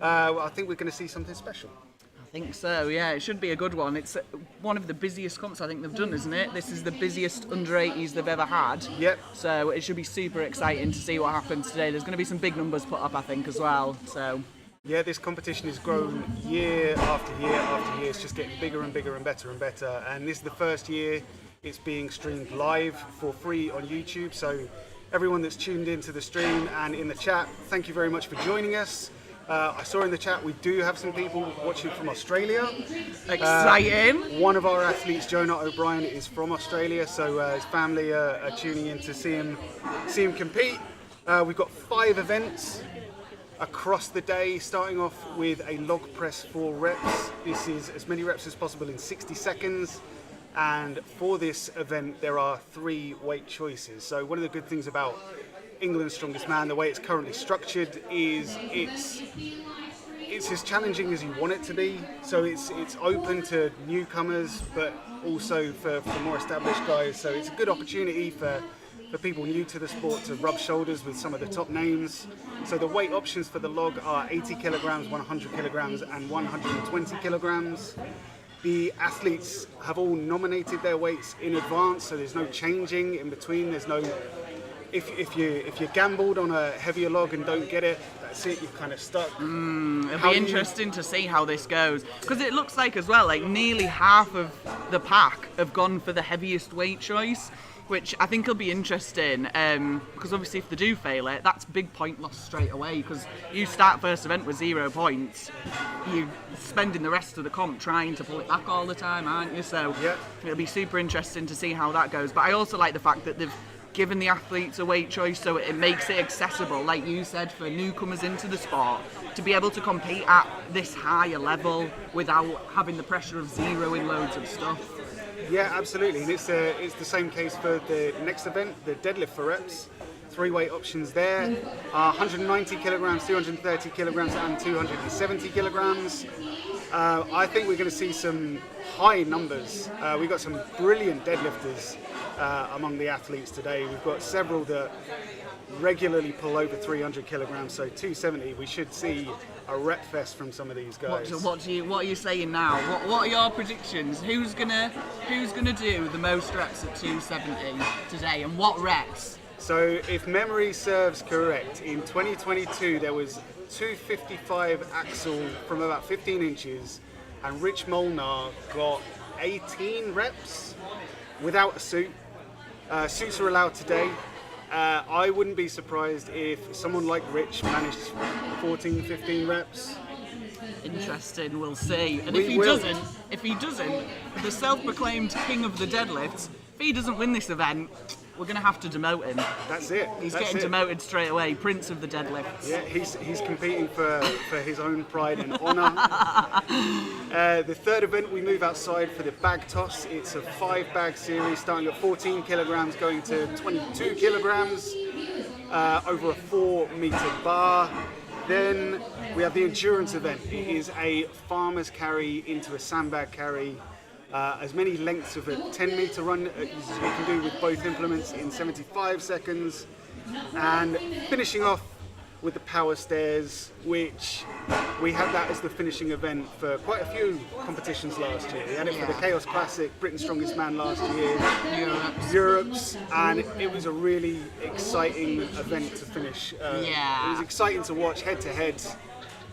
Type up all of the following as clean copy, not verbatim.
I think we're going to see something special. I think so, yeah. It should be a good one. It's one of the busiest comps I think they've done, isn't it? This is the busiest under 80s they've ever had. Yep. So it should be super exciting to see what happens today. There's going to be some big numbers put up, I think, as well. So. Yeah, this competition has grown year after year after year. It's just getting bigger and bigger and better and better. And this is the first year it's being streamed live for free on YouTube. So everyone that's tuned into the stream and in the chat, thank you very much for joining us. I saw in the chat we do have some people watching from Australia. Exciting! One of our athletes, Jonah O'Brien, is from Australia, so his family are tuning in to see him compete. We've got 5 events across the day, starting off with a log press 4 reps. This is as many reps as possible in 60 seconds. And for this event, there are 3 weight choices. So one of the good things about England's Strongest Man, the way it's currently structured, is it's as challenging as you want it to be. So it's open to newcomers, but also for more established guys. So it's a good opportunity for people new to the sport to rub shoulders with some of the top names. So the weight options for the log are 80 kilograms, 100 kilograms, and 120 kilograms. The athletes have all nominated their weights in advance, so there's no changing in between. There's no, if you gambled on a heavier log and don't get it, that's it. You're kind of stuck. It'll be interesting to see how this goes, because it looks like as well, like nearly half of the pack have gone for the heaviest weight choice, which I think will be interesting, because obviously if they do fail it, that's big point loss straight away, because you start first event with 0 points, you're spending the rest of the comp trying to pull it back all the time, aren't you? So yep. It'll be super interesting to see how that goes. But I also like the fact that they've given the athletes a weight choice, so it makes it accessible, like you said, for newcomers into the sport to be able to compete at this higher level without having the pressure of zeroing loads of stuff. Yeah, absolutely, and it's the same case for the next event, the deadlift for reps. 3 weight options there, 190 kilograms, 230 kilograms, and 270 kilograms. I think we're going to see some high numbers. We've got some brilliant deadlifters among the athletes today. We've got several that regularly pull over 300 kilograms, so 270. We should see a rep fest from some of these guys. What are you saying now? What are your predictions? Who's gonna do the most reps at 270 today, and what reps? So if memory serves correct, in 2022 there was 255 axle from about 15 inches, and Rich Molnar got 18 reps without a suit. Suits are allowed today. I wouldn't be surprised if someone like Rich managed 14, 15 reps. Interesting, we'll see. And if he doesn't, the self-proclaimed king of the deadlifts, if he doesn't win this event, we're going to have to demote him. That's it. He's getting demoted straight away, Prince of the deadlifts. Yeah, he's competing for his own pride and honour. The third event, we move outside for the bag toss. It's a 5-bag series starting at 14 kilograms going to 22 kilograms over a 4-meter bar. Then we have the endurance event. It is a farmer's carry into a sandbag carry. As many lengths of a 10-meter run as you can do with both implements in 75 seconds. And finishing off with the power stairs, which we had that as the finishing event for quite a few competitions last year. We had it for the Kaos Classic, Britain's Strongest Man last year, Europe's, and it was a really exciting event to finish. It was exciting to watch head to head.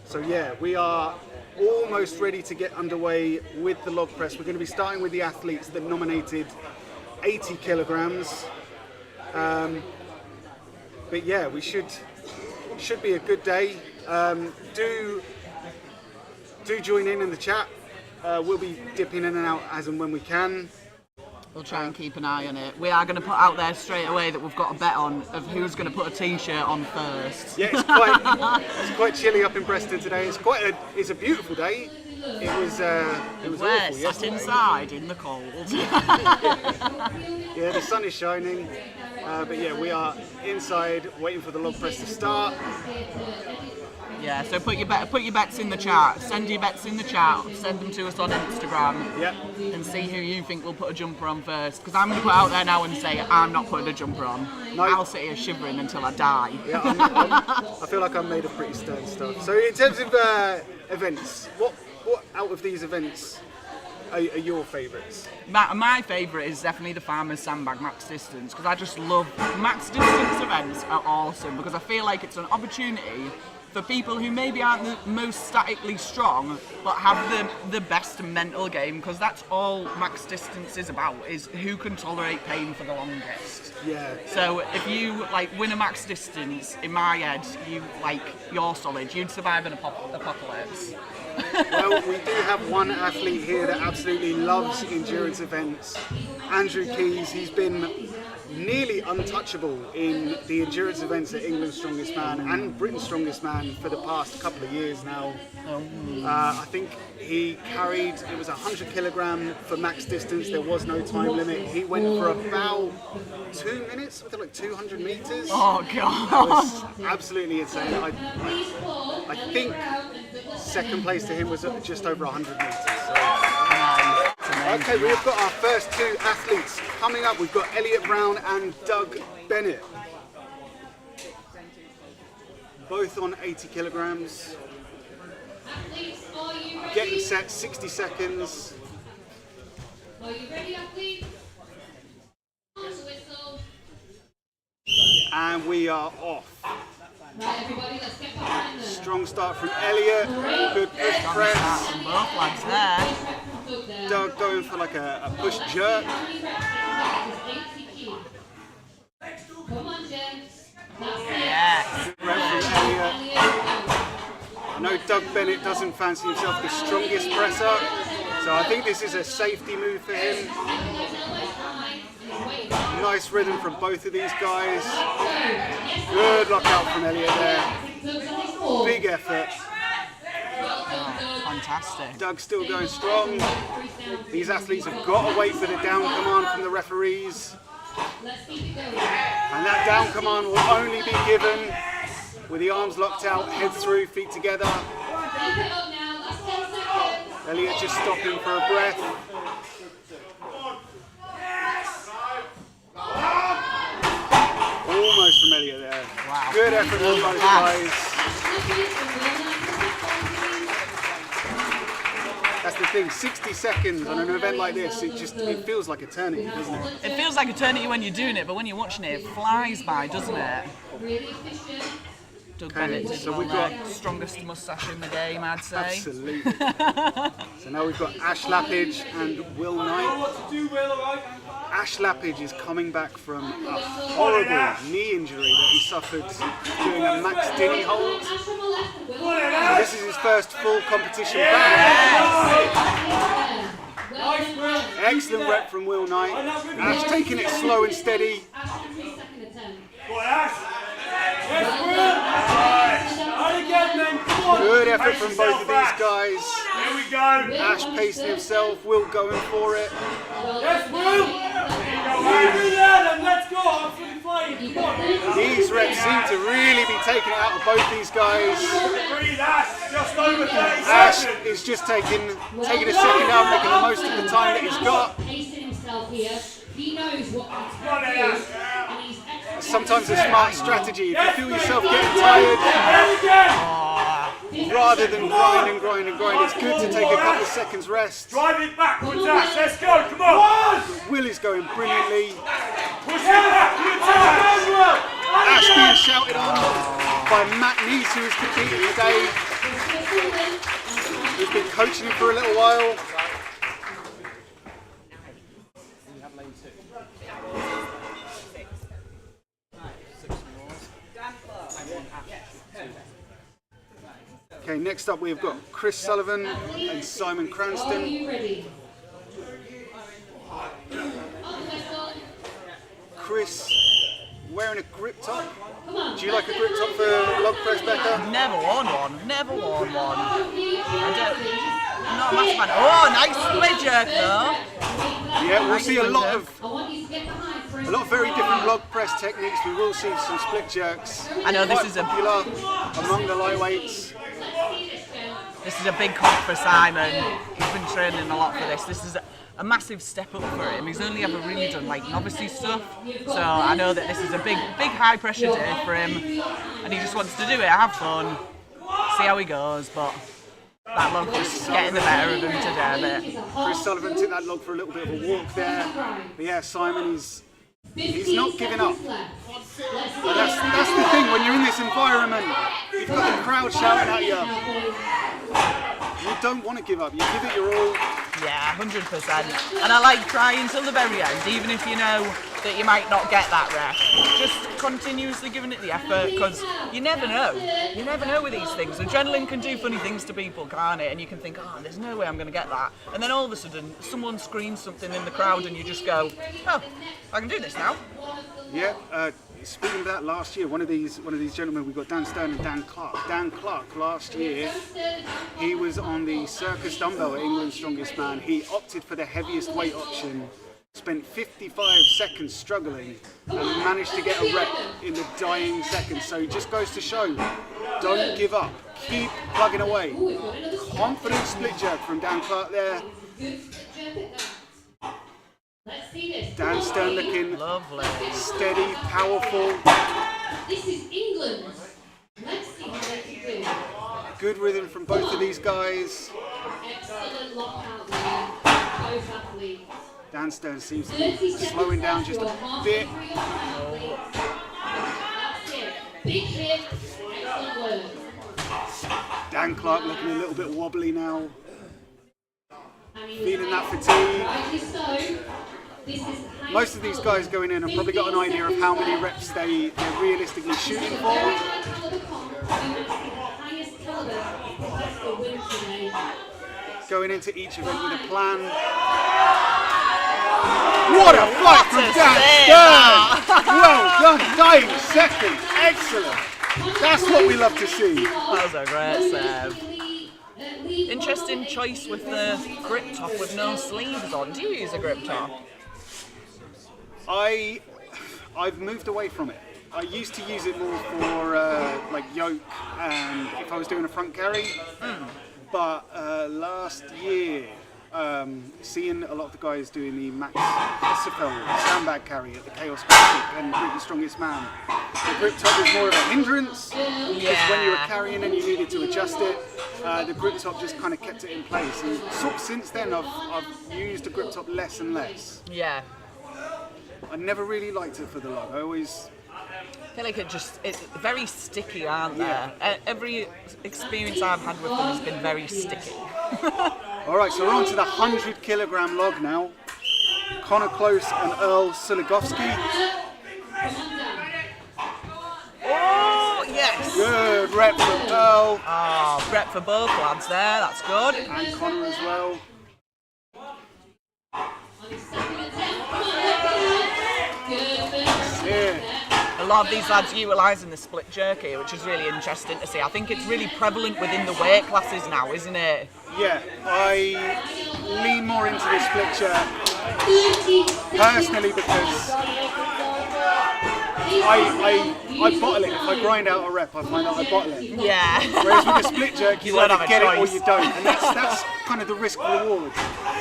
So yeah, we are almost ready to get underway with the log press. We're going to be starting with the athletes that nominated 80 kilograms. But yeah, we should be a good day. Do join in the chat. We'll be dipping in and out as and when we can. We'll try and keep an eye on it. We are going to put out there straight away that we've got a bet on of who's going to put a t-shirt on first. Yeah, it's quite chilly up in Preston today. It's a beautiful day. It was awful yesterday. Sat inside in the cold. Yeah, the sun is shining. But yeah, we are inside waiting for the log press to start. Yeah, so put your bets in the chat. Send your bets in the chat. Send them to us on Instagram. Yeah. And see who you think will put a jumper on first. Because I'm going to put out there now and say I'm not putting a jumper on. No. I'll sit here shivering until I die. Yeah, I feel like I'm made of pretty stern stuff. So in terms of events, what out of these events are your favourites? My favourite is definitely the Farmers Sandbag Max Distance, because I just love max distance events are awesome, because I feel like it's an opportunity for people who maybe aren't the most statically strong but have the best mental game, because that's all max distance is about, is who can tolerate pain for the longest. Yeah. So if you like win a max distance, in my head, you're solid. You'd survive an apocalypse. Well, we do have one athlete here that absolutely loves endurance events. Andrew Keys, he's been nearly untouchable in the endurance events at England's Strongest Man and Britain's Strongest Man for the past couple of years now. I think he carried, it was 100 kilogram for max distance, there was no time limit. He went for about 2 minutes, something like 200 meters. Oh God. That was absolutely insane. I think second place to him was at just over 100 meters. So. Okay, we've got our first two athletes coming up. We've got Elliot Brown and Doug Bennett. Both on 80 kilograms. Getting set, 60 seconds. Are you ready, athletes? On the whistle. And we are off. Right, everybody, let's get behind them. Strong start from Elliot. Good push press. From both lads there. Doug going for like a push jerk. Come on, gents. Yes. Good rep from Elliot. I know Doug Bennett doesn't fancy himself the strongest presser, so I think this is a safety move for him. Nice rhythm from both of these guys. Good lockout from Elliot there. Big effort. Fantastic. Doug's still going strong. These athletes have got to wait for the down command from the referees. And that down command will only be given with the arms locked out, head through, feet together. Elliot just stopping for a breath. Almost from Elliot there. Wow. Good effort from both guys. That's the thing, 60 seconds on an event like this, it feels like eternity, doesn't it? It feels like eternity when you're doing it, but when you're watching it, it flies by, doesn't it? Doug Bennett did so well we've there. got- Strongest moustache in the game, I'd say. Absolutely. So now we've got Ash Lappage and Will Knight. Ash Lappage is coming back from a horrible knee injury that he suffered doing a Max Dinny hold. So this is his first full competition back. Excellent rep from Will Knight. Ash taking it slow and steady. Good effort from both of these guys. Here we go. Ash pacing himself, Will going for it. Yes, Will. Here then, let's go. I'm fully flying. Come on. These reps seem to really be taking it out of both these guys. Breathe, Ash. Just over 30 Ash seconds. is just taking a second out, making the most of the time that he's got. Pacing himself here. He knows what he's Come on, got to do. Ash. And he's excellent. Sometimes a smart strategy. If you feel yourself getting tired, There again. rather than grind and grind and grind, it's good to take a couple of seconds rest. Drive it backwards, Ash. Let's go. Come on. Will is going brilliantly. Push it back. Ash being shouted on by Matt Neese, who is competing today. He's been coaching him for a little while. Okay, next up we've got Chris Sullivan and Simon Are Cranston. you ready? On the whistle. Chris wearing a grip top. Come on. Do you like a grip top for log press, Becca? Never worn one. Never worn one. I'm not a massive fan. Oh, nice split jerk though. Yeah, we'll see a lot of I want you to get behind for A lot of very different log press techniques. We will see some split jerks. I know this Quite is a popular among the lightweights. This is a big comp for Simon. He's been training a lot for this. This is a massive step up for him. He's only ever really done like novice stuff, so I know that this is a big high pressure day for him, and he just wants to do it, have fun, see how he goes. But that log was getting the better of him today a bit. Chris Sullivan took that log for a little bit of a walk there. But yeah, Simon, he's not giving up. But that's the thing, when you're in this environment, you've got the crowd shouting at you. You don't want to give up, you give it your all. Yeah, 100%. And I like trying till the very end, even if you know that you might not get that rep. Just continuously giving it the effort, because you never know. You never know with these things. Adrenaline can do funny things to people, can't it? And you can think, oh, there's no way I'm going to get that. And then all of a sudden, someone screams something in the crowd and you just go, oh, I can do this now. Yeah, speaking of that, last year, one of these gentlemen, we got Dan Stern and Dan Clark. Dan Clark last year, he was on the circus dumbbell at England's Strongest Man. He opted for the heaviest weight option, spent 55 seconds struggling, and managed to get a rep in the dying seconds. So it just goes to show, don't give up, keep plugging away. Confident split jerk from Dan Clark there. Dan Stern looking Lovely. steady, powerful. This is England. Let's see what they can do. Good rhythm from both of these guys. Excellent lockout there. Both athletes. Dan Stern seems to 30 be seconds slowing down left. just You're a halfway bit. through your athletes. That's it. Big hit. Excellent work. Dan Clark looking a little bit wobbly now. And he was Feeling that right. fatigue. Rightly so. This is the highest Most of these guys going in have probably got an idea of how many reps they're realistically shooting for. very high caliber comp. We want to see the highest caliber competitor win today. Going into each event with a plan. What a flight from Dan Stern! Well done, dying seconds, excellent. That's what we love to see. That was a great serve. Interesting choice with the grip top with no sleeves on. Do you use a grip top? I've moved away from it. I used to use it more for like yoke and if I was doing a front carry. But last year, seeing a lot of the guys doing the Max Sandbag carry at the Kaos and Britain's Strongest Man, the grip top was more of a hindrance because when you were carrying and you needed to adjust it, the grip top just kind of kept it in place. And sort of since then, I've used the grip top less and less. Yeah. I never really liked it for the log. I feel like it's very sticky, aren't there? Every experience I've had with them has been very sticky. Alright, so we're on to the 100 kilogram log now. Connor Close and Earl Suligowski. Oh, yes! Good rep from Earl. Oh, rep for both lads there, that's good. And Connor as well. Yeah. A lot of these lads utilising the split jerk here, which is really interesting to see. I think it's really prevalent within the weight classes now, isn't it? Yeah, I lean more into the split jerk personally because I bottle it. If I grind out a rep, I find out I bottle it. Yeah. Whereas with a split jerk, you don't either have a get it or choice. you don't, and that's kind of the risk reward.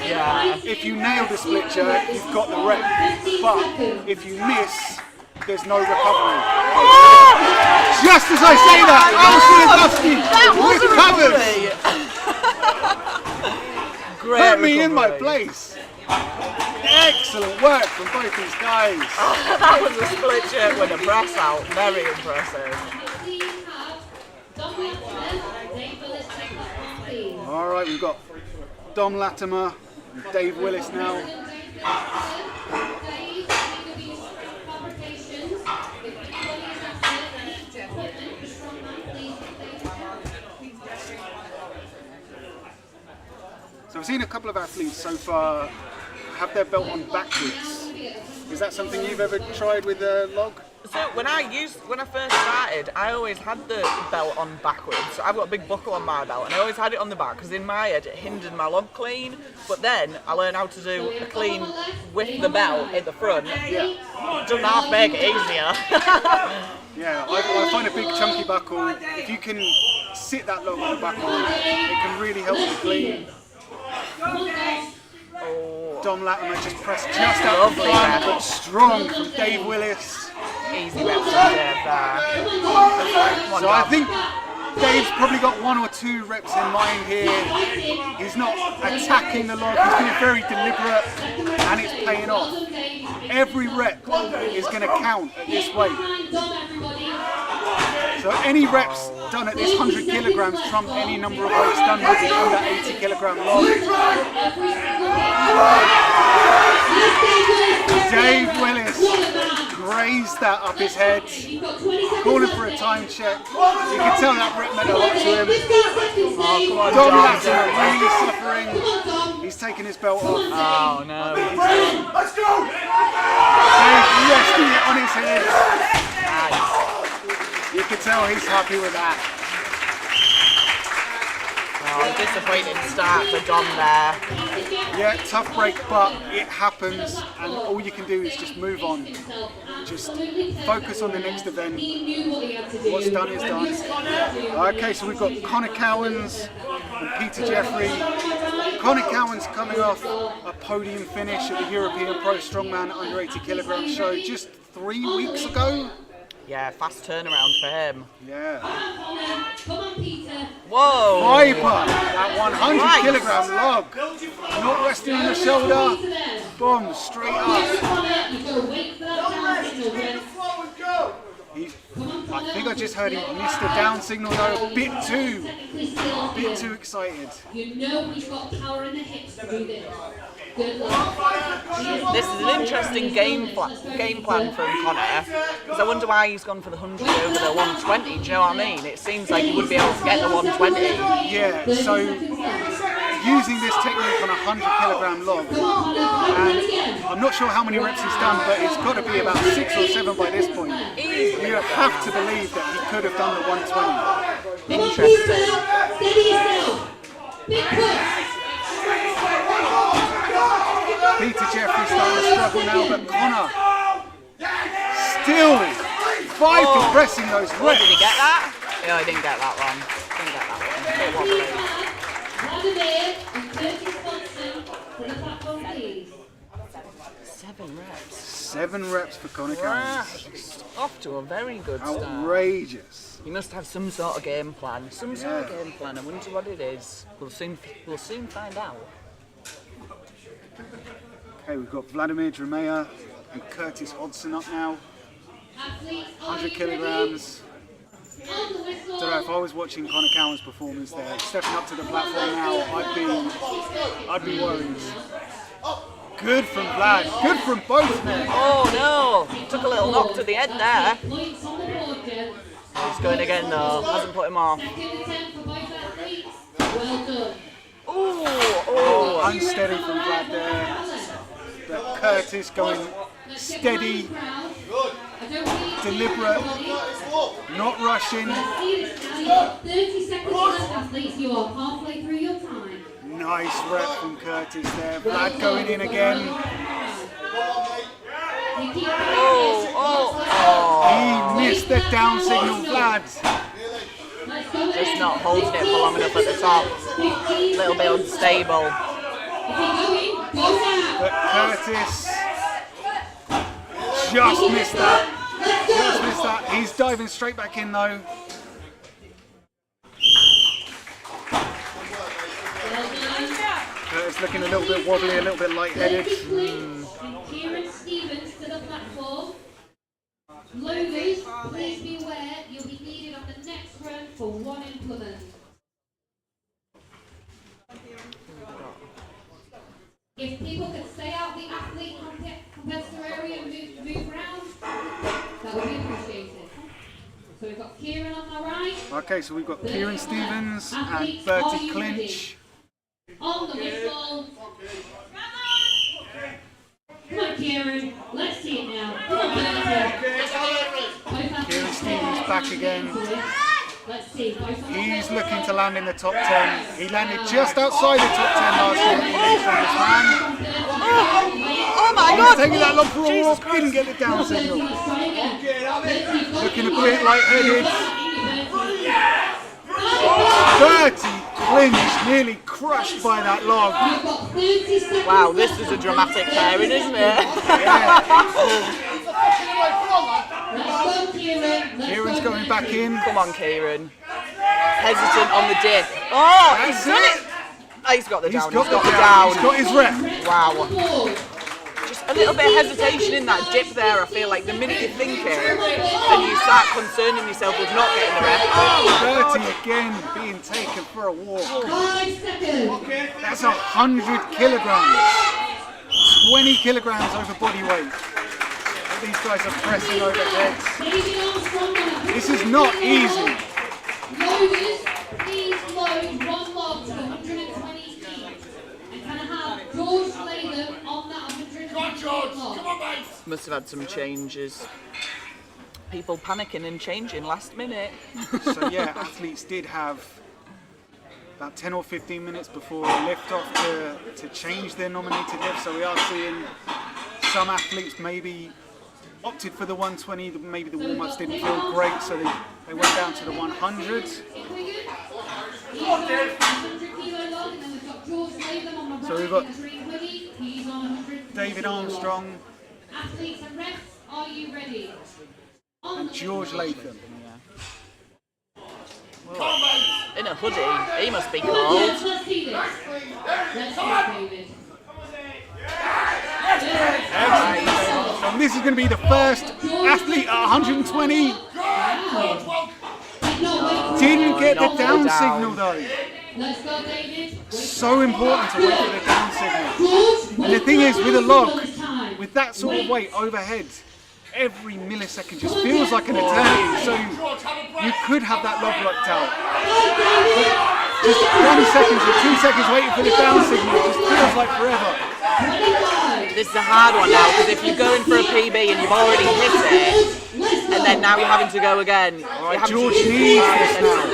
Yeah. If you nail the split jerk, you've got the rep, but if you miss, there's no recovery. Just as I say that, Al Suligowski recovers. Great Put me in my recovery. place. Excellent work from both these guys. That was a split jerk with a press out. Very impressive. All right, we've got Dom Latimer and Dave Willis now. So I've seen a couple of athletes so far have their belt on backwards. Is that something you've ever tried with a log? So when I first started, I always had the belt on backwards. So I've got a big buckle on my belt, and I always had it on the back because in my head it hindered my log clean. But then I learned how to do a clean with the belt in the front. Yeah. Doesn't half make it easier. Yeah, I find a big chunky buckle, if you can sit that long on the buckle, it can really help you clean. Dom Latimer just pressed just out the front, but strong from Dave Willis. Easy reps on Dave there. So I think Dave's probably got 1 or 2 reps in mind here. He's not attacking the log, he's being very deliberate, and it's paying off. Every rep is going to count at this weight. So any reps done at this 100 kilograms trump any number of weights done with it on that 80 kilogram log. Dave Willis raised that up his head, calling for a time check. You can tell that rep meant a lot to him. Oh, come on, Dom Latimer really suffering. He's taking his belt off. Oh no. Let's go! Dave resting it on his head. Nice. You can tell he's happy with that. Oh, disappointing start for Dom there. Yeah, tough break, but it happens, and all you can do is just move on. Just focus on the next event. What's done is done. Okay, so we've got Connor Cowans and Peter Jeffrey. Connor Cowans coming off a podium finish at the European Pro Strongman under 80 kilogram show just 3 weeks ago. Yeah, fast turnaround for him. Yeah. Whoa! Viper, that 100 kilogram log. Not resting on the shoulder. Boom, straight up. I think I just heard he missed a down signal though, a bit too excited. You know he's got power in the hips to do this. Good luck. This is an interesting game plan from Connor, because I wonder why he's gone for the 100 over the 120, do you know what I mean? It seems like he would be able to get the 120. Yeah, so using this technique on a 100 kilogram log, and I'm not sure how many reps he's done, but it's got to be about 6 or 7 by this point. You have to believe that he could have done the 120. Interesting. Steady yourself. Big push. Peter Jeffrey starting to struggle now, but Connor still Viper pressing those reps. Oh, did he get that? Yeah, I didn't get that one. Didn't get that one. It was 7 reps. 7 reps for Connor Cowans. Off to a very good start. Outrageous. He must have some sort of game plan. Some sort of game plan. I wonder what it is. We'll soon find out. Okay, we've got Vladimir Dremea and Curtis Hodson up now. 100 kilograms. Don't know, if I was watching Connor Cowans' performance there, stepping up to the platform now, I'd be worried. Good from Vlad. Good from both men. Oh no! Took a little knock to the head there. He's going again though. Hasn't put him off. Oh! Unsteady from Vlad there. But Curtis going steady, deliberate, not rushing. 30 seconds left, athletes. You are halfway through your time. Nice rep from Curtis there. Vlad going in again. He missed the down signal, Vlad. Just not holding it for long enough at the top. A little bit unstable. But Curtis just missed that. Just missed that. He's diving straight back in though. Curtis looking a little bit wobbly, a little bit lightheaded. Kieran Stevens to the platform. Loaders, please be aware you'll be needed on the next run for 1 implement. If people could stay out the athlete competitor area and move around, that would be appreciated. So we've got Kieran on the right. Okay, so we've got Kieran Stevens and Bertie Clinch. On the whistle. Come on, Kieran. Let's see it now. Come on, Bertie. Kieran Stevens back again. Let's see. He's looking to land in the top 10. He landed just outside the top 10 last year. He's on this man. Oh my God! Taking that long for a walk, didn't get the down signal. Looking a bit lightheaded. Dirty clinch, nearly crushed by that log. Wow, this is a dramatic pairing, isn't it? Kieran's going back in. Come on, Kieran. Hesitant on the dip. Oh, he's done it! Oh, he's got the down. He's got the down. He's got his rep. Wow. Just a little bit of hesitation in that dip there. I feel like the minute you think it, and you start concerning yourself with not getting the rep. Oh, Dirty again, being taken for a walk. 5 seconds. That's 100 kilograms. 20 kilograms over body weight. These guys are pressing overheads. This is not easy. Loaders, please load one log to 120 each. And can I have George lay them on that 120 log? Must have had some changes. People panicking and changing last minute. So yeah, athletes did have about 10 or 15 minutes before lift-off to change their nominated lift. So we are seeing some athletes maybe opted for the 120, maybe the warm-ups didn't feel great, so they went down to the 100. So we've got David Armstrong Athletes and refs, are you ready? and George Latham. In a hoodie, he must be cold. Let's see this. Let's see David. And this is going to be the first athlete at 120. Didn't get the down signal though. Let's go, David. So important to wait for the down signal. And the thing is, with a log, with that sort of weight overhead, every millisecond just feels like an eternity. So you could have that log locked out. But just 1 second or 2 seconds waiting for the down signal just feels like forever. This is a hard one now, because if you're going for a PB and you've already hit it, and then now you're having to go again. Right, George needs this now.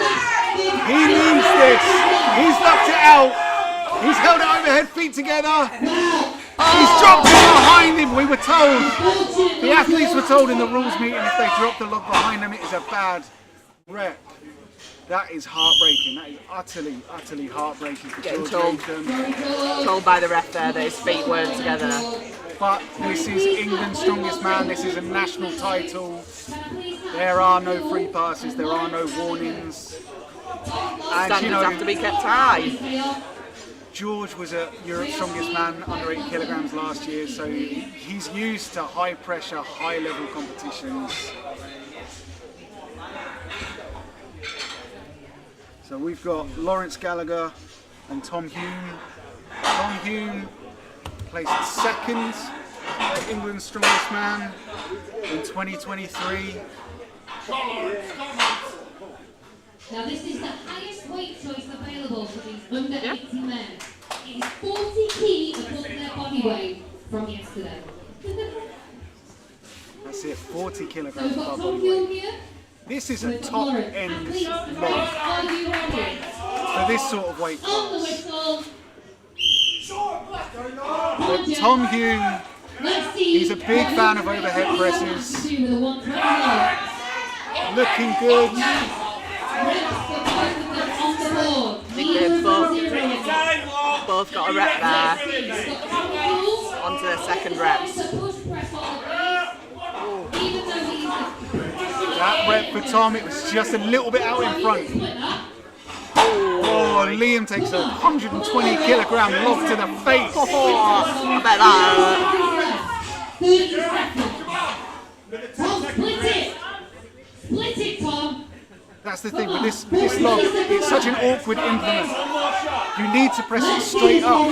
He needs this. He's locked it out. He's held it overhead, feet together. He's dropped it behind him. We were told, the athletes were told in the rules meeting, if they drop the log behind them, it is a bad rep. That is heartbreaking. That is utterly, utterly heartbreaking for Getting George told. Latham. Told by the ref there that his feet weren't together. But this is England's strongest man. This is a national title. There are no free passes. There are no warnings. And Standards have to be kept high. George was a Europe's strongest man under 8 kilograms last year, so he's used to high pressure, high level competitions. So we've got Lawrence Gallagher and Tom Hume. Tom Hume placed second at England's strongest man in 2023. Now this is the highest weight choice available for these under 80 men. It is 40 kg above their body weight from yesterday. That's it, 40 So kilograms we've got above Tom body weight. Hume here. This is a With top Lawrence. end Athletes and log refs, are you ready? for this sort of weight On the class. whistle. But Tom Hume, Let's see. he's a big fan of overhead presses. Do with the 120 log. Looking good. Refs for both of them on the board. Think they've both got a rep there. Onto their second reps. That rep for Tom, it was just a little bit out in front. Oh, Liam takes a 120 kilogram log to the face. Oh, I bet that. 30 seconds. Tom, split it. Split it, Tom. That's the thing with this log, it's such an awkward implement. You need to press it straight up,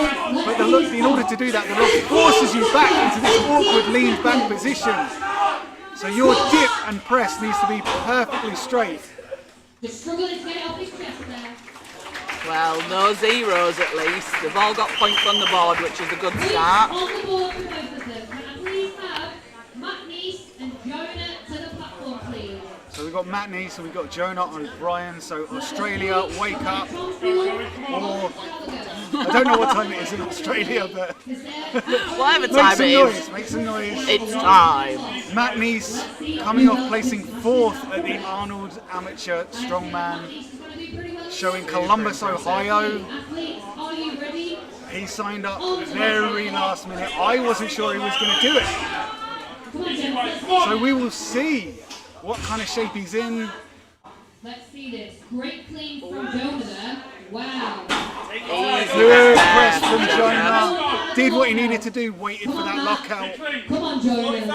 but in order to do that, the log forces you back into this awkward leaned back position. So your dip and press needs to be perfectly straight. Just struggling to get it off his chest there. Well, no zeros at least. They've all got points on the board, which is a good start. On the board for both of them. Can I please have Matt Neese and Jonah to the platform, please? we've got matinee, so we've got Jonah and Brian. So Australia, wake up. Or I don't know what time it is in Australia, but Whatever time it is, make some noise. it's time. Matt Neese coming off placing 4th at the Arnold Amateur Strongman show in Columbus, Ohio. He signed up very last minute. I wasn't sure he was going to do it. So we will see what kind of shape he's in. Let's see this. Great clean from Jonah there. Wow. Good press from Jonah. Did what he needed to do, waited for that lockout. Come on, Jonah.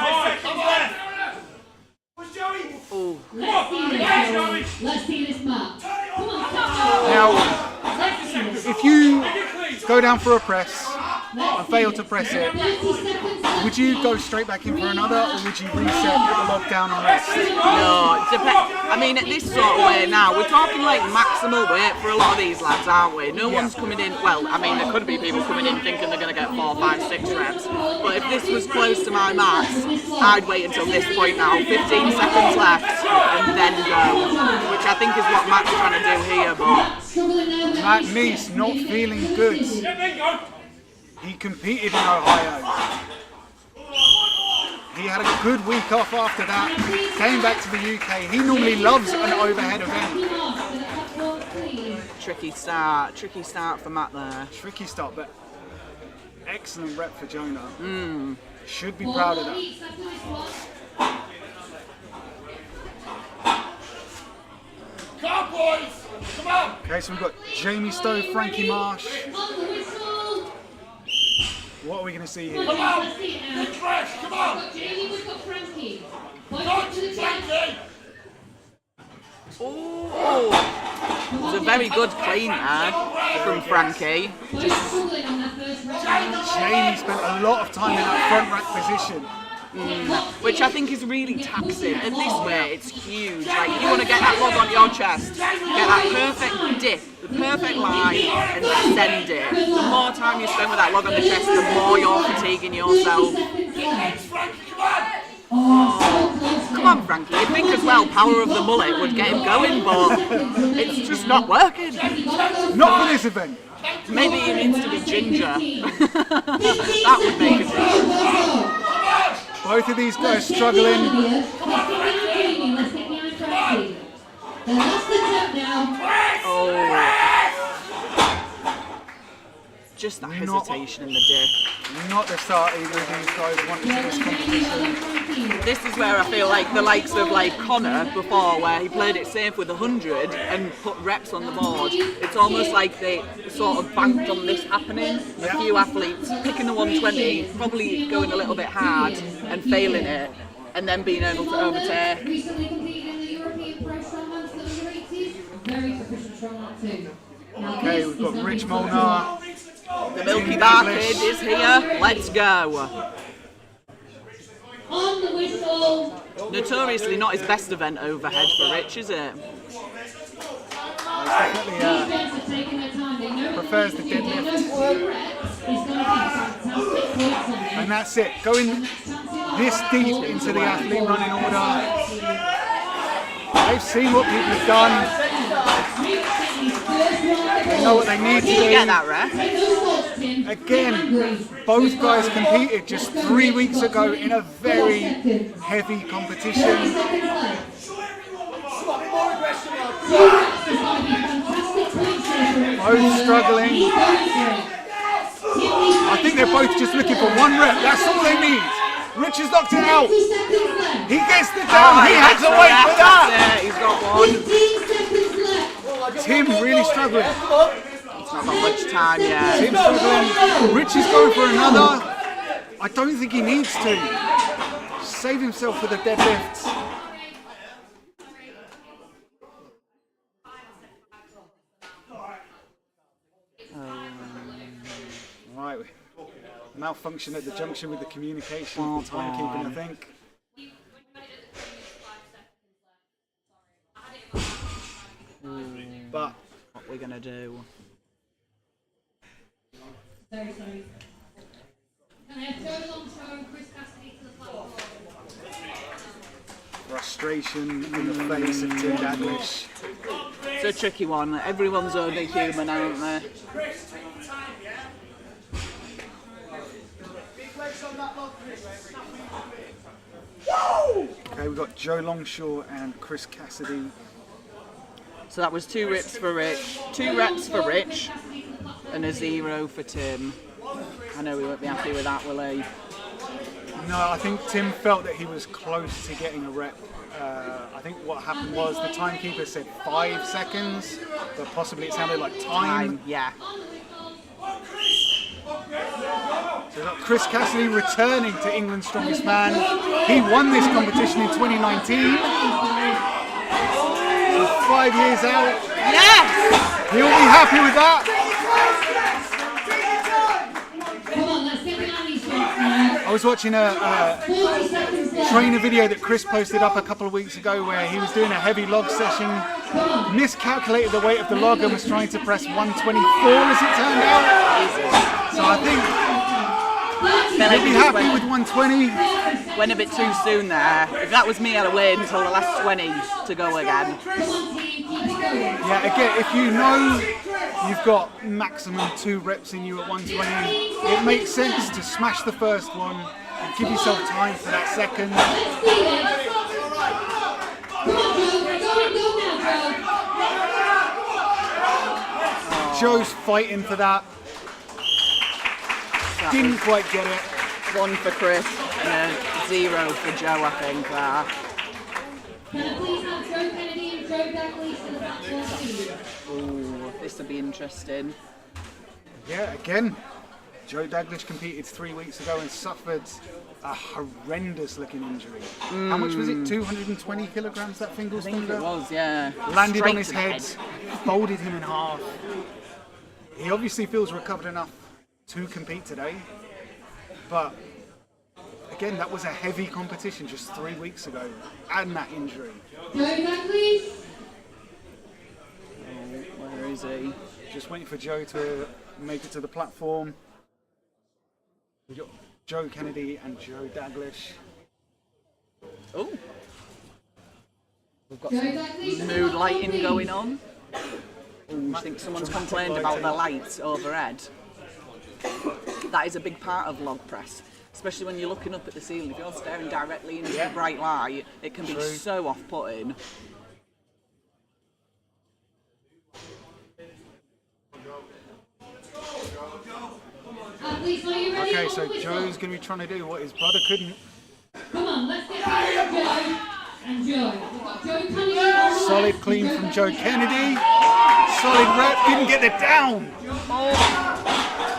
Let's see this, Matt. Come on, Now, if you go down for a press and fail to press it, would you go straight back in for another, or would you reset, put the log down and rest? No, I mean, at this sort of weight now, we're talking like maximal weight for a lot of these lads, aren't we? No one's coming in, well, I mean, there could be people coming in thinking they're going to get 4, 5, 6 reps. But if this was close to my max, I'd wait until this point now, 15 seconds left, and then go. Which I think is what Matt's trying to do here, but... Matt Neese not feeling good. He competed in Ohio. He had a good week off after that, came back to the UK. He normally loves an overhead event. Tricky start for Matt there. Tricky start, but excellent rep for Jonah. Should be proud of that. Come on, boys! Come on! Okay, so we've got Jamie Stowe, Frankie Marsh. What are we going to see here? Come on! Good press! Come on! Jamie, we've got Frankie. Frankie! Oh, it was a very good clean there from Frankie. Jamie spent a lot of time in that front rack position. Which I think is really taxing. At this way, it's huge. Like, you want to get that log on your chest, get that perfect dip, the perfect line, and send it. The more time you spend with that log on the chest, the more you're fatiguing yourself. Come on, Frankie. You'd think as well, power of the mullet would get him going, but it's just not working. Not for this event. Maybe he needs to be ginger. That would make a difference. Both of these guys struggling. Oh. Just that hesitation in the dip. Not the start either of these guys wanted for this competition. This is where I feel like the likes of like Connor before, where he played it safe with 100 and put reps on the board. It's almost like they sort of banked on this happening. A few athletes picking the 120, probably going a little bit hard and failing it, and then being able to overtake. Recently competed in the European Pro Strongman for the under 80s. Very proficient strongman too. Okay, we've got Rich Molnar. The Milky Bar Kid is here. Let's go. On the whistle. Notoriously not his best event overhead for Rich, is it? Defense are taking their time. They know Prefers the deadlift. Is going to be fantastic points on them. And that's it. Going this deep into the athlete running order. They've seen what people have done. They know what they need to Did you get do. that ref? Again, both guys competed just 3 weeks ago in a very heavy competition. Both struggling. I think they're both just looking for one rep. That's all they need. Rich has knocked it out. He gets the down. He had to wait for that. He's got one. Tim really struggling. It's not got much time yet. Tim struggling. Rich is going for another. I don't think he needs to. Save himself for the deadlift. Right. Malfunction at the junction with the communication timekeeping, I think. But What we're gonna do? Sorry. And then third long throw, Chris Cassidy to the platform. for a frustration in the face of Tim Daglish. It's a tricky one. Everyone's only human, aren't they? Okay, we've got Joe Longshaw and Chris Cassidy. So that was 2 reps for Rich, 2 reps for Rich, and a 0 for Tim. I know we won't be happy with that, will he? No, I think Tim felt that he was close to getting a rep. I think what happened was the timekeeper said 5 seconds, but possibly it sounded like time. Yeah. So we've got Chris Cassidy returning to England's Strongest Man. He won this competition in 2019. So 5 years out. Yes! He'll be happy with that. Come on, let's get behind these shots now. I was watching a 40 seconds left. trainer video that Chris posted up a couple of weeks ago where he was doing a heavy log session, miscalculated the weight of the log and was trying to press 124 as it turned out. So I think he'll be happy with 120. Went a bit too soon there. If that was me, I'd have waited until the last 20 to go again. Come on, team, keep it going. Yeah, again, if you know you've got maximum 2 reps in you at 120, it makes sense to smash the first one and give yourself time for that second. Let's do this. Come on, Joe. Go now, Joe. Joe's fighting for that. Didn't quite get it. 1 for Chris and a 0 for Joe, I think. Can I please have Joe Kennedy and Joe Daglish to the platform, please? Ooh, this will be interesting. Yeah, again, Joe Daglish competed 3 weeks ago and suffered a horrendous looking injury. How much was it? 220 kilograms that finger I was think under? it was, yeah. Landed Straight on his to the head, folded him in half. He obviously feels recovered enough to compete today, but again, that was a heavy competition just 3 weeks ago, and that injury. Joe Daglish. Where is he? Just waiting for Joe to make it to the platform. We've got Joe Kennedy and Joe Daglish. Oh. We've got Joe some Daglish. mood lighting going on. Ooh, I think someone's complained about the lights overhead. That is a big part of log press, especially when you're looking up at the ceiling. If you're staring directly into a bright light, it can be so off-putting. Athletes, are you ready? Okay, so Joe's going to be trying to do what his brother couldn't. Come on, let's get behind Joe and Joe. We've got Joe Kennedy on the Solid left. clean from Joe Kennedy. Solid rep, didn't get it down.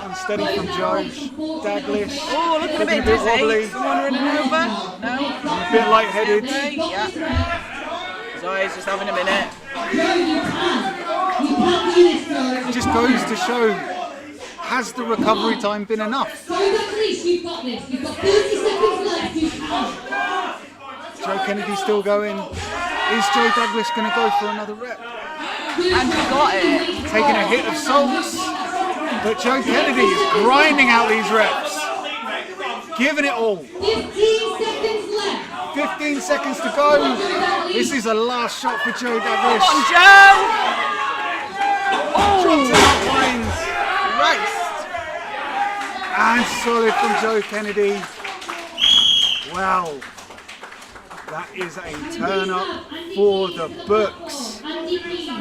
Unsteady from Joe Daglish. Oh, looking a bit bit dizzy. wobbly. Someone running over? No? A bit lightheaded. Okay, yeah. Zoe's just having a minute. Joe, you can. You can do this, Joe. It just goes to show, has the recovery time been enough? Joe Daglish, you've got this. You've got 30 seconds left. You can. Joe Kennedy's still going. Is Joe Daglish going to go for another rep? And you got it. Taking a hit of salts, but Joe Kennedy is grinding out these reps. Giving it all. 15 seconds left. 15 seconds to go. This is a last shot for Joe Daglish. On Joe! Drops it out, winds. Christ. And solid from Joe Kennedy. Wow. That is a turn up for the books.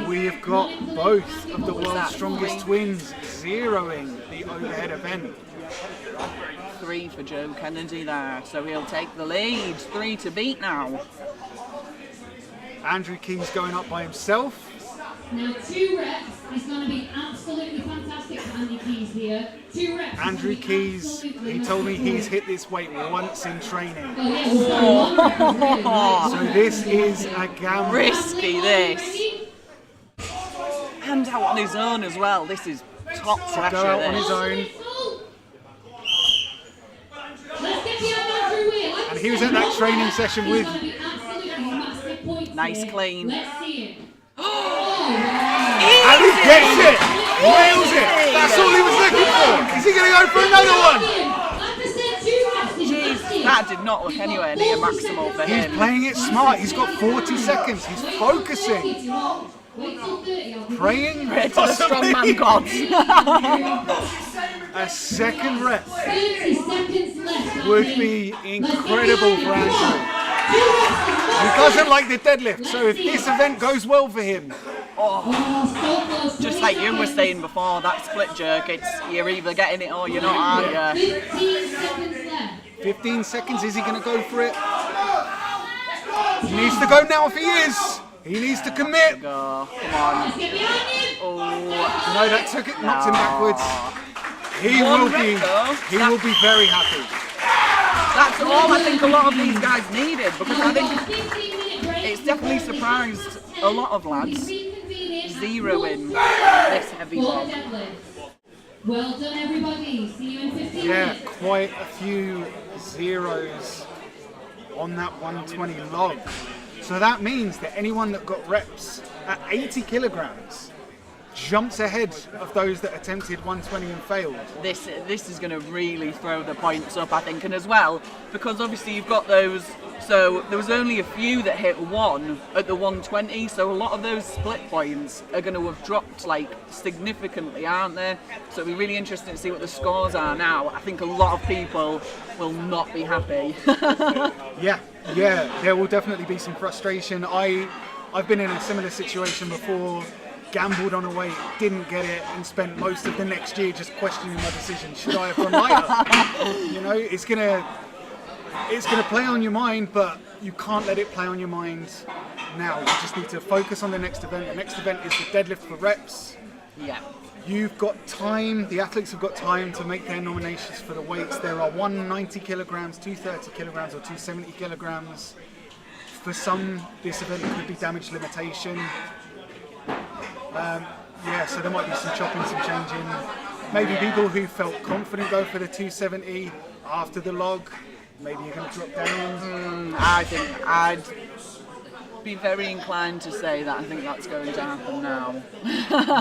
We have got both of the world's strongest twins zeroing the overhead event. 3 for Joe Kennedy there, so he'll take the lead. 3 to beat now. Andrew Key's going up by himself. Now 2 reps is going to be absolutely fantastic for Andy Keys here. 2 reps. Andrew Keys, he told me he's hit this weight once in training. So this is a gamble. Risky, this. And out on his own as well. This is top pressure. Go out on this. his own. Let's get behind Andrew here. And he was at that training session with. Nice clean. Let's see it. And he gets it! Nails it! That's all he was looking for! Is he going to go for another one? Jeez, that did not look anywhere near maximal for He's him. playing it smart. He's got 40 seconds. He's focusing. Praying Pray to the strongman gods. a second rep 30 seconds left. would be incredible for Andrew. He doesn't like the deadlift, so if this event goes well for him, Just like you were saying before, that split jerk, it's you're either getting it or you're not, aren't you? 15 seconds left. 15 seconds, is he going to go for it? He needs to go now if he is. He needs to commit. Go, come on. Get behind him. Oh, No, that took it, knocked him backwards. He One will rep, though. be very happy. that's all I think a lot of these guys needed, because I think 15-minute break. it's definitely surprised a lot of lads Reconvene zeroing this heavy for log. the deadlift. Well done, everybody. See you in 15 Yeah, minutes. quite a few zeros on that 120 log. So that means that anyone that got reps at 80 kilograms jumps ahead of those that attempted 120 and failed. This is going to really throw the points up, I think, and as well, because obviously you've got those, so there was only a few that hit 1 at the 120, so a lot of those split points are going to have dropped like significantly, aren't they? So it'll be really interesting to see what the scores are now. I think a lot of people will not be happy. Yeah, there will definitely be some frustration. I've been in a similar situation before, gambled on a weight, didn't get it, and spent most of the next year just questioning my decision. Should I have gone lighter? You know, it's gonna play on your mind, but you can't let it play on your mind now. You just need to focus on the next event. The next event is the deadlift for reps. Yeah. You've got time, the athletes have got time to make their nominations for the weights. There are 190 kilograms, 230 kilograms, or 270 kilograms. For some, this event could be damage limitation. So there might be some chopping, some changing. Maybe people who felt confident go for the 270 after the log. Maybe you're going to drop down. I think I'd be very inclined to say that I think that's going to happen now.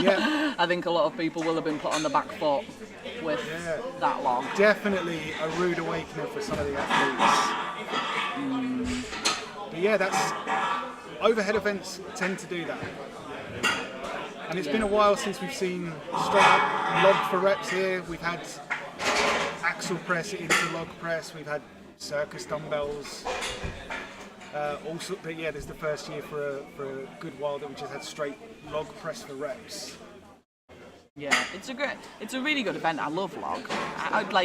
Yeah, I think a lot of people will have been put on the back foot with that log. definitely a rude awakening for some of the athletes. But yeah, that's overhead events tend to do that. And it's been a while since we've seen straight up log for reps here. We've had axle press into log press. We've had circus dumbbells. Also, but yeah, this is the first year for a good while that we just had straight log press for reps. Yeah, it's a really good event. I love log.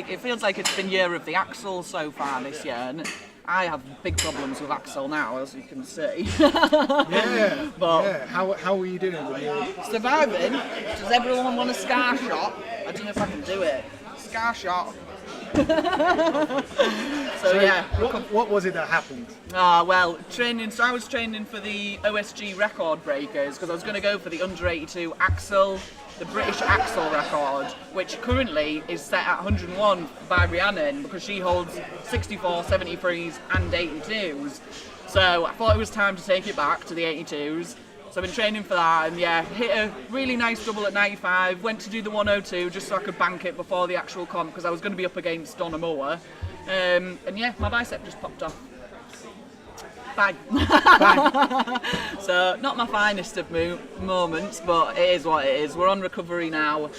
It feels like it's been year of the axle so far this year, and I have big problems with axle now, as you can see. Yeah, But- yeah. How are you doing with your Surviving. Does everyone want a scar shot? I don't know if I can do it. Scar shot. So yeah. What was it that happened? Well, training. So I was training for the OSG record breakers because I was going to go for the under 82 axle, the British axle record, which currently is set at 101 by Rhiannon because she holds 64, 73s, and 82s. So I thought it was time to take it back to the 82s. So I've been training for that, and yeah, hit a really nice double at 95, went to do the 102 just so I could bank it before the actual comp because I was going to be up against Donna Moore. And yeah, my bicep just popped off. Bang. So not my finest of moments, but it is what it is. We're on recovery now.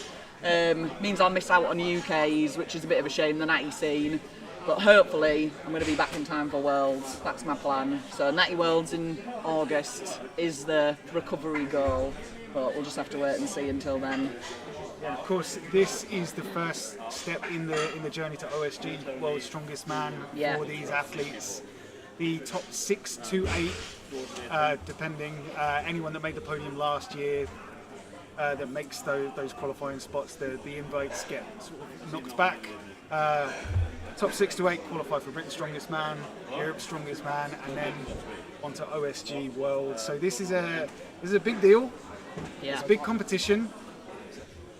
Means I'll miss out on UKs, which is a bit of a shame, the natty scene. But hopefully I'm going to be back in time for Worlds. That's my plan. So Natty Worlds in August is the recovery goal. But we'll just have to wait and see until then. Yeah, of course, this is the first step in the journey to OSG, World's Strongest Man, for these athletes. The top 6 to 8, depending, anyone that made the podium last year that makes those qualifying spots, the invites get sort of knocked back. Top 6 to 8 qualify for Britain's Strongest Man, Europe's Strongest Man, and then onto OSG World. So this is a big deal. Yeah. It's a big competition.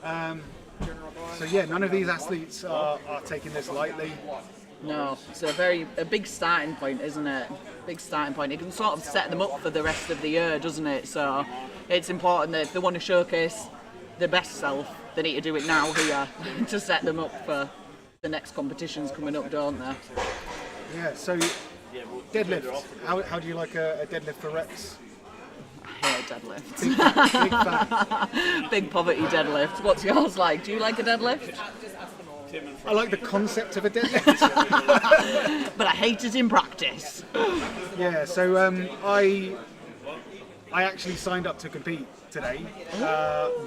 So yeah, none of these athletes are taking this lightly. No, it's a big starting point, isn't it? Big starting point. It can sort of set them up for the rest of the year, doesn't it? So it's important that if they want to showcase their best self, they need to do it now here to set them up for the next competitions coming up, don't they? Yeah, so deadlift. How do you like a deadlift for reps? I hate deadlifts. Big fan. Big poverty deadlift. What's yours like? Do you like a deadlift? I like the concept of a deadlift. But I hate it in practice. Yeah, so I actually signed up to compete today,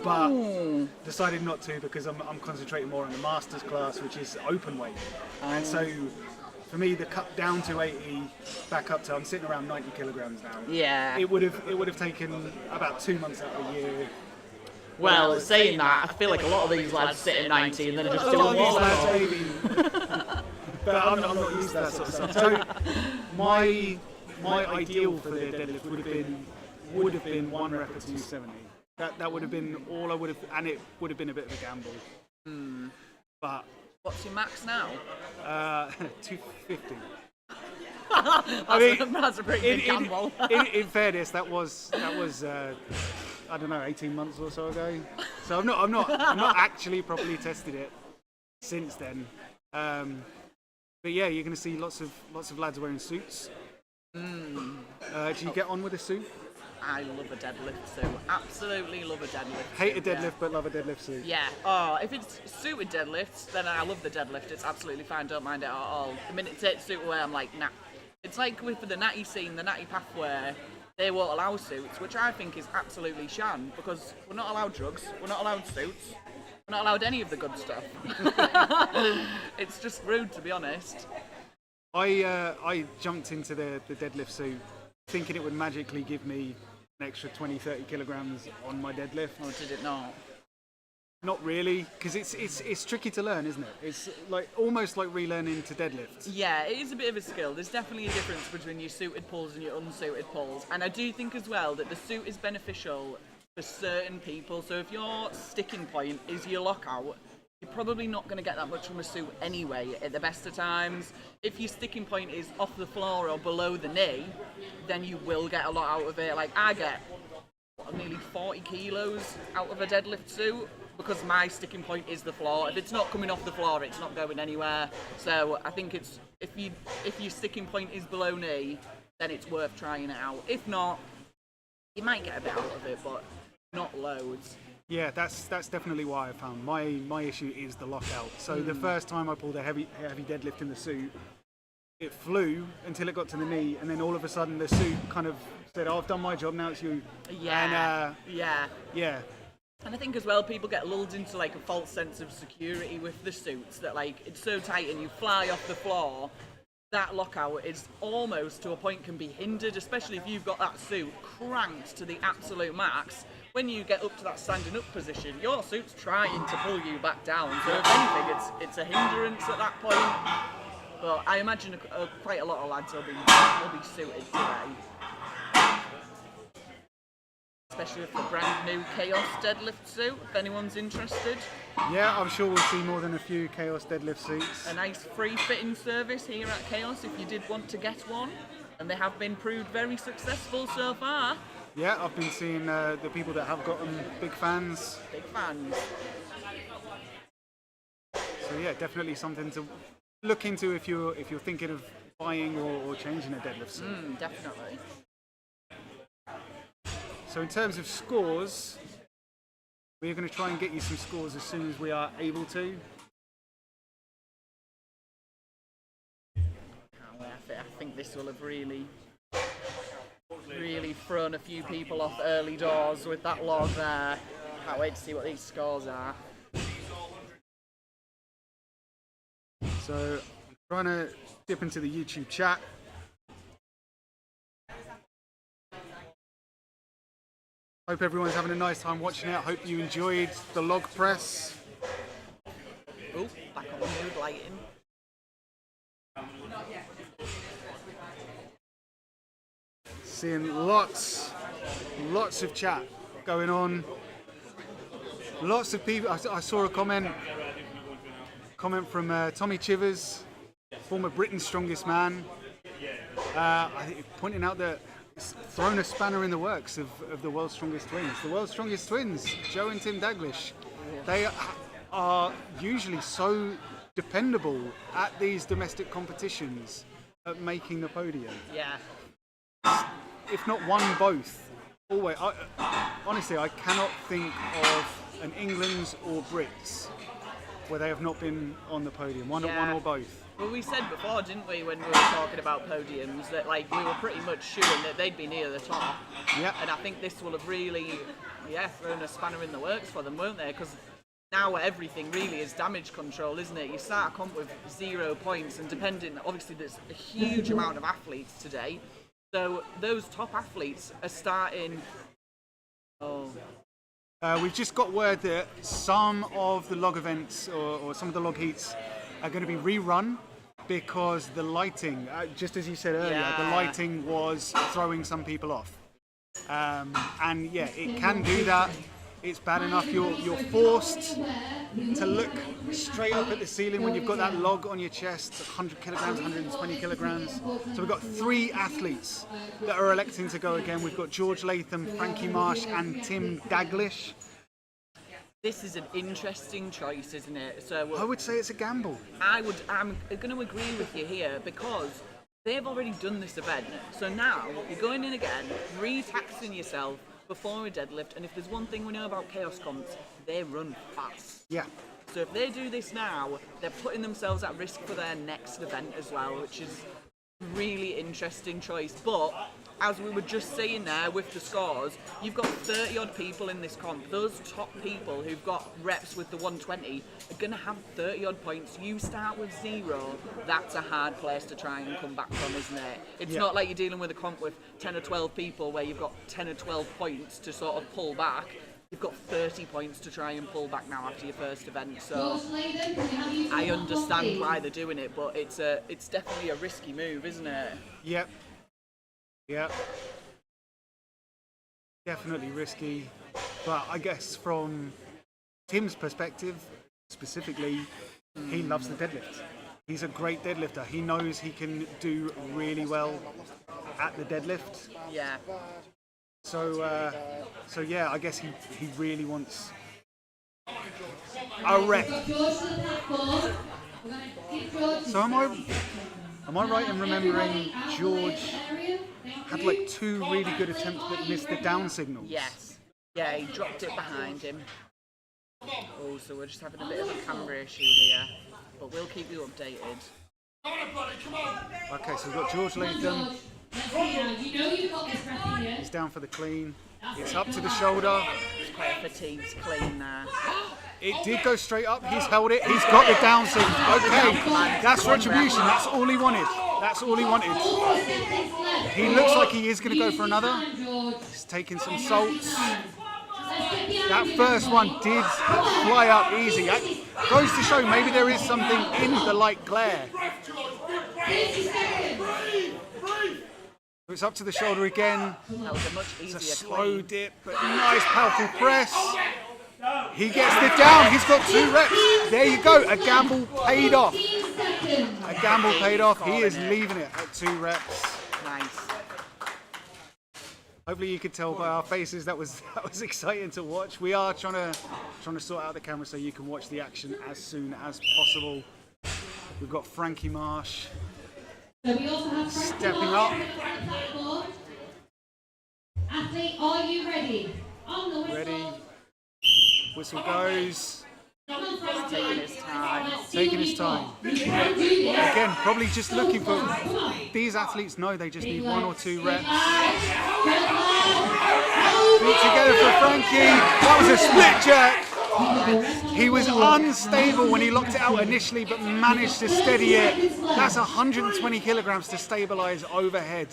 but decided not to because I'm concentrating more on the masters class, which is open weight. And so for me, the cut down to 80, back up to, I'm sitting around 90 kilograms now. Yeah. It would have taken about 2 months out of the year. Well, saying that, I feel like a lot of these lads sit at 90 and then just A do lot a of these walk. lads 80. But I'm not used to that sort of stuff. So my ideal for the deadlift would have been 1 rep at 270. That would have been all I would have, and it would have been a bit of a gamble. But What's your max now? 250. I mean, That's a pretty big gamble. in fairness, that was I don't know, 18 months or so ago. So I'm not actually properly tested it since then. But yeah, you're going to see lots of lads wearing suits. Do you get on with a suit? I love a deadlift suit. Absolutely love a deadlift Hate a suit, deadlift, but love a deadlift suit. Yeah. Oh, if it's suited deadlifts, then I love the deadlift. It's absolutely fine. Don't mind it at all. The minute it takes suit away, I'm like, nah. It's like with the natty scene, the natty pathway. They won't allow suits, which I think is absolutely shan, because we're not allowed drugs, we're not allowed suits, we're not allowed any of the good stuff. It's just rude, to be honest. I jumped into the deadlift suit thinking it would magically give me an extra 20-30 kilograms on my deadlift. Or did it not? Not really, because it's tricky to learn, isn't it? It's like almost like relearning to deadlift. Yeah, it is a bit of a skill. There's definitely a difference between your suited pulls and your unsuited pulls. And I do think as well that the suit is beneficial for certain people. So if your sticking point is your lockout, you're probably not going to get that much from a suit anyway at the best of times. If your sticking point is off the floor or below the knee, then you will get a lot out of it. Like I get nearly 40 kilos out of a deadlift suit, because my sticking point is the floor. If it's not coming off the floor, it's not going anywhere. So I think it's if your sticking point is below knee, then it's worth trying it out. If not, you might get a bit out of it, but not loads. Yeah, that's definitely why I found my issue is the lockout. So the first time I pulled a heavy deadlift in the suit, it flew until it got to the knee, and then all of a sudden the suit kind of said, "Oh, I've done my job, now it's you." Yeah, And, yeah. And I think as well, people get lulled into like a false sense of security with the suits, that like it's so tight and you fly off the floor. That lockout is almost to a point can be hindered, especially if you've got that suit cranked to the absolute max. When you get up to that standing up position, your suit's trying to pull you back down. So if anything, it's a hindrance at that point. But I imagine quite a lot of lads will be suited today. Especially with the brand new Kaos deadlift suit, if anyone's interested. Yeah, I'm sure we'll see more than a few Kaos deadlift suits. A nice free fitting service here at Kaos if you did want to get one. And they have been proved very successful so far. Yeah, I've been seeing the people that have got them, big fans. Big fans. So yeah, definitely something to look into if you're thinking of buying or changing a deadlift suit. Definitely. So in terms of scores, we're going to try and get you some scores as soon as we are able to. I think this will have really thrown a few people off early doors with that log there. Can't wait to see what these scores are. So I'm trying to dip into the YouTube chat. Hope everyone's having a nice time watching it. Hope you enjoyed the log press. Oh, back on the mood lighting. Seeing lots of chat going on. Lots of people. I saw a comment from Tommy Chivers, former Britain's strongest man, pointing out that it's thrown a spanner in the works of the world's strongest twins. The world's strongest twins, Joe and Tim Daglish. They are usually so dependable at these domestic competitions, at making the podium. Yeah. If not one, both. Always. Honestly, I cannot think of an England's or Brits where they have not been on the podium. One or both. Well, we said before, didn't we, when we were talking about podiums, that like we were pretty much shooing that they'd be near the top. Yeah. And I think this will have really, thrown a spanner in the works for them, won't they? Because now everything really is damage control, isn't it? You start a comp with 0 points, and depending, obviously there's a huge amount of athletes today. So those top athletes are starting. We've just got word that some of the log events or some of the log heats are going to be rerun because the lighting, just as you said earlier, the lighting was throwing some people off. And yeah, it can do that. It's bad enough. You're forced to look straight up at the ceiling when you've got that log on your chest, 100 kilograms, 120 kilograms. So we've got 3 athletes that are electing to go again. We've got George Latham, Frankie Marsh, and Tim Daglish. This is an interesting choice, isn't it? So I would say it's a gamble. I'm going to agree with you here because they've already done this event. So now you're going in again, re-taxing yourself before a deadlift, and if there's one thing we know about Kaos comps, they run fast. Yeah. So if they do this now, they're putting themselves at risk for their next event as well, which is a really interesting choice. But as we were just saying there with the scores, you've got 30 odd people in this comp. Those top people who've got reps with the 120 are going to have 30 odd points. You start with 0, that's a hard place to try and come back from, isn't it? It's not like you're dealing with a comp with 10 or 12 people where you've got 10 or 12 points to sort of pull back. You've got 30 points to try and pull back now after your first event, so I understand why they're doing it, but it's definitely a risky move, isn't it? Yep. Yeah, definitely risky, but I guess from Tim's perspective, specifically, he loves the deadlift. He's a great deadlifter. He knows he can do really well at the deadlift. Yeah. So yeah, I guess he really wants a rep. So am I right in remembering George had like 2 really good attempts that missed the down signals? Yes. Yeah, he dropped it behind him. Oh, so we're just having a bit of a camera issue here, but we'll keep you updated. Okay, so we've got George Latham. He's down for the clean. It's up to the shoulder. It's quite a fatigued clean there. It did go straight up. He's held it. He's got the down signal. Okay, that's retribution. That's all he wanted. That's all he wanted. He looks like he is going to go for another. He's taking some salts. That first one did fly up easy. That goes to show maybe there is something in the light glare. It's up to the shoulder again. That was a much easier It's a slow clean. dip, but nice powerful press. He gets the down. He's got 2 reps. There you go. A gamble paid off. A gamble paid off. He is leaving it at 2 reps. Nice. Hopefully you could tell by our faces that was exciting to watch. We are trying to sort out the camera so you can watch the action as soon as possible. We've got Frankie Marsh stepping up. Athlete, are you ready? On the whistle. Ready. Whistle goes. Taking his time. Taking his time. Again, probably just looking for... These athletes know they just need 1 or 2 reps. Feet together for Frankie. That was a split jerk. He was unstable when he locked it out initially, but managed to steady it. That's 120 kilograms to stabilize overhead.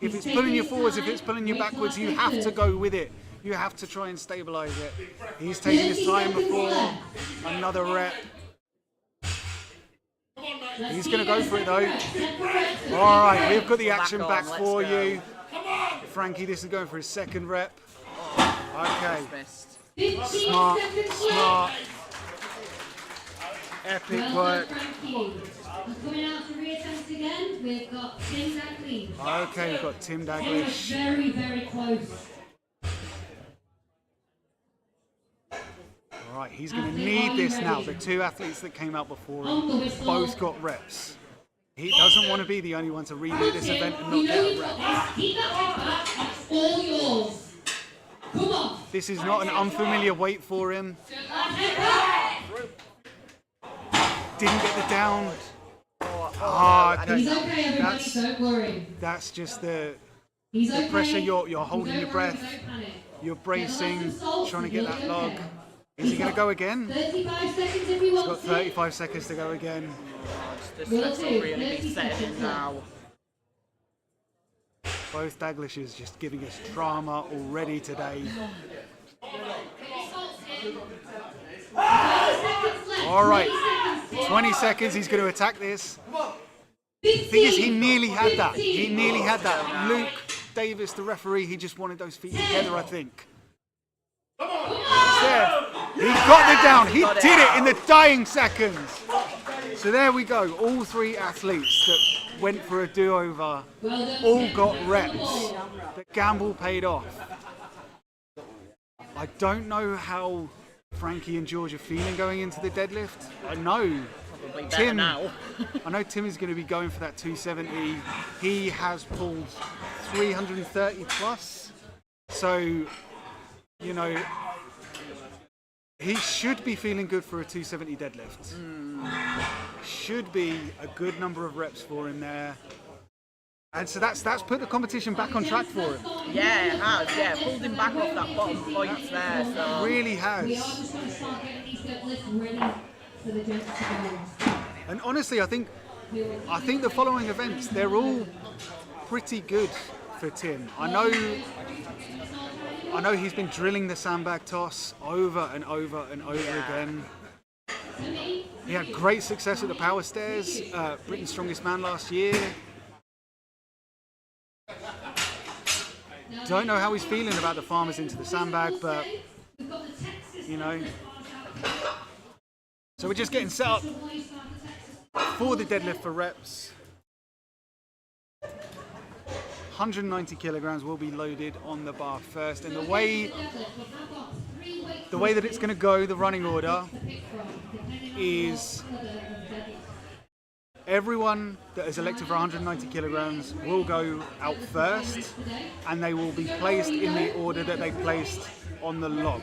If it's pulling you forwards, if it's pulling you backwards, you have to go with it. You have to try and stabilize it. He's taking his time before another rep. He's going to go for it though. All right, we've got the action back for you. Frankie, this is going for his 2nd rep. Okay. Smart. Epic work. Coming out to reattempt again, we've got Tim Daglish. Okay, we've got Tim Daglish. Very, very close. All right, he's going to need this now. The 2 athletes that came out before him both got reps. He doesn't want to be the only one to redo this event and not get a rep. Keep that head back. That's all yours. Come on. This is not an unfamiliar weight for him. Didn't get the down. He's okay, everybody. Don't worry. That's just the He's okay. pressure. You're holding Go your around, breath. don't panic. You're bracing, Salt, trying to you'll get that be log. okay. Is he going to go again? 35 seconds if you want Got 35 seconds to go again. The stress will really be setting in now. Both Daglishes just giving us drama already today. All right, 20 seconds. He's going to attack this. The thing is, he nearly had that. He nearly had that. Luke Davis, the referee, he just wanted those feet together, I think. He's there. He got the down. He did it in the dying seconds. So there we go. All three athletes that went for a do-over all got reps. The gamble paid off. I don't know how Frankie and George are feeling going into the deadlift. I know Tim. I know Tim is going to be going for that 270. He has pulled 330 plus. So, you know, he should be feeling good for a 270 deadlift. Should be a good number of reps for him there. And so that's put the competition back on track for him. Yeah, it has. Yeah, pulled him back off that bottom points there. So. Really has. And honestly, I think the following events, they're all pretty good for Tim. I know he's been drilling the sandbag toss over and over and over again. He had great success at the power stairs, Britain's Strongest Man last year. Don't know how he's feeling about the farmers into the sandbag, but you know. So we're just getting set up for the deadlift for reps. 190 kilograms will be loaded on the bar first, and the way that it's going to go, the running order, is everyone that is elected for 190 kilograms will go out first, and they will be placed in the order that they placed on the log.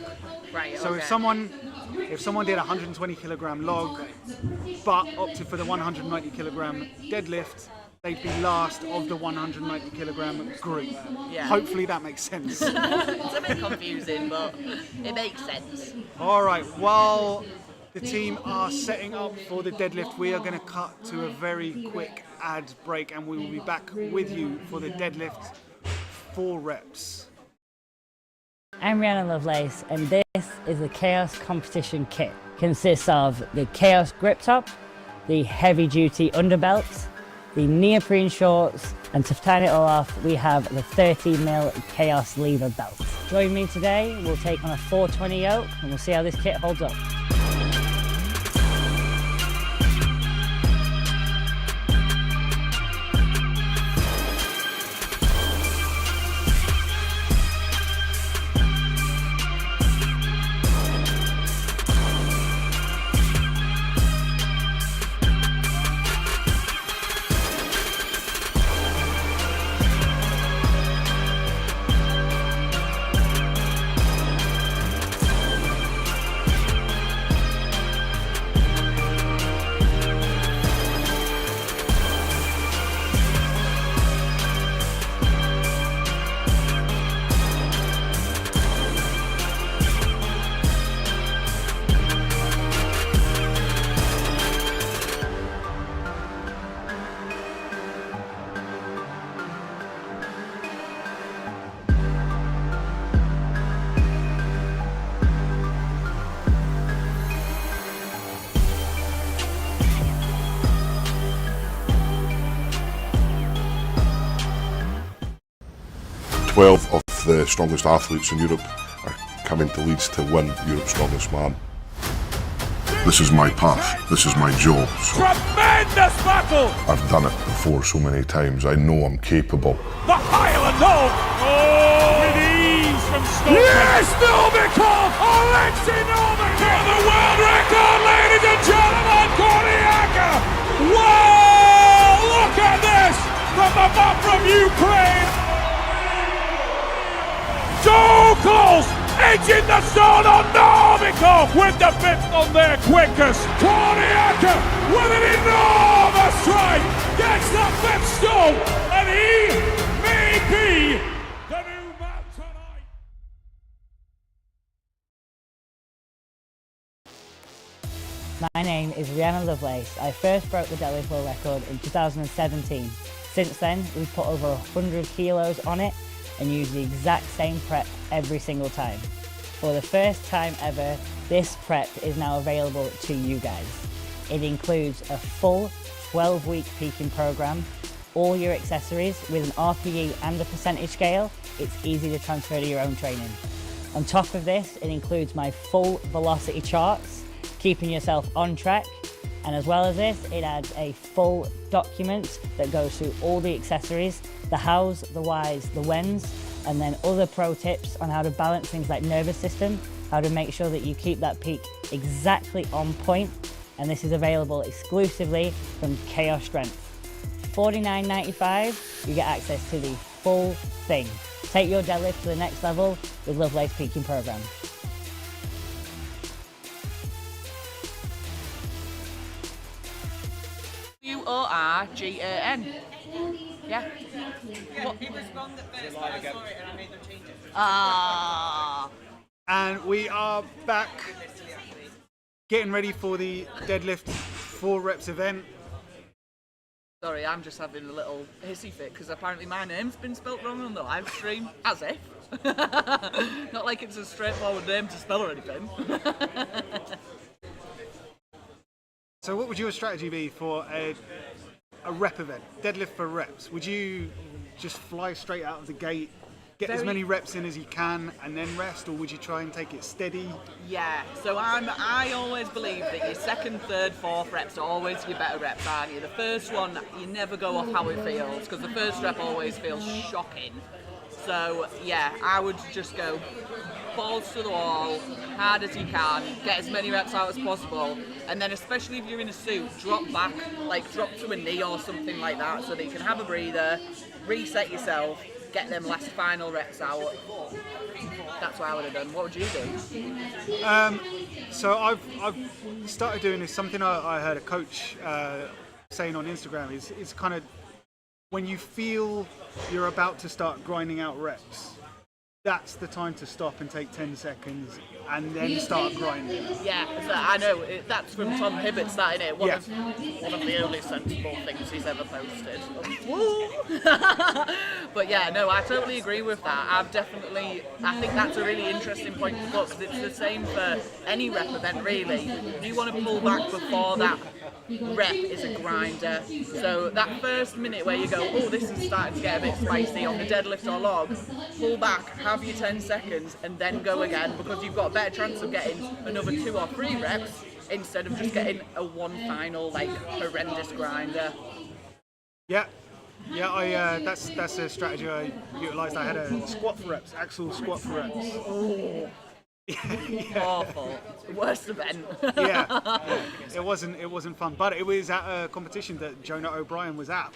Right, so okay. if someone did a 120 kilogram log but opted for the 190 kilogram deadlift, they'd be last of the 190 kilogram group. Yeah. Hopefully that makes sense. It's a bit confusing, but it makes sense. All right, while the team are setting up for the deadlift, we are going to cut to a very quick ad break, and we will be back with you for the deadlift 4 reps. I'm Rihanna Lovelace, and this is the Kaos competition kit. It consists of the Kaos grip top, the heavy duty underbelt, the neoprene shorts, and to tie it all off, we have the 30mm Kaos lever belt. Join me today, we'll take on a 420 yoke, and we'll see how this kit holds up. Of the strongest athletes in Europe are coming to Leeds to win Europe's Strongest Man. This is my path, this is my job. So Tremendous battle! I've done it before so many times, I know I'm capable. The Highland Hole! Oh! With ease from Strongmen! Yes, Novikov! Alexei Novikov! For the world record, ladies and gentlemen, Koriaka! Wow! Engaging the stall on Novikov with the fifth on their quickest. Korniaka with an enormous strike gets the fifth stall, and he may be the new man tonight. My name is Rihanna Lovelace. I first broke the deadlift world record in 2017. Since then, we've put over 100 kilos on it and used the exact same prep every single time. For the first time ever, this prep is now available to you guys. It includes a full 12-week peaking program, all your accessories with an RPE and a percentage scale. It's easy to transfer to your own training. On top of this, it includes my full velocity charts, keeping yourself on track. And as well as this, it adds a full document that goes through all the accessories, the hows, the whys, the whens, and then other pro tips on how to balance things like nervous system, how to make sure that you keep that peak exactly on point. And this is available exclusively from Kaos Strength. $49.95, you get access to the full thing. Take your deadlift to the next level with Lovelace Peaking Program. U80KG. Yeah. What? It was wrong the first time I saw it and I made them change it. Ah. And we are back getting ready for the deadlift 4 reps event. Sorry, I'm just having a little hissy fit because apparently my name's been spelt wrong on the live stream. As if. Not like it's a straightforward name to spell or anything. So what would your strategy be for a rep event, deadlift for reps? Would you just fly straight out of the gate, get as many reps in as you can and then rest, or would you try and take it steady? Yeah, so I always believe that your second, third, fourth reps are always your better reps, aren't you? The first one, you never go off how it feels, because the first rep always feels shocking. So yeah, I would just go balls to the wall, hard as you can, get as many reps out as possible, and then especially if you're in a suit, drop back, like drop to a knee or something like that so that you can have a breather, reset yourself, get them last final reps out. That's what I would have done. What would you do? So I've started doing this, something I heard a coach saying on Instagram is kind of when you feel you're about to start grinding out reps, that's the time to stop and take 10 seconds and then start grinding. Yeah, so I know, that's from Tom Hibbert's, that, innit? One of the only sensible things he's ever posted. But yeah, no, I totally agree with that. I think that's a really interesting point to put, because it's the same for any rep event, really. You want to pull back before that rep is a grinder. So that first minute where you go, oh, this is starting to get a bit spicy on the deadlift or log, pull back, have your 10 seconds, and then go again, because you've got a better chance of getting another 2 or 3 reps instead of just getting a one final, like, horrendous grinder. Yeah, that's a strategy I utilised. I had a squat for reps, actual squat for reps. Oh. Yeah. Awful. Worst event. yeah, it wasn't fun, but it was at a competition that Jonah O'Brien was at.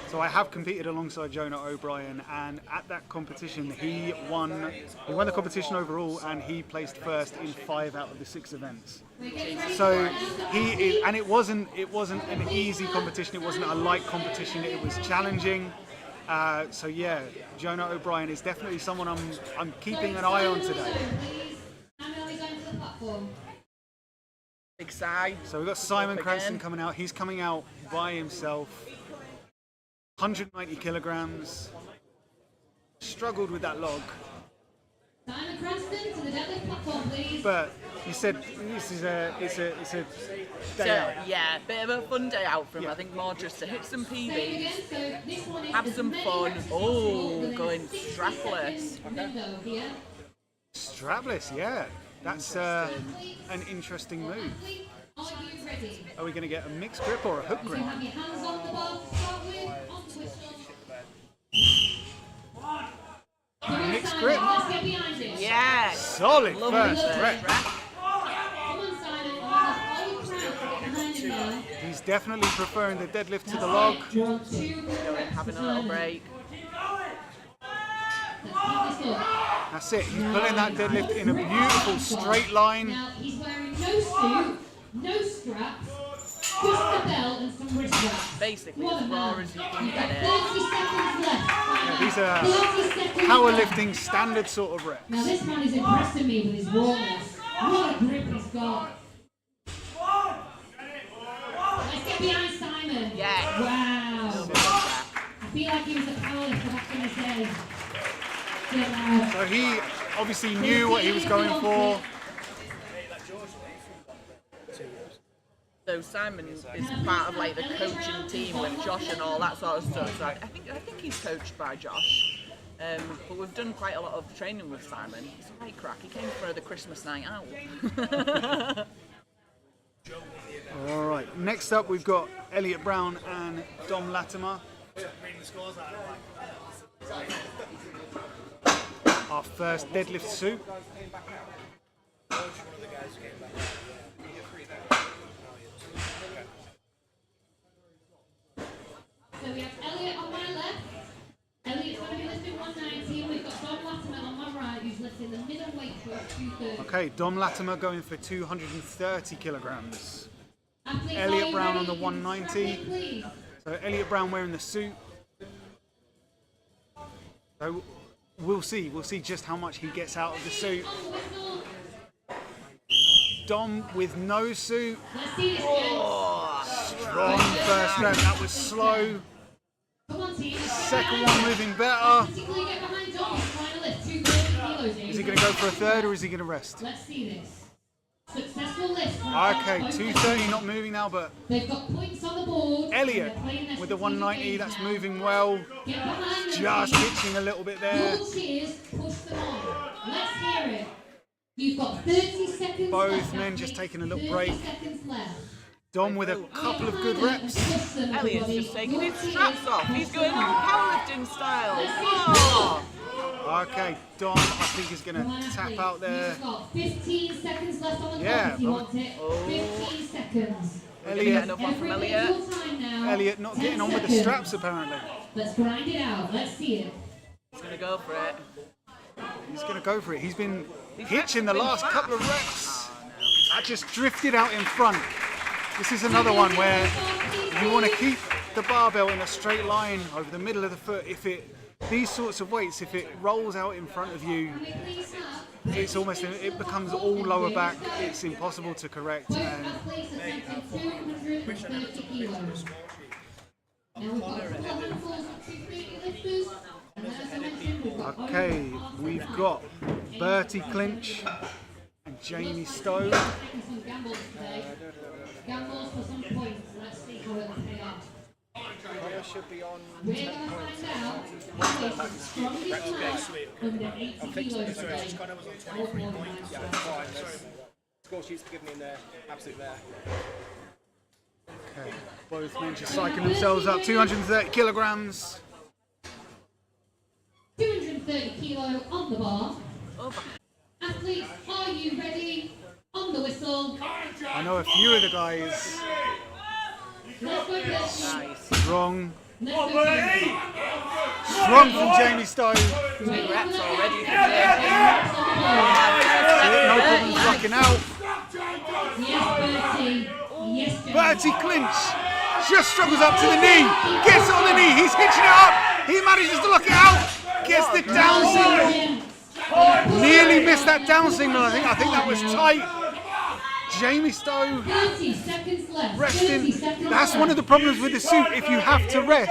So I have competed alongside Jonah O'Brien, and at that competition he won the competition overall, and he placed first in 5 out of the 6 events. So and it wasn't an easy competition. It wasn't a light competition. It was challenging. So yeah, Jonah O'Brien is definitely someone I'm keeping an eye on today. Big sigh. So we've got Simon Cranston coming out. He's coming out by himself. 190 kilograms. Struggled with that log. Simon Cranston to the deadlift platform, please. But you said it's a day out. Yeah, bit of a fun day out for him. Yeah. I think more just to hit some PBs, have some fun. Oh, going strapless. Strapless, yeah. That's an interesting move. Are you ready? Are we going to get a mixed grip or a hook grip? Have your hands on the bar to start with, on twist on. Mixed grip. Let's get behind it. Yeah. Solid Lovely first rep. Come on, Simon. All you can to get behind him now. He's definitely preferring the deadlift to the log. Draw 2. Having a little break. Let's keep this up. That's it. He's pulling that deadlift in a beautiful straight line. Now he's wearing no suit, no straps, just a belt and some wrist wraps. Basically, What a as raw man. as you can You've get got it. 30 seconds left. Yeah, these are 30 seconds powerlifting left. standard sort of reps. Now this man is impressing me with his rawness. What a grip he's got. Let's get behind Simon. Yeah. Wow. I feel like he was a powerlifter back in his day. Get out. So he obviously knew what he was going for. So Simon is part of like the coaching team with Josh and all that sort of stuff. So I think he's coached by Josh. But we've done quite a lot of training with Simon. He's a right crack. He came for the Christmas night out. All right. Next up, we've got Elliot Brown and Dom Latimer. Our first deadlift suit. So we have Elliot on my left. Elliot's going to be lifting 190, and we've got Dom Latimer on my right, who's lifting the middleweight for 230. Okay, Dom Latimer going for 230 kilograms. Athletes, are Elliot you Brown ready? on the Can you 190. strap in, please? So Elliot Brown wearing the suit. So we'll see just how much he gets out of the suit. On the whistle. Dom with no suit. Let's see this again. Strong first rep, that was slow. Come on, team. Second one moving better. Particularly get behind Dom. He's trying to lift 230 kilos. Is he going to go for a third or is he going to rest? Let's see this. Successful lift. from Okay, both 230 men. not moving now, but They've got points on the board. Elliot They're playing their with the strategic 190, game that's now. moving well. Get behind them, Just team. hitching a little bit there. Your cheers push them on. Let's hear it. You've got 30 seconds Both left. men just athletes. taking a little 30 break. seconds left. Dom with a couple of good reps. Elliot's just taking his straps off. He's going powerlifting style. Oh. Okay, Dom I think is going to tap out there. You've got 15 seconds left on the Yeah, clock if you but- want it. 15 seconds. We're gonna get Elliot, another one from Every Elliot. little time now. Elliot not 10 getting on with the seconds. straps apparently. Let's grind it out. Let's see it. He's gonna go for it. He's going to go for it. He's been hitching the last couple of reps. That just drifted out in front. This is another one where you want to keep the barbell in a straight line over the middle of the foot. These sorts of weights, if it rolls out in front of you, it becomes all lower back. It's impossible to correct. Both And athletes attempting 230 kilos. Now we've got four handfuls of 230 lifters. And as I mentioned, we've got okay, we've got Bertie Clinch and Jamie Stowe. taking some gambles today. Gambles for some points. Let's see how it'll pay off. We're going to find out who is the strongest man under 80 kilos today. Score sheets for giving me in there, absolute there. Okay, both men just cycling themselves up, 230 kilograms. 230 kilo on the bar. Over. Athletes, are you ready? On the whistle. I know a few of the guys. Let's go Percy. Nice. Strong. Let's go Percy. Strong from Jamie Stowe. Ready Reps for already it? for No problems rocking out. Yes, Bertie. Yes, Jamie. Bertie Clinch just struggles up to the knee. Gets on the knee. He's hitching it up. He manages to lock it out. Gets the down signal. Nearly missed that down signal. I think that was tight. Jamie Stowe 30 seconds left. 30 resting. seconds That's left. one of the problems with the suit. If you have to rest,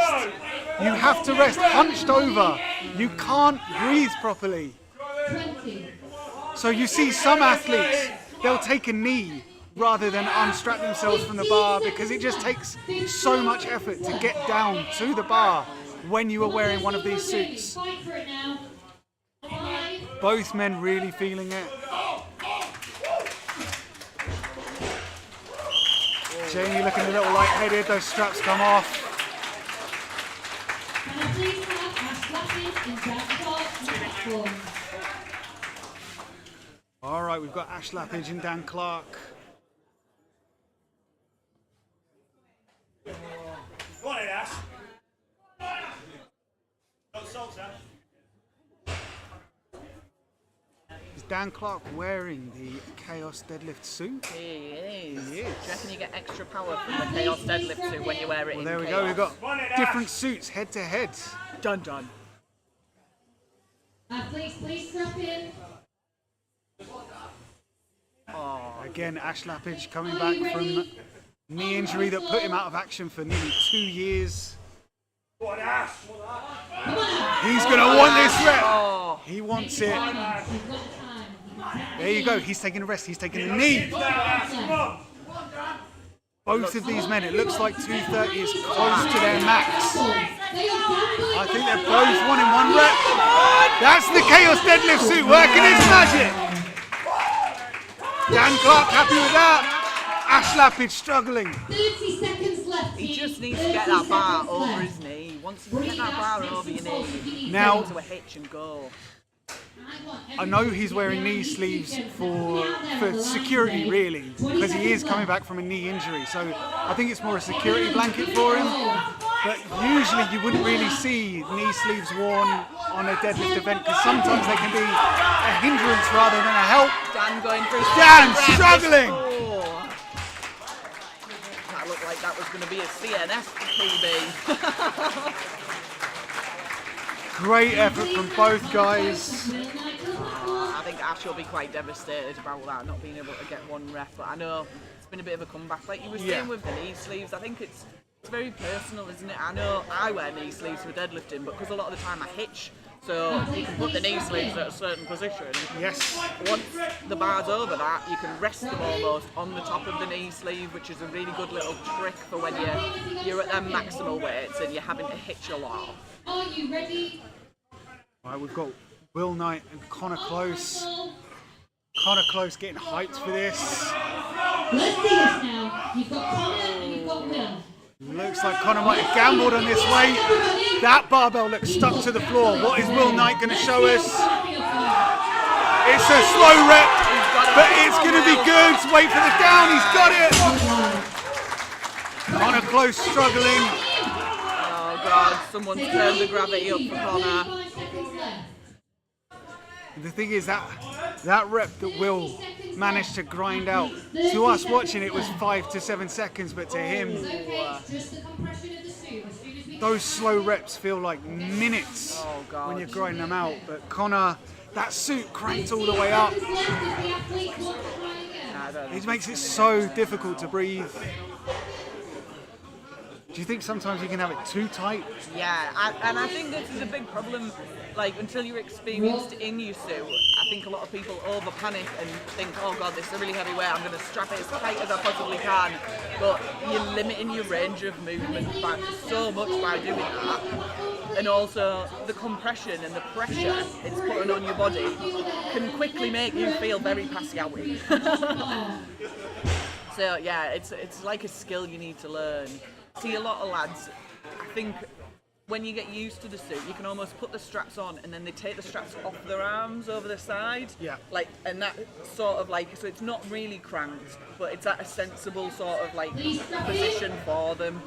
you have to rest hunched over. You can't breathe properly. 20. So you see some athletes, they'll take a knee rather than unstrap themselves from the bar because it just takes so much effort to get down to the bar when you are wearing one of these suits. Fight for it now. 5. Both men really feeling it. Jamie looking a little lightheaded, those straps come off. And I please have Ash Lappin and Jack Clark on the platform. All right, we've got Ash Lappage and Dan Clark. Go on in, Ash. No salt, Sam. Dan Clark wearing the Kaos deadlift suit? He is. He is. Do you reckon you get extra power from the Chaos deadlift suit when you wear it Well, in there we Chaos? go. We've got different suits head to head. Dun dun. Athletes, please strap in. Again, Ash Lappage coming back from knee injury that put him out of action for nearly 2 years. He's going to want this rep. He wants it. There you go. He's taking a rest. He's taking a knee. Both of these men, it looks like 230 is close to their max. I think they're both wanting 1 rep. That's the Chaos deadlift suit working its magic. Dan Clark happy with that. Ash Lappage struggling. 30 seconds left. He just needs to get that bar over his knee. Once you get that bar over your knee, Now, get into a hitch and go. I know he's wearing knee sleeves for security, really, because he is coming back from a knee injury. So I think it's more a security blanket for him. But usually you wouldn't really see knee sleeves worn on a deadlift event because sometimes they can be a hindrance rather than a help. Dan going through. Dan struggling. Oh. That looked like that was going to be a CNS PB. Great effort from both guys. I think Ash will be quite devastated about that, not being able to get 1 rep. But I know it's been a bit of a comeback, like you were saying with the knee sleeves. I think it's very personal, isn't it? I know I wear knee sleeves for deadlifting, but because a lot of the time I hitch, so you can put the knee sleeves at a certain position. Yes. Once the bar's over that, you can rest them almost on the top of the knee sleeve, which is a really good little trick for when you're at their maximal weights and you're having to hitch a lot. Are you ready? Right, we've got Will Knight and Connor Close. Connor Close getting hyped for this. Let's see this now. You've got Connor and you've got Will. Looks like Connor might have gambled on this weight. That barbell looks stuck to the floor. What is Will Knight going to show us? It's a slow rep, but it's going to be good. Wait for the down. He's got it. Connor Close struggling. Oh God, someone's turned the gravity up for Connor. The thing is that rep that Will managed to grind out, to us watching it was 5 to 7 seconds, but to him, those slow reps feel like minutes when you're grinding them out. But Connor, that suit cranked all the way up. It makes it so difficult to breathe. Do you think sometimes you can have it too tight? Yeah, and I think this is a big problem. Like, until you're experienced in your suit, I think a lot of people over panic and think, oh God, this is a really heavy weight, I'm going to strap it as tight as I possibly can. But you're limiting your range of movement by so much by doing that. And also, the compression and the pressure it's putting on your body can quickly make you feel very passy-outy. So yeah, it's like a skill you need to learn. See, a lot of lads, I think, when you get used to the suit, you can almost put the straps on and then they take the straps off their arms over the side. Yeah. Like, and that sort of like, so it's not really cranked, but it's at a sensible sort of like position for them.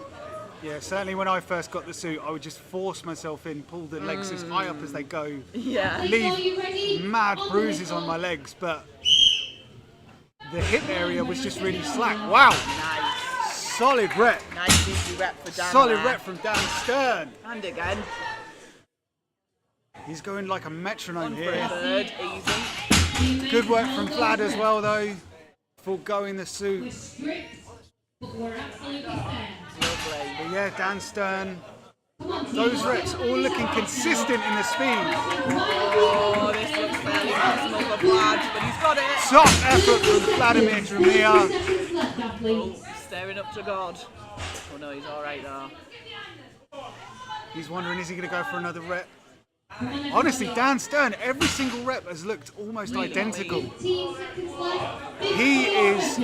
Yeah, certainly when I first got the suit, I would just force myself in, pull the legs as high up as they go. Yeah. Leave mad bruises on my legs, but the hip area was just really slack. Wow. Nice. Solid rep. Nice easy rep for Dan. Solid there. rep from Dan Stern. And again. He's going like a metronome On for a here. third, easy. Good work from Vlad as well though, foregoing the suit. We're strict, but we're absolutely fair. Lovely. But yeah, Dan Stern, those reps all looking consistent in the speed. Oh, this looks fairly maximal for Vlad, but he's got it. Top effort from Vladimir Drumia. Seconds left, athletes. Staring up to God. Oh no, he's alright though. He's wondering, is he going to go for another rep? Honestly, Dan Stern, every single rep has looked almost identical. 15 seconds left. He is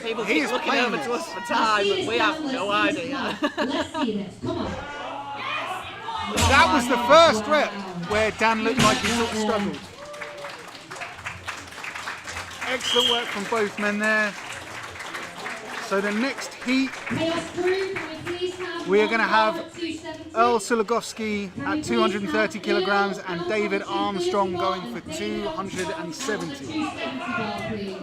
People He keep is looking playing over this. to us for time, but we have no idea. Let's see this. Come on. That was the first rep where Dan looked like he sort of struggled. Excellent work from both men there. So the next heat, Chaos crew, can we please have we are going to one have bar at 270? Earl Sulagowski at 230 kilograms and David Armstrong going for 270. 270 bar, please.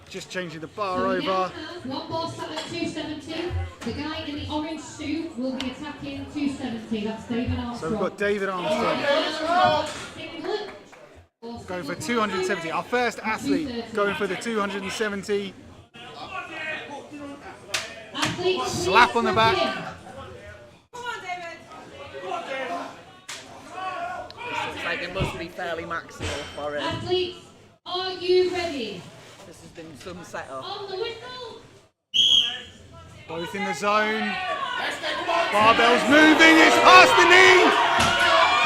Just changing the bar So we over. now have one bar sat at 270. The guy in the orange suit will be attacking 270. That's David Armstrong. So we've got David Armstrong Singlet. Or going for single 270. Our first athlete going for the 270. athlete, Slap on the back. please Come on, David. Looks like it must be fairly maximal for him. Athletes, are you ready? This has been some setup. On the whistle. Both in the zone. Barbell's moving. It's past the knee.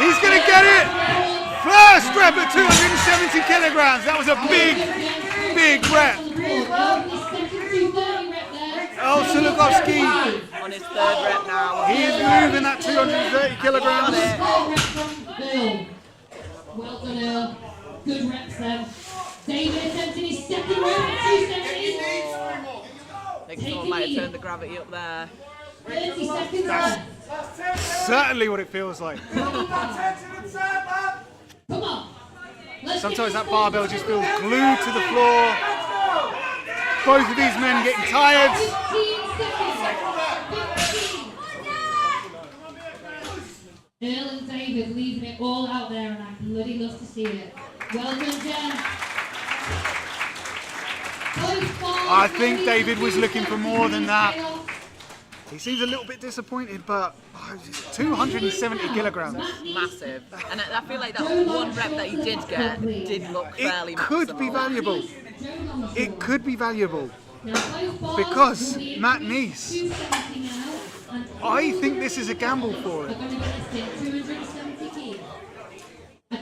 He's going to get it. First rep at 270 kilograms. That was a big, big rep. Earl Sulagowski. On his third rep now. He's moving that 230 kilograms. Well done, Earl. Good reps then. David attempting his second rep at 270. I think someone might have turned the gravity up there. 30 seconds left. Certainly what it feels like. Come on. Let's Sometimes get that barbell just feels glued to the floor. Both of these men getting tired. 15 seconds. 15. Earl and David leaving it all out there, and I bloody love to see it. Well done, Jen. I think David was looking for more than that. He seems a little bit disappointed, but 270 kilograms. Massive. And I feel like that one rep that he did get did look fairly It could be maximal. valuable. It could be valuable. Because Matt Neese, I think this is a gamble for him.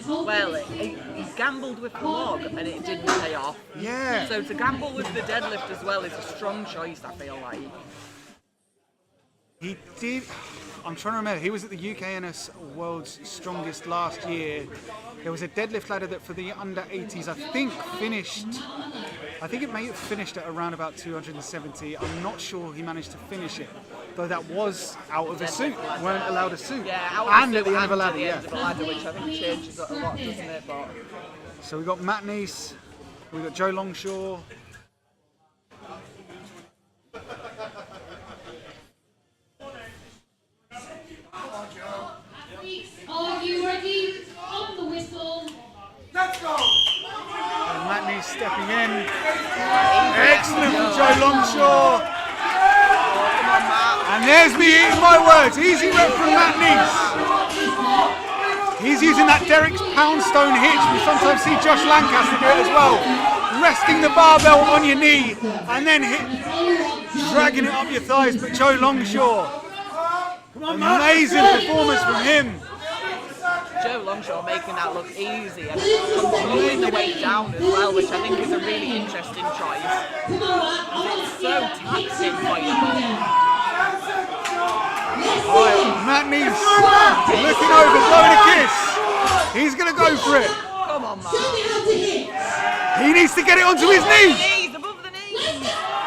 Well, he gambled with the log and it didn't pay off. Yeah. So to gamble with the deadlift as well is a strong choice, I feel like. He did. I'm trying to remember. He was at the UKNS World's Strongest last year. There was a deadlift ladder that for the under 80s, I think finished. I think it may have finished at around about 270. I'm not sure he managed to finish it, though that was out of a suit. Weren't allowed a suit. Yeah, out and of at the end of a ladder. at the Yeah. end of a ladder, which I think changes a lot, doesn't it? But So we got Matt Neese. We got Joe Longshaw. Are you ready? On the whistle. And Matt Neese stepping in. Excellent from Joe Longshaw. And there's me eating my words. Easy rep from Matt Neese. He's using that Derek's Poundstone hitch. We sometimes see Josh Lancaster do it as well. Resting the barbell on your knee and then dragging it up your thighs. But Joe Longshaw, amazing performance from him. Joe Longshaw making that look easy and controlling the weight down as well, which I think is a really interesting choice. It's so taxing for you. Matt Neese looking over, blowing a kiss. He's going to go for it. Come on, man. He needs to get it onto his knee. Knees above the knees.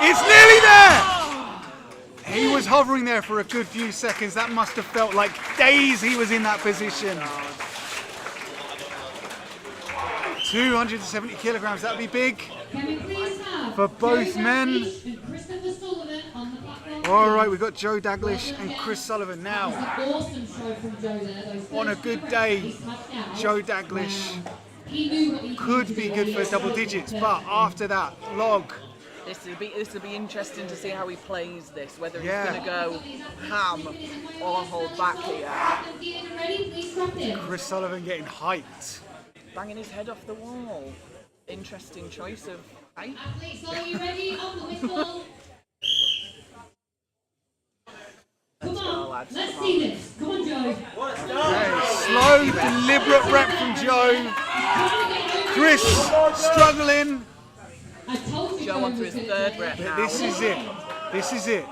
It's nearly there. He was hovering there for a good few seconds. That must have felt like days he was in that position. 270 kilograms, that'd be big for both men. All right, we've got Joe Daglish and Chris Sullivan now. On a good day, Joe Daglish could be good for double digits, but after that log, This will be interesting to see how he plays this, whether he's Yeah. going to go ham or hold back here. Chris Sullivan getting hyped. Banging his head off the wall. Interesting choice of height. Athletes, are you ready? On the whistle. Come on, lads, let's come see this. Come on, Joe. Okay, slow, deliberate rep from Joe. Chris struggling. I told you Joe on to his third rep But now. this is it. This is it.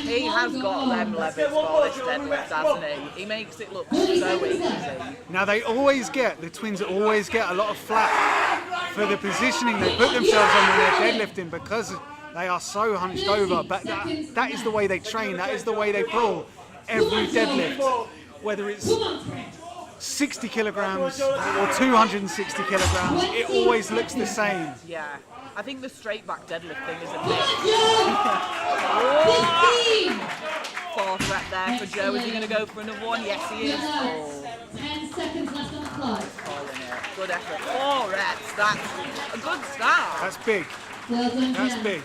He has got them levers for this deadlift, hasn't he? He makes it look so easy. Now the twins always get a lot of flack for the positioning they put themselves on when they're deadlifting because they are so hunched over. But that is the way they train. That is the way they pull every deadlift, whether it's 60 kilograms or 260 kilograms. It always looks the same. Yeah. I think the straight back deadlift thing is a bit. 15. Fourth rep there for Joe. Is he going to go for another one? Yes, he is. Oh, 10 seconds left on the clock. calling it. Good effort. 4 reps. That's a good start. That's big. Well done, That's Joe. big.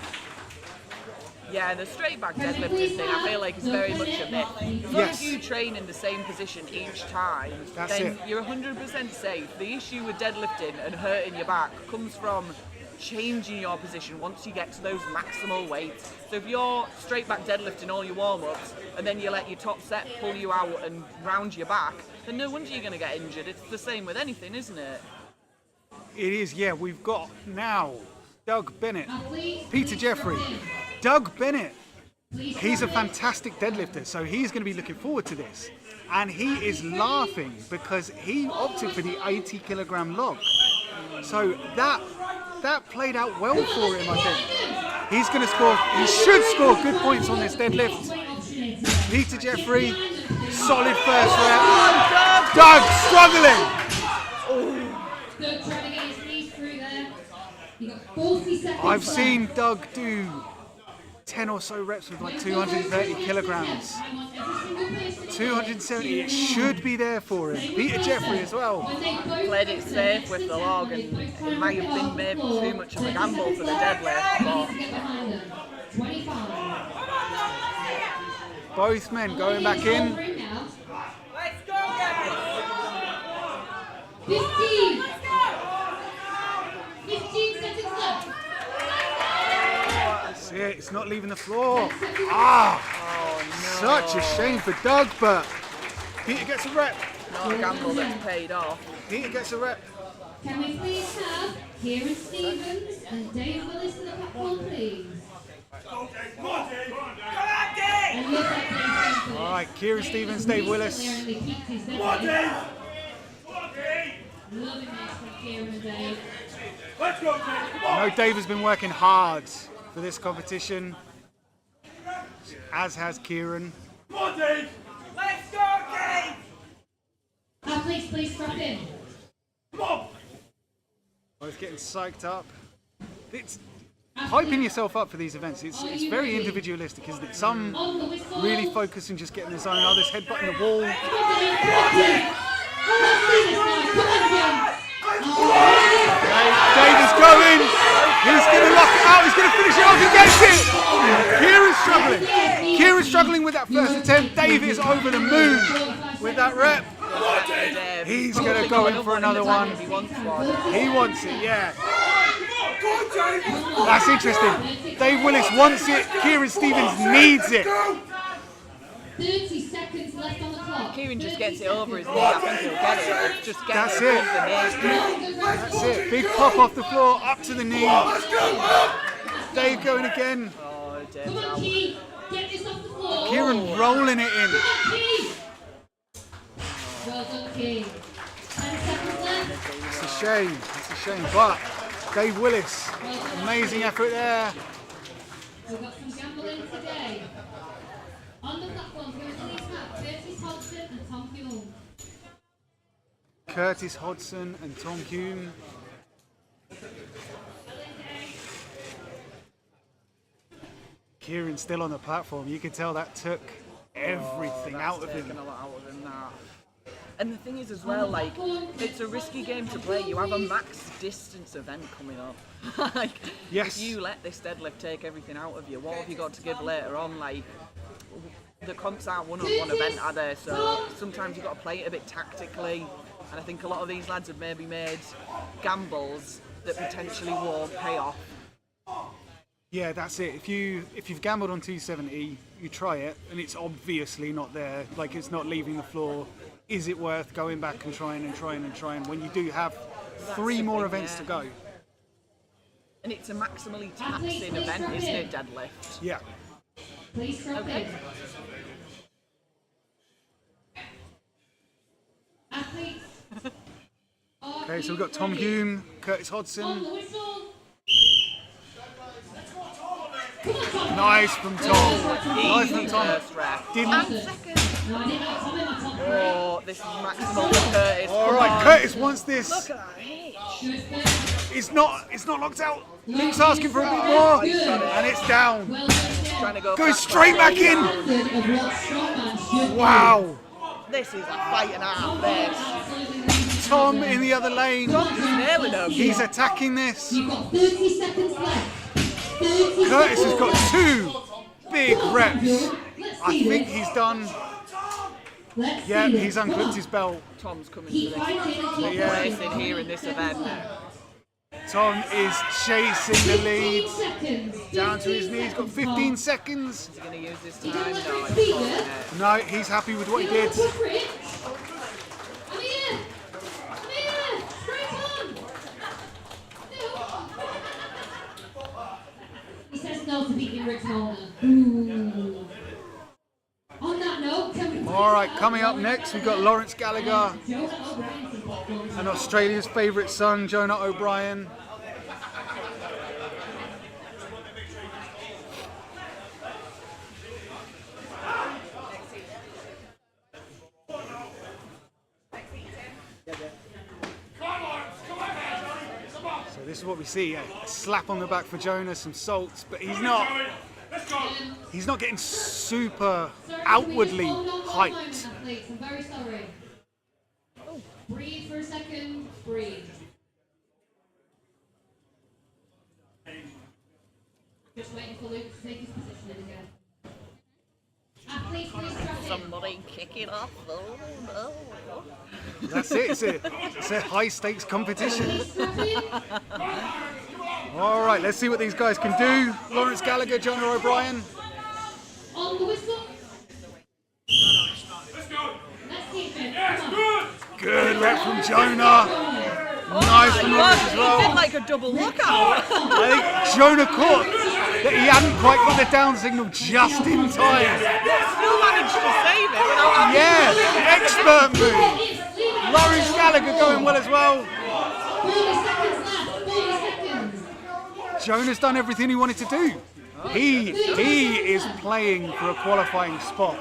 Yeah, the straight back deadlifting thing, I feel like is very much a myth. As long Yes. as you train in the same position each time, That's then it. you're 100% safe. The issue with deadlifting and hurting your back comes from changing your position once you get to those maximal weights. So if you're straight back deadlifting all your warm-ups and then you let your top set pull you out and round your back, then no wonder you're going to get injured. It's the same with anything, isn't it? It is, yeah. We've got now Doug Bennett, Please, Peter please Jeffrey. drop in. Doug Bennett, Please he's a drop in. fantastic deadlifter, so he's going to be looking forward to this. And he is laughing because he opted for the 80 kilogram log. So that played out well for him, I think. He's going to score, he should score good points on this deadlift. Peter Jeffrey, solid first rep. Doug struggling. Doug trying to get his knees through there. You got 40 seconds I've left. seen Doug do 10 or so reps with like 230 kilograms. 270, it should be there for him. Peter Jeffrey as well. Played it safe with the log and it might have been maybe too much of a gamble for the deadlift, but 25. Both men going back in. Let's go, guys. 15. 15 seconds left. That's it, it's not leaving the floor. Such a shame for Doug, but Peter gets a rep. not a gamble that's paid off. Peter gets a rep. Can we please have Kieran Stevens and Dave Willis to the platform, please? And look at Dave All right, Kieran Stevens, Dave Willis. Loving this from Kieran and Dave. I know Dave has been working hard for this competition, as has Kieran. Let's go, Dave. Athletes, please strap in. Both getting psyched up. It's hyping yourself up for these events. It's very individualistic, isn't it? Some On the whistle. really focus on just getting the zone, others headbutting the wall. Let's do this now. Come on, Jim. Dave is going. He's going to lock it out. He's going to finish it off. He gets it. Kieran's struggling. Kieran's struggling with that first attempt. Dave is over the moon with that rep. He's going to go in for another one. If he wants one. He wants it, yeah. That's interesting. Dave Willis wants it. Kieran Stevens needs it. 30 seconds left on the clock. Kieran just gets it over his knee. I think he'll get it. It's just That's getting it. over the knee. That's it. Big pop off the floor, up to the knee. Dave going again. Oh, Dave's Come on, out. Key. Get this off the floor. Kieran rolling it in. Come on, Key. Well done, Key. 10 seconds left. It's a shame. It's a shame. But Dave Willis, amazing effort there. We've got some gambling today. On the platform, can we please have Curtis Hodgson and Tom Hume? Curtis Hodgson and Tom Hume. Kieran's still on the platform. You can tell that took everything out of him. Taken a lot out of him, that. And the thing is as well, like, it's a risky game to play. You have a max distance event coming up. Like, Yes. if you let this deadlift take everything out of you, what have you got to give later on? Like, the comps aren't one-on-one event, are they? So sometimes you've got to play it a bit tactically. And I think a lot of these lads have maybe made gambles that potentially won't pay off. Yeah, that's it. If you've gambled on 270, you try it, and it's obviously not there. Like, it's not leaving the floor. Is it worth going back and trying and trying and trying when you do have 3 more events to go. And it's a maximally taxing event, isn't it, deadlift? Yeah. Please strap in. Athletes. Okay, so we've got Tom Hume, Curtis On Hodson. the whistle. Nice from Tom. Nice from Easy Tom. first rep. Didn't. And second. No, I didn't know Tom in my top three. Oh, this is maximal for Curtis. All Come right, on. Curtis wants this. Look at that hitch. Good. It's not locked out. Luke's asking for a bit more, and it's down. Well done. Trying to go Goes back. straight back in. Standard of what strongman should be. Wow. This is a fight and a half, this. Absolutely leading. Tom in the other lane. Just nailing him. He's attacking this. You've got 30 seconds left. 30 Curtis has seconds. got 2 big reps. Let's I see think this. he's done. Let's Yeah, see he's this. unclipped his belt. Tom's coming for Keep this. fighting and keep Yeah. Place fighting. in here in this event. Tom is chasing the 15 lead. seconds. Down to his 15 knees. Got seconds, 15 Tom. seconds. Is he going to use this You time? don't No, let it he's speed, calling yeah? it. No, he's happy with what he did. Push for it. I'm here. I'm here. Straight on. No. He says no to beating Rick Molnar. Ooh. On that note, can we All right, coming up next, we've got Lawrence Gallagher Jonah O'Brien to perform. and Australia's favourite son, Jonah O'Brien. So this is what we see, a slap on the back for Jonah, some salts, but he's not getting super Sorry, outwardly can we just hold on for a moment, hyped. athletes? I'm very sorry. Breathe for a second. Breathe. Just waiting for Luke to take his position in again. Athletes, please strap in. Somebody kick it off. Oh, no. That's it, it's a high stakes competition. Strap in. All right, let's see what these guys can do. Lawrence Gallagher, Jonah O'Brien. On the whistle. Let's go. Let's see it, Ben. Yes, Come on. good. Good rep from Jonah. Nice from Lawrence as He did well. like a double lookout. I think Jonah caught that he hadn't quite got the down signal just in time. Still managed to save it without Yeah, expert move. Leave it. Lawrence Gallagher going well as well. 40 seconds left. 40 seconds. Jonah's done everything he wanted to do. He is playing for a qualifying spot.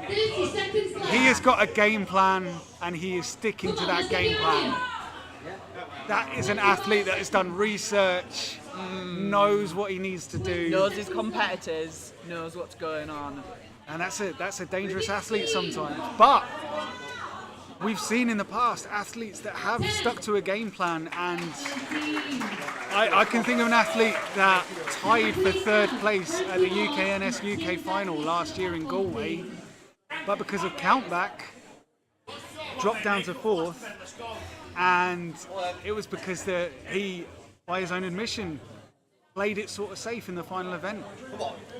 30 seconds left. He has got a game plan and he is sticking to that game plan. That is an athlete that has done research, knows what he needs to do, knows his competitors, knows what's going on. and that's a dangerous athlete sometimes. But we've seen in the past athletes that have stuck to a game plan, and I can think of an athlete that tied for 3rd place at the UKNS UK final last year in Galway, but because of countback, dropped down to 4th, and it was because he, by his own admission, played it sort of safe in the final event.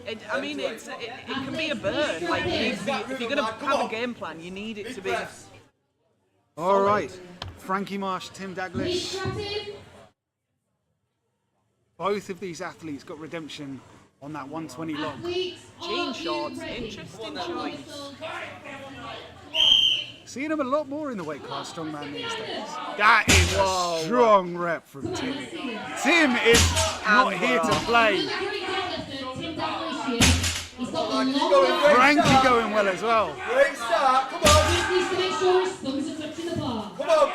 It can be a burn. Like, you need to be, if you're going to have a game plan, you need it to be. All right, Frankie Marsh, Tim Please Daglish, strap in. both of these athletes got redemption on that 120 log. Athletes, Jean are shorts, you ready? interesting On the choice. whistle. Seeing him a lot more in the weight class strongman these days. That is a strong rep from Tim. Tim is not here to play. Another great deadlifter, Tim Daglish here. He's got the long Frankie going well as well. Great start, come on, Just needs to make sure his thumbs are touching the bar. come on.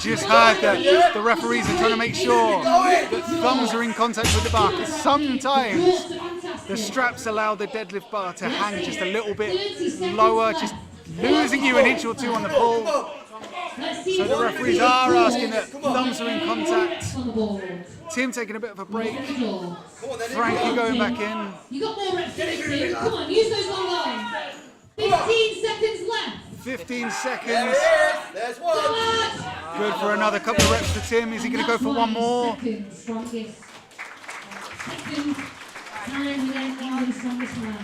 Just heard that the referees are trying to make sure that thumbs are in contact with the bar, because sometimes the straps allow the deadlift bar to hang just a little bit lower, just losing you an inch or two on the pull. So the referees are asking that thumbs are in contact. On the board. Tim taking a bit of a break. On the floor. Frankie going back in. You got more reps in it, Tim. Come on, use those long arms. 15 seconds left. 15 seconds. There's one. Good for another couple of reps for Tim. Is he going to go for one more? Second strongest. Second time within England's strongest man.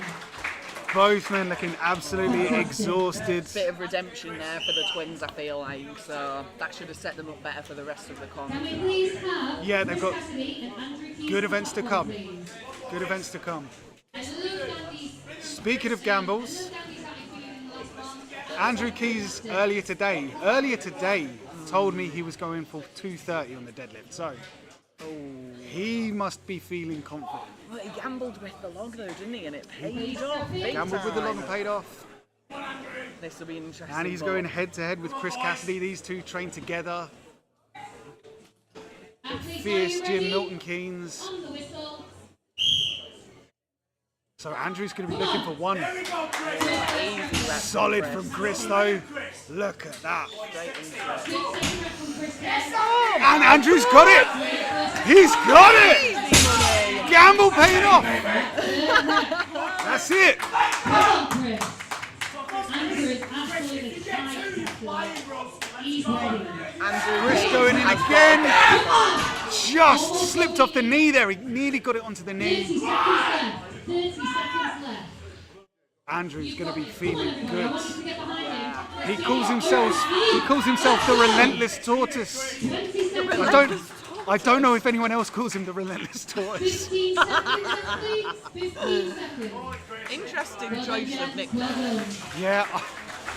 Both men looking absolutely exhausted. Bit of redemption there for the twins, I feel like. So that should have set them up better for the rest of the con. Can we please have Yeah, they've got Chris Cassidy and Andrew Keys good events to on come. please? Good events to come. I love Andy's. Speaking of gambles, I love Andy's attitude in the last one. Andrew Keys earlier today told me he was going for 230 on the deadlift. So he must be feeling confident. Well, he gambled with the log though, didn't he? And it paid off. Big Gambled with the time. log and paid off. This will be interesting. And he's but- going head to head with Chris Cassidy. These two train together. Athletes, Fierce are you Jim ready? Milton Keynes. On the whistle. So Andrew's going to be looking for one. Easy rep Solid Chris. from Chris though. Look at that. Straight into it. Good second rep from Chris Cassidy. And Andrew's got it. He's got it. Gamble paying off. That's it. Come on, Chris. Andrew is absolutely tight. He's ready. Andrew Chris Keys going in has got again. to get off. Just slipped off the knee there. He nearly got it onto the 30 knee. seconds left. 30 seconds left. Andrew's going to be feeling I good. want you to get behind him. He calls himself the relentless tortoise. 20 seconds. I don't know if anyone else calls him the relentless tortoise. 15 seconds, athletes. 15 seconds. Interesting choice of nickname. Well done. Yeah,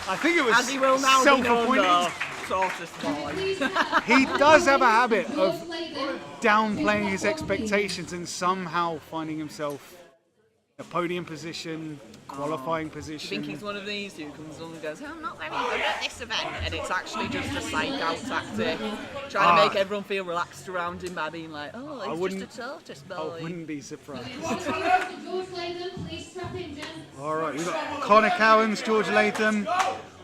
I think it was As he will now be known self-appointed. though. Tortoise boy. Please have He does have a habit of both ladies. downplaying his expectations and somehow finding himself in a podium position, qualifying I think position. he's one of these who comes on and goes, I'm not very good at this event. And it's actually just a psych out tactic. Trying to make everyone feel relaxed around him by being like, oh, he's wouldn't- just a tortoise I boy. wouldn't be surprised. George Latham, please strap in, Jen. All right, we've got Connor Cowens, George Latham.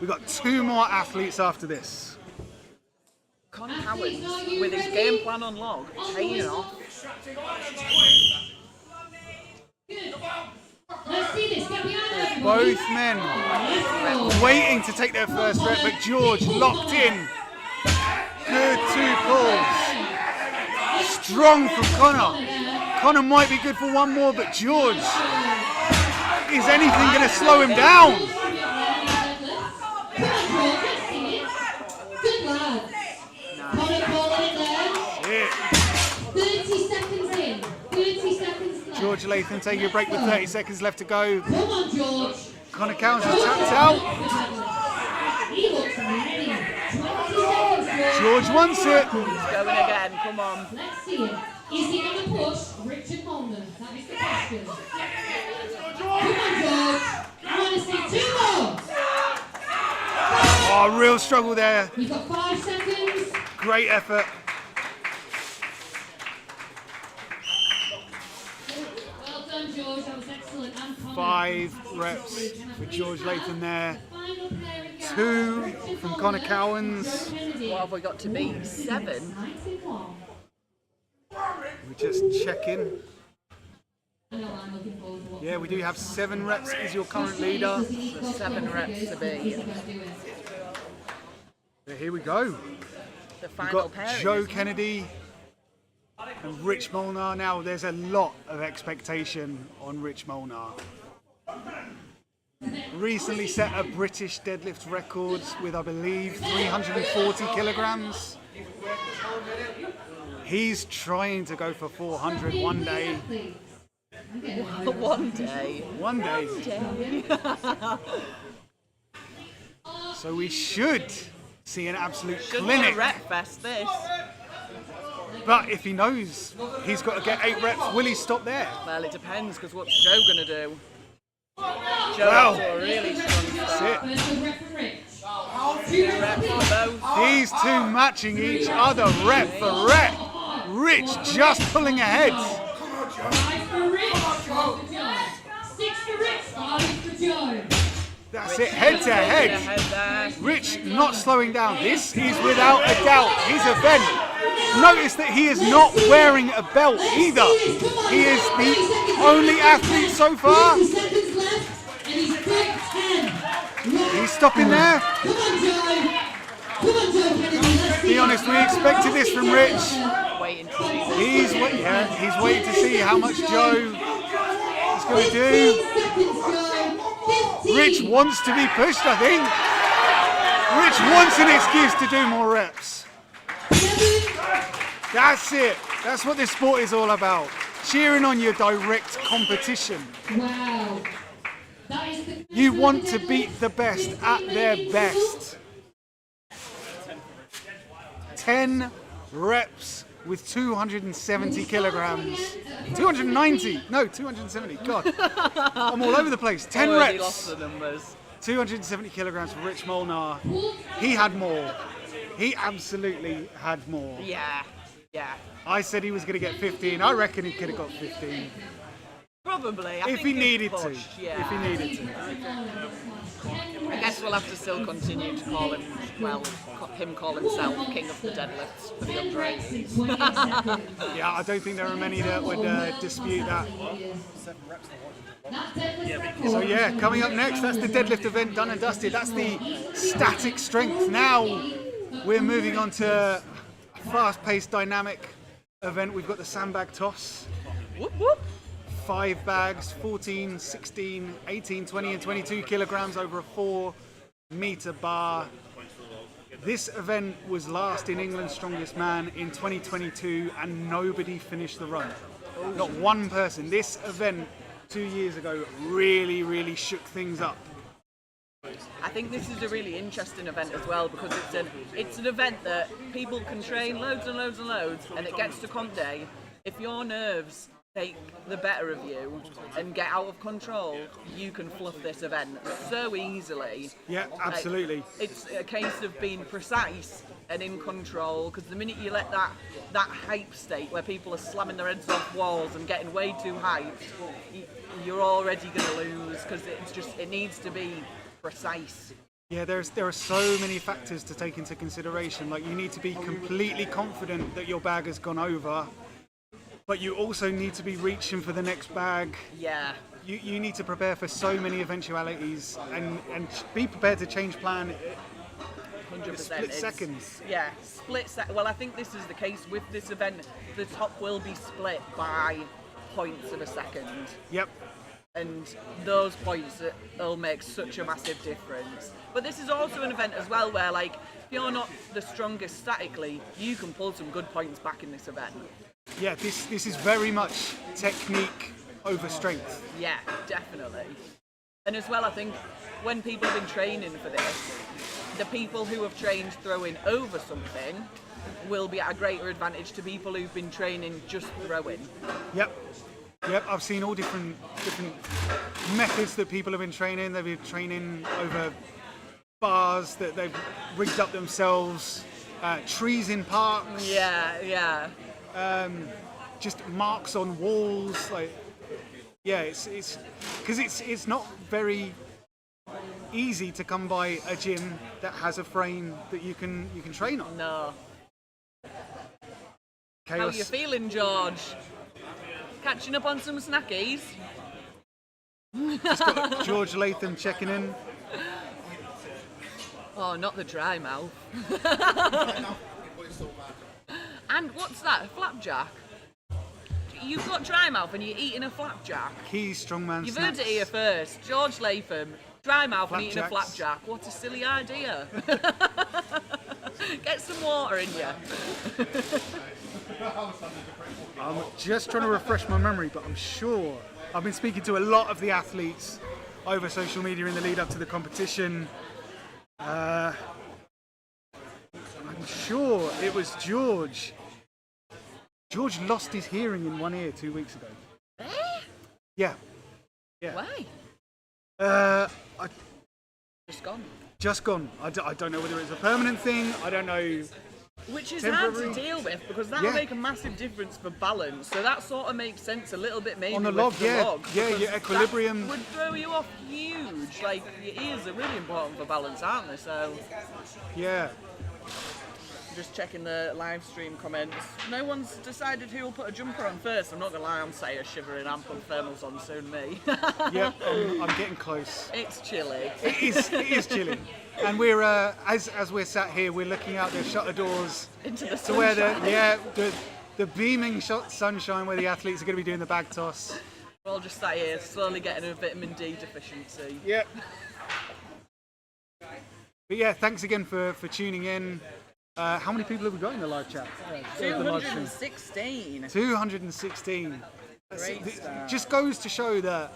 We've got two more athletes after this. Connor Cowens, with his game plan on log, paying off. Good. Let's see this. Get behind them, everybody. Both men Let's go. waiting to take their first rep, but George locked in. Good two pulls. Strong from Connor. Connor might be good for one more, but George, is anything going to slow him down? Come on, George. Let's see it. Good lad. Connor calling it there. Yeah. 30 seconds in. 30 seconds left. George Latham taking a break with 30 seconds left to go. Come on, George. Connor Cowens is tapped out. He looks ready. 20 seconds, George wants it. Going again, come on. Let's see it. Is he going to push Richard Molnar? That is the question. Come on, George. I want to see two more. Oh, real struggle there. You've got 5 seconds. Great effort. Well done, George. That was excellent. And Connor. 5 reps for George Latham there. Final pair in Kaos. 2 Richard from Molnar, Connor Cowens. Joe Kennedy. What have we got to beat? 7? 91. We just check in. I know I'm looking forward to watching. Yeah, we do have 7 reps is your current leader. So 7 reps to beat. So here we go. The We've final got pair. Joe Kennedy and Rich Molnar. Now there's a lot of expectation on Rich Molnar. Recently set a British deadlift record with, I believe, 340 kilograms. He's trying to go for 400 one day. One day. One day. So we should see an absolute Shouldn't be a clinic. rep fest this. But if he knows he's got to get 8 reps, will he stop there? Well, it depends, because what's Joe going to do? Joe Well, up to a really strong That's start. it. First rep for Rich. 2 reps for both. These two matching each other rep for rep. Rich just pulling ahead. 5 for Rich. 4 for Joe. 6 for Rich. 5 for Joe. That's it, head to head. Head there. Rich not slowing down. This is without a doubt his event. Notice that he is not wearing a belt either. He is the only athlete so far. 30 seconds left, and he's quick 10. He's stopping there. Come on, Joe. Come on, Joe Kennedy. Let's see Be honest, we expected this from Rich. Waiting to see this. He's waiting to see how much Joe is going to do. 15 seconds, Joe. Rich wants to be pushed, I think. Rich wants an excuse to do more reps. That's it. That's what this sport is all about. Cheering on your direct competition. Wow. That is the You want to beat the best at their best. 10 reps with 270 kilograms. 290. No, 270. God. I'm all over the place. 10 Already reps. lost the numbers. 270 kilograms for Rich Molnar. He had more. He absolutely had more. Yeah, yeah. I said he was going to get 15. I reckon he could have got 15. Probably. I If think he it's needed to. pushed, yeah. If he needed to. I guess we'll have to still continue to call him, well, him call himself king of the deadlifts for the under 18s. Yeah, I don't think there are many that would dispute that. So yeah, coming up next, that's the deadlift event done and dusted. That's the static strength. Now we're moving on to a fast-paced, dynamic event. We've got the sandbag toss. Whoop whoop. 5 bags, 14, 16, 18, 20 and 22 kilograms over a 4-meter bar. This event was last in England's Strongest Man in 2022 and nobody finished the run. Not one person. This event 2 years ago really shook things up. I think this is a really interesting event as well because it's an event that people can train loads and loads and loads, and it gets to comp day. If your nerves take the better of you and get out of control, you can fluff this event so easily. Yeah, absolutely. Like, it's a case of being precise and in control, because the minute you let that hype state where people are slamming their heads off walls and getting way too hyped, you're already going to lose because it needs to be precise. Yeah, there are so many factors to take into consideration. Like, you need to be completely confident that your bag has gone over, but you also need to be reaching for the next bag. Yeah. You need to prepare for so many eventualities and be prepared to change plan 100%. split seconds. Yeah, well, I think this is the case with this event. The top will be split by points of a second. Yep. And those points will make such a massive difference. But this is also an event as well where, like, if you're not the strongest statically, you can pull some good points back in this event. Yeah, this is very much technique over strength. Yeah, definitely. And as well, I think when people have been training for this, the people who have trained throwing over something will be at a greater advantage to people who've been training just throwing. Yep, I've seen all different methods that people have been training. They've been training over bars that they've rigged up themselves, trees in parks. Yeah. Just marks on walls. Like, yeah, it's because it's not very easy to come by a gym that has a frame that you can train on. No. Kaos. How you feeling, George? Catching up on some snackies? Just got George Latham checking in. Oh, not the dry mouth. And what's that? A flapjack? You've got dry mouth and you're eating a flapjack? Key strongman You've snacks. heard it here first. George Latham, dry mouth and eating a Flapjacks. flapjack. What a silly idea. Get some water in you. I'm just trying to refresh my memory, but I'm sure I've been speaking to a lot of the athletes over social media in the lead up to the competition. I'm sure it was George. George lost his hearing in one ear 2 weeks ago. Yeah. Why? Just gone. Just gone. I don't know whether it's a permanent thing. I don't know. Which is Temporary. hard to deal with because that'll Yeah. make a massive difference for balance. So that sort of makes sense a little bit maybe On the with log, the yeah. log, Yeah, because your equilibrium. that would throw you off huge. Like, your ears are really important for balance, aren't they? So Yeah. just checking the live stream comments. No one's decided who will put a jumper on first. I'm not gonna lie, I'm saying shivering. I'm putting thermals on soon, me. Yeah. I'm getting close. It's chilly. It is chilling. And we're as we're sat here, we're looking out the shutter doors Into the to where sunshine. the beaming sunshine where the athletes are going to be doing the bag toss. We're all just sat here slowly getting a vitamin D deficiency. Yeah. But yeah, thanks again for tuning in. How many people have we got in the live chat? The live stream? 216. 216. Just goes to show that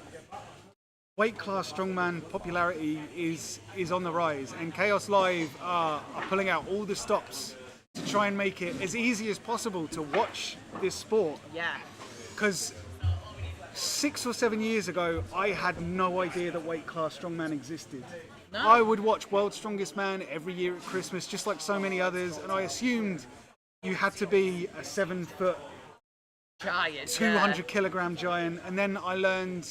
weight class strongman popularity is on the rise, and Chaos Live are pulling out all the stops to try and make it as easy as possible to watch this sport. Yeah. Because 6 or 7 years ago, I had no idea that weight class strongman existed. No. I would watch World's Strongest Man every year at Christmas, just like so many others, and I assumed you had to be a 7 foot, Giant. 200 kilogram giant. And then I learned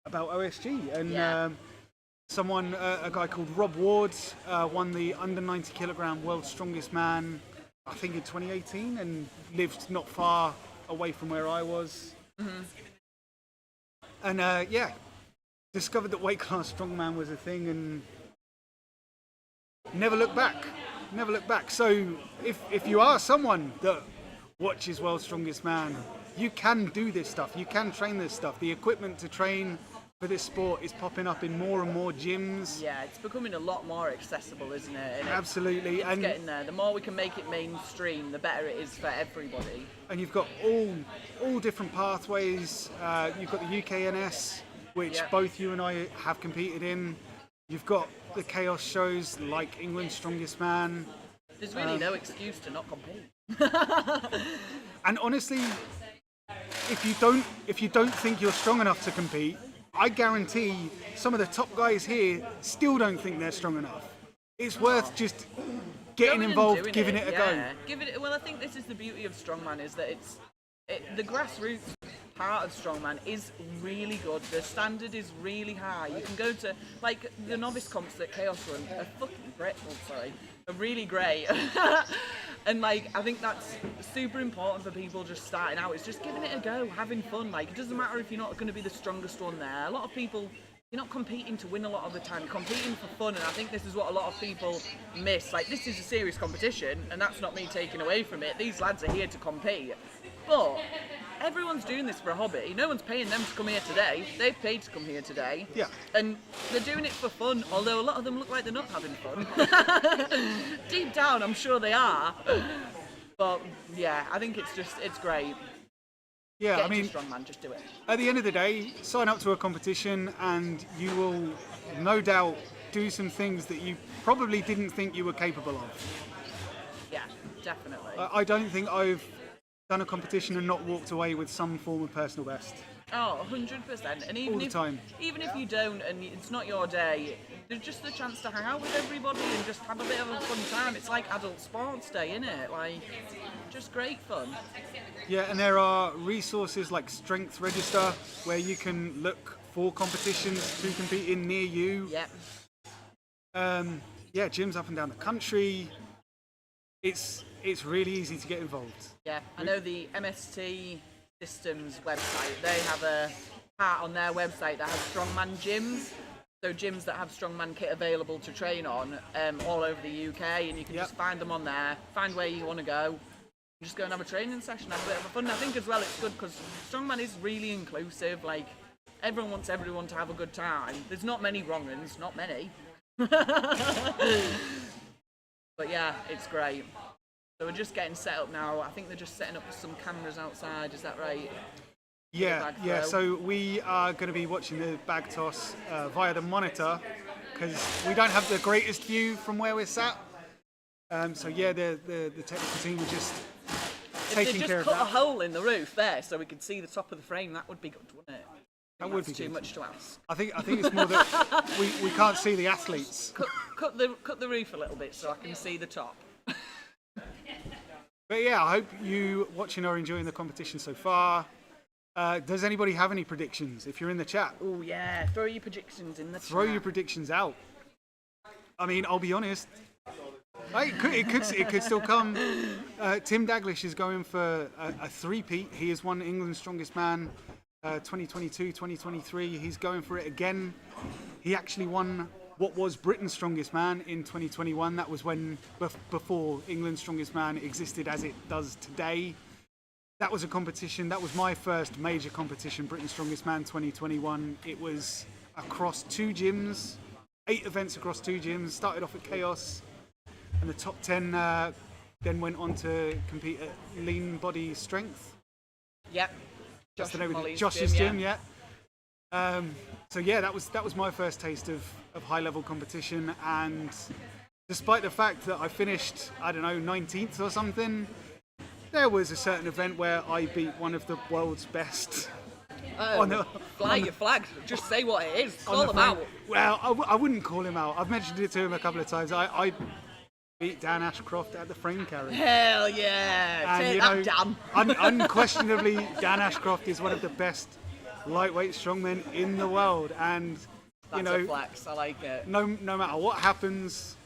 about OSG, and a guy called Rob Ward, won the under 90 kilogram World's Strongest Man, I think in 2018, and lived not far away from where I was. And discovered that weight class strongman was a thing, and never looked back. Never looked back. So if you are someone that watches World's Strongest Man, you can do this stuff. You can train this stuff. The equipment to train for this sport is popping up in more and more gyms. Yeah, it's becoming a lot more accessible, isn't it? And Absolutely. It's getting there. The more we can make it mainstream, the better it is for everybody. And you've got all different pathways. You've got the UKNS, which both you and I have competed in. You've got the Chaos shows like England's Strongest Man. There's really no excuse to not compete. And honestly, if you don't think you're strong enough to compete, I guarantee some of the top guys here still don't think they're strong enough. It's worth just getting Going and involved, doing giving it a go. Well, I think this is the beauty of Strongman, is that the grassroots part of Strongman is really good. The standard is really high. You can go to, like, the novice comps that Chaos run are fucking great. Are really great. And like, I think that's super important for people just starting out. It's just giving it a go, having fun. Like, it doesn't matter if you're not going to be the strongest one there. A lot of people, you're not competing to win a lot of the time. You're competing for fun, and I think this is what a lot of people miss. Like, this is a serious competition, and that's not me taking away from it. These lads are here to compete. But everyone's doing this for a hobby. No one's paying them to come here today. They've paid to come here today. Yeah. And they're doing it for fun, although a lot of them look like they're not having fun. Deep down, I'm sure they are. But yeah, I think it's great. Yeah, Get I mean, into Strongman, just do it. at the end of the day, sign up to a competition and you will no doubt do some things that you probably didn't think you were capable of. Yeah, definitely. I don't think I've done a competition and not walked away with some form of personal best. Oh, 100%. And even All the time. Even if you don't and it's not your day, there's just the chance to hang out with everybody and just have a bit of a fun time. It's like adult sports day, innit? Like, just great fun. Yeah, and there are resources like Strength Register where you can look for competitions to compete in near you. Yep. Yeah, gyms up and down the country. It's really easy to get involved. Yeah, I know the MST Systems website, they have a part on their website that has strongman gyms. So gyms that have strongman kit available to train on all over the UK, and you can just find them on there, find where you want to go, and just go and have a training session, have a bit of fun. I think as well it's good because strongman is really inclusive. Like, everyone wants everyone to have a good time. There's not many wrong uns, not many. But yeah, it's great. So we're just getting set up now. I think they're just setting up some cameras outside, is that right? Yeah. So we are going to be watching the bag toss via the monitor because we don't have the greatest view from where we're sat. So yeah, the technical team are just taking care of that. If they just cut a hole in the roof there so we could see the top of the frame, that would be good, wouldn't it? That would be too good. much to ask. I think it's more that we can't see the athletes. Cut the roof a little bit so I can see the top. But yeah, I hope you watching are enjoying the competition so far. Does anybody have any predictions? If you're in the chat, Oh yeah, throw your predictions in the throw chat. your predictions out. I mean, I'll be honest. It could still come. Tim Daglish is going for a three-peat. He has won England's Strongest Man 2022, 2023. He's going for it again. He actually won what was Britain's Strongest Man in 2021. That was when before England's Strongest Man existed as it does today. that was a competition. That was my first major competition, Britain's Strongest Man 2021. It was across 2 gyms, 8 events across 2 gyms. Started off at Kaos, and the top 10 then went on to compete at Lean Body Strength. Yep. That's the name of it. Molly's Josh's gym, yeah. So yeah, that was my first taste of high-level competition, and despite the fact that I finished, I don't know, 19th or something, there was a certain event where I beat one of the world's best. Fly your flag. Just say what it is. Call him front. out. Well, I wouldn't call him out. I've mentioned it to him a couple of times. I beat Dan Ashcroft at the frame carry. Hell yeah. And, Take that, Dan. Unquestionably, Dan Ashcroft is one of the best lightweight strongmen in the world. And, That's a flex. I like it. no matter what happens,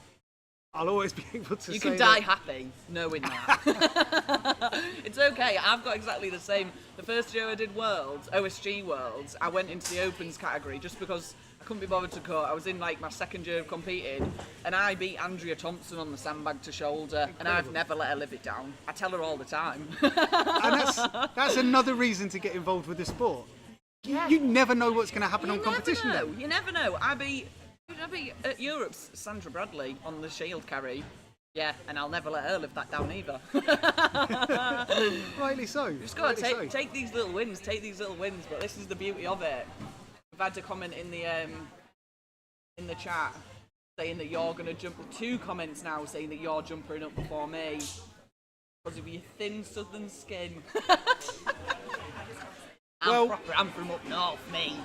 I'll always be able to You say can die that. happy knowing that. It's okay. I've got exactly the same. The first year I did Worlds, OSG Worlds, I went into the Opens category just because I couldn't be bothered to cut. I was in like my second year of competing, and I beat Andrea Thompson on the sandbag to shoulder, and I've never let her live it down. I tell her all the time. And that's another reason to get involved with the sport. Yeah. You never know what's going to happen on competition day. You never know. I beat at Europe's Sandra Bradley on the shield carry. Yeah, and I'll never let her live that down either. Rightly so. You just got to take these little wins, but this is the beauty of it. We've had a comment in the chat saying that you're going to jump. 2 comments now saying that you're jumping up before me because of your thin southern skin. I'm from up north, me.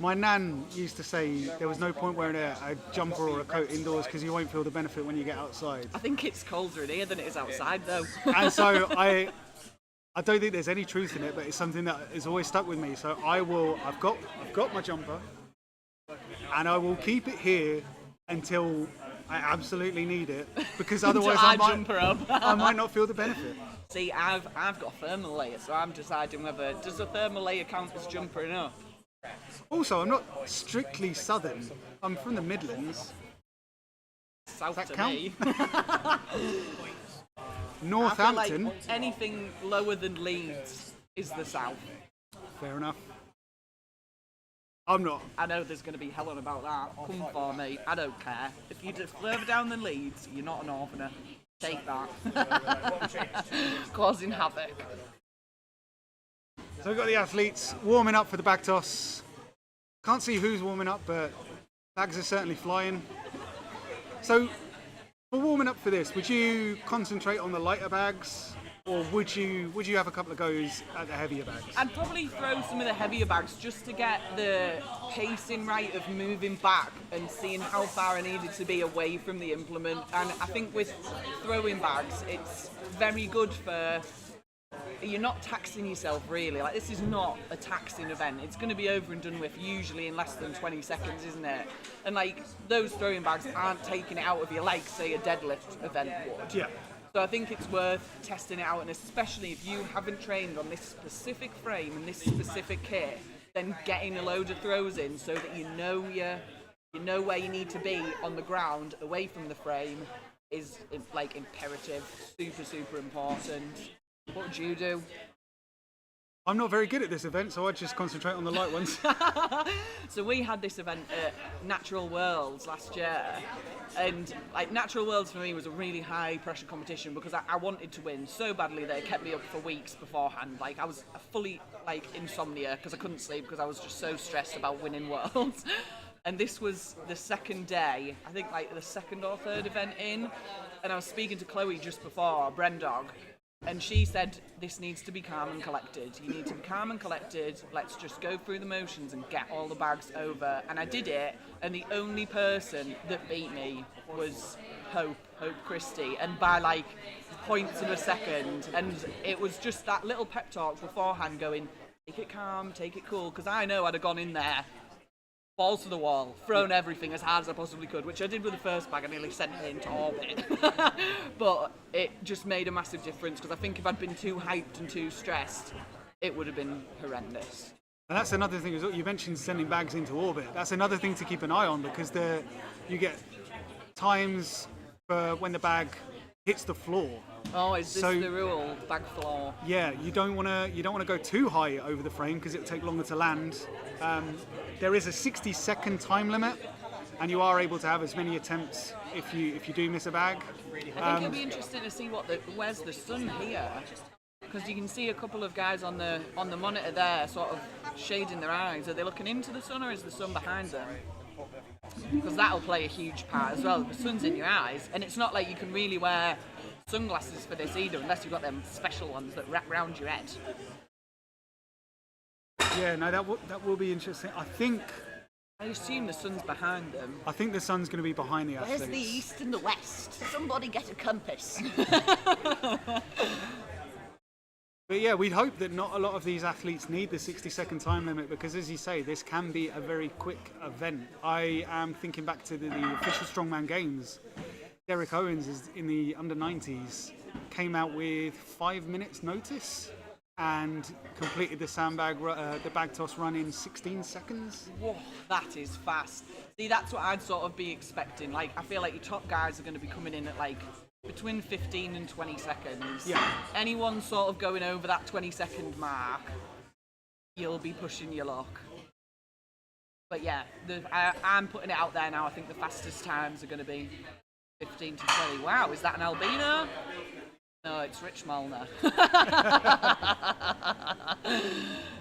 My nan used to say there was no point wearing a jumper or a coat indoors because you won't feel the benefit when you get outside. I think it's colder in here than it is outside, though. And so I don't think there's any truth in it, but it's something that has always stuck with me. So I've got my jumper, and I will keep it here until I absolutely need it, because otherwise I might not feel the benefit. See, I've got a thermal layer, so I'm deciding whether does a thermal layer count as jumpering up. Also, I'm not strictly southern. I'm from the Midlands. South Does that to count? me. Northampton. I feel like anything lower than Leeds is the south. Fair enough. I'm not. I know there's going to be hell on about that. Come for me. I don't care. If you're just further down than Leeds, you're not a northerner. Take that. Causing havoc. So we've got the athletes warming up for the bag toss. Can't see who's warming up, but bags are certainly flying. So for warming up for this, would you concentrate on the lighter bags, or would you have a couple of goes at the heavier bags? I'd probably throw some of the heavier bags just to get the pacing right of moving back and seeing how far I needed to be away from the implement. And I think with throwing bags, it's very good for... You're not taxing yourself really. Like, this is not a taxing event. It's going to be over and done with usually in less than 20 seconds, isn't it? And like, those throwing bags aren't taking it out of you like, say, a deadlift event would. Yeah. So I think it's worth testing it out, and especially if you haven't trained on this specific frame and this specific kit, then getting a load of throws in so that you know where you need to be on the ground away from the frame is like imperative, super important. What would you do? I'm not very good at this event, so I'd just concentrate on the light ones. So we had this event at Natural Worlds last year, and like Natural Worlds for me was a really high pressure competition because I wanted to win so badly that it kept me up for weeks beforehand. Like, I was fully like insomnia because I couldn't sleep because I was just so stressed about winning Worlds. And this was the second day, I think like the second or third event in, and I was speaking to Chloe just before, Brendog, and she said, this needs to be calm and collected. You need to be calm and collected. Let's just go through the motions and get all the bags over. And I did it, and the only person that beat me was Hope Christie, and by like points of a second. And it was just that little pep talk beforehand going, take it calm, take it cool, because I know I'd have gone in there, balls to the wall, thrown everything as hard as I possibly could, which I did with the first bag. I nearly sent it into orbit. But it just made a massive difference, because I think if I'd been too hyped and too stressed, it would have been horrendous. And that's another thing as well. You mentioned sending bags into orbit. That's another thing to keep an eye on, because you get times for when the bag hits the floor. Oh, is this So- the rule? Bag floor. Yeah, you don't want to go too high over the frame because it'll take longer to land. There is a 60-second time limit, and you are able to have as many attempts if you do miss a bag. I think it'll be interesting to see where's the sun here, because you can see a couple of guys on the monitor there, sort of shading their eyes. Are they looking into the sun or is the sun behind them? Because that'll play a huge part as well. The sun's in your eyes, and it's not like you can really wear sunglasses for this either, unless you've got them special ones that wrap round your head. Yeah, no, that will be interesting. I assume the sun's behind them. I think the sun's going to be behind the athletes. Where's the east and the west? Somebody get a compass. But yeah, we'd hope that not a lot of these athletes need the 60-second time limit because, as you say, this can be a very quick event. I am thinking back to the official Strongman Games. Derek Owens is in the under-90s, came out with 5 minutes notice and completed the sandbag, the bag toss run in 16 seconds. Whoa, that is fast. See, that's what I'd sort of be expecting. Like, I feel like your top guys are going to be coming in at like between 15 and 20 seconds. Yeah. Anyone sort of going over that 20-second mark, you'll be pushing your luck. But yeah, I'm putting it out there now. I think the fastest times are going to be 15 to 20. Wow, is that an albino? No, it's Rich Molnar.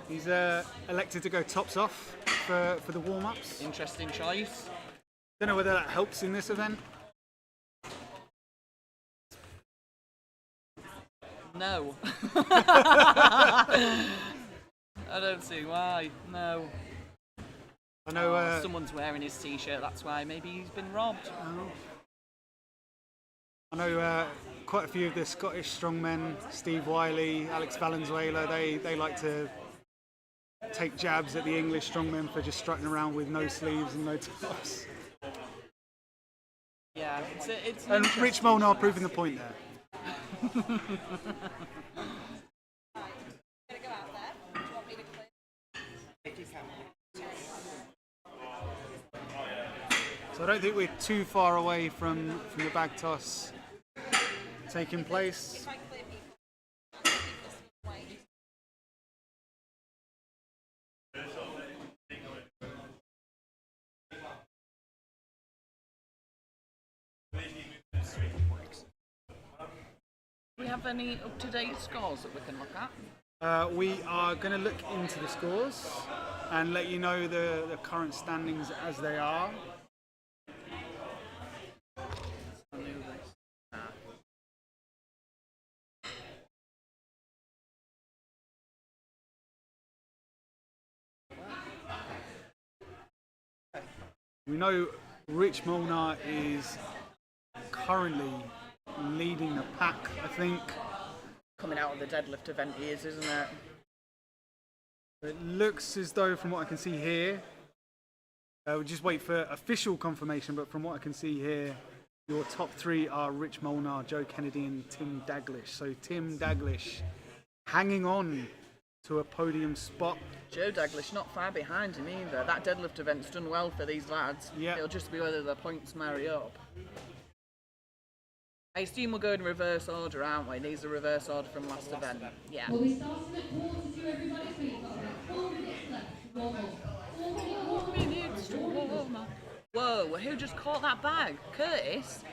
He's elected to go tops off for the warm-ups. Interesting choice. Don't know whether that helps in this event. No. I don't see why. No. I know. Someone's wearing his t-shirt, that's why. Maybe he's been robbed. I know quite a few of the Scottish strongmen, Steve Wiley, Alex Valenzuela, they like to take jabs at the English strongmen for just strutting around with no sleeves and no tops. Yeah, it's And Rich Molnar proving the point there. So I don't think we're too far away from the bag toss taking place. Do we have any up-to-date scores that we can look at? We are going to look into the scores and let you know the current standings as they are. We know Rich Molnar is currently leading the pack, I think. Coming out of the deadlift event he is, isn't it? It looks as though, from what I can see here, we'll just wait for official confirmation, but from what I can see here, your top three are Rich Molnar, Joe Kennedy and Tim Daglish. So Tim Daglish hanging on to a podium spot. Joe Daglish not far behind him either. That deadlift event's done well for these lads. Yeah. It'll just be whether the points marry up. I assume we'll go in reverse order, aren't we? These are reverse order from last event. Yeah. We'll be starting at 1:45, everybody, so you've got about 4 minutes left to warm up. 4 minutes to warm up. Whoa, who just caught that bag? Curtis?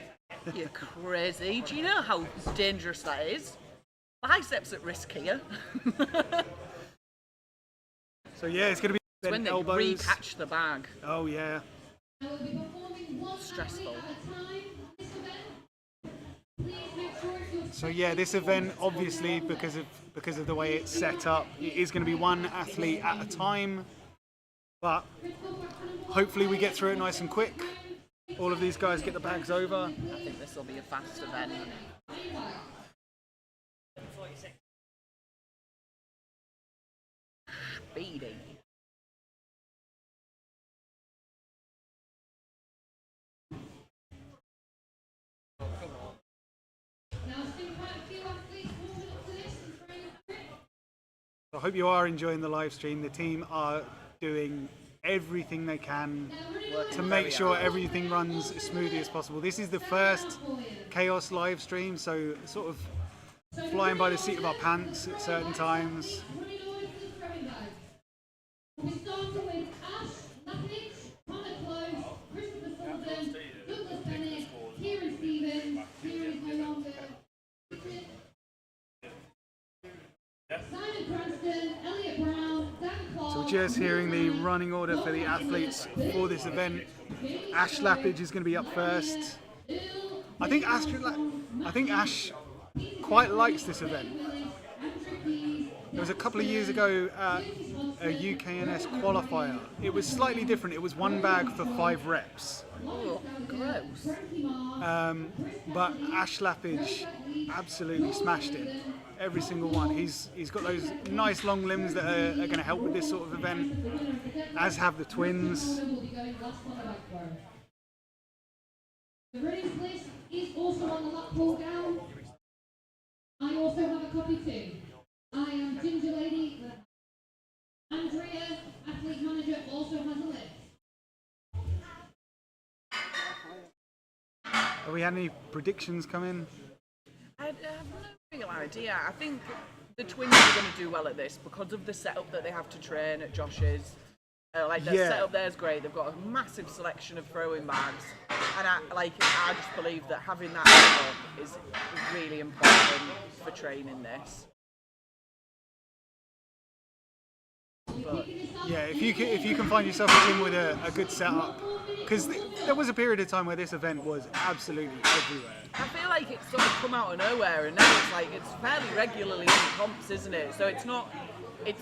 You're crazy. Do you know how dangerous that is? Biceps at risk here. So yeah, it's going to be It's when they elbows. re-catch the bag. Oh yeah. Now we'll be performing one Stressful. athlete at a time on this event. Please make sure if you're So yeah, this event, obviously, because of the way it's set up, it is going to be one athlete at a time. But hopefully we get through it nice and quick. All of these guys get the bags over. I think this will be a fast event. Speedy. now still quite a few athletes warming up to this and training for it. I hope you are enjoying the live stream. The team are doing everything they can to make sure everything runs as smoothly as possible. This is the first Kaos live stream, so sort of flying by the seat of our pants at certain times. Running order for the throwing bag. We started with Ash, Lappage, Connor Close, Christopher Sullivan, Douglas Bennett, Kieran Stevens, Kieran is no longer, Simon Cranston, Elliot Brown, Dan Clark. So we're just hearing the running order for the athletes for this event. Ash Lappage is going to be up first. I think Ash quite likes this event. There was a couple of years ago a UKNS qualifier. It was slightly different. It was one bag for 5 reps. Oh, gross. But Ash Lappage absolutely smashed it. Every single one. He's got those nice long limbs that are going to help with this sort of event, as have the twins. The running list is also on the lap pull down. I also have a copy too. I am Ginger Lady. Andrea, athlete manager, also has a list. Have we had any predictions come in? I have no real idea. I think the twins are going to do well at this because of the setup that they have to train at Josh's. Their setup there is great. They've got a massive selection of throwing bags, and I just believe that having that setup is really important for training this. But Yeah, if you can find yourself a gym with a good setup, because there was a period of time where this event was absolutely everywhere. I feel like it's sort of come out of nowhere, and now it's fairly regularly in comps, isn't it? So it's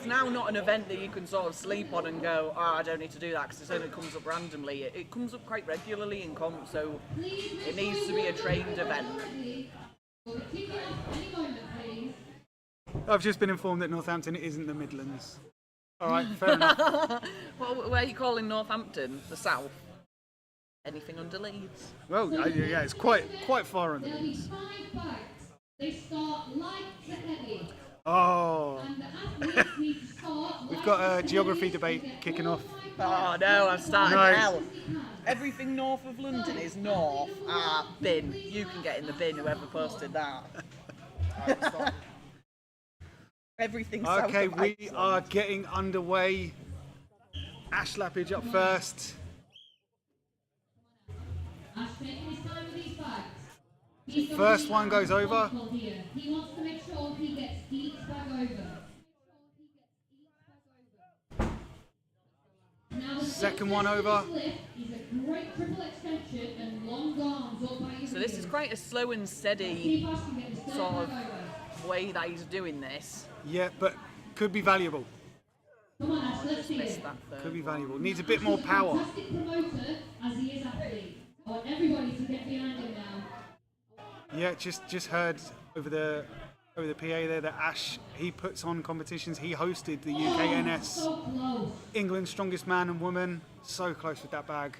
now not an event that you can sort of sleep on and go, oh, I don't need to do that because it only comes up randomly. It comes up quite regularly in comps, so it needs to be a trained event. I've just been informed that Northampton isn't the Midlands. All right, fair enough. Well, where are you calling Northampton? The South? Anything under Leeds? Well, yeah, it's quite far on the There'll be Leeds. 5 bags. They start light to heavy. Oh, And the athletes need to start we've got a geography debate kicking off. Oh no, I'm starting No. hell. Everything north of London is north. Bin. You can get in the bin, whoever posted that. Everything south Okay, of we Iceland. are getting underway. Ash Lappage up first. Ash taking his time with these bags. He's got First to be one goes over. responsible here. He wants to make sure he gets each bag over. Now the Second one over. lift is a great triple extension and long arms up by his So this is heels. quite a slow and steady See if Ash can get his third sort of bag over. way that he's doing this. Yeah, but could be valuable. Come on, Ash, let's see Missed it. that Could third. be valuable. Needs a bit more power. Fantastic promoter as he is athlete. I want everybody to get behind him now. Yeah, just heard over the PA there that Ash, he puts on competitions. He hosted the UKNS So close. England's Strongest Man and Woman. So close with that bag.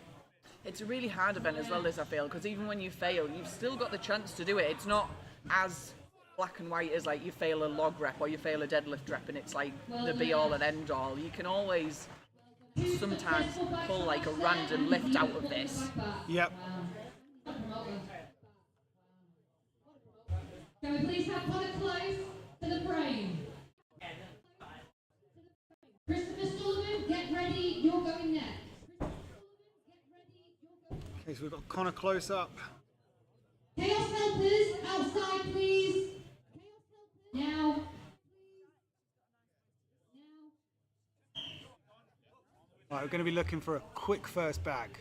It's a really hard event as well, as I feel, because even when you fail, you've still got the chance to do it. It's not as black and white as like you fail a log rep or you fail a deadlift rep and it's like the be all and end all. You can always sometimes pull like a random lift out of this. Yep. Can we please have Connor close to the frame? Christopher Sullivan, get ready, you're going next. Okay, so we've got Connor close up. Chaos helpers, outside please. Now. Right, we're going to be looking for a quick first bag.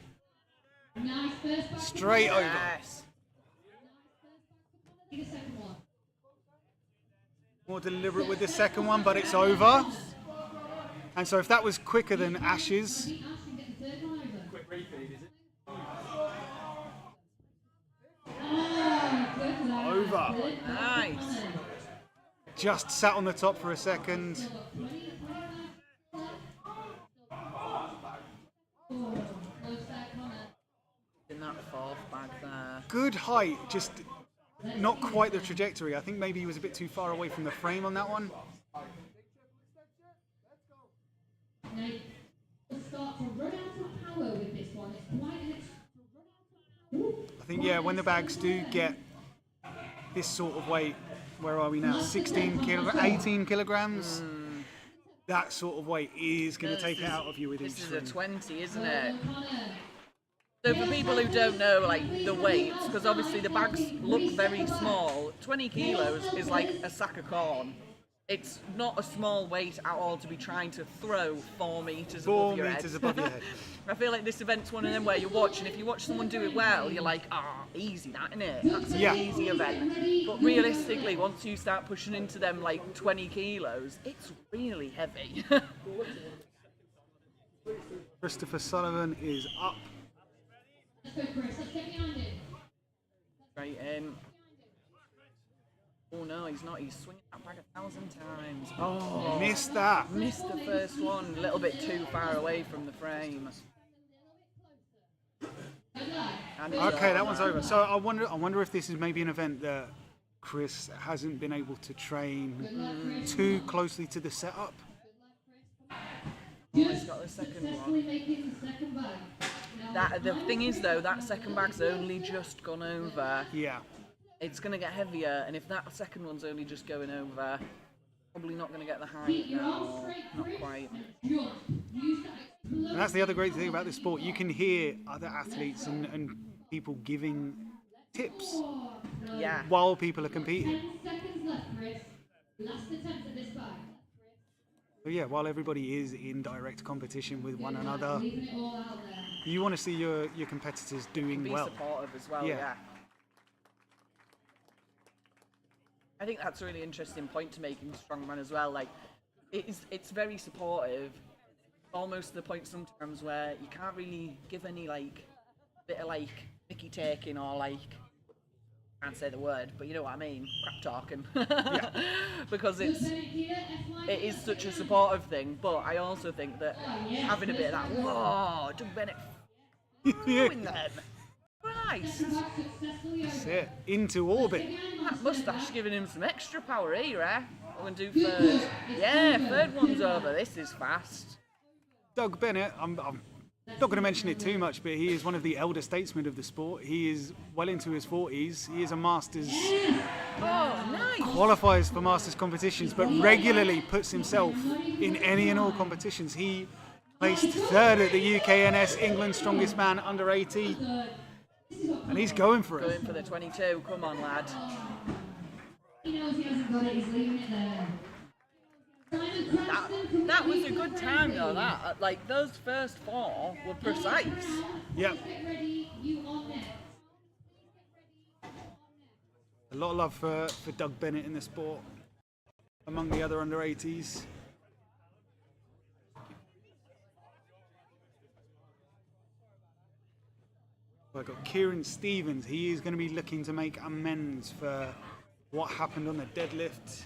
Nice first back. Straight over. Yes. The second one. More deliberate with the second one, but it's over. And so if that was quicker than Ash's, Ash can get the third one over. Quick repeat, is it? Good lad. Over. Good lad. Nice. just sat on the top for a second. In that fourth bag there. Good height, just not quite the trajectory. I think maybe he was a bit too far away from the frame on that one. Now, we'll start to run out of power with this one. It's quite an I think, yeah, when the bags do get this sort of weight, where are we now? 16 kilograms, 18 kilograms. That sort of weight is going to take it out of you with each This is a swing. 20, isn't it? So for people who don't know, like, the weights, because obviously the bags look very small, 20 kilos is like a sack of corn. It's not a small weight at all to be trying to throw 4 meters 4 above your meters head. above your head. I feel like this event's one of them where you watch, and if you watch someone do it well, you're like, easy, that, innit? That's an Yeah. easy event. But realistically, once you start pushing into them like 20 kilos, it's really heavy. Christopher Sullivan is up. Let's go, Chris. Let's get behind it. Straight in. Oh no, he's not. He's swinging that bag 1,000 times. Oh, Missed that. missed the first one. A little bit too far away from the frame. And it's Okay, that over. one's over. So I wonder if this is maybe an event that Chris hasn't been able to train too closely to the setup. Oh, he's got the second Successfully one. making the second bag. The thing is though, that second bag's only just gone over. Yeah. It's going to get heavier, and if that second one's only just going over, probably not going to get the height. Your arms No, straight, not Chris, quite. and jump. Use that And that's the other great thing about this sport. You can hear other athletes and people giving tips Yeah. while people are competing. 10 seconds left, Chris. Last attempt at this bag. So yeah, while everybody is in direct competition with one another, Leaving it all out there. you want to see your competitors doing Be well. supportive as well, Yeah. yeah. I think that's a really interesting point to make in Strongman as well. Like, it's very supportive, almost to the point sometimes where you can't really give any like bit of like mickey taking or like, can't say the word, but you know what I mean, crap talking. Because it is such a supportive thing. But I also think that having a bit of that, whoa, Doug Bennett throwing them. Christ, That's it. Into orbit. that moustache giving him some extra power here, eh? I'm going to do third. Yeah, third one's over. This is fast. Doug Bennett, I'm not going to mention it too much, but he is one of the elder statesmen of the sport. He is well into his 40s. He is a Masters, Oh, nice. qualifies for Masters competitions, but regularly puts himself in any and all competitions. He placed third at the UKNS England Strongest Man under 80, and he's going for it. Going for the 22. Come on, lad. He knows he hasn't got it, he's leaving it there. Simon Cranston from That was a good time, though. That like those first 4 were precise. Yep. Get ready, you on next. A lot of love for Doug Bennett in the sport among the other under 80s. I've got Kieran Stevens. He is going to be looking to make amends for what happened on the deadlift.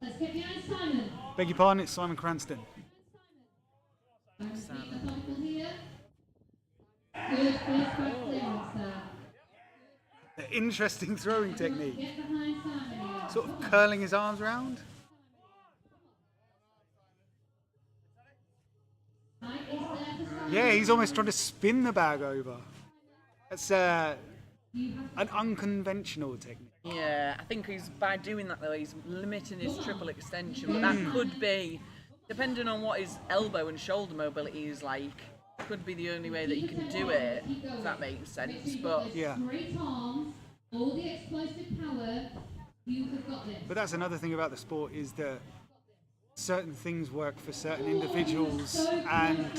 Let's get behind Simon. Beg your pardon, it's Simon Cranston. Methodical here. Good first back clearance there. An interesting throwing technique. Get behind Simon here. Sort of curling his arms around. Mike is there for Simon. Yeah, he's almost trying to spin the bag over. That's an unconventional technique. Yeah, I think he's by doing that though, he's limiting his triple extension. But that could be, depending on what his elbow and shoulder mobility is like, could be the only way that he can do it. If that makes sense. But Yeah. Great arms, all the explosive power, you have got this. But that's another thing about the sport is that certain things work for certain individuals, and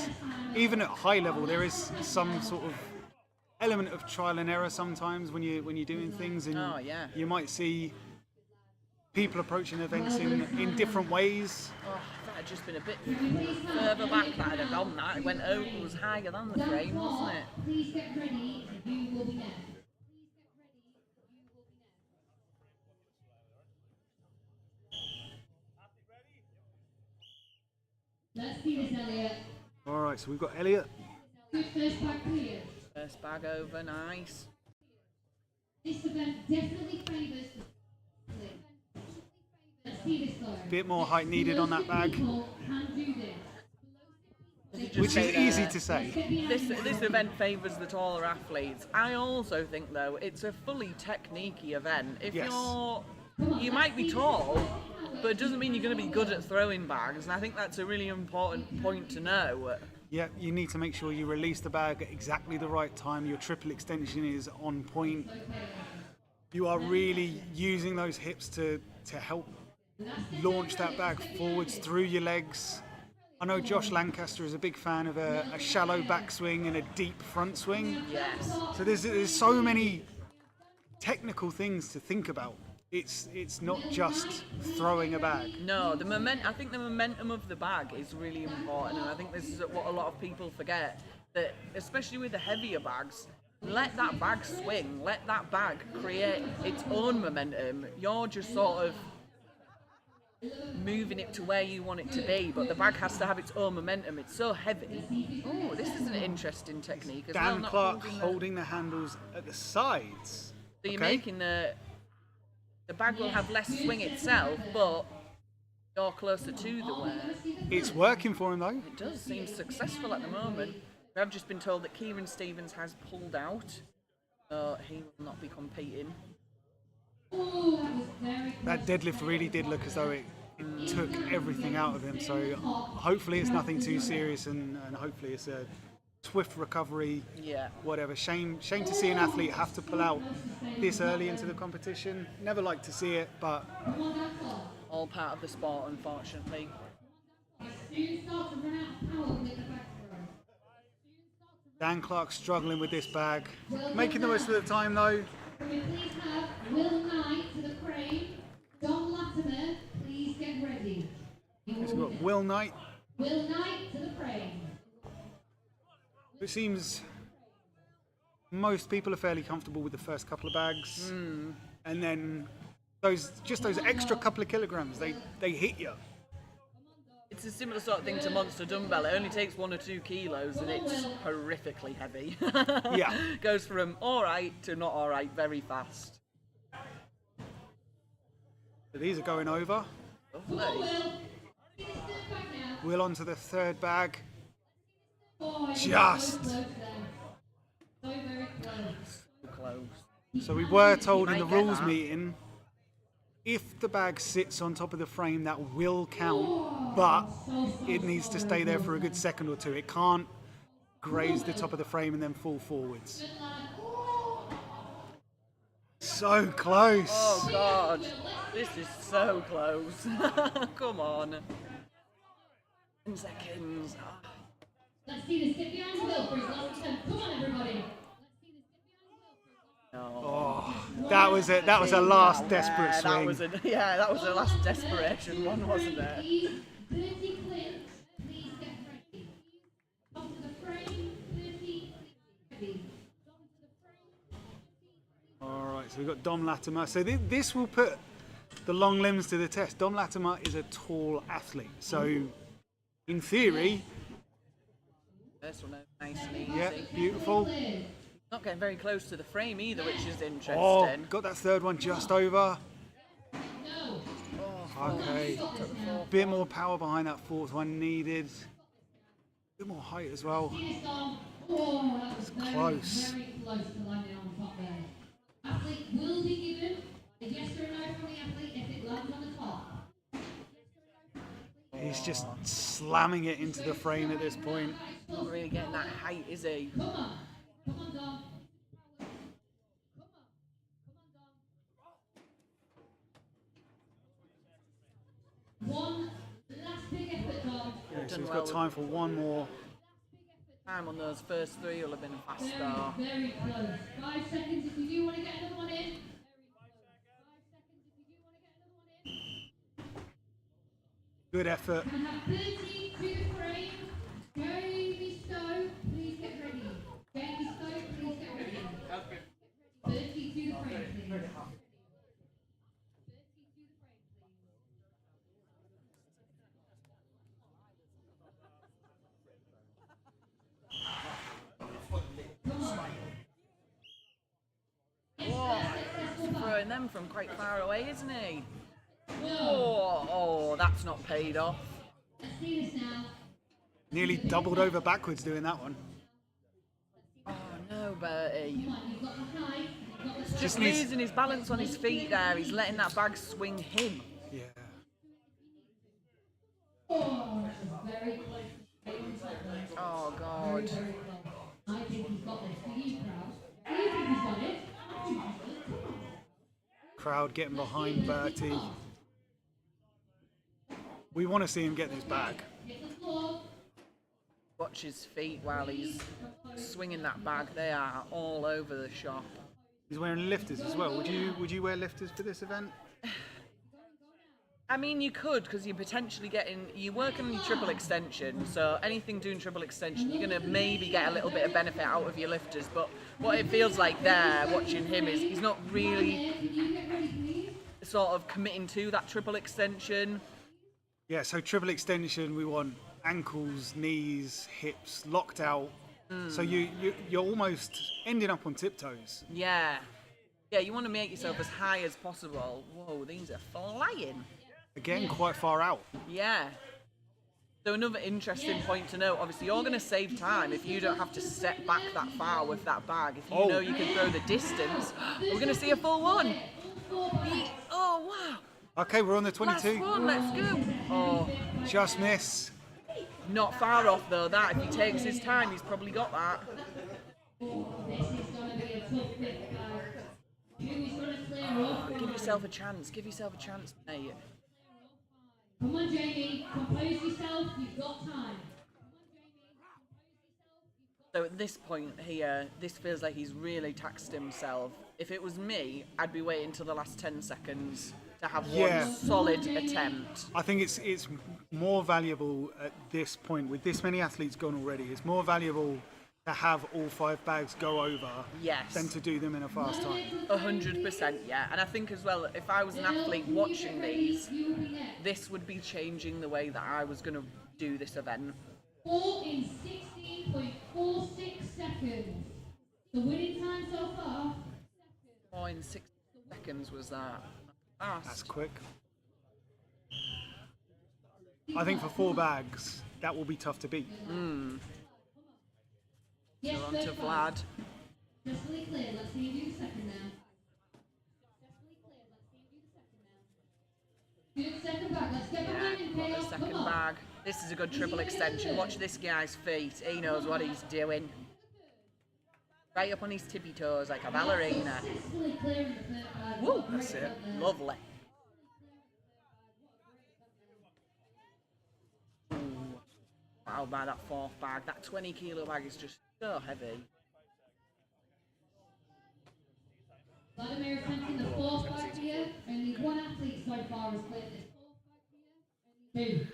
even at high level there is some sort of element of trial and error sometimes when you're doing things, and Oh, yeah. you might see people approaching events in different ways. oh, if that had just been a bit further back, that I'd have gone that. It went over, it was higher than the frame, wasn't it? Please get ready, you will be next. Let's see this, Elliot. All right, so we've got Elliot. Good first back clear. First bag over, nice. This event definitely favours the Let's see this though. Bit more height needed on that bag. People can do this. Does he just which say is easy that to say. this event favours the taller athletes. I also think though it's a fully techniquey event. If Yes. you might be tall, but it doesn't mean you're going to be good at throwing bags, and I think that's a really important point to know. Yeah, you need to make sure you release the bag at exactly the right time. Your triple extension is on point. You are really using those hips to help launch that bag forwards through your legs. I know Josh Lancaster is a big fan of a shallow backswing and a deep front swing. Yes. So there's so many technical things to think about. It's not just throwing a bag. No, I think the momentum of the bag is really important, and I think this is what a lot of people forget. That especially with the heavier bags, let that bag swing, let that bag create its own momentum. You're just sort of moving it to where you want it to be, but the bag has to have its own momentum. It's so heavy. Oh, this is an interesting technique as well. Dan not Clark holding holding the handles at the sides. So you're Okay. making the bag will have less swing itself, but you're closer to the wear. It's working for him though. It does seem successful at the moment. I've just been told that Kieran Stevens has pulled out, so he will not be competing. That deadlift really did look as though it took everything out of him. So hopefully it's nothing too serious, and hopefully it's a swift recovery. Yeah. Whatever. Shame to see an athlete have to pull out this early into the competition. Never like to see it, but All part of the sport, unfortunately. Dan Clark struggling with this bag, making the most of the time though. Can we please have Will Knight to the crane? Dom Latimer, please get ready. We've got Will Knight. Will Knight to the crane. It seems most people are fairly comfortable with the first couple of bags, and then those extra couple of kilograms they hit you. It's a similar sort of thing to monster dumbbell. It only takes 1 or 2 kilos and it's horrifically heavy. Yeah. Goes from alright to not alright very fast. So these are going over. Lovely. Will onto the third bag. Just. Close. So we were told in the rules meeting, if the bag sits on top of the frame, that will count, but it needs to stay there for a good second or two. It can't graze the top of the frame and then fall forwards. So close. Oh god, this is so close. Come on. 10 seconds. Ah. Let's see the sit behind Will for his last attempt. Come on, everybody. Let's see the sit behind Will for his last No. That was a last desperate swing. That was a last desperation one, wasn't it? Bertie Clint, please get ready. Onto the frame, Bertie, ready. Onto the frame, All right, so we've got Dom Latimer. So this will put the long limbs to the test. Dom Latimer is a tall athlete, so in theory, This one is nice and easy. yeah, beautiful. Not getting very close to the frame either, which is interesting. Oh, got that third one just over. Okay, bit more power behind that fourth one needed. Bit more height as well. Oh, that was close. very close to landing on top there. Athlete will be given a yes or no from the athlete if it lands on the top. He's just slamming it into the frame at this point. Not really getting that height, is he? Come on, Dom. One last big effort, Dom. Yeah, so he's got time for one more. Time on those first 3 will have been a fast Very, start. very close. 5 seconds if you do want to get another one in. Very close. 5 seconds if you do want to get another one in. Good effort. Can I have 30 to the frame? Jamie Stowe, please get ready. Jamie Stowe, please get ready. 30 to the frame, please. 30 to the frame, please. Throwing them from quite far away, isn't he? Oh, that's not paid off. Let's see this now. Nearly doubled over backwards doing that one. Oh no, Bertie. Just Just needs. losing his balance on his feet there. He's letting that bag swing him. Yeah. Oh God. I think he's got this. Are you proud? Do you think he's got it? Crowd getting behind Bertie. We want to see him get this bag. Watch his feet while he's swinging that bag. They are all over the shop. He's wearing lifters as well. Would you wear lifters for this event? I mean, you could, because you're potentially you're working on your triple extension, so anything doing triple extension, you're going to maybe get a little bit of benefit out of your lifters, but what it feels like there, watching him, is he's not really sort of committing to that triple extension. Yeah, so triple extension, we want ankles, knees, hips locked out. So you're almost ending up on tiptoes. Yeah. Yeah, you want to make yourself as high as possible. Whoa, these are flying. Again, quite far out. Yeah. So another interesting point to note, obviously you're going to save time if you don't have to step back that far with that bag. If you know you can throw the distance, we're going to see a full one. Oh, wow. Okay, we're on the 22. Last one, let's go. Oh, Just miss. not far off though, that. If he takes his time, he's probably got that. This is going to be a tough bit, guys. Who's going to clear up? Give yourself a chance, mate. Come on, Jamie. Compose yourself. You've got time. So at this point here, this feels like he's really taxed himself. If it was me, I'd be waiting till the last 10 seconds to have one solid attempt. I think it's more valuable at this point, with this many athletes gone already, it's more valuable to have all 5 bags go over than to do them in a fast time. 100%, yeah. And I think as well, if I was an athlete watching these, this would be changing the way that I was going to do this event. 4 in 16.46 seconds. The winning time so far. 4 in 6 seconds was that. Fast. That's quick. I think for 4 bags, that will be tough to beat. Yes, On to Vlad. Successfully cleared. Let's see you do the second now. Successfully cleared. Let's see you do the second now. Do the second bag. Let's get behind him, Got Kaos. the second Come on. bag. This is a good triple extension. Watch this guy's feet. He knows what he's doing. Right up on his tippy toes like a ballerina. Successfully clearing the third bag. Woo, that's it. Lovely. Ooh. Wow, by that 4th bag. That 20 kilo bag is just so heavy. Vladimir attempting the 4th bag here. Only 1 athlete so far has cleared this 4th bag here. Only 2.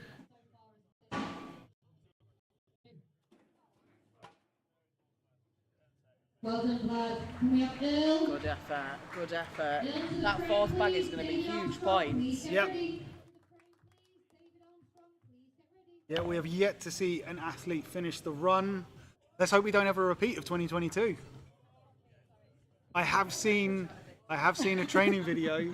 Well done, Vlad. Can we have Earl? Good effort. Good effort. That 4th bag is going to be huge points. Yep. Yeah, we have yet to see an athlete finish the run. Let's hope we don't have a repeat of 2022. I have seen a training video.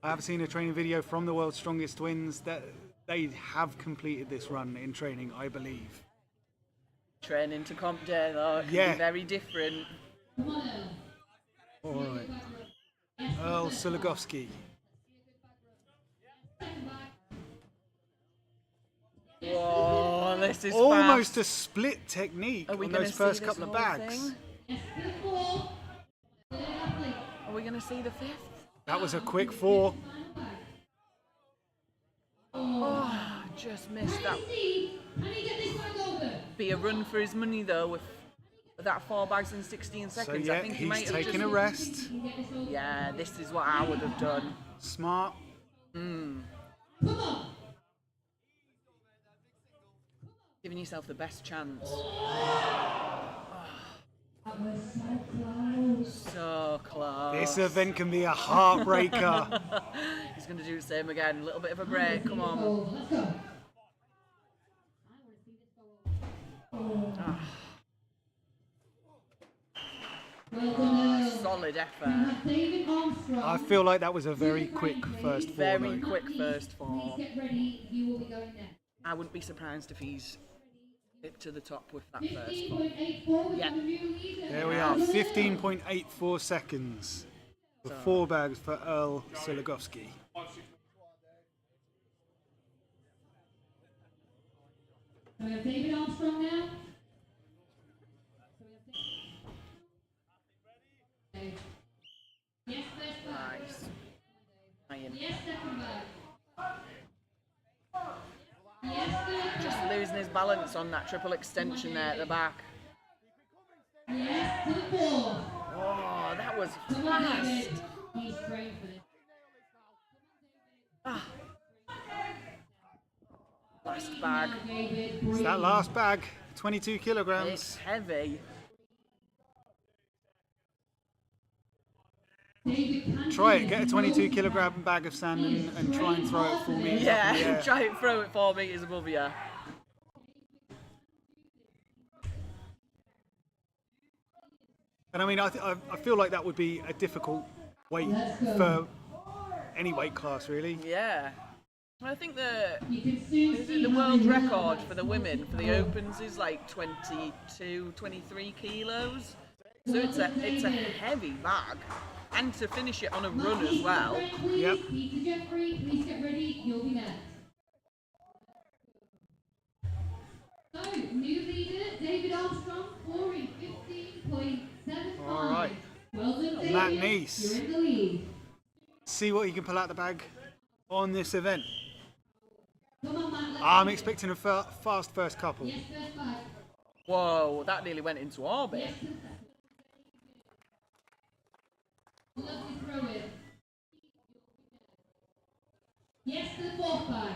I have seen a training video from the World's Strongest Twins that they have completed this run in training, I believe. Training to comp day though, it can be very different. All right. Earl Sulagowski. Whoa, this is Almost fast. a split technique Are we on gonna those see first this couple of whole bags. thing? Are we going to see the 5th? That was a quick 4. Oh, just missed that. Be a run for his money though with that 4 bags in 16 So seconds. yeah, I think he might he's have taking just... a rest. Yeah, this is what I would have done. Smart. Giving yourself the best chance. So close. This event can be a heartbreaker. He's going to do the same again. A little bit of a break. Come on. Let's go. Well done. Solid effort. David Armstrong. I feel like that was a very quick first 4. Very though. quick first 4. Please get ready. You will be going next. I wouldn't be surprised if he's It to the top with that first one. 15.84 with Yeah. the new leader. There we are, 15.84 seconds. The 4 bags for Earl Siligowski. So we have David Armstrong now. Okay. Yes, first bag. Nice. Iron. Yes, second bag. Yes, third Just bag. losing his balance on that triple extension there at the back. Yes, to the fourth. Oh, that was Come on, fast. David. He's trained for this. Last bag. Now, David, It's breathe. that last bag, 22 It's kilograms. heavy. David, can Try you it, get a 22 kilogram bag of sand and try and throw it 4 meters up in the Yeah, air. try and throw it 4 meters above you. And I mean, I feel like that would be a difficult weight for any weight class, really. Yeah. I think You can soon is see it the how world they run. record for the women for the opens is like 22, 23 kilos. So it's a heavy bag. And to finish it on a run as well. Yep. Peter Jeffrey, please get ready. You'll be next. So, new leader, David Armstrong, scoring 15.75. All right. Well done, David. Matt Neese. You're in the lead. See what he can pull out the bag on this event. Come on, Matt. Let's I'm see it. expecting a fast first couple. Yes, first bag. Whoa, that nearly went into orbit. Yes, to the second. Lovely throw it. Yes, to the fourth bag.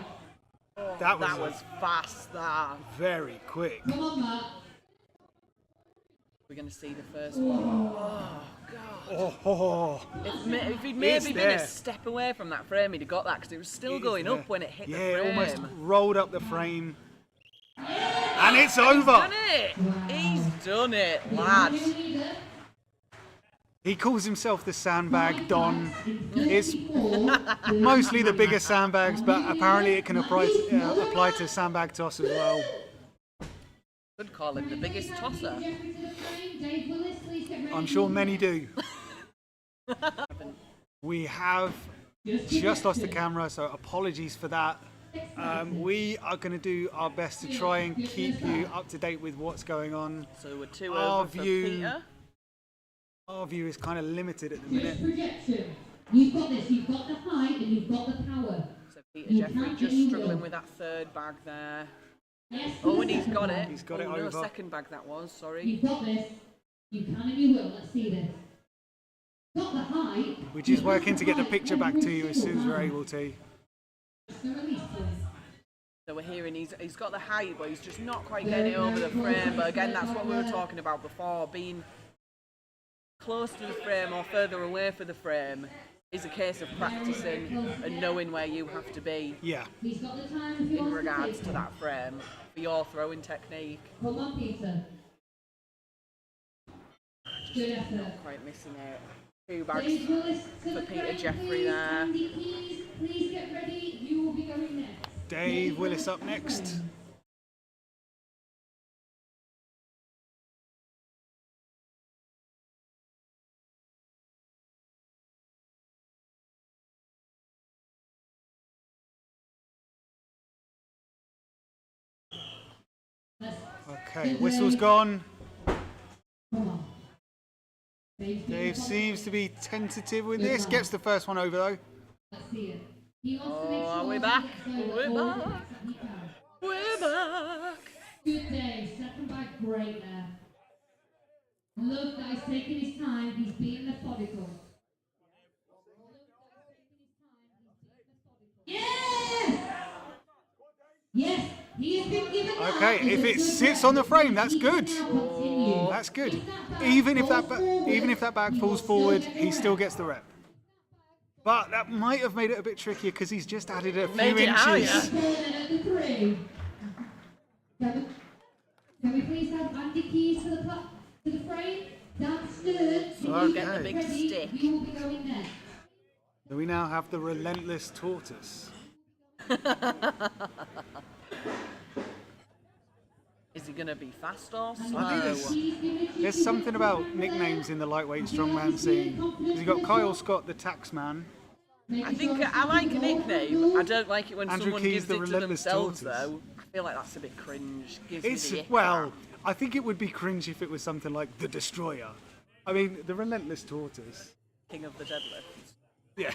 That That was was fast, that. very quick. Come on, Matt. We're going to see the first one. Oh, God. Oh, If he'd It's maybe been there. a step away from that frame, he'd have got that because it was still it is going there. up when it hit Yeah, the it frame. almost rolled up the frame. And it's over. Done it! He's done it, lad. New leader. He calls himself the Sandbag Don. It's 34. mostly the bigger sandbags, but apparently it can apply to sandbag toss as well. Could call him the biggest tosser. Jeffrey to the frame. Dave Willis, please get ready. I'm sure many do. We have just lost the camera, so apologies for that. We are going to do our best to try and keep you up to date with what's going on. So we're 2 Our over for view- Peter. Our view is kind of limited at the Just minute. projection. You've got this. You've got the height and you've got the power. So Peter You Jeffrey can't just get struggling anywhere. with that third bag there. Yes, Oh, and he's got it. He's got it no, over. second bag that was, sorry. You've got this. You can and you will. Let's see this. Got the height. We're just working to get the picture back to you as soon as we're able to. Just the release, please. So we're hearing he's got the height, but he's just not quite getting it over the frame. But again, that's what we were talking about before. Being close to the frame or further away from the frame is a case of practicing and knowing where you have to be Yeah. He's got the time if he in wants regards take to it. that frame for your throwing technique. Come on, Peter. Good effort. Quite missing out. 2 bags. Dave Willis to for the Peter frame, Jeffrey please. there. Andy Keys, please get ready. You will be going next. Dave Willis up next. Okay, whistle's gone. Come on. Dave seems to be tentative with this. Gets the first one over though. Let's see it. He wants to make Oh, sure are we he back? gets over We're all the back. tricks that he can. We're back. Good day. Second bag, great there. Love that he's taking his time. He's being methodical. Yes! Yes! He has been given that. Okay, It's if a it good sits day. on the frame, that's He can good. now continue. That's good. If that bag Even if falls forward, that bag he falls will still forward, get the he rep. still gets the rep. But that might have made it a bit trickier because he's just added a few Made it higher. inches. Falling at the 3. Can we please have Andy Keys to the frame? Dan Stern, Okay. Get the big ready, stick. you will be going next. So we now have the relentless tortoise. Is he going to be fast or slow? I think there's something about nicknames in the lightweight strongman scene. Because you got Kyle Scott, the Taxman. I think I like a nickname. I don't like it when Andrew someone Keys, gives the it to Relentless themselves, Tortoise. though. I feel like that's a bit cringe. Gives me It's the ick. well, I think it would be cringe if it was something like the Destroyer. I mean, the Relentless Tortoise. King of the deadlift. Yeah.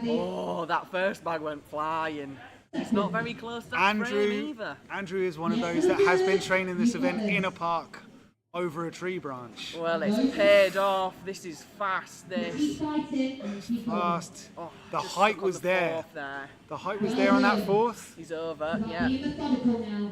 Oh, that first bag went flying. He's not very close to that frame either. Andrew is one of those that has been training this event in a park over a tree branch. Well, it's paid off. This is fast, this. Fast. Oh, The just height stuck on was the there. fourth there. The height was there on that fourth. He's over, yeah. Be methodical now.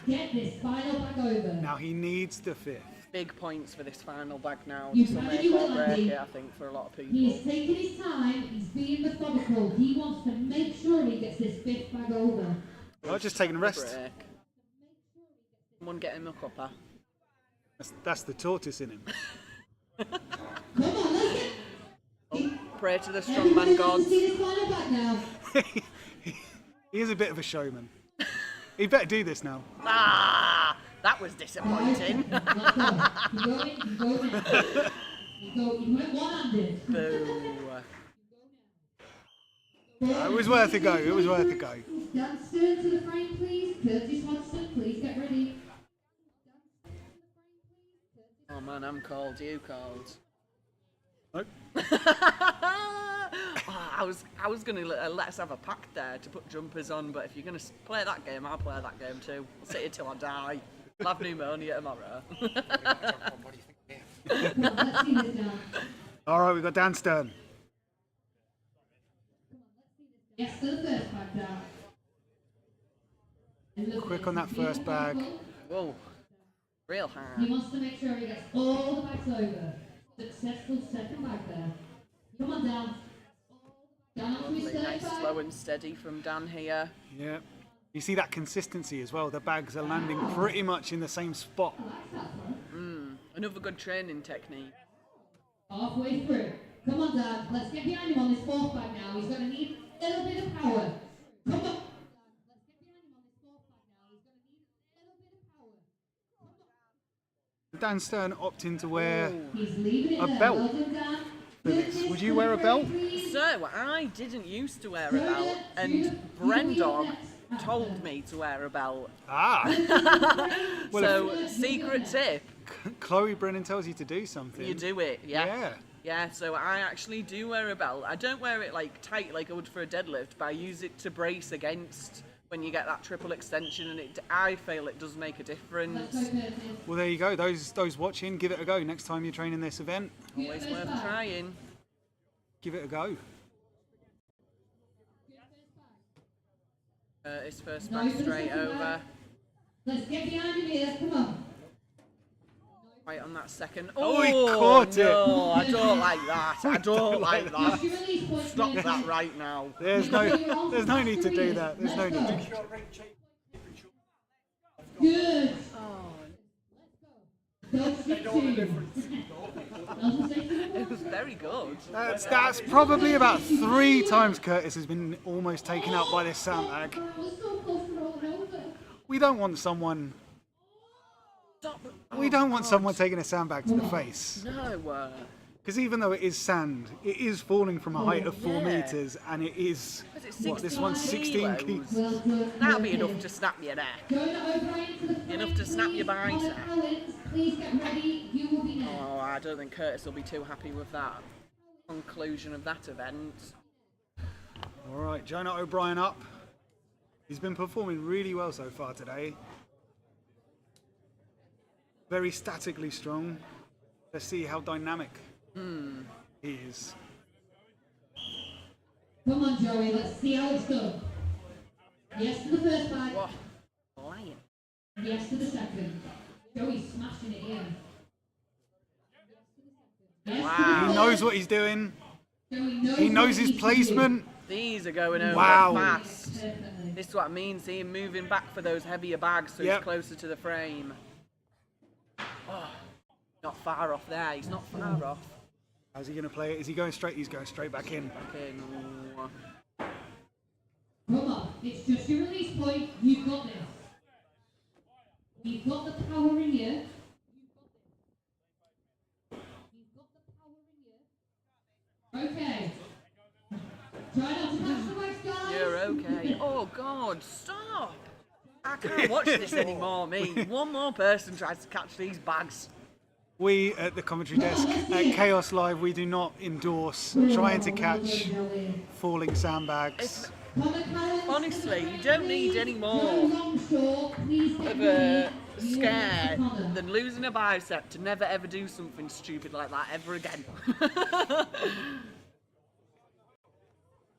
Get this final back over. Now he needs the fifth. Big points for this final bag now. You This will can make do or it, break Andy. it, I think, for a lot of people. He's taking his time, he's being methodical. He wants to make sure he gets this fifth bag over. Not just taking a rest. Break. Someone get him a cuppa. That's the tortoise in him. Come on, let's get... Pray to the Everybody strongman wants to gods. see this final bag now. He is a bit of a showman. He better do this now. Ah, that was disappointing. Let's go. You go in, you go in. You went one-handed. Boo. It was worth a go. It was worth a go. Dan Stern to the frame, please. Curtis Hodgson, please get ready. Oh man, I'm cold. You cold? Nope. Oh, I was gonna let us have a pact there to put jumpers on, but if you're gonna play that game, I'll play that game too. I'll sit here till I die. I'll have pneumonia tomorrow. Let's see this now. All right, we've got Dan Stern. Yes, to the first bag down. And look Quick at on this. that first bag. Whoa, real He hard. wants to make sure he gets all the bags over. Successful second bag there. Come on, Dan. Down onto his Lovely, third nice, bag. slow and steady from Dan here. Yeah. You see that consistency as well. The bags are landing pretty much in the same spot. Another good training technique. Halfway through. Come on, Dan. Let's get behind him on this fourth bag now. He's going to need a little bit of power. Come on. Let's get behind him on this fourth bag now. He's going to need a little bit of power. Dan Stern opting to wear He's leaving it a there. belt Well done, Dan. for this. Would you wear a belt? So, I didn't used to wear a belt, and Brendog told me to wear a belt. Ah. Well, So, secret tip, Chloe Brennan tells you to do something. you do it, yeah? Yeah. Yeah, so I actually do wear a belt. I don't wear it like tight like I would for a deadlift, but I use it to brace against when you get that triple extension, and I feel it does make a difference. Well, there you go. Those watching, give it a go. Next time you're training this event, Always worth trying. give it a go. His first back straight over. Let's get behind him here. Come on. Right on that second. Oh, he caught it. No, I don't like that. I don't like that. What's your release point? Stop that right now. There's no need to do that. There's no need to. Good. Oh, Don't stick to. it was very good. That's probably about 3 times Curtis has been almost taken out by this sandbag. We're so close to rolling over. We don't want someone. We don't want someone taking a sandbag to the face. No. Because even though it is sand, it is falling from a height of 4 Yeah. meters, and it is Is it what this one's 16 kilos? kilos. Well done. That'll be enough to snap your neck. Going O'Brien to the front, Enough to snap your please. bicep. Connor Collins, please get ready. You will be next. Oh, I don't think Curtis will be too happy with that conclusion of that event. All right, Jonah O'Brien up. He's been performing really well so far today. Very statically strong. Let's see how dynamic he is. Come on, Joey. Let's see how it's done. Yes to the first bag. What? Lion. Yes to the second. Joey's smashing it here. Yes Wow. He knows what he's doing. Joey knows He knows what his needs to do. placement. These are going over Wow. fast. Perfectly. This is what I mean, see him moving back for those heavier bags so Yep. he's closer to the frame. Oh, not far off there, he's not far off. How's he going to play it? Is he going straight? He's going straight back in. Okay, no. Come on. It's just your release point. You've got this. You've got the power in you. You've got the power in you. Okay. Try not to catch the wax, guys. You're okay. Oh God, stop! I can't watch this anymore, me. One more person tries to catch these bags. We at the commentary desk at Chaos Live, we do not endorse trying to catch falling sandbags. Honestly, you don't need any more of a scare than losing a bicep to never ever do something stupid like that ever again.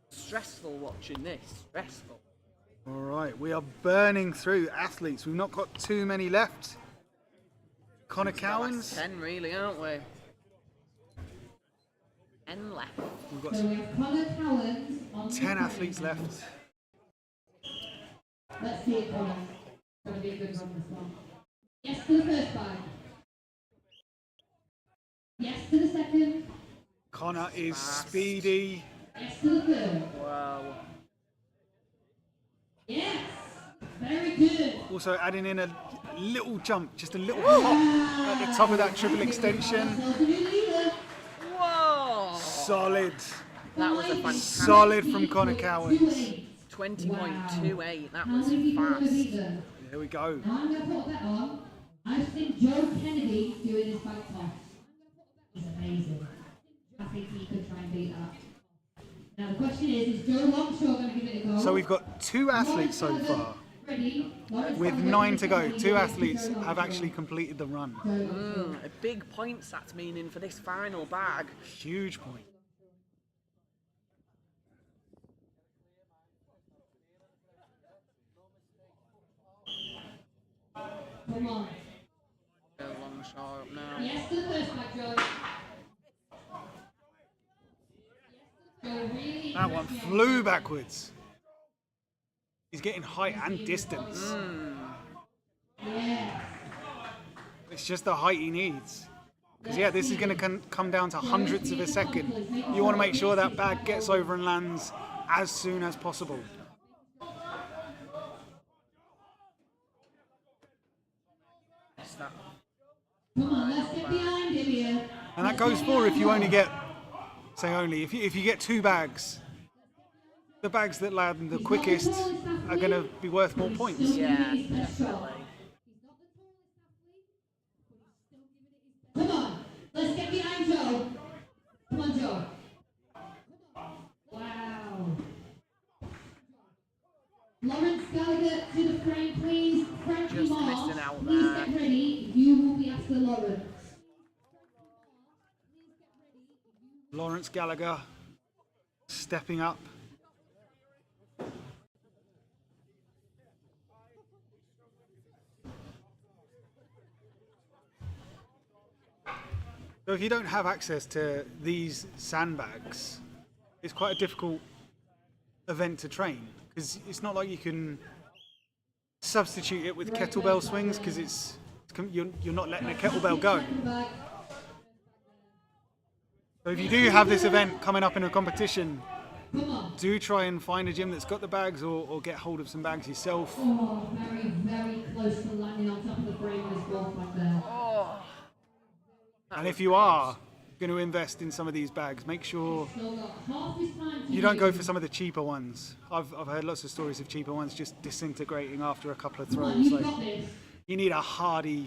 Stressful watching this, stressful. All right, we are burning through athletes. We've not got too many left. Connor Cowans. 10 really, aren't we? 10 left. We've got So we have Connor Cowans on 10 athletes left. Let's see it, Connor. It's going to be a good one, this one. Yes to the first bag. Yes to the second. Connor is speedy. Yes to the third. Wow. Yes. Very good. Also adding in a little jump, just a little hop at the top of that triple extension. Self a new leader. Whoa! Solid. That was a fantastic. Solid from Connor Cowans. 20.28. That How was many people have fast. either? Here we go. Now I'm going to put a bet on. I think Joe Kennedy doing his back toss is amazing. I think he could try and beat that. Now the question is Joe Longshore going to give it a go? So we've got 2 athletes so far. Ready? With 9 to go, 2 athletes have actually completed the run. A big points that's meaning for this final bag. Huge point. Come on. Go long shot up now. Yes to the first back, Joe. Joe, really That one flew backwards. He's getting height and distance. Yes. It's just the height he needs. Because yeah, this is going to come down to hundredths of a second. You want to make sure that bag gets over and lands as soon as possible. Come on, let's get behind him here. And that goes for if you only get, say only, if you get 2 bags, the bags that land the quickest are going to be worth more points. Yeah, definitely. Come on, let's get behind Joe. Come on, Joe. Wow. Lawrence Gallagher to the frame, please. Frankie Just Moss, missing out please there. get ready. You will be after Lawrence. Lawrence Gallagher stepping up. So if you don't have access to these sandbags, it's quite a difficult event to train because it's not like you can substitute it with kettlebell swings because you're not letting a kettlebell go. So if you do have this event coming up in a competition, do try and find a gym that's got the bags or get hold of some bags yourself. Oh, very, very close to landing on top of the frame as well back there. And if you are going to invest in some of these bags, make sure Still got half his time to you don't do. go for some of the cheaper ones. I've heard lots of stories of cheaper ones just disintegrating after a couple of Come on, throws. you've Like, got this. you need a hardy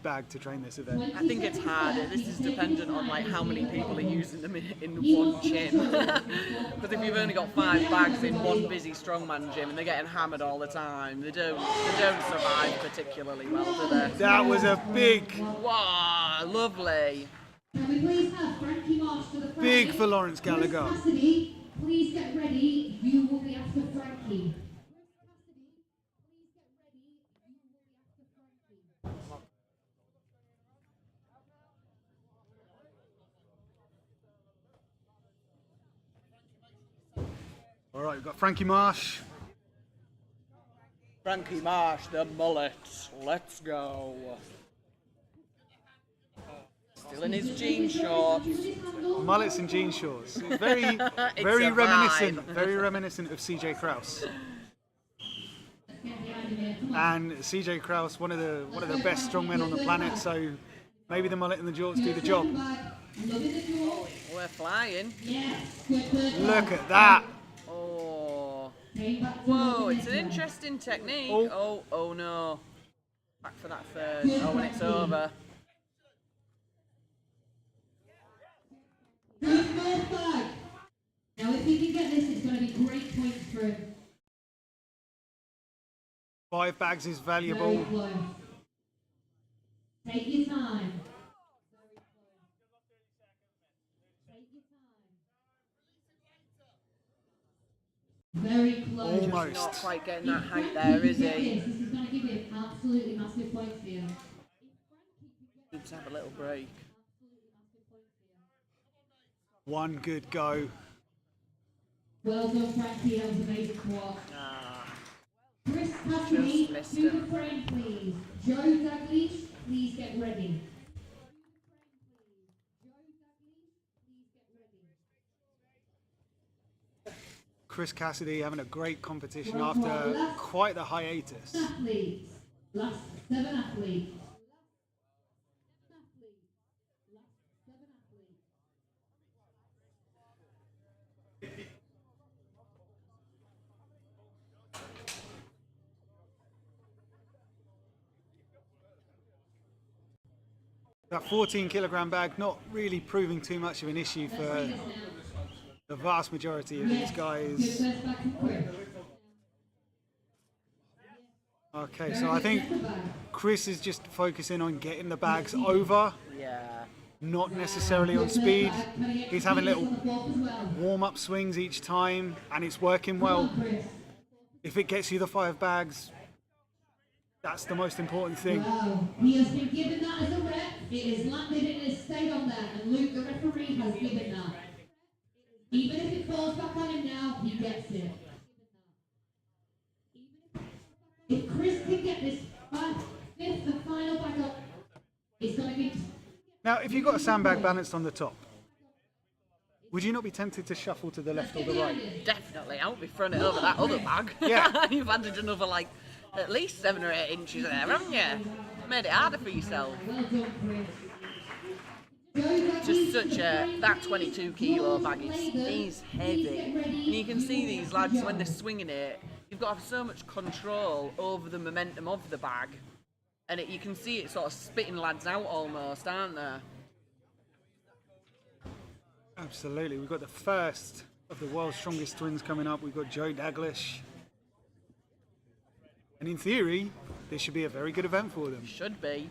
bag to train this event. I think it's harder. This is dependent on like how many people are using them in one gym. Because if you've only got 5 bags in one busy strongman gym and they're getting hammered all the time, they don't survive particularly well, do they? That was a big, Wow, lovely. Can we please have Frankie Marsh to the front? big for Lawrence Gallagher. Chris Cassidy, please get ready. You will be after Frankie. All right, we've got Frankie Marsh. Frankie Marsh, the mullet. Let's go. Still in his jean shorts. Mullets and jean shorts. Very, It's very a reminiscent. vibe. Very reminiscent of CJ Kraus. and CJ Kraus, one of the best strongmen on the planet. So maybe the mullet and the jorts do the job. We're flying. Look at that. Oh. Whoa, it's an interesting technique. Oh no. Back for that third. Oh, and it's over. Good move back. Now if he can get this, it's going to be great points for him. 5 bags is valuable. Very close. Take your time. Take your time. Very close. Almost. He's not quite getting that height there, is he? This is going to give him absolutely massive points for you. Needs to have a little break. One good go. Well done, Frankie. That was amazing squat. Chris Just Cassidy, missed to him. the frame, please. Joe Douglas, please get ready. Chris Cassidy having a great competition after quite the hiatus. Athletes. Last 7 athletes. That 14 kilogram bag not really proving too much of an issue for the vast majority of these guys. Okay, so I think Chris is just focusing on getting the bags over, Yeah. not necessarily on speed. He's having little warm-up swings each time, and it's working well. If it gets you the 5 bags, that's the most important thing. Wow. He has been given that as a rep. It has landed and it has stayed on there. And Luke, the referee, has given that. Even if it falls back on him now, he gets it. If Chris can get this 5th and final back up, it's going to be... Now, if you've got a sandbag balanced on the top, would you not be tempted to shuffle to the left or the right? Definitely. I won't be throwing it over that other bag. Yeah. You've added another, like, at least 7 or 8 inches there, haven't you? Made it harder for yourself. Well done, Chris. Just such a, that 22 kilo bag is heavy. And you can see these lads when they're swinging it, you've got to have so much control over the momentum of the bag. And you can see it sort of spitting lads out almost, aren't there? Absolutely. We've got the first of the world's strongest twins coming up. We've got Joe Douglas. And in theory, this should be a very good event for them. Should be.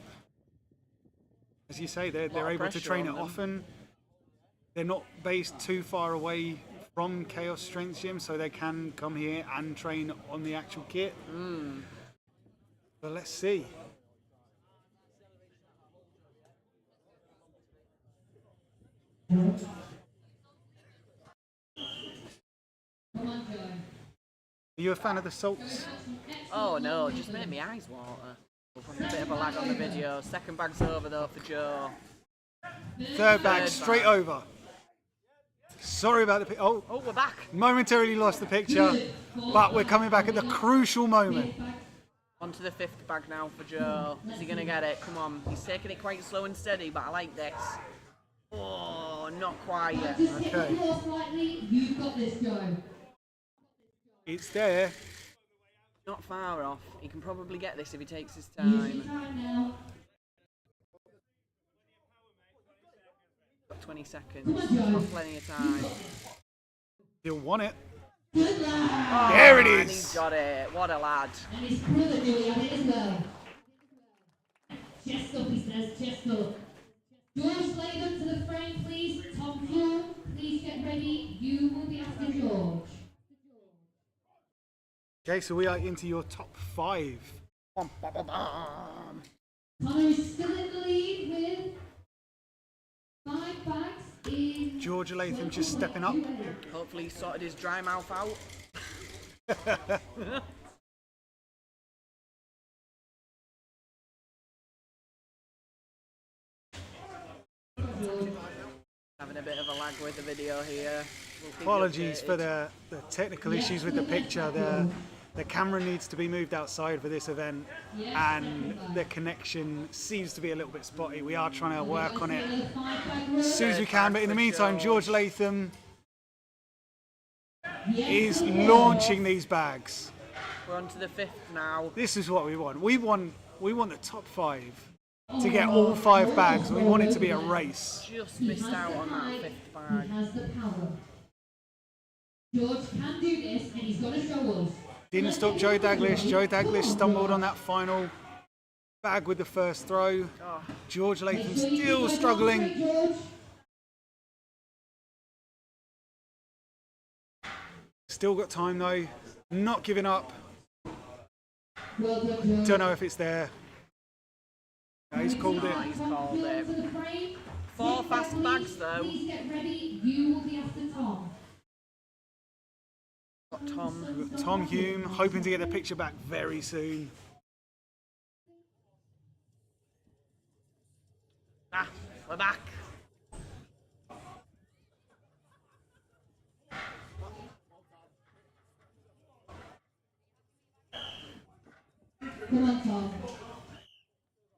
As you say, they're Lot of able to pressure train on it them. often. They're not based too far away from Kaos Strength Gym, so they can come here and train on the actual kit. But let's see. Are you a fan of the salts? Oh no, just made me eyes water. A bit of a lag on the video. Second bag's over though for Joe. Third bag Third straight bag. over. Sorry about the oh, Oh, we're back. momentarily lost the picture, but we're coming back at the crucial moment. On to the 5th bag now for Joe. Is he gonna get it? Come on. He's taking it quite slow and steady, but I like this. Oh, not quite yet. Just hit the Okay. floor slightly. You've got this, Joe. It's there. Not far off. He can probably get this if he takes his Use your time. time now. Got 20 seconds. Come on, Joe. Got plenty of time. He'll want it. Good lad. There it And is. he's got it. What a lad. And his brother knew he had it as well. Chest up, he says, chest up. George Sladen to the frame, please. Tom Fuel, please get ready. You will be after George. Okay, so we are into your top 5. Connor is still in the lead with 5 bags in... George Latham just stepping up. Hopefully he sorted his dry mouth out. Having a bit of a lag with the video here. We'll keep you Apologies updated. for the technical issues with the picture. The camera needs to be moved outside for this event, and the connection seems to be a little bit spotty. We are trying to work on it as soon as we can, but in the meantime, George Latham is launching these bags. We're on to the 5th now. This is what we want. We want the top 5 to get all 5 bags. We want it to be a race. Just missed out on that 5th bag. He has the power. George can do this, and he's going to show us. Didn't stop Joe Daglish. Joe Daglish stumbled on that final bag with the first throw. George Latham still struggling. George. Still got time though. Not giving up. Well done, George. Don't know if it's there. No, he's called it. He's called it. 4 fast bags though. Please get ready. You will be after Tom. Got Tom. We've got Tom Hume hoping to get the picture back very soon. Ah, we're back. Come on, Tom.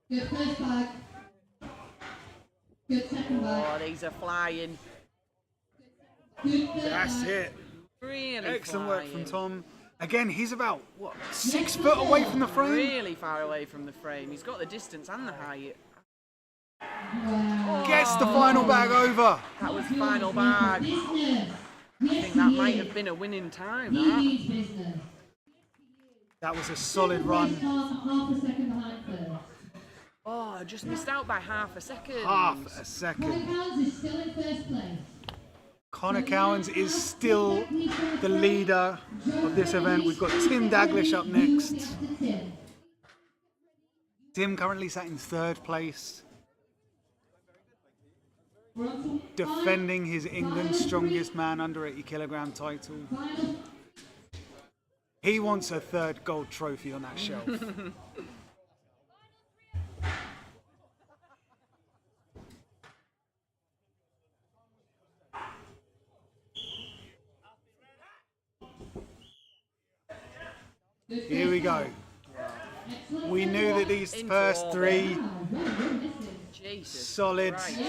Good first bag. Good second bag. Oh, these are flying. Good third That's bag. it. Really Excellent flying. work from Tom. Again, he's about, what, 6 foot away from the frame? Really far away from the frame. He's got the distance and the height. Wow. Gets the final bag over. That was final bag. Business. I think that might have been a winning time. He That. needs business. That was a solid run. Tom, half a second behind first. Oh, I just missed out by half a second. Half a Connor second. Cowens is still in first place. Connor Cowens is still the leader of this event. We've got Tim Daglish up next. After Tim. Tim currently sat in 3rd place, We're on to defending his England's strongest man under 80 kilogram title. final. He wants a 3rd gold trophy on that shelf. Here we go. We knew that these Into first orbit. 3 Jesus. solid. Christ.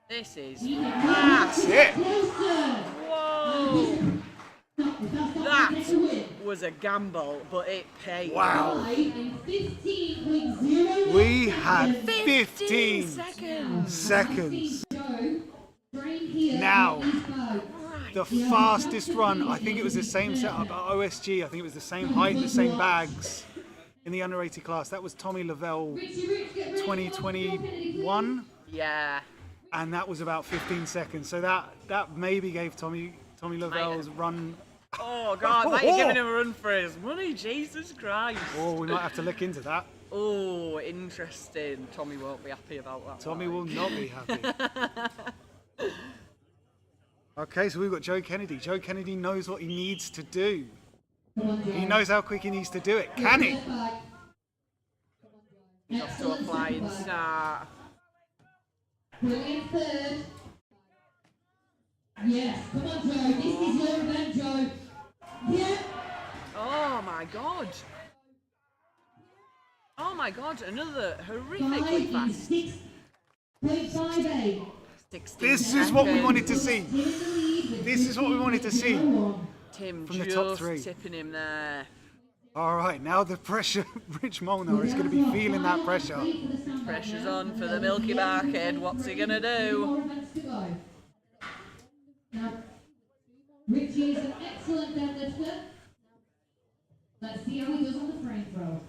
This is That's it. Whoa! That was a gamble, but it paid. Wow. We had 15 seconds. Now, the fastest run, I think it was the same setup at OSG, I think it was the same height, the same bags in the under 80 class. That was Tommy Lavelle 2021, Yeah. and that was about 15 seconds. So that maybe gave Tommy Lavelle's run. Oh God, might have given him a run for his money. Jesus Christ. Oh, we might have to look into that. Oh, interesting. Tommy won't be happy about that. Tommy will not be happy. Okay, so we've got Joe Kennedy. Joe Kennedy knows what he needs to do. He knows how quick he needs to do it. Can he? He's off to a flying start. Brilliant third. Yes, come on, Joe. This is your event, Joe. Yeah. Oh my God. Oh my God, another horrifically fast. 6.58. 16 This is what we seconds. wanted to see. This is what we wanted to see. Tim from the just top 3. tipping him there. All right, now the pressure. Rich Molnar is going to be feeling that pressure. Pressure's on for the Milky Bar kid. What's he gonna do? Now, Richie is an excellent deadlifter. Let's see how he does on the frame throw.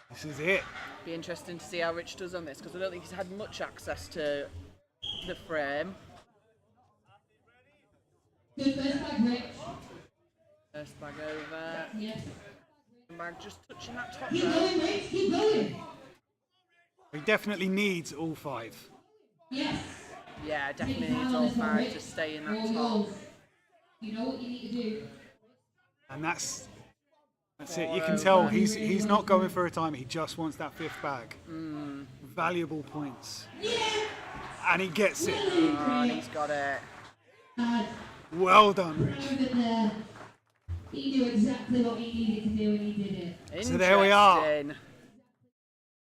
This is it. Be interesting to see how Rich does on this because I don't think he's had much access to the frame. Good first bag, Rich. First bag over. Yes. Bag just touching that top Keep row. going, Rich. Keep going. He definitely needs all 5. Yes. Yeah, definitely needs all 5 to stay in that All top. yours. You know what you need to do. And that's it. You can tell he's not going for a time. He just wants that 5th bag. Valuable points. Yeah. And he gets it. Oh, he's got it. Well done, Rich. Over there. He knew exactly what he needed to do and he did it. So there we are. Interesting.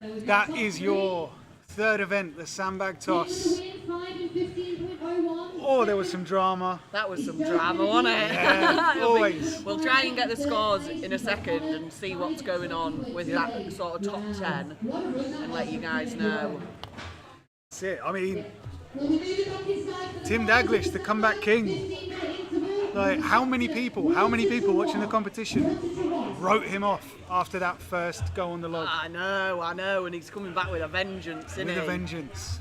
So we've got That top is three. your third event, the sandbag toss. Win 5 and 15.01. Oh, there was some drama. That was some drama, wasn't it? Yeah, It'll be- always. We'll try and get the scores in a second and see what's going on with that sort of top 10 and let you guys know. That's it. I mean, We'll be moving back inside for the Tim final Daglish, the comeback king. 15-minute interval. Like, how many people watching the competition wrote him off after that first go on the log I know, and he's coming back with a vengeance, isn't with he? a vengeance?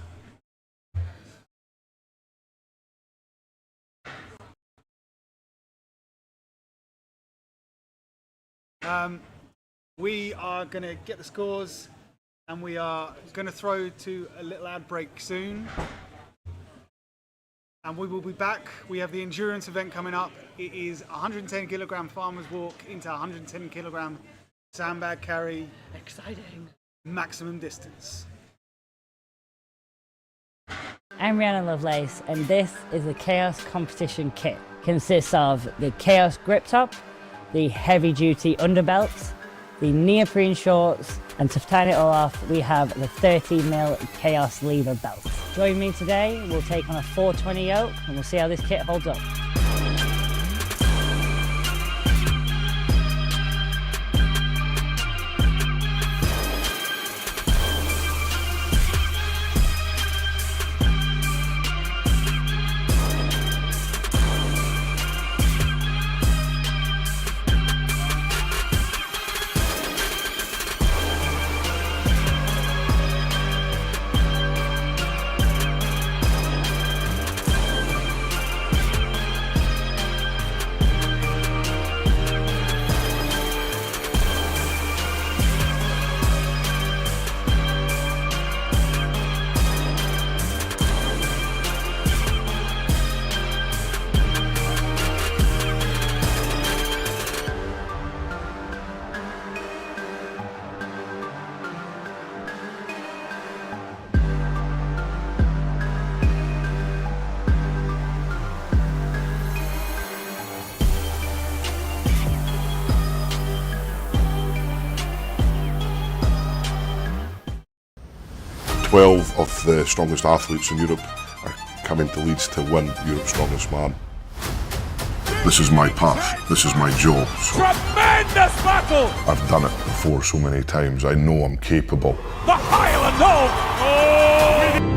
We are going to get the scores and we are going to throw to a little ad break soon. And we will be back. We have the endurance event coming up. It is 110 kilogram farmer's walk into 110 kilogram sandbag carry, Exciting. maximum distance. I'm Rhiannon Lovelace, and this is the Kaos competition kit. Consists of the Kaos grip top, the heavy duty underbelts, the neoprene shorts, and to tie it all off, we have the 30mm Kaos lever belt. Join me today, we'll take on a 420 yoke, and we'll see how this kit holds up. Twelve of the strongest athletes in Europe are coming to Leeds to win Europe's Strongest Man. This is my path, this is my job. So Tremendous battle! I've done it before so many times, I know I'm capable. The Highland Hole! Oh!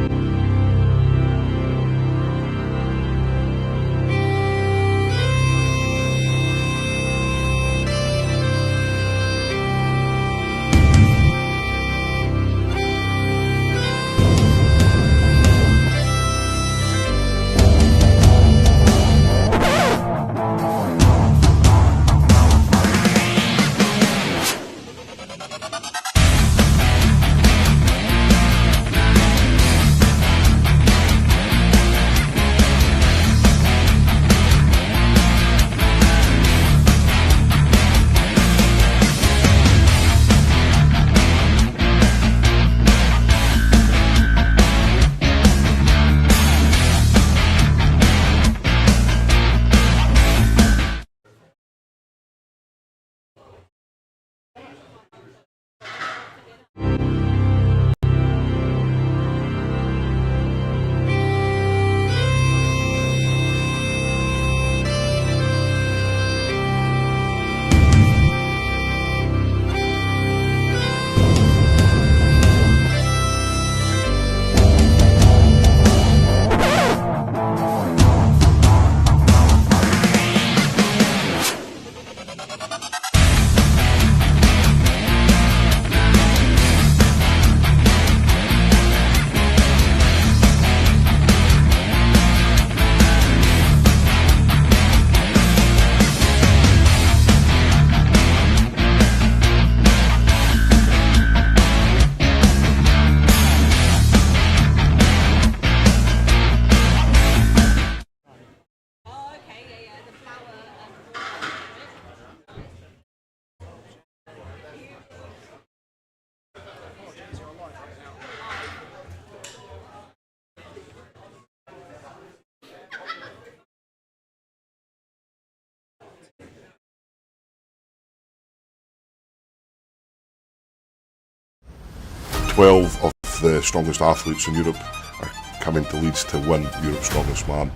12 of the strongest athletes in Europe are coming to Leeds to win Europe's Strongest Man.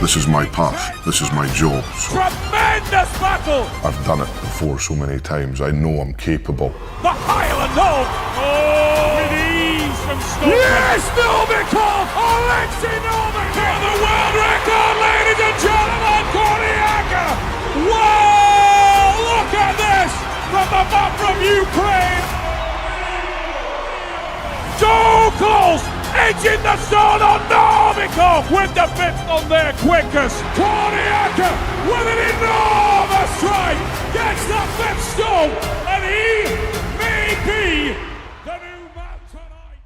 This is my path, this is my job. So Tremendous battle! I've done it before so many times, I know I'm capable. The Highland Dog! Oh! With ease from Strongmen. Yes, Novikov! Alexei Novikov! For the world record, ladies and gentlemen, Korniaka! Wow! Look at this! From the map from Ukraine! So close! Edging the stone on Novikov with the fifth on their quickest. Korniaka with an enormous strike gets the fifth stone, and he may be the new man tonight.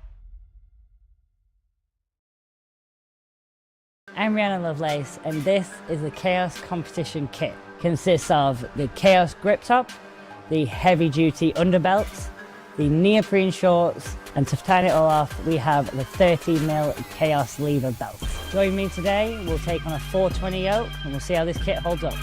I'm Rihanna Lovelace, and this is the Kaos competition kit. Consists of the Kaos grip top, the heavy duty underbelts, the neoprene shorts, and to tie it all off, we have the 30mm Kaos lever belt. Join me today, we'll take on a 420 yoke, and we'll see how this kit holds up.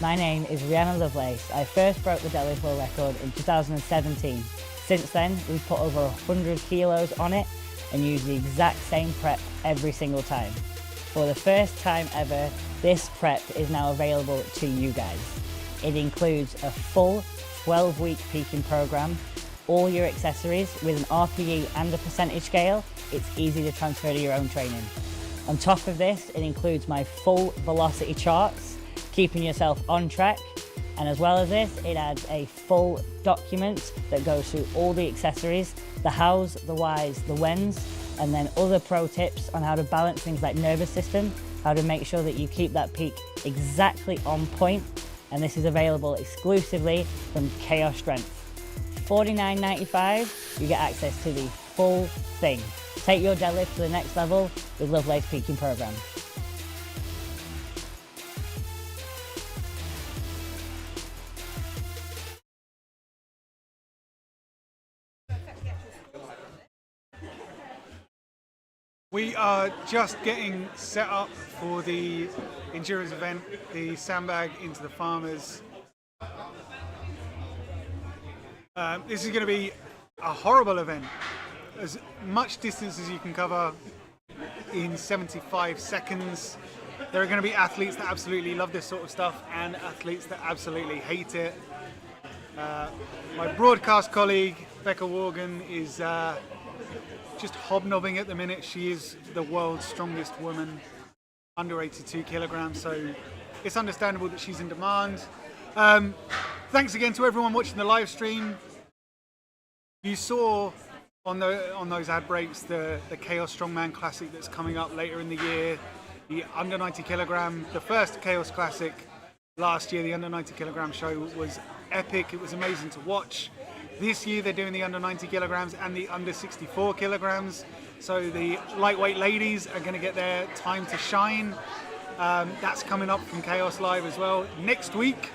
My name is Rihanna Lovelace. I first broke the deadlift world record in 2017. Since then, we've put over 100 kilos on it and used the exact same prep every single time. For the first time ever, this prep is now available to you guys. It includes a full 12-week peaking program, all your accessories with an RPE and a percentage scale. It's easy to transfer to your own training. On top of this, it includes my full velocity charts, keeping yourself on track, and as well as this, it adds a full document that goes through all the accessories, the hows, the whys, the whens, and then other pro tips on how to balance things like nervous system, how to make sure that you keep that peak exactly on point, and this is available exclusively from Kaos Strength. $49.95, you get access to the full thing. Take your deadlift to the next level with Lovelace Peaking Program. We are just getting set up for the endurance event, the Sandbag into the Farmers. This is going to be a horrible event. As much distance as you can cover in 75 seconds. There are going to be athletes that absolutely love this sort of stuff and athletes that absolutely hate it. My broadcast colleague, Becca Morgan, is just hobnobbing at the minute. She is the world's strongest woman, under 82 kilograms, so it's understandable that she's in demand. Thanks again to everyone watching the live stream. You saw on those ad breaks the Kaos Strongman Classic that's coming up later in the year. The under 90 kilogram, the first Kaos Classic last year, the under 90 kilogram show was epic. It was amazing to watch. This year they're doing the under 90 kilograms and the under 64 kilograms. So the lightweight ladies are going to get their time to shine. That's coming up from Kaos Live as well. Next week,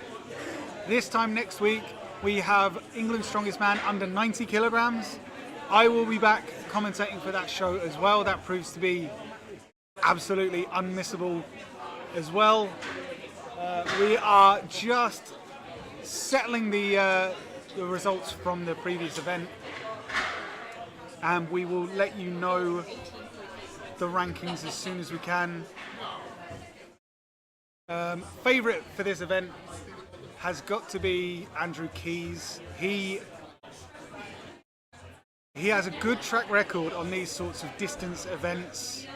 this time next week, we have England's Strongest Man under 90 kilograms. I will be back commentating for that show as well. That proves to be absolutely unmissable as well. We are just settling the results from the previous event, and we will let you know the rankings as soon as we can. Favourite for this event has got to be Andrew Keys. He has a good track record on these sorts of distance events.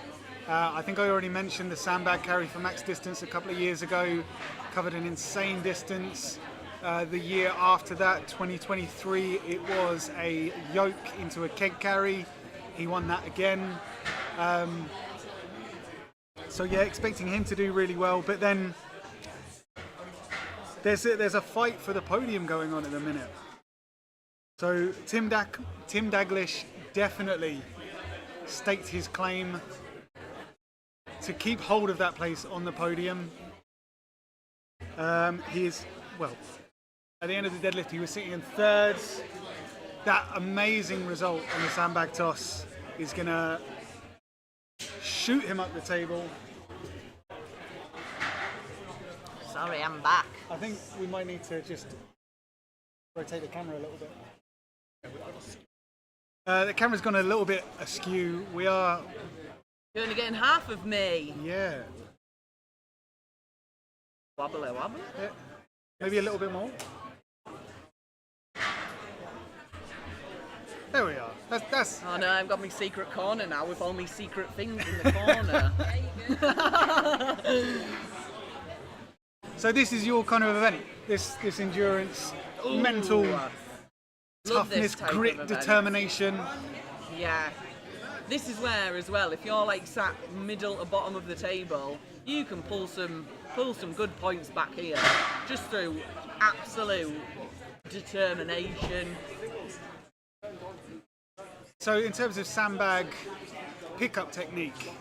I think I already mentioned the Sandbag carry for max distance a couple of years ago, covered an insane distance. The year after that, 2023, it was a yoke into a keg carry. He won that again. So yeah, expecting him to do really well, but then there's a fight for the podium going on at the minute. So Tim Daglish definitely staked his claim to keep hold of that place on the podium. He is, well, at the end of the deadlift he was sitting in third. That amazing result on the sandbag toss is going to shoot him up the table. Sorry, I'm back. I think we might need to just rotate the camera a little bit. The camera's gone a little bit askew. We are... You're only getting half of me. Yeah. Wobbly wobbly. Yeah. Maybe a little bit more. There we are. That's. Oh no, I've got my secret corner now with all my secret things in the corner. So this is your kind of event. This endurance, mental toughness, grit, determination. Yeah. This is where, as well, if you're like sat middle or bottom of the table, you can pull some good points back here, just through absolute determination. So in terms of sandbag pickup technique,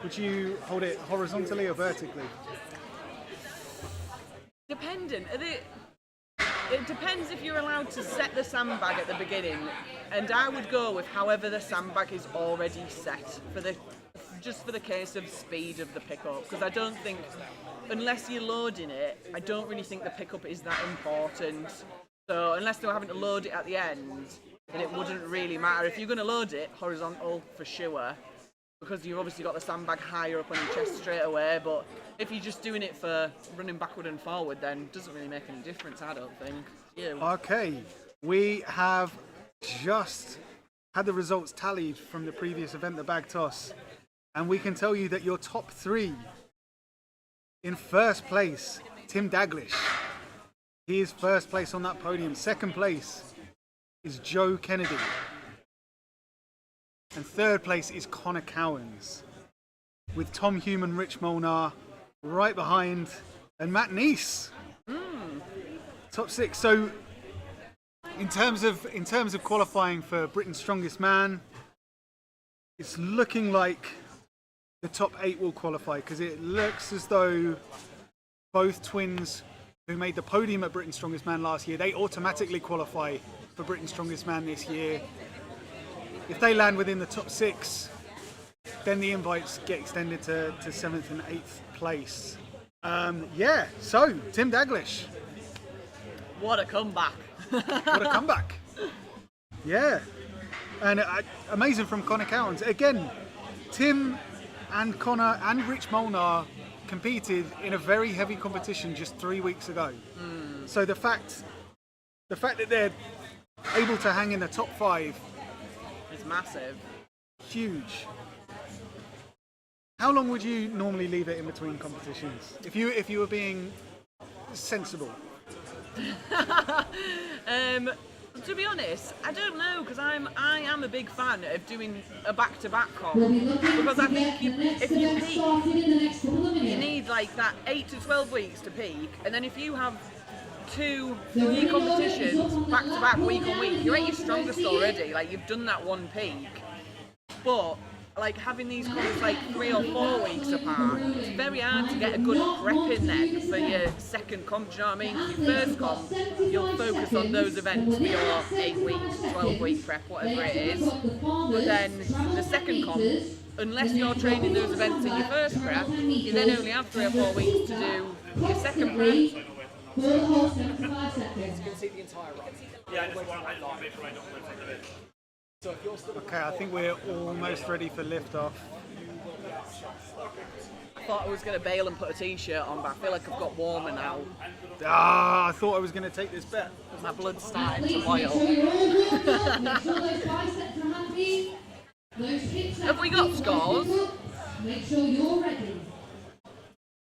would you hold it horizontally or vertically? Dependent. It depends if you're allowed to set the sandbag at the beginning, and I would go with however the sandbag is already set just for the case of speed of the pickup, because I don't think, unless you're loading it, I don't really think the pickup is that important. So unless they're having to load it at the end, then it wouldn't really matter. If you're going to load it horizontal for sure, because you've obviously got the sandbag higher up on your chest straight away, but if you're just doing it for running backward and forward, then it doesn't really make any difference, I don't think. Okay, we have just had the results tallied from the previous event, the bag toss, and we can tell you that your top three: in first place, Tim Daglish. He is first place on that podium. Second place is Joe Kennedy. And third place is Connor Cowans, with Tom Hume and Rich Molnar right behind, and Matt Neese. Top six. So in terms of qualifying for Britain's Strongest Man, it's looking like the top 8 will qualify, because it looks as though both twins who made the podium at Britain's Strongest Man last year, they automatically qualify for Britain's Strongest Man this year. If they land within the top 6, then the invites get extended to 7th and 8th place. Yeah, so Tim Daglish. What a comeback. What a comeback. Yeah. And amazing from Connor Cowans. Again, Tim and Connor and Rich Molnar competed in a very heavy competition just 3 weeks ago. So the fact the fact that they're able to hang in the top 5, It's massive. huge. How long would you normally leave it in between competitions if you were being sensible? To be honest, I don't know, because I am a big fan of doing a back-to-back comp, because I think if you peak, you need like that 8 to 12 weeks to peak, and then if you have 2, 3 competitions back-to-back, week on week, you're at your strongest already. Like, you've done that one peak, but like having these comps like 3 or 4 weeks apart, it's very hard to get a good prep in then for your second comp. Do you know what I mean? Your first comp, you'll focus on those events for your 8 weeks, 12-week prep, whatever it is. But then the second comp, unless you're training those events in your first prep, you then only have 3 or 4 weeks to do your second prep. You can see the entire run. Okay, I think we're almost ready for liftoff. I thought I was going to bail and put a t-shirt on, but I feel like I've got warmer now. I thought I was going to take this bet. My blood's starting to boil. Have we got scores? Make sure you're ready.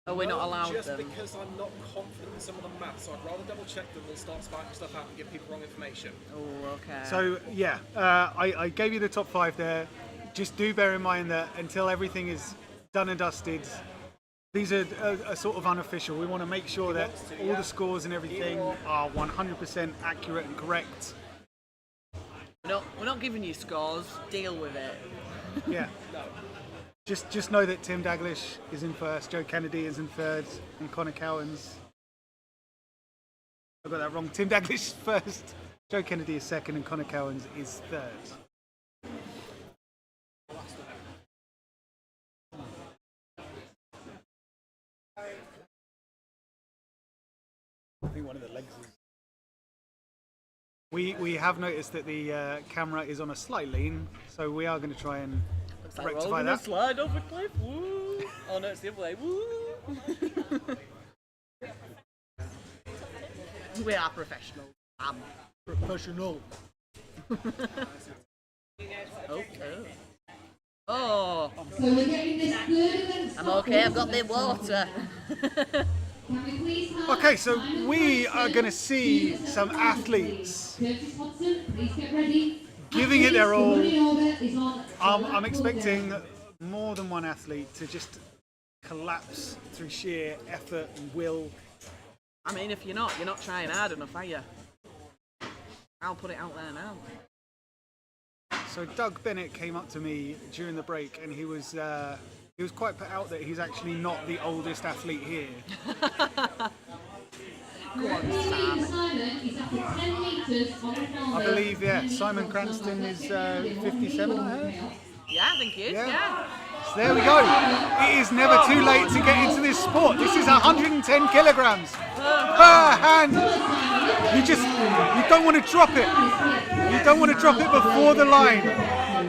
Are we not allowed Just them? because I'm not confident in some of the maths, so I'd rather double check them than start spouting stuff out and give people wrong information. Oh, okay. So yeah, I gave you the top 5 there. Just do bear in mind that until everything is done and dusted, these are sort of unofficial. We want to make sure that all the scores and everything are 100% accurate and correct. we're not giving you scores. Deal with it. Yeah. Just know that Tim Daglish is in first, Joe Kennedy is in third, and Connor Cowans. I got that wrong. Tim Daglish is first, Joe Kennedy is second, and Connor Cowans is third. I think one of the legs is. We have noticed that the camera is on a slight lean, so we are going to try and Looks like we're all rectify gonna that. slide off a cliff. Woo! Oh no, it's the other way. Woo! We are professional. Professional. Oh, So we're getting this third event. I'm okay. I've got the water. Can we please have Okay, so we are going to see some athletes Curtis Hodson, please get ready. giving it their all. The running order is on. I'm expecting more than one athlete to just collapse through sheer effort and will. I mean, if you're not trying hard enough, are you? I'll put it out there now. So Doug Bennett came up to me during the break, and he was quite put out that he's actually not the oldest athlete here. Go on, Sam. Simon is after 10 metres on the I believe, yeah, Simon Cranston is 57. Yeah, I think he is. Yeah. Yeah. So there we go. It is never too late to get into this sport. This is 110 kilograms per hand. You don't want to drop it. You don't want to drop it before the line.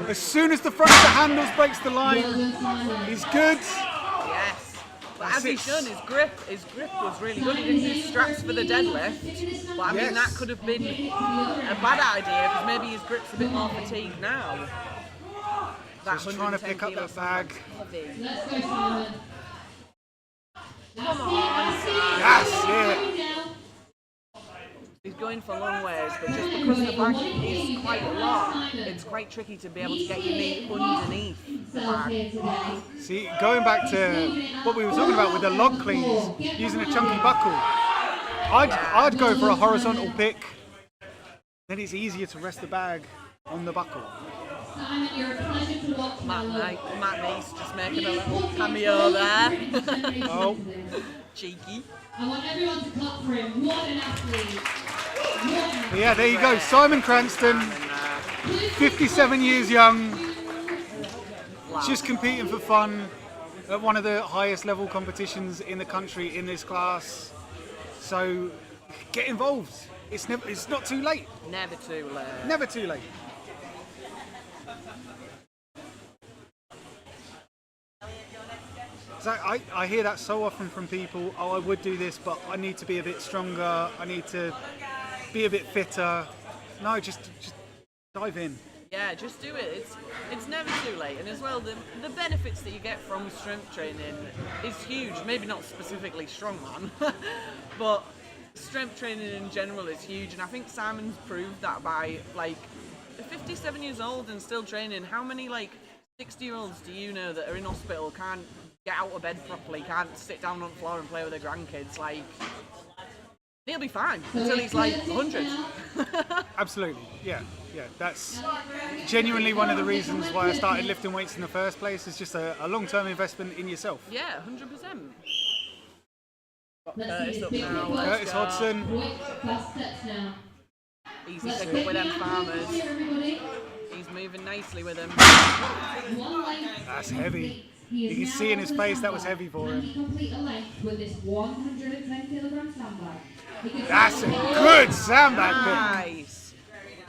As soon as the front of the handles breaks the line, he's good. Yes. But as That's he's it. shown, his grip was really good. He didn't use straps for the deadlift. But I mean, Yes. that could have been a bad idea, because maybe his grip's a bit more fatigued now. Just trying to pick up that bag. Let's go, Simon. Come on, That's it. He's going for long ways, but just because the bag is quite long, it's quite tricky to be able to get your knee underneath the bag. See, going back to what we were talking about with the log cleans, using a chunky buckle, I'd go for a horizontal pick. Then it's easier to rest the bag on the buckle. Simon, you're a pleasure to watch. Matt Neese just making a little cameo there. Oh, Cheeky. I want everyone to clap for him. What an athlete. but yeah, there you go. Simon Cranston, 57 years young, just competing for fun at one of the highest level competitions in the country in this class. So get involved. It's not too late. Never too late. Never too late. So I hear that so often from people. Oh, I would do this, but I need to be a bit stronger. I need to be a bit fitter. No, just dive in. Yeah, just do it. It's never too late. And as well, the benefits that you get from strength training is huge. Maybe not specifically strongman, but strength training in general is huge. And I think Simon's proved that by, like, 57 years old and still training. How many, like, 60-year-olds do you know that are in hospital, can't get out of bed properly, can't sit down on the floor and play with their grandkids? Like, he'll be fine until he's like 100. Absolutely, yeah. That's genuinely one of the reasons why I started lifting weights in the first place. It's just a long-term investment in yourself. Yeah, 100%. Let's see Curtis up this big now. quick Curtis Hodgson. quick fast steps now. Easy Let's pick take up with them the arm farmers. here, everybody. He's moving nicely with them. One length. That's heavy. He is You can now see in his on the face that was sandbag. heavy for Can him. he complete a length with this 110 kilogram sandbag? He can That's a take the good sandbag pick. Nice.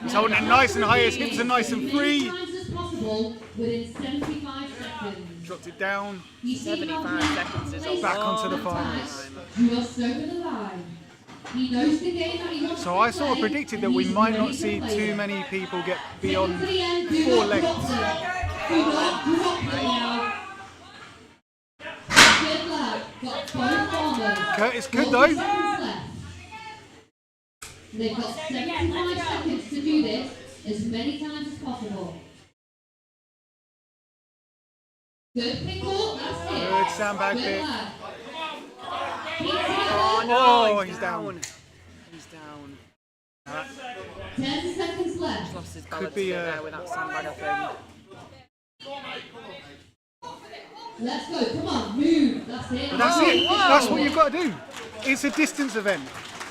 He's holding it nice and high, his hips are nice and as free. many times as possible within 75 seconds. Dropped it down. You see how 75 seconds is a place Back onto the and farmers. time. You are so in the line. He knows the game that he wants So to I sort of play, predicted that and we he's might ready not to see play too it. many people get Take it beyond to the end, do 4 not lengths. drop it. Do not drop it now. Good lad. Got both farmers. Curtis could 40 though. seconds left. They've got 75 seconds to do this as many times as possible. Good pick up, that's it. Good sandbag Good pick. lad. Oh, he's down. He's down. 10 seconds left. Lost his balance be, a bit there with that sandbag, I think. Let's go, come on, move. That's it. That's it. whoa. That's what you've got to do. It's a distance event.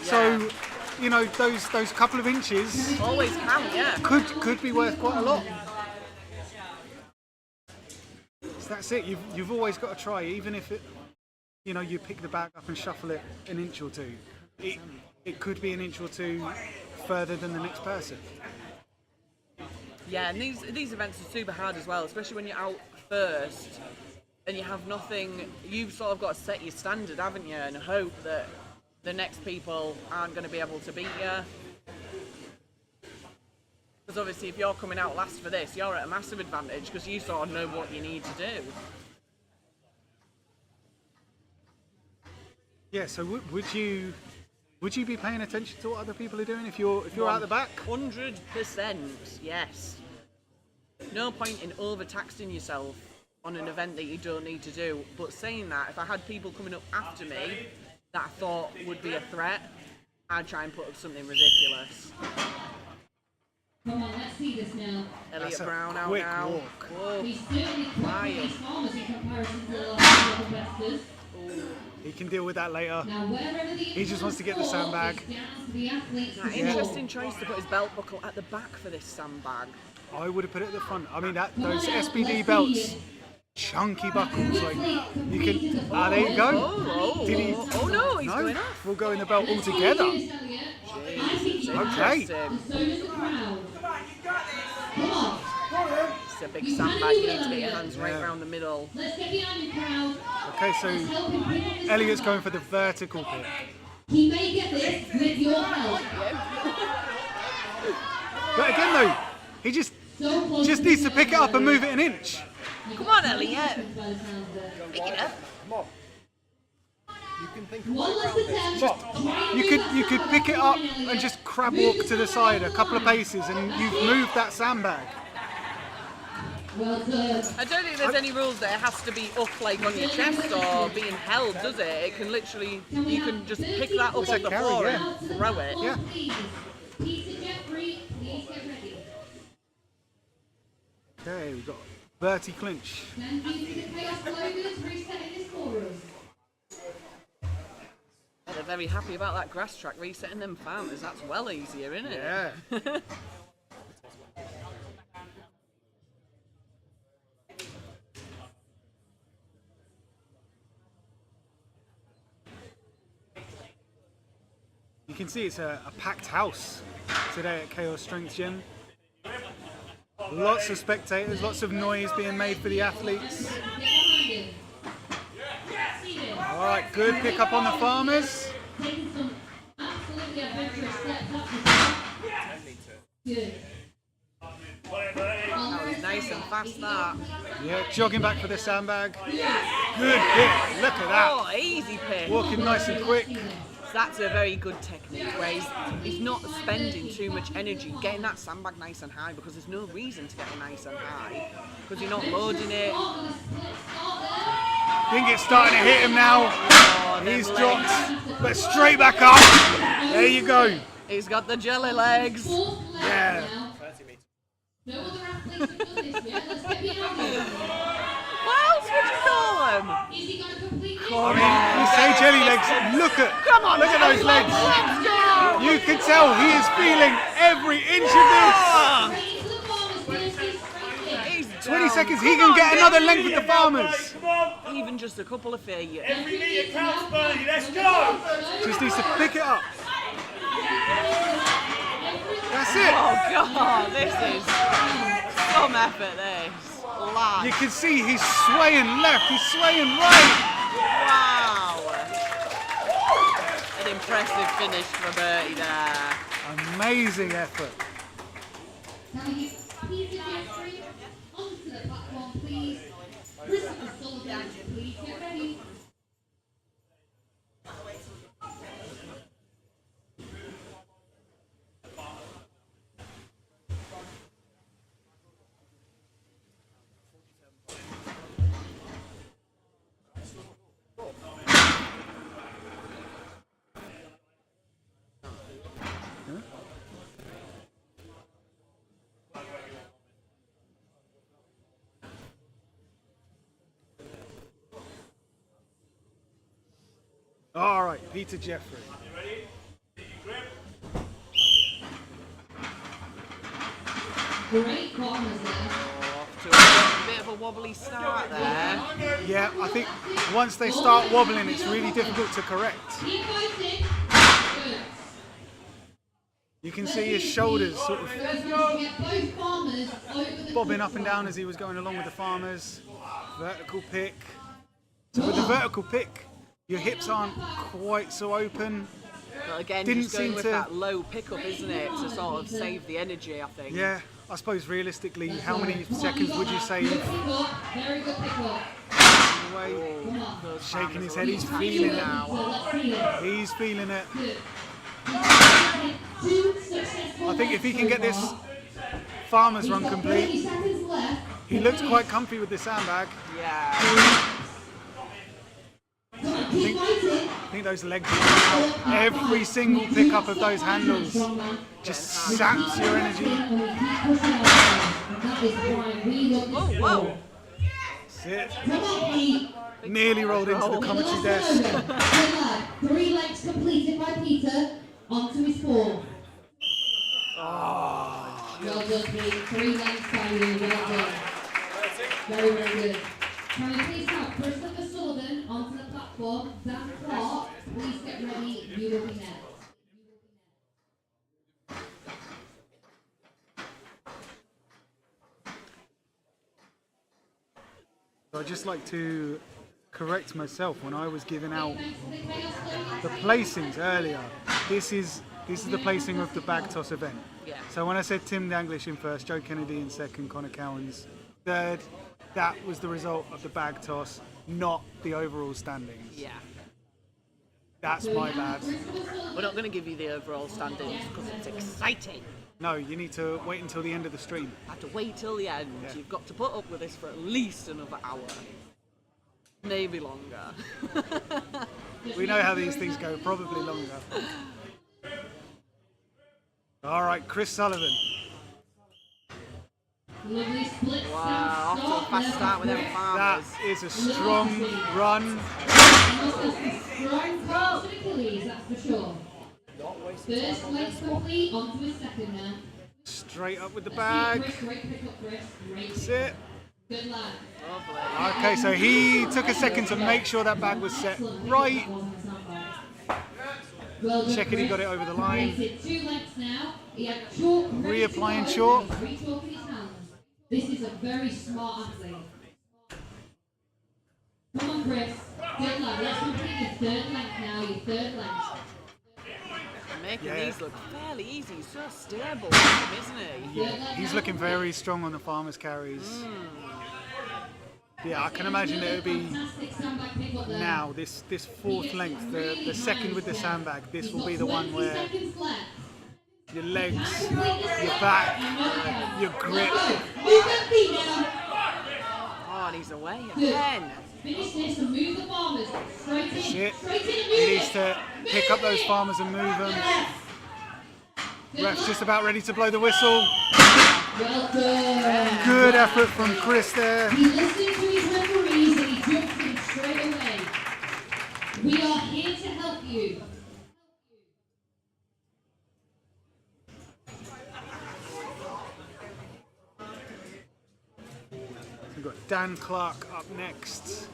So, you know, those couple of inches Always count, yeah. could be worth quite a lot. So that's it. You've always got to try, even if it, you know, you pick the bag up and shuffle it an inch or two. It could be an inch or two further than the next person. Yeah, and these events are super hard as well, especially when you're out first and you have nothing. You've sort of got to set your standard, haven't you, and hope that the next people aren't going to be able to beat you. Because obviously if you're coming out last for this, you're at a massive advantage because you sort of know what you need to do. Yeah. So would you be paying attention to what other people are doing if you're out the back? 100%, yes. No point in overtaxing yourself on an event that you don't need to do. But saying that, if I had people coming up after me that I thought would be a threat, I'd try and put up something ridiculous. Come on, let's see this now. Elliot That's a Brown out quick now. walk. Whoa. He's certainly Flying. quick these farmers in comparison to the last couple of competitors. He can deal with that later. Now, wherever the He just wants to get the sandbag. it's down to the athletes to Now, score. interesting choice to put his belt buckle at the back for this sandbag. I would have put it at the front. I mean, those Come on now, SBD let's belts, see it. chunky buckles. Like Quickly you completing can. the Ah, there you go. Oh, Did he? oh no, he's No, going off. we'll go in the belt all Let's see together. you do this, Elliot. I think you can. Okay. And so does the crowd. Come on, you got this. Come on. It's a big You can sandbag. do You it, need to get your Elliot. hands right around the middle. Let's get behind you, crowd. Okay, Let's so help him pick up this Elliot's sandbag. going for the vertical pick. He may get this with your help. But again, though, he just So close needs to pick it up and move it an inch. Come on, Elliot. By the sounds of it. Pick it up. One less attempt. You could pick it up and just crab walk to the side a couple of paces, and you've moved that sandbag. Well done. I don't think there's any rules that it has to be up like on your chest or being held, does it? It can literally, you can just pick that up off the carry, floor yeah. and throw it. Yeah. Peter Jeffrey, please get ready. Okay, we've got Bertie clinch. Then due to the chaos logos resetting the scorers. They're very happy about that grass track resetting them farmers. That's well easier, isn't it? Yeah. You can see it's a packed house today at Kaos Strength Gym. Lots of spectators, lots of noise being made for the athletes. Get behind him. All right, good pick up on the farmers. Taking some absolutely adventurous steps up the Good. That was nice and fast, that. Yeah, jogging back for the sandbag. Good hit. Look at that. Oh, easy pick. Walking nice and quick. That's a very good technique where he's not spending too much energy getting that sandbag nice and high, because there's no reason to get it nice and high because you're not loading it. I think it's starting to hit him now. Oh, He's them dropped, legs. but straight back up. There you go. He's got the jelly legs. Yeah. No other athletes have done this yet. Let's get behind him. What else would you call him? Is he going to complete this? I mean, you say jelly legs. Look at those legs. Let's go! You can tell he is feeling every inch of this. Raise the farmers, Thursday straight in. He's 20 down. seconds, he can get another length with the farmers. Come on. Even just a couple of feet. Every meter counts, Bernie. Let's go. Just needs to pick it up. That's it. Oh God, this is some effort. This lad. You can see he's swaying left, he's swaying right. Wow. An impressive finish for Bertie there. Amazing effort. Can we get Peter Jeffrey onto the platform, please? Christopher Sullivan, please get ready. All right, Peter Jeffrey. Great corners there. To a bit of a wobbly start there. Yeah, I think once they start wobbling, it's really difficult to correct. Keep fighting. Good. You can see his shoulders sort of Get both farmers over the bobbing up and down as he was going along with the farmers. Vertical pick. So with the vertical pick, your hips aren't quite so open. But again, Didn't just going seem with to- that low pickup, isn't it, to sort of save the energy, I think. Yeah, I suppose realistically, how many seconds would you say Good pickup. Very good pickup. away? Come on. Those Shaking his farmers head, he's are feeling it. So let's see it. He's feeling it. Good. Two successful I think if he can legs get this so far. farmer's run He's got complete, 30 seconds left. he looks quite comfy with the sandbag. Yeah. Come on, keep fighting. I think those legs are out. Every single pickup of those handles just saps your energy. And we keep pushing on. And that is why we love Whoa, this whoa. sport. That's it. Come on, Pete. Nearly rolled into the commentary desk. Good lad. 3 legs completed by Peter. Onto his 4. Well done, Pete. 3 legs by you. Well done. Very, very good. Can we please have Christopher Sullivan onto the platform? Dan Clark, please get ready. You will be next. So I'd just like to correct myself when I was giving out the placings earlier. This is the placing of the bag toss event. Yeah. So when I said Tim Danglish in first, Joe Kennedy in second, Connor Cowans third, that was the result of the bag toss, not the overall standings. Yeah. That's my bad. We're not going to give you the overall standings because it's exciting. No, you need to wait until the end of the stream. I have to wait till the end. Yeah. You've got to put up with this for at least another hour. Maybe longer. We know how these things go, probably longer. All right, Chris Sullivan. Lovely split Wow, off to a fast start with them That farmers. is a strong run. Strong calls to Achilles, that's for sure. First leg's complete, onto his second now. Straight up with the Bag. bag. Great pick up, Chris. Great. That's it. Good lad. Lovely. Okay, so he took a second to make sure that bag was set right. Well done, Checking he got it over the line. Created 2 legs now. He had chalk. ready to Reapplying go. chalk. He's re-chalking his hands. This is a very smart athlete. Come on, Chris. Good lad. Let's complete your 3rd length now. Your 3rd length. making Yeah. these look fairly easy. He's so stable, isn't he? Yeah, he's looking very strong on the farmer's carries. Yeah, I can imagine it would be Fantastic sandbag pick up there. now, this fourth length, the second with the sandbag, this will be the one 20 where seconds left. your legs, your back, your grip. Move that feet down. Oh, and he's away Good. again. Finish this and move the farmers. Straight in. Shit. Straight in and He move needs it. to pick up those farmers and move them. Ref's just about ready to blow the whistle. Well done. Good effort from Chris there. He listened to his referees and he jumped in straight away. We are here to help you. We've got Dan Clark up next. So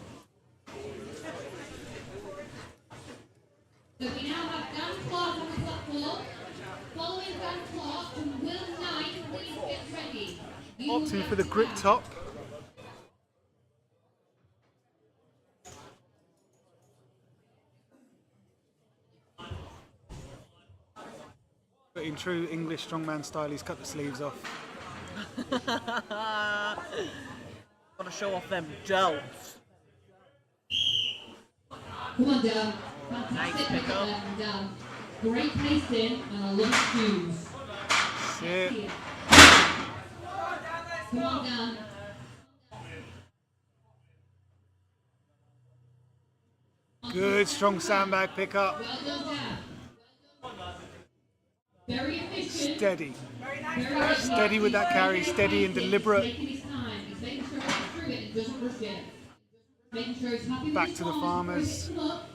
we now have Dan Clark on the platform. Following Dan Clark and Will Knight, please get ready. You will Opting get for the grip down. top. But in true English strongman style, he's cut the sleeves off. Gotta show off them delts. Come on, Dan. Nice Fantastic pick pick up. up there from Dan. Great pacing and I love the shoes. Shit. Come on, Dan. Good, strong sandbag pickup. Well done, Dan. Very efficient. Steady. Very Steady with that carry, steady and deliberate. He's taking his time. He's making sure he's through it and doesn't rush it. Making sure he's happy with Back his to the form, farmers. before he picks them up.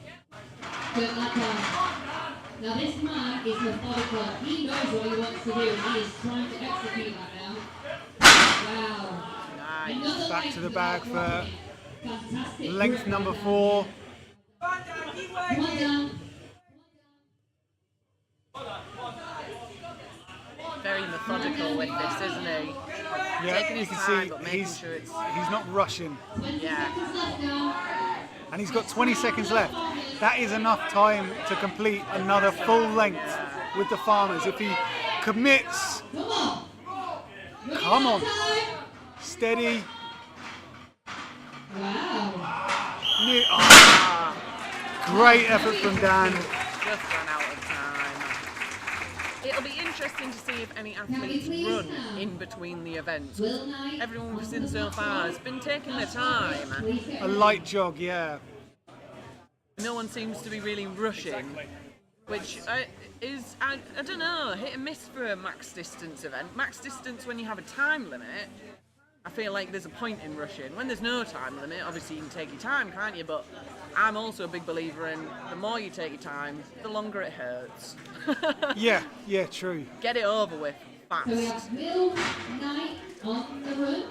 Don't let down. Now this man is methodical. He knows what he wants to do and he is trying to execute that now. Wow. Nice. Another Back leg to the for bag Dan for Clark. Fantastic length grip number right 4. Come on, Dan, keep there. Come on, working. Dan. Very methodical with this, isn't he? Yeah, Taking you his can time, see but making he's sure it's... not rushing. 20 Yeah. seconds left now. And he's got 20 seconds left. That is enough time to complete another full length with the farmers. If he commits, Come on. come on, Time. steady. Wow. Great effort from Dan. Just ran out of time. It'll be interesting to see if any athletes please run now? in between the events. Will Knight. Everyone we've seen so far has been taking their time. Please get A light jog, yeah. No one seems to be really rushing, which is, I don't know, hit and miss for a max distance event. Max distance when you have a time limit, I feel like there's a point in rushing. When there's no time limit, obviously you can take your time, can't you? But I'm also a big believer in the more you take your time, the longer it hurts. Yeah, true. Get it over with So we fast. have Will Knight on the run.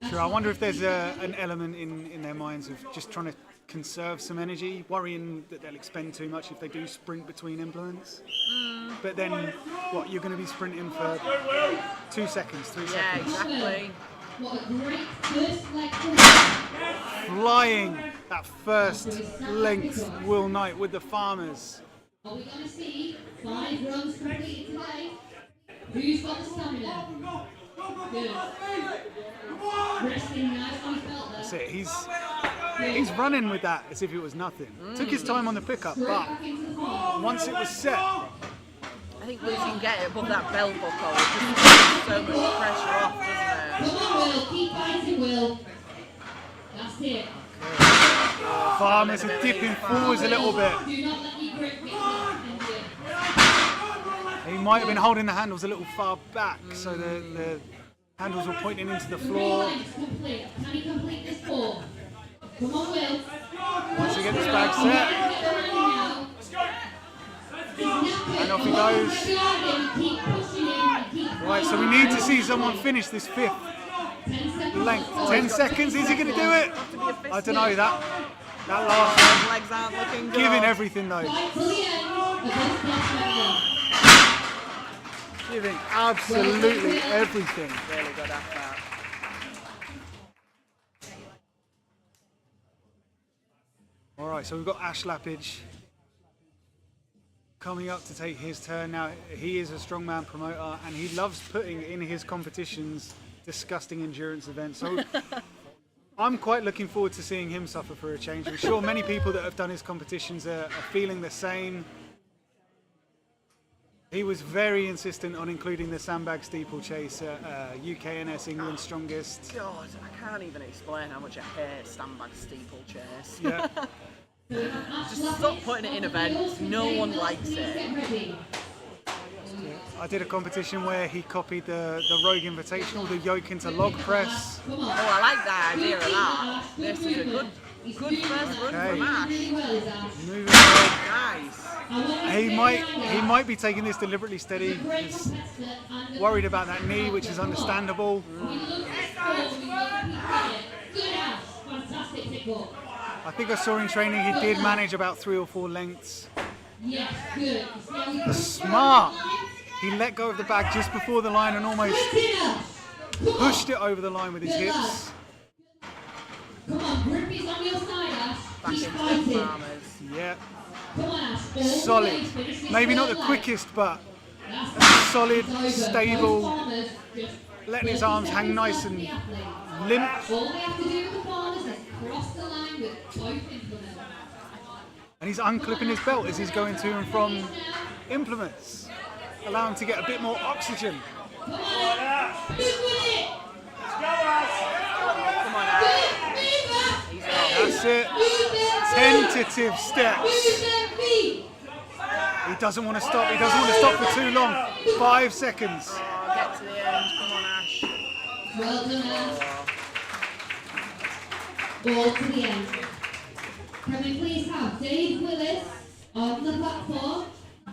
True. I wonder if there's an element in their minds of just trying to conserve some energy, worrying that they'll expend too much if they do sprint between implements. But then, what, you're going to be sprinting for 2 seconds, 3 Yeah, seconds. exactly. What a great first leg for Flying that first length, Will Knight with the farmers. Are we going to see 5 runs completed today? Who's got the stamina? Good. Resting nice on his belt there. That's it. He's running with that as if it was nothing. Took his time on the pickup, Straight but back into the farm. once it was set, I think once you can get it above that belt buckle, it just takes so much pressure off, doesn't it? Come on, Will. Keep fighting, Will. That's it. farmers are dipping forwards a little bit. Do not let your grip get locked into it. He might have been holding the handles a little far back, so the handles were pointing into the 3 floor. legs complete. Can he complete this 4? Come on, Will. Once he gets this bag set, and off he goes. Right, so we need to see someone finish this 5th length. 10 seconds, is he going to do it? I don't know, that last His legs aren't looking one, good. giving everything though. Giving absolutely everything. Really good at that. Alright, so we've got Ash Lappage coming up to take his turn now. He is a strongman promoter and he loves putting in his competitions disgusting endurance events. So I'm quite looking forward to seeing him suffer for a change. I'm sure many people that have done his competitions are feeling the same. He was very insistent on including the Sandbag steeplechase at UKNS England's Strongest. God, I can't even explain how much I hate Sandbag steeplechase. Yeah. Just stop putting it in events. No one likes it. I did a competition where he copied the Rogue Invitational, the yoke into log press. Oh, I like the idea of that. This is a good first run from Ash. Moving on. Nice. He might be taking this deliberately steady. He's worried about that knee, which is understandable. I think I saw in training he did manage about 3 or 4 lengths. Smart. He let go of the bag just before the line and almost pushed it over the line with his hips. Come on, Grippy's on your side, Ash. Back He's into the fighting. farmers. Yeah. Come on, Ash. Solid. Maybe not the quickest, but solid, stable, letting his arms hang nice and limp. All they have to do with the farmers is cross the line with both implements. And he's unclipping his belt as he's going to and from implements, allowing him to get a bit more oxygen. Come on, Ash. Move with it. Come on, Ash. He's off. That's it. Tentative steps. He doesn't want to stop. He doesn't want to stop for too long. 5 seconds. Oh, get to the end. Come on, Ash. Well done, Ash. Ball to the end. Can we please have Dave Willis on the platform?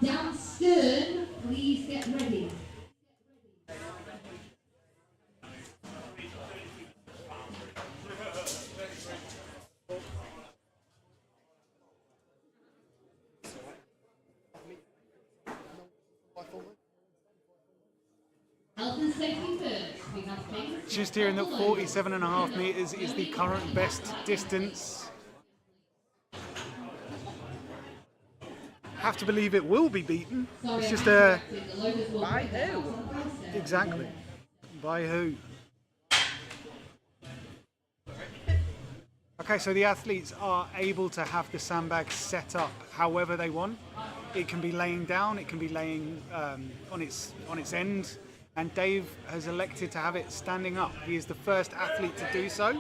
Dan Stern, please get ready. Health and safety first. We have things. Just hearing that 47.5 meters is the current best distance. Have to believe it will be beaten. Sorry, It's just the a loaders will By who? exactly by who. Okay, so the athletes are able to have the sandbag set up however they want. It can be laying down, it can be laying on its end, and Dave has elected to have it standing up. He is the first athlete to do so.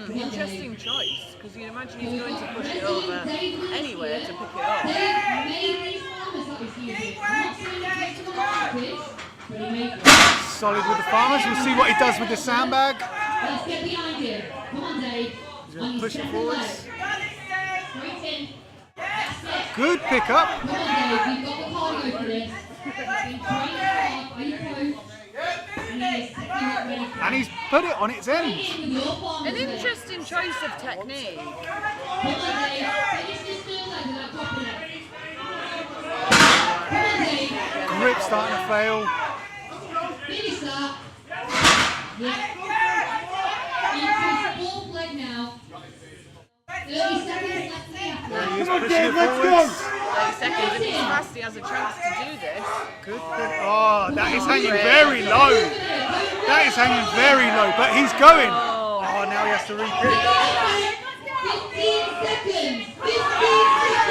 Interesting choice, because you can imagine he's going to push it over anywhere to pick it up. Dave made these farmers that was using. Not saying to the pitch, but he made them. Solid with the farmers. We'll see what he does with the sandbag. Let's get behind him. Come on, Dave. He's going to push it forwards. Straight in. That's it. Good pickup. Come on, Dave. You've got the cardio for this. He's been training hard. Are you close? And he's put it on its end. An interesting choice of technique. Come on, Dave. Finish this third leg without dropping it. Come on, Dave. Grip starting to fail. Finish that. Yeah. Increase fourth leg now. 30 seconds left to the athlete. He is pushing it forwards. 30 seconds. If he's fast, he has a chance to do this. Good pick. Oh, that is hanging very low. That is hanging very low, but he's going. Oh, now he has to re-pick. 15 seconds. 15 He has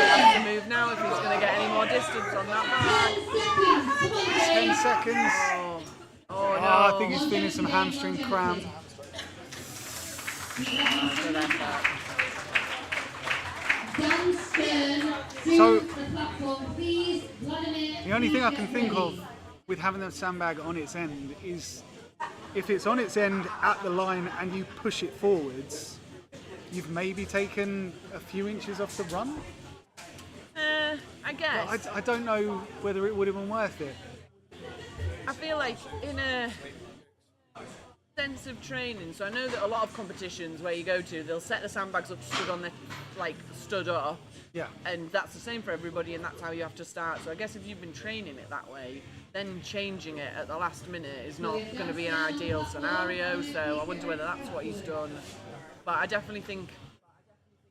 seconds. to move now if he's going to get any more distance on that bag. 10 seconds. 10 seconds. Come on, Dave. Oh no. Oh, I think he's feeling some hamstring cramp. Good effort. Dan Stern, So- to the platform, please. Vladimir, The only thing I can please think get of with having the sandbag on its end is if it's on its end at the line and you push it forwards, you've maybe taken a few inches off the run. I guess. I don't know whether it would have been worth it. I feel like in a sense of training, so I know that a lot of competitions where you go to, they'll set the sandbags up stood on their, like stood up, Yeah. and that's the same for everybody, and that's how you have to start. So I guess if you've been training it that way, then changing it at the last minute is not going to be an ideal scenario. So I wonder whether that's what he's done. But I definitely think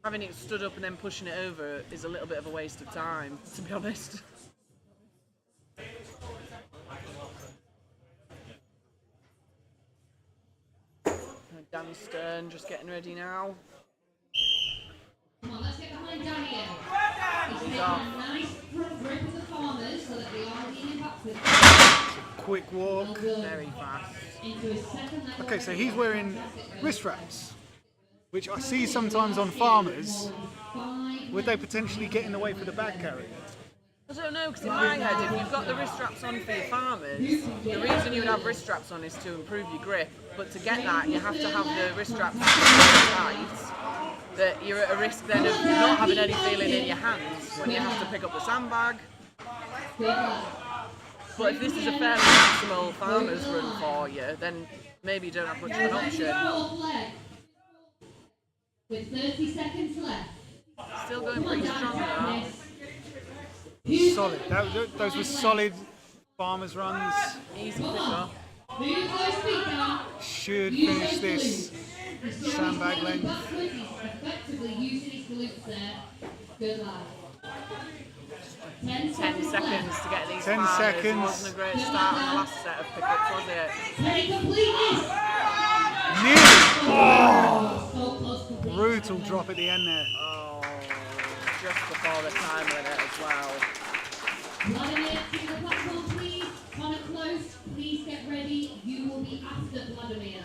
having it stood up and then pushing it over is a little bit of a waste of time, to be honest. Dan Stern just getting ready now. Come on, let's get behind Danny here. He's taking a nice front grip of the farmers so that they are leaning backwards. Quick walk. Very fast. Into his second leg. Okay, so he's wearing wrist wraps, which I see sometimes on farmers. Would they potentially get in the way for the bag carry? I don't know, because in my head, if you've got the wrist straps on for your farmers, the reason you would have wrist straps on is to improve your grip. But to get that, you have to have the wrist straps so tight that you're at a risk then of not having any feeling in your hands when you have to pick up the sandbag. But if this is a fairly maximal farmer's run for you, then maybe you don't have much of an option. With 30 seconds left. Still going pretty strong though. Solid. Those were solid farmers runs. Easy pick up. Move those feet down. Should finish this sandbag length. Effectively using his glutes there. Good lad. 10 10 seconds to get these 10 farmers. seconds. It wasn't a great start on the last set of pickups, was it? Can he complete this? Nearly. So close to complete. Brutal drop at the end there. Oh, just before the time limit as well. Vladimir, to the platform, please. Connor close. Please get ready. You will be after Vladimir.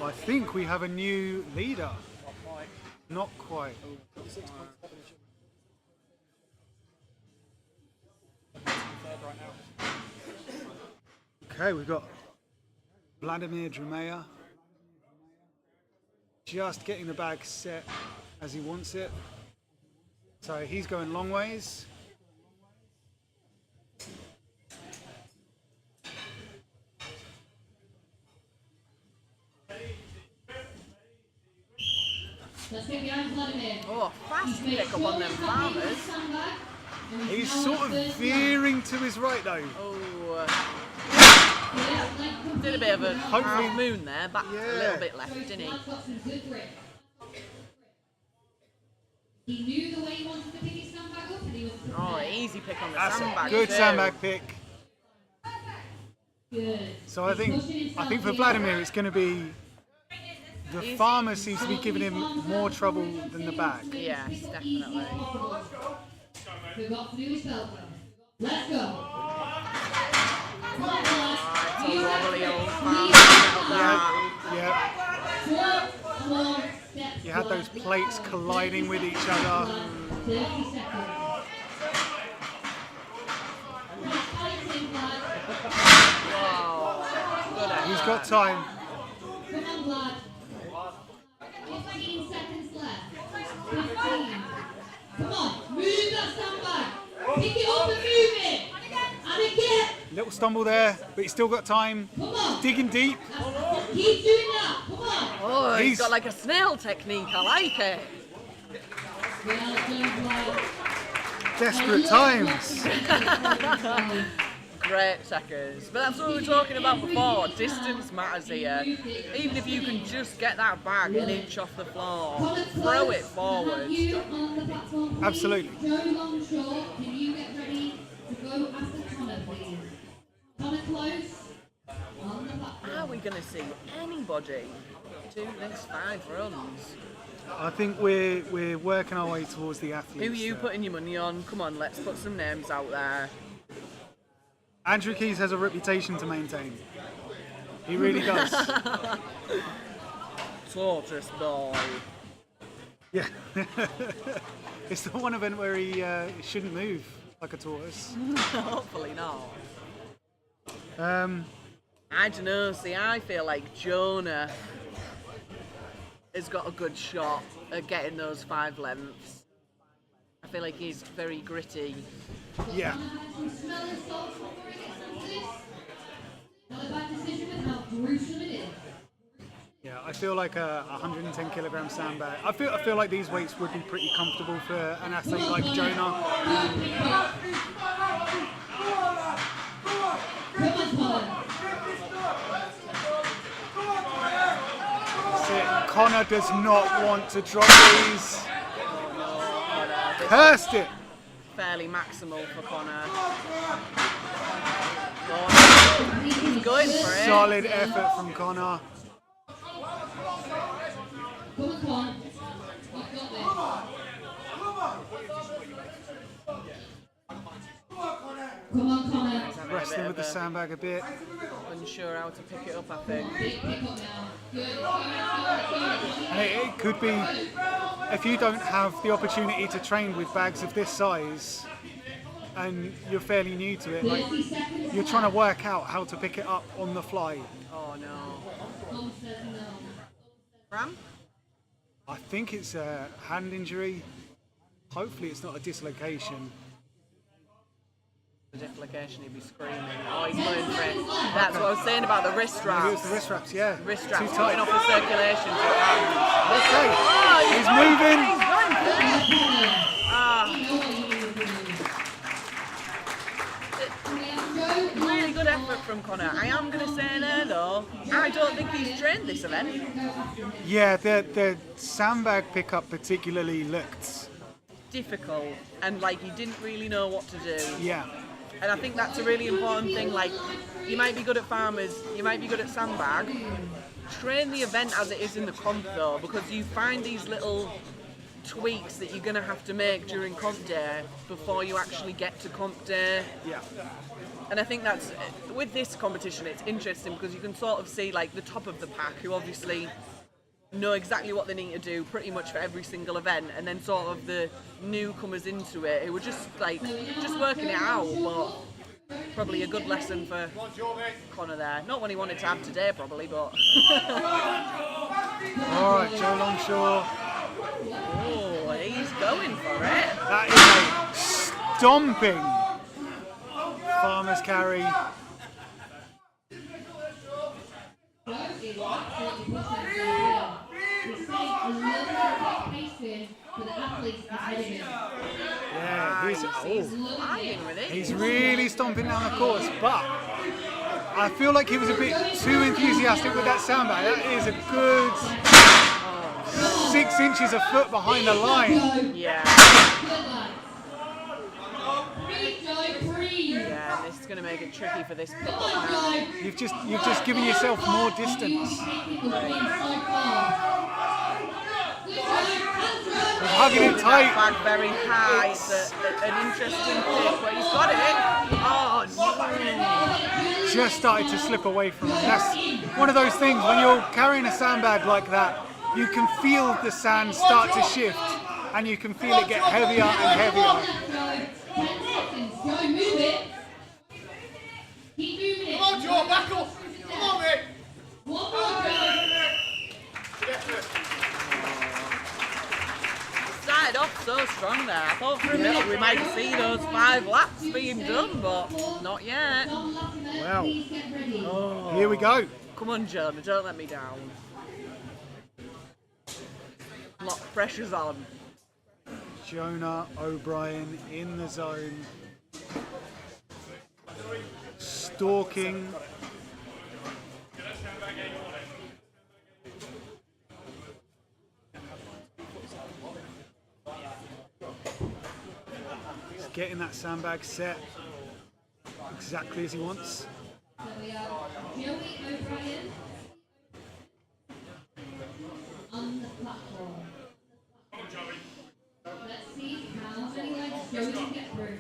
I think we have a new leader. Not quite. Okay, we've got Vladimir Drumeya just getting the bag set as he wants it. So he's going long ways. Let's get behind Vladimir. Oh, fast pick up on them farmers. He's sort of veering to his right though. Oh, did a bit of a half moon there, back a little bit left, didn't he? He knew the way he wanted to pick his sandbag up and he was prepared. Oh, easy pick on the That's sandbag. a good too. sandbag pick. Good. So I think for Vladimir it's going to be the farmer seems to be giving him more trouble than the bag. Yes, definitely. We've got to do his belt. Let's go. It's a wobbly old farmer. Yeah. You had those plates colliding with each other. 30 seconds. He's got time. Come on, Vlad. 15 seconds left. 15. Come on, move that sandbag. Pick it up and move it. And again. Little stumble there, but he's still got time. Come on. Digging deep. Keep doing that. Come on. Oh, he's got like a snail technique. I like it. Well done, Vlad. Desperate times. Great seconds. But that's what we were talking about before. Distance matters here. Even if you can just get that bag an inch off the floor, throw it forward. Absolutely. Joe Longshore, can you get ready to go after Connor, please? Connor close. On the platform. Are we going to see anybody do this 5 runs? I think we're working our way towards the athletes. Who are you putting your money on? Come on, let's put some names out there. Andrew Keys has a reputation to maintain. He really does. Tortoise boy. Yeah. It's the one event where he shouldn't move like a tortoise. Hopefully not. Um, I don't know, see, I feel like Jonah has got a good shot at getting those 5 lengths. I feel like he's very gritty. yeah. Not a bad decision with how gruesome it is. Yeah, I feel like a 110 kilogram sandbag. I feel like these weights would be pretty comfortable for an athlete like Jonah. That's it. Connor does not want to drop these. cursed it. fairly maximal for Connor. But he's going for it. Solid effort from Connor. Come on. You've got this. Come on, Connor. Wrestling with the sandbag a bit. Unsure how to pick it up, I think. Pick up now. Good. And it could be, if you don't have the opportunity to train with bags of this size and you're fairly new to it, like, you're trying to work out how to pick it up on the fly. Oh no. Tom says no. Ram? I think it's a hand injury. Hopefully it's not a dislocation. The dislocation, he'd be screaming. Oh, he's going for it. That's what I was saying about the wrist wraps. Maybe it's the wrist wraps, yeah. Wrist Too wraps tight. cutting off the circulation to the hands. Okay, Oh, he's going moving. for it, He's going for it. Really good effort from Connor. I am going to say there though, I don't think he's trained this event. Yeah, the sandbag pickup particularly looked. Difficult and like he didn't really know what to do. Yeah. And I think that's a really important thing. Like, you might be good at farmers, you might be good at sandbag. Train the event as it is in the comp though, because you find these little tweaks that you're going to have to make during comp day before you actually get to comp day. Yeah. And I think that's, with this competition, it's interesting because you can sort of see like the top of the pack who obviously know exactly what they need to do pretty much for every single event, and then sort of the newcomers into it who were just working it out, but probably a good lesson for Connor there. Not one he wanted to have today probably, but Alright, Joe Longshore. oh, he's going for it. That is a stomping farmer's carry. Yeah, he's really stomping down the course, but I feel like he was a bit too enthusiastic with that sandbag. That is a good 6 inches of foot behind the line. Yeah. Yeah, and this is going to make it tricky for this pickup now. You've just given yourself more distance. He's hugging it tight. Back very high. It's an interesting pick, but he's got it. Oh, no. Just started to slip away from him. That's one of those things when you're carrying a sandbag like that, you can feel the sand start to shift and you can feel it get heavier and heavier. Go, move it. Keep moving it. Come on, Joe, back up. Come on, mate. One more go. Started off so strong there. I thought for a minute we might see those 5 laps being done, but not yet. Well, here we go. Come on, Jonah, don't let me down. Lot of pressure's on. Jonah O'Brien in the zone. Stalking. He's getting that sandbag set exactly as he wants. So we have Joey O'Brien on the platform. Let's see how many legs Joey can get through.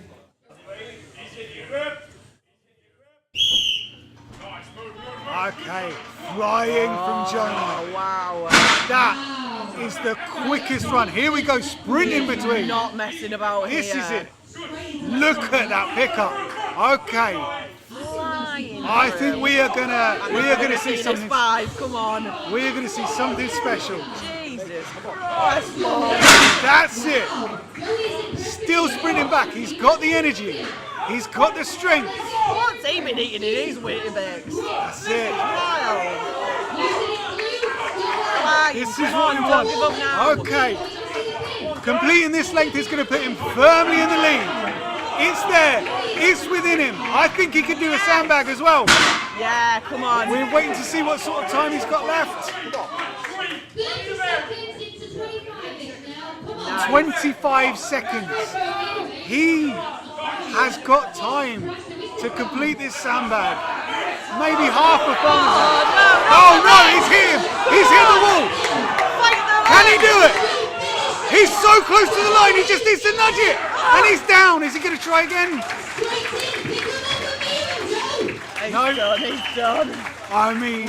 Okay, flying from Jonah. Oh, wow. That is the quickest run. Here we go, sprint in between. Not messing about This here. is it. Look at that pickup. Okay, Flying I through. think we are gonna see This something. 5, come on. We are gonna see something special. Jesus. That's long. That's it. Still sprinting back. He's got the energy. He's got the strength. What's he been eating in his Weetabix? That's it. Wild. Flying. This is Come what on, we don't give up now. want. Okay. Completing this length is going to put him firmly in the lead. It's there. It's within him. I think he could do a sandbag as well. Yeah, come on. We're waiting to see what sort of time he's got left. 30 seconds into 25 minutes now. Come on. 25 seconds. He has got time to complete this sandbag. Maybe half a farmer's. Oh no, he's hit him. He's hit the wall. Can he do it? He's so close to the line, he just needs to nudge it. And he's down. Is he going to try again? He's done. I mean,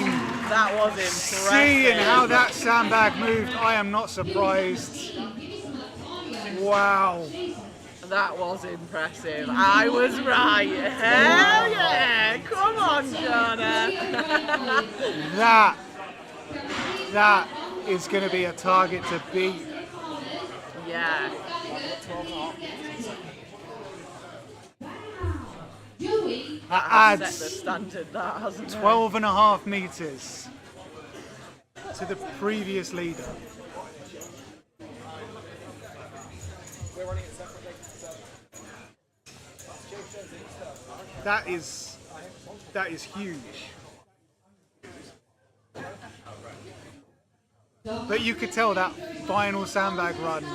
That was impressive. seeing how that sandbag moved, I am not surprised. Wow. That was impressive. I was right. Hell yeah! Come on, Jonah. That is going to be a target to beat. Yeah. That Set the adds standard, that hasn't it? 12.5 meters to the previous leader. We're running it separately. That is huge. But you could tell that final sandbag run.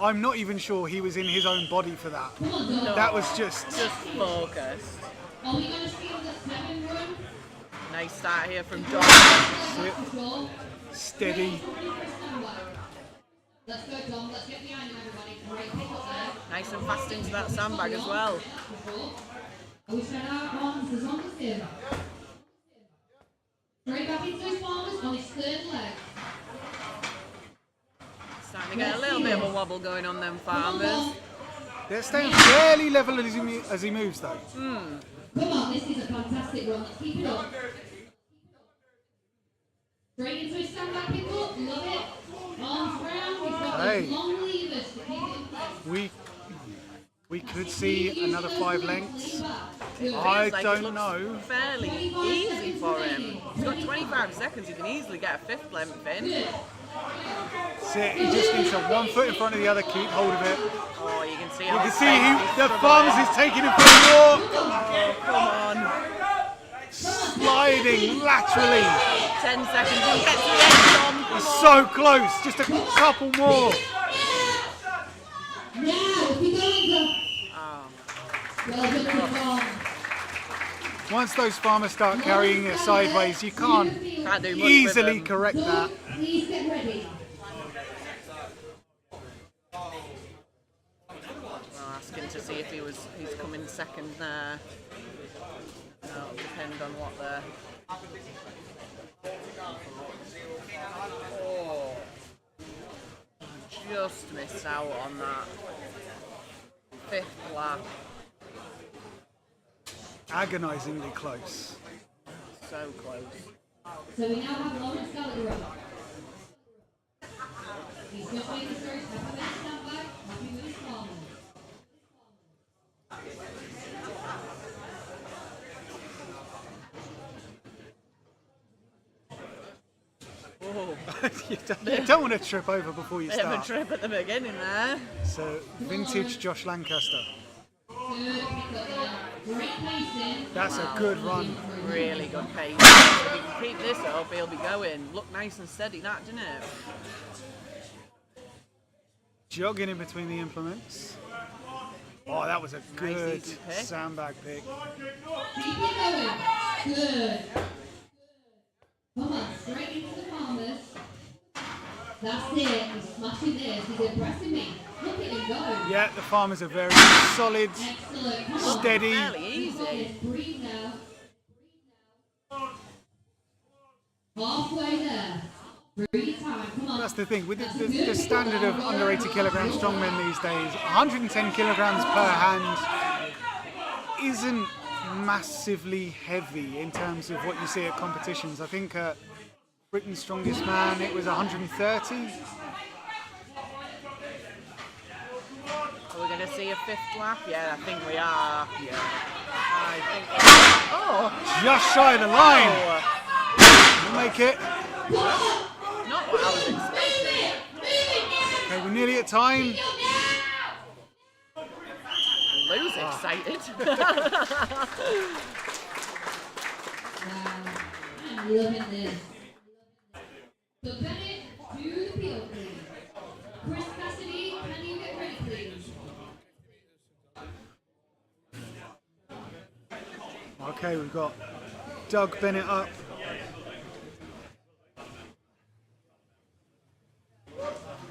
I'm not even sure he was in his own body for that. That was just focused. Are we going to see on the 7 run? Nice start here from Don. steady. Let's go, Dom. Let's get behind him, everybody. Great pick up there. Nice and fast into that sandbag as well. Are we set our arms as long as him? Straight back into his farmers on his third leg. Starting to get a little bit of a wobble going on them farmers. They're staying fairly level as he moves though. Come on, this is a fantastic run. Let's keep it up. Straight into his sandbag pick up. Love it. Arms round. He's got those long levers to keep it in place. We could see another 5 lengths. I Like don't it know. looks fairly easy for him. He's got 25 seconds. He can easily get a 5th length in. See, he just needs to 1 foot in front of the other, keep hold of it. Oh, you can see You how can his see face is the struggling. farmers is taking him for a walk. Oh, come on. Sliding laterally. 10 seconds. He'll get to the end, Tom. He's so close. Just a couple more. Now, if we go into... Oh. Well done, Dom. Once those farmers start carrying it sideways, you can't Can't do much easily with them. correct that. Please get ready. I'll ask him to see if he's coming second there. That'll depend on what they're... Oh. Just missed out on that. 5th lap. Agonisingly close. So close. So we now have Lawrence Gallagher up. He's just making sure he's happy with his sandbag, happy with his farmers. Oh, you don't want to trip over before you bit of a start. trip at the beginning there. So, vintage Josh Lancaster. Good pick up there. Great pacing. That's a good run. Really good pace. If he can keep this up, he'll be going. Look nice and steady, that, didn't it? Jogging in between the implements. Oh, that was a good easy pick. sandbag pick. Keep it going. Good. Come on, straight into the farmers. That's it. He's smashing this. He's impressing me. Look at him go. Yeah, the farmers are very solid, Excellent. Come on. steady. Fairly easy. Breathe now. Halfway there. Breathe time. Come on. That's the thing, with the standard of under 80 kilograms strongmen these days, 110 kilograms per hand isn't massively heavy in terms of what you see at competitions. I think at Britain's Strongest Man it was 130. Are we going to see a 5th lap? Yeah, I think we are. Yeah. I think. Oh! Just shy of the line. Oh, We'll make it. not what I was expecting. Okay, we're nearly at time. Lou's excited. Wow. I'm loving this. So Bennett to the field, please. Chris Cassidy, can you get ready, please? Okay, we've got Doug Bennett up.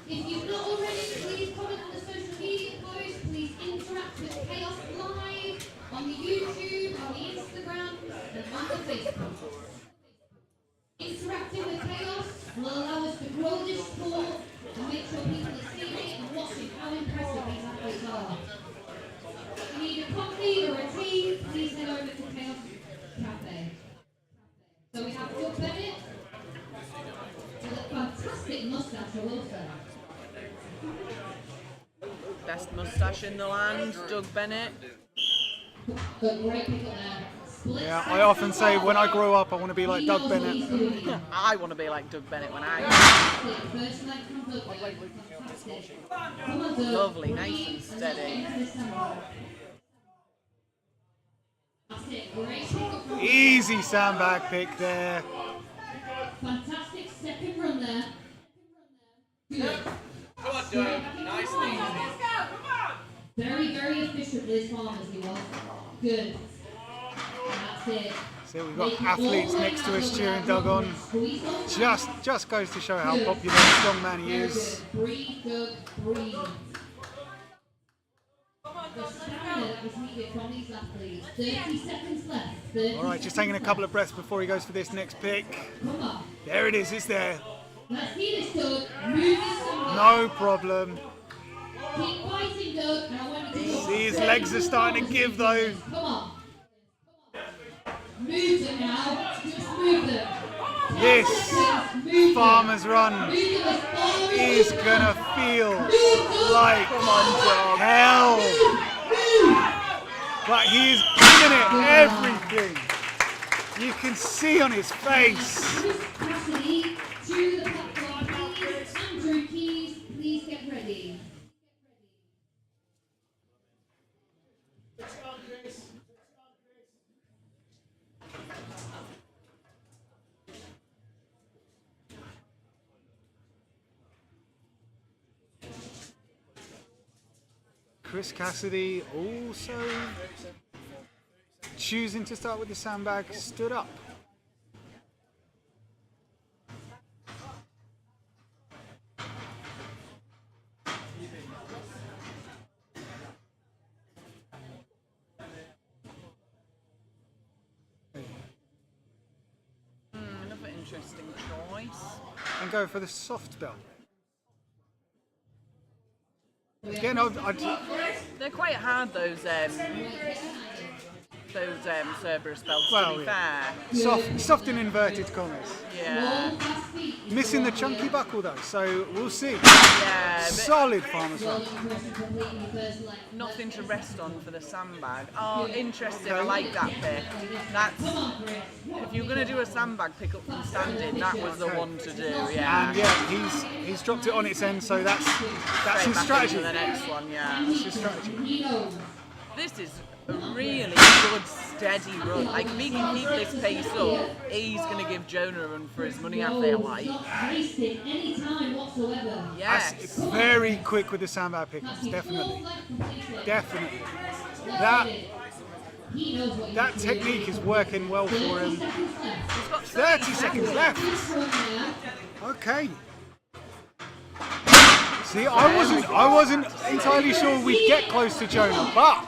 If you've not already, please comment on the social media post. Please interact with Kaos Live on the YouTube, on the Instagram, and on the Facebook. Interacting with Kaos will allow us to grow this sport and make sure people are seeing it and watching how impressive these athletes are. If you need a coffee or a tea, please head over to Kaos Cafe. So we have Doug Bennett with a fantastic mustache, I will say. Best moustache in the land, Doug Bennett. But great pick up there. Split Yeah, I often say when I grow up, I want to be like Doug Bennett. I want to be like Doug Bennett when I First leg from Doug. Fantastic. Come on, Doug. Lovely, nice and steady. That's it. Great pick up from Easy sandbag pick there. fantastic second run there. Good. Come on, Doug. Nice and easy. Very, very efficient with his farmers he was. Good. That's it. So we've got athletes next to us cheering Doug on. Just goes to show how popular a strongman he is. Breathe, Doug, breathe. The stamina that was needed from these athletes. 30 seconds left. 30 All right, just taking a couple of breaths before he goes for this next pick. Come on. There it is, it's there. Let's see this, Doug. Move this stomach. No problem. Keep fighting, Doug. And I want you to See, his legs are starting to give though. Come on. Move them now. Just move them. This Move them. farmer's run Move them as far as is you can. gonna feel Move, Doug. like hell. But he is giving it everything. You can see on his face. Chris Cassidy to the platform, please. Andrew Keys, please get ready. Chris Cassidy also choosing to start with the sandbag, stood up. Another interesting choice. And go for the soft belt. Again, They're quite hard, those Cerberus belts, Well, to be yeah. fair. soft in inverted commas. Yeah. Missing the chunky buckle though, so we'll see. Yeah, but Solid farmer's run. nothing to rest on for the sandbag. Oh, interesting. I like that pick. That's, if you're going to do a sandbag pick up from standing, that was the one to do, yeah. And yeah, he's dropped it on its end, so that's Straight his back strategy. into the next one, yeah. That's his strategy. This is a really good, steady run. Like, if he can keep this pace up, he's going to give Jonah a run for his money, I feel like. Any time whatsoever. Yes. It's very quick with the sandbag pickups, definitely. Definitely. That technique is working well for him. 30 seconds left. Okay. See, I wasn't entirely sure we'd get close to Jonah, but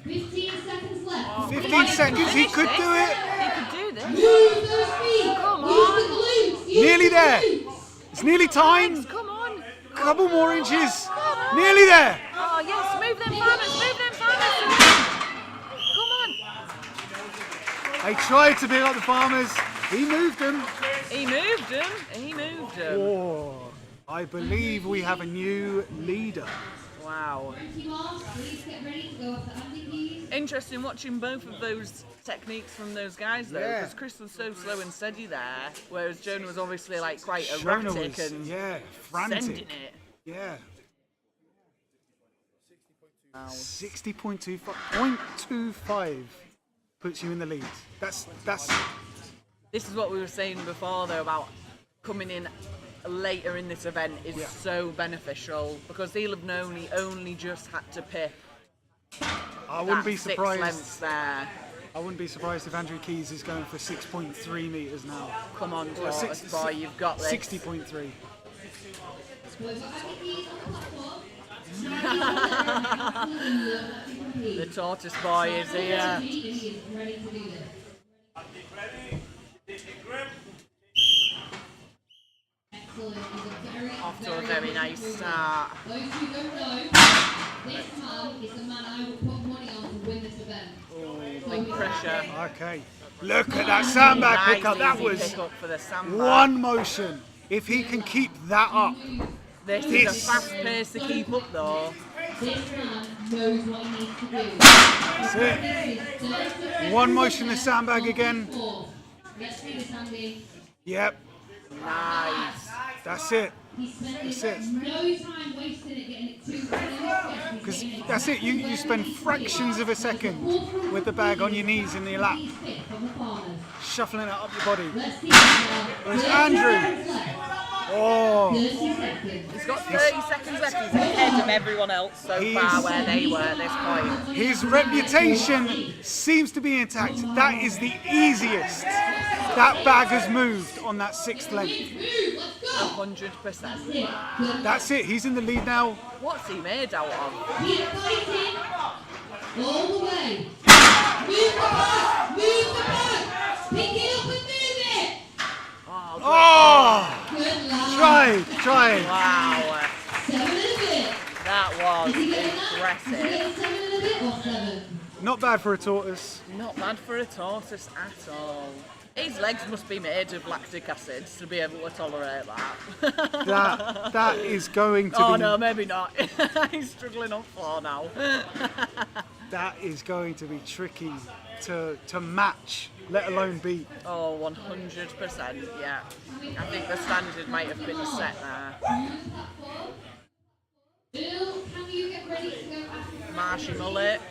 15 seconds left. 15 seconds, he could do it. He could do this. Move those feet. Come Move on. the glutes. Use Nearly the there. glutes. It's nearly time. Come on. Couple more inches. Nearly there. Oh, yes. Move them farmers. Move them farmers. Come on. They tried to pick up the farmers. He moved them. He moved him. He moved him. Oh, I believe we have a new leader. Wow. Ricky Moss, please get ready to go after Andy Keys. Interesting watching both of those techniques from those guys though, Yeah. because Chris was so slow and steady there, whereas Jonah was obviously like quite Jonah erratic was, and yeah, sending frantic. it. Yeah. Wow. 60.25 puts you in the lead. That's This is what we were saying before though about coming in later in this event is so beneficial because he'll have known he only just had to pick. I wouldn't be 6 surprised. lengths there. I wouldn't be surprised if Andrew Keys is going for 6.3 meters now. Come on, Or Tortoise boy, you've got this. 60.3. The tortoise boy is here. Off to a very nice start. Those who don't know, this man is the man I would put money on to win this event. Big pressure. Okay. Look at that sandbag Nice pickup. That easy was pick-up for the Sandbag. one motion. If he can keep that up, This is a fast pace to keep up though. This man knows what he needs to do. that's it. One motion the sandbag again. Let's see this, Andy. Yep, Nice. He's that's it. spending no time wasting it getting it too Because that's it. You spend fractions of a second with the bag on your knees in your lap, shuffling it up your body. Let's see this. Where's Andrew? Oh, 30 seconds. He's got 30 seconds left. He's ahead of everyone else so far where they were at this point. his reputation seems to be intact. That is the easiest that bag has moved on that 6th length. 100%. That's it. He's in the lead now. What's he made out of? Keep fighting. All the way. Move the bag. Move the bag. Pick it up and move it. Oh, Good lad. tried. Wow. 7 and a bit. That was Is he getting that? Is he impressive. getting 7 and a bit or 7? Not bad for a tortoise. Not bad for a tortoise at all. His legs must be made of lactic acid to be able to tolerate that. That is going to Oh be. no, maybe not. He's struggling on floor now. That is going to be tricky to match, let alone beat. Oh, 100%, yeah. I think the standard might have been set there. Bill, can you get ready to go after? Marshy mullet.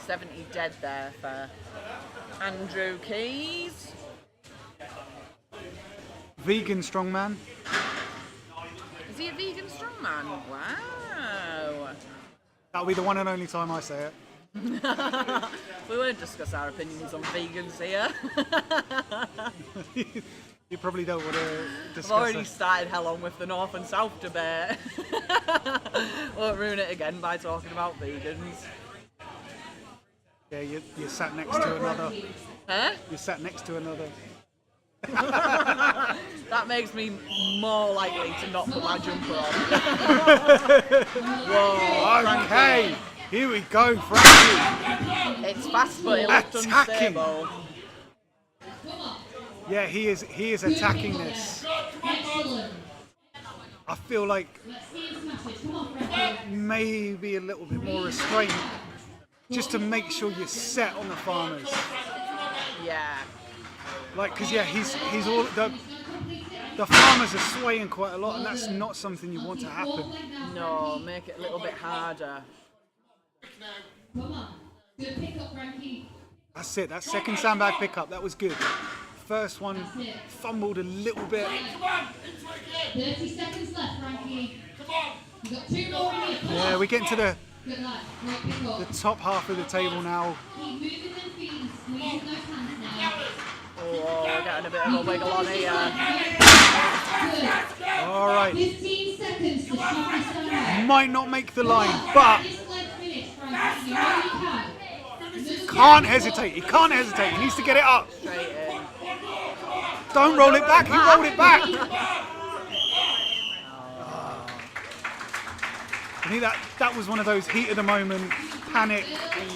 70 dead there for Andrew Keys. Vegan strongman. Is he a vegan strongman? Wow. That'll be the one and only time I say it. We won't discuss our opinions on vegans here. You probably don't want to I've discuss already it. started hell on with the North and South debate. Won't ruin it again by talking about vegans. Yeah, you're sat next to another. Huh? You're sat next to another. That makes me more likely to not put my jumper on. Whoa, Okay, here we go, Frankie. it's fast but it looked Attacking. unstable. Yeah, he is attacking this. Excellent. I feel like Let's see him smash it. Come on, Frankie. maybe a little bit more restraint, just to make sure you're set on the farmers. Yeah. Like, cause yeah, he's all the farmers are swaying quite a lot, and that's not something you want to happen. No, make it a little bit harder. Come on. Good pick up, Frankie. That's it. That second sandbag pickup, that was good. First one fumbled a little bit. 30 seconds left, Frankie. You've got 2 more in here. Come Yeah, on. we're getting to the Good lad. Great pick up. top half of the table now. Keep moving them feet and squeezing those hands now. Oh, we're getting a bit of a wiggle on here. Good. All right, 15 seconds to shoot this sandbag. might not make the line, but This leg finish, Frankie. You know you can. can't hesitate. He can't hesitate. He needs to get it up. Straight in. Don't roll it back. He rolled it back. I think that was one of those heat of the moment, panic.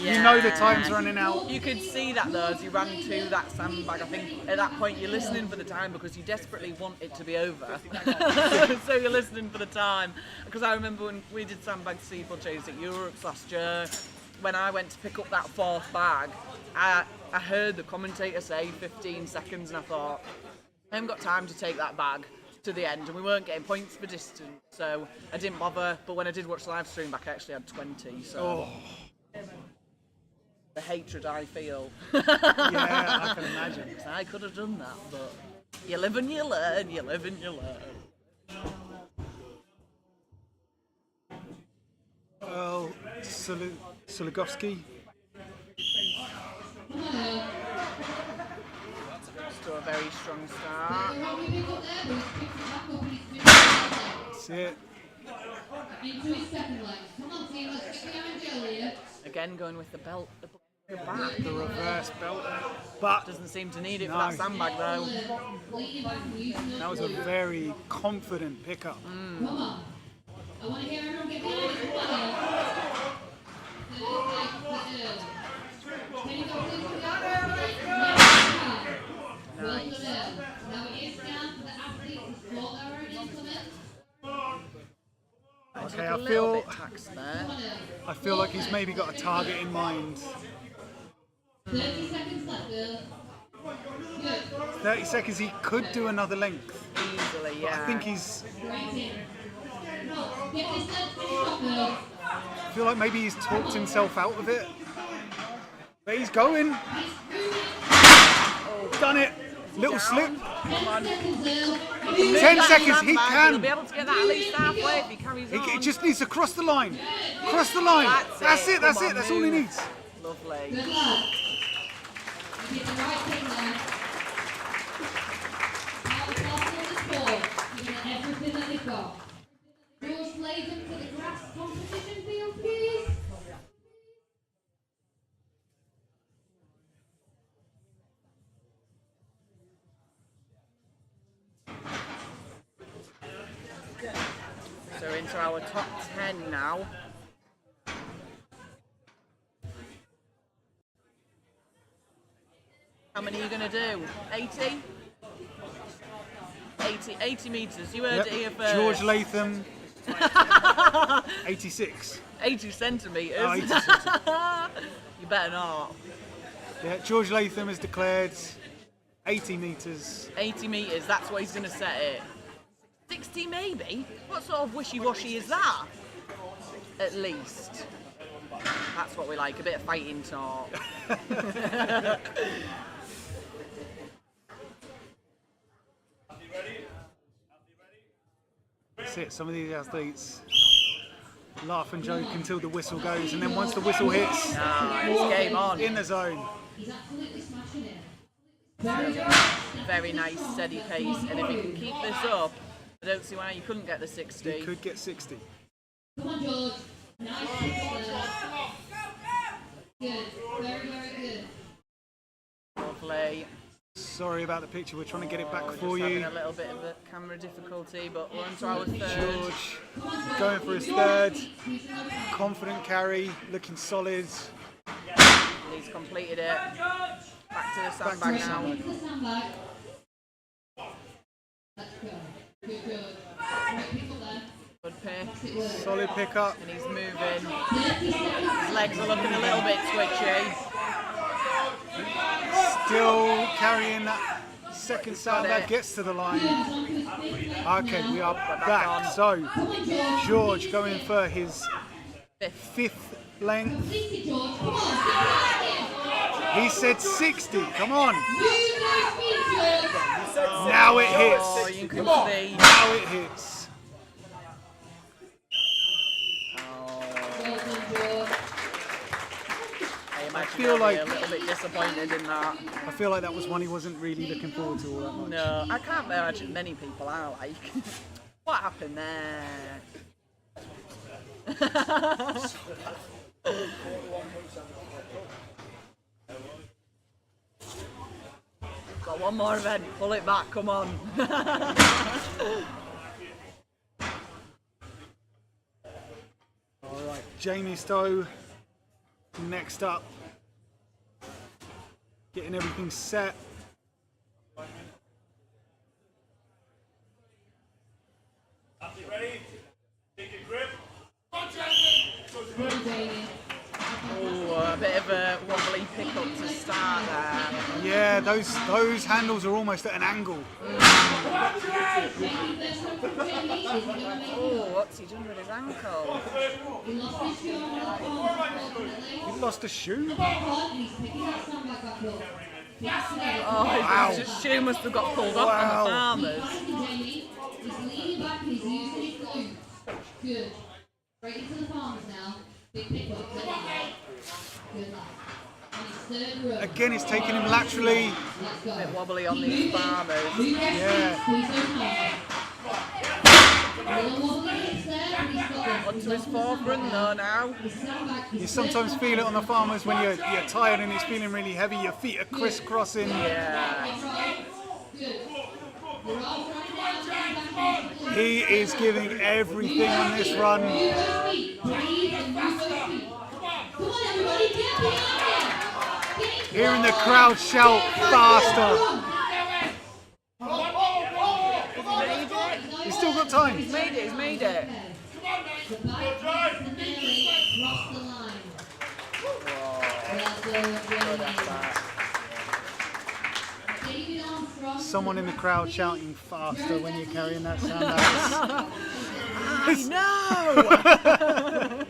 You know the time's running out. You could see that though as you ran to that sandbag. I think at that point you're listening for the time because you desperately want it to be over. So you're listening for the time. Because I remember when we did sandbag steeplechase at Europe's last year, when I went to pick up that 4th bag, I heard the commentator say 15 seconds and I thought, I haven't got time to take that bag to the end, and we weren't getting points for distance, so I didn't bother. But when I did watch the live stream back, I actually had 20. So The hatred I feel. Yeah, I can imagine. I could have done that, but you live and you learn, you live and you learn. Well, Soligovsky. To a very strong start. That's it. Into his second leg. Come on, team, let's get behind Joe here. Again, going with the belt. The back. The reverse belt. But Doesn't seem to need it for No. that sandbag though. that was a very confident pickup. Come on. I want to hear everyone get behind it. Come on. Can you go please to the outside? Well done. Now it is down to the athletes to sort their own implement. Okay, A little bit taxed there. I feel like he's maybe got a target in mind. 30 seconds left, girl. Good. 30 seconds, he could do another length. Easily, But yeah. I think he's. Great hit. No, get this done. Finish off, girl. I feel like maybe he's talked himself out of it. But he's going. Done it. Little slip. 10 seconds, girl. 10 seconds, he He'll can. be able to get that at least halfway if he carries on. He just needs to cross the line. Cross the line. That's it. That's Come it. on, That's all he move. needs. Lovely. Good lad. You did the right thing there. Outclassed on the sport, giving it everything that they've got. George lays them to the grass competition field, please. So into our top 10 now. How many are you going to do? 80? 80 metres. You heard Yep. it here first. George Latham. 86. 80 centimetres. Oh, 86. You better not. Yeah, George Latham has declared 80 metres. 80 metres, that's what he's going to set it. 60 maybe? What sort of wishy-washy is that? At least. That's what we like, a bit of fighting talk. That's it. Some of these athletes laugh and joke until the whistle goes, and then once the whistle hits, It's game on. in the zone. He's absolutely smashing it. Very nice, steady pace, and if he can keep this up, I don't see why you couldn't get the 60. He could get 60. Come on, George. Nice. Good. Very, very good. Lovely. Sorry about the picture. We're trying to get it back Just for having you. a little bit of a camera difficulty, but we're on to our third. George going for his third. Confident carry, looking solid. He's completed it. Back to the Back to sandbag the now. sandbag. Into the sandbag. Let's go. Good, good. Right, pick up there. Good pick. That's it, work. Solid pickup. And he's moving. 30 seconds. His legs are looking a little bit twitchy. Still carrying that second sandbag, gets to the line. Okay, we are back. So, George going for his fifth length. 60, George. Come on. He said 60. Come on. Move those feet, George. Now it Oh, hits. you can see. Now it hits. Well done, George. I imagine feel he'll be like- a little bit disappointed in that. I feel like that was one he wasn't really looking forward to all that much. No, I can't imagine many people are like. What happened there? Got one more event, pull it back, come on. All right, Jamie Stowe next up. Getting everything set. Well, Jamie. Oh, a bit of a wobbly pick up to start there. Yeah, those handles are almost at an angle. Oh, what's he done with his ankle? He lost a shoe? Oh, his shoe must have got pulled off on the farmers. He's leaning back and he's using his glute. Good. Right into the farmers now. Big pick up. Good lad. Again, it's taking him laterally. A bit wobbly on these farmers. Yeah. Onto his forefront though now. You sometimes feel it on the farmers when you're tired and it's feeling really heavy. Your feet are crisscrossing. Yeah. He is giving everything on this run. Hearing the crowd shout faster. He's still got time. He's made it, he's made it. Someone in the crowd shouting faster when you're carrying that sandbag. I know!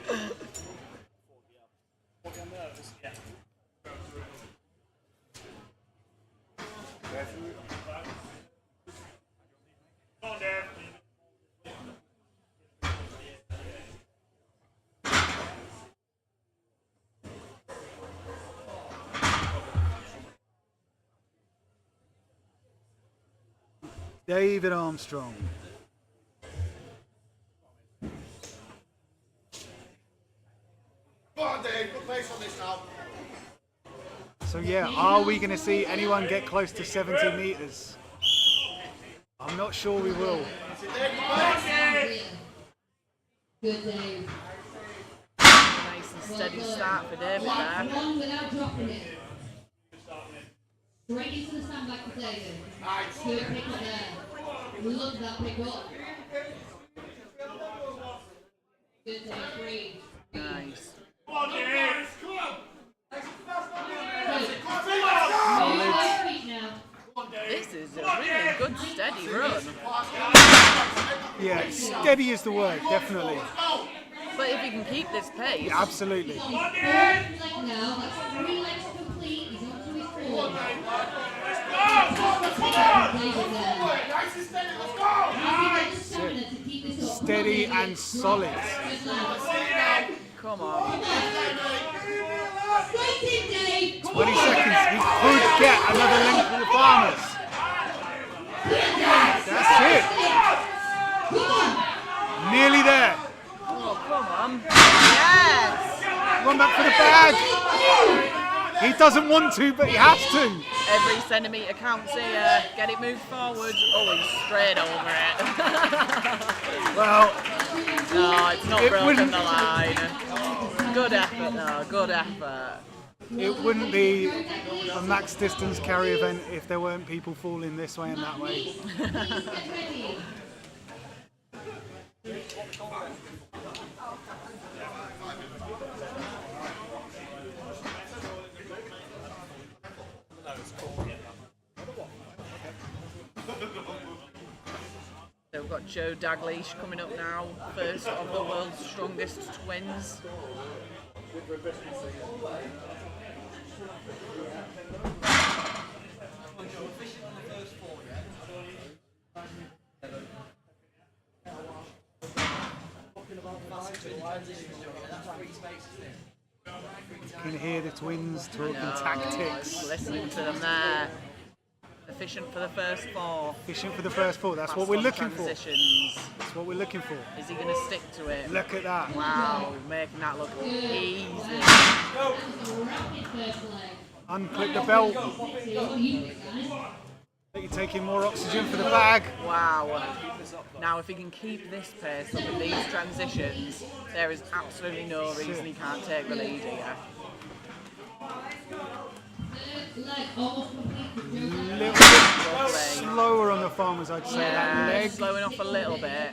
David Armstrong. Go on, Dave, put pace on this now. So yeah, are we going to see anyone get close to 70 meters? I'm not sure we will. Good Dave. Nice and steady start for David there. One without dropping it. Straight into the sandbag for David. Good pick up there. Look at that pick up. Good Dave, three. Nice. This is a really good steady run. Yeah, steady is the word, definitely. But if he can keep this pace, Yeah, absolutely. Now, that's 3 legs complete. He's onto his 4. Steady and solid. come on. 20 seconds. He could get another length for the farmers. That's it. Nearly there. Oh, come on. Yes! Run back for the bag. He doesn't want to, but he has to. Every centimetre counts here. Get it moved forward. Oh, he's straight over it. Well, no, it's not it broken wouldn't- the line. Good effort, though. Good effort. it wouldn't be a max distance carry event if there weren't people falling this way and that way. So we've got Joe Daglish coming up now, first of the world's strongest twins. You can hear the twins talking tactics. Listening to them there. Efficient for the first four. Fishing for the first four. That's Fast what we're on looking for. transitions. That's what we're looking for. Is he going to stick to it? Look at that. Wow, making that look easy. Unclip the belt. You're taking more oxygen for the bag. Wow. Now, if he can keep this pace up with these transitions, there is absolutely no reason he can't take the lead here. Little bit slower on the farmers, I'd say. That Yeah, leg. slowing off a little bit.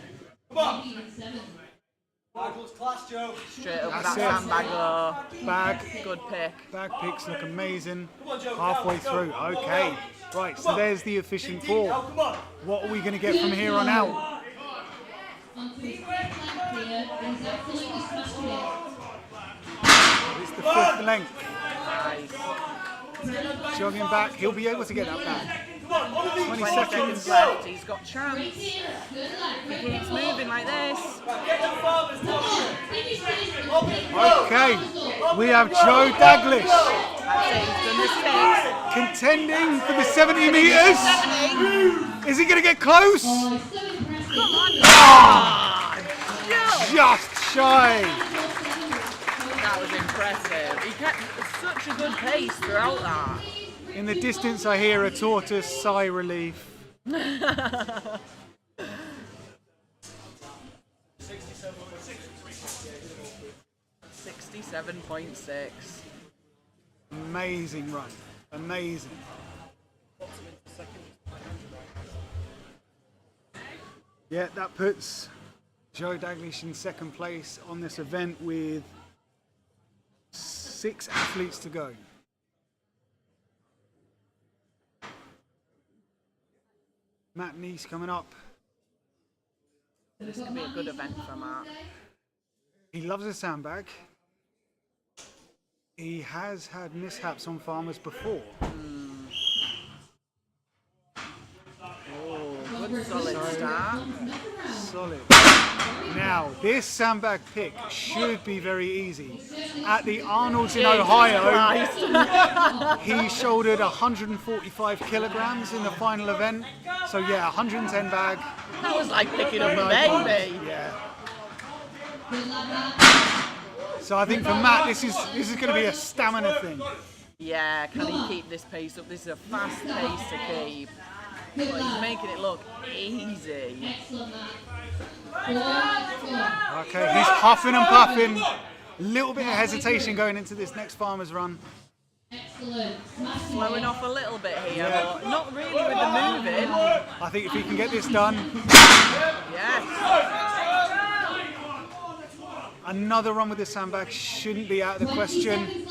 Straight up That's that it. sandbag though. Bag. Good pick. Bag picks look amazing. Halfway through. Okay. Right, so there's the efficient four. What are we going to get from here on out? Onto his fifth length here, and he's absolutely smashing it. It's the fifth length. Nice. Jogging back. He'll be able to get that back. 20 20 seconds. seconds left. He's got chance. Good lad. He keeps moving like this. Finish this. Okay. We have Joe Daglish That's it. He's done the six. contending for the 70 meters. 70. Is he going to get close? Oh, it's so impressive. Come on. Just shy. That was impressive. He kept such a good pace throughout that. In the distance, I hear a tortoise sigh relief. 67.6. Amazing run. Amazing. Yeah, that puts Joe Daglish in second place on this event with 6 athletes to go. Matt Neese coming up. This could be a good event for Matt. He loves a sandbag. He has had mishaps on farmers before. Oh, good solid start. Solid. Now, this sandbag pick should be very easy. At the Arnold's in Ohio, he shouldered 145 kilograms in the final event. So yeah, 110 bag. That was like picking up a baby. Yeah. So I think for Matt, this is going to be a stamina thing. Yeah, can he keep this pace up? This is a fast pace to keep. But he's making it look easy. Excellent, Matt. Okay, he's huffing and puffing. Little bit of hesitation going into this next farmer's run. Excellent. Slowing off a little bit here, but not really with the moving. I think if he can get this done, Yes. another run with the sandbag shouldn't be out of the question.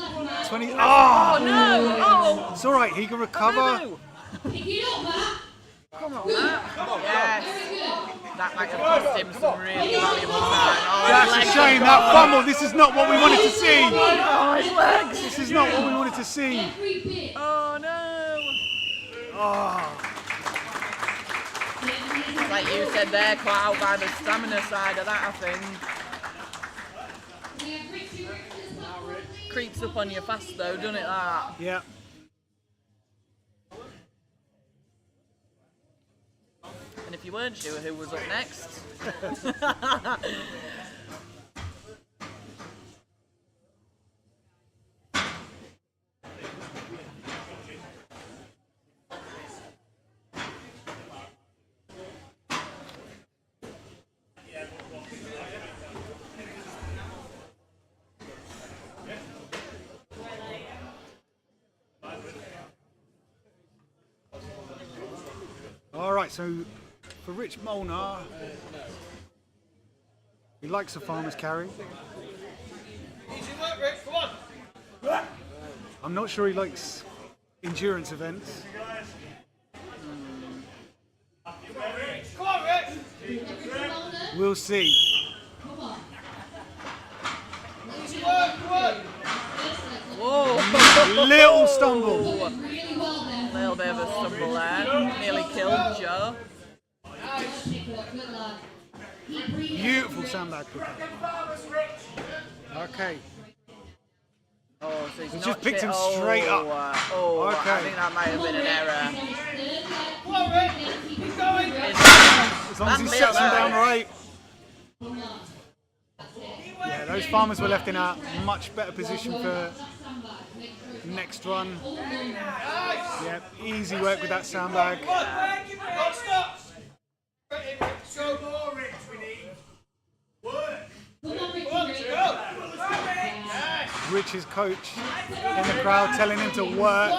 20. Oh Oh, no! Oh! it's all right. He can recover. No. Pick it up, Matt. Come on, Matt. Yes. Very good. That might have cost him some really valuable time. Oh, That's his a legs shame. are That gone. fumble. This is not what we wanted to see. Oh, his legs. This is not what we wanted to see. Every bit. Oh no. Oh, Like you said there, quite out by the stamina side of that, I think. We have Richie Richards up front. Creeps up on you fast though, doesn't it, that? yeah. And if you weren't sure who was up next. All right. So for Rich Molnar, he likes a farmer's carry. I'm not sure he likes endurance events. We'll see. Whoa! Little stumble. Really well there. Little bit of a stumble there. Nearly killed Joe. Good lad. Beautiful sandbag pickup. Okay. Oh, so he's He just notched picked it. him straight up. Oh, Okay. I think that might have been an error. As long as he sets him down right. Yeah, those farmers were left in a much better position for next run. Yeah, easy work with that sandbag. Rich's coach in the crowd telling him to work.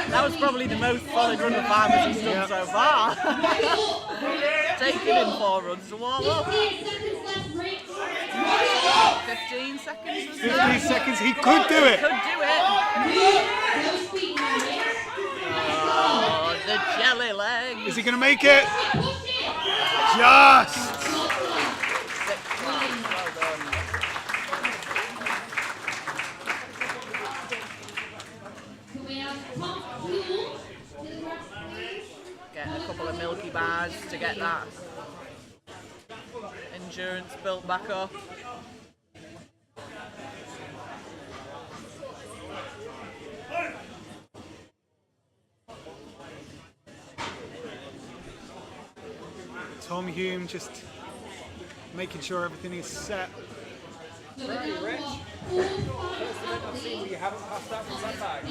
That was probably the most solid run of farmers he's done so far. taken him 4 runs to warm up. 15 seconds left, Rick. 15 seconds or so. 15 seconds, he could do it. Could do it. No speed now, Rick. Oh, the jelly leg. Is he going to make it? Push it. Just! 6 laps, well done. Can we have Tom Fuel to the grass, please? Get a couple of milky bars to get that endurance built back up. Tom Hume just making sure everything is set. Very rich. First event I've seen where you haven't passed out from Sandbag.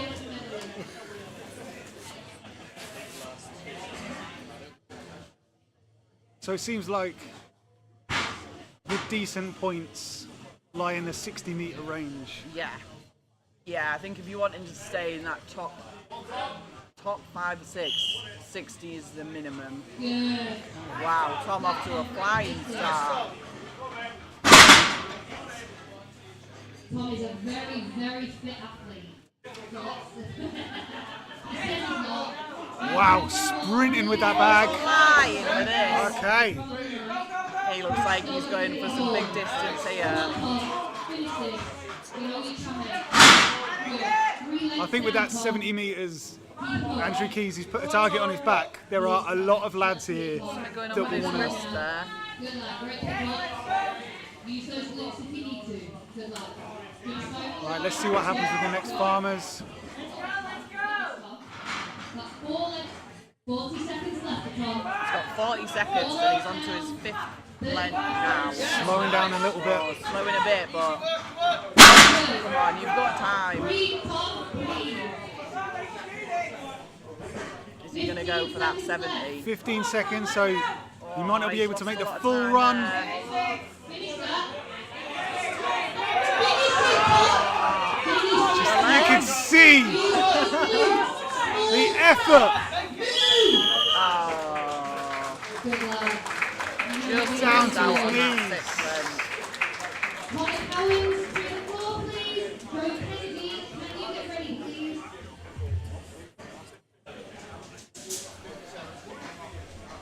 So it seems like with decent points lie in the 60-meter range. Yeah. Yeah, I think if you wanted to stay in that top 5 or 6, 60 is the minimum. Good. Wow, Tom off to a flying start. Tom is a very, very fit athlete. He says he's not. Wow, sprinting with that bag. Flying with it. Okay. He looks like he's going for some big distance here. Finish it. You know you try. I think with that 70 metres, Andrew Keys, he's put a target on his back. There are a lot of lads here Going that on with his will want wrist there. Good luck. Great luck. Use those links if you need to. Good luck. Right, let's see what happens with the next farmers. That's 40 seconds left, Tom. He's got 40 seconds and he's on to his 5th length now. Slowing down a little bit. Slowing a bit, but come on, you've got time. Breathe, Tom. Breathe. Is he going to go for that 70? 15 seconds, so he might not be He's able to lost make a the lot of full time run. there. Finish that. You can see the effort Oh, Good luck. just down missed to out his on that knees. 6th length. Connor Cowens, to the floor, please. Joe Kennedy, can you get ready, please?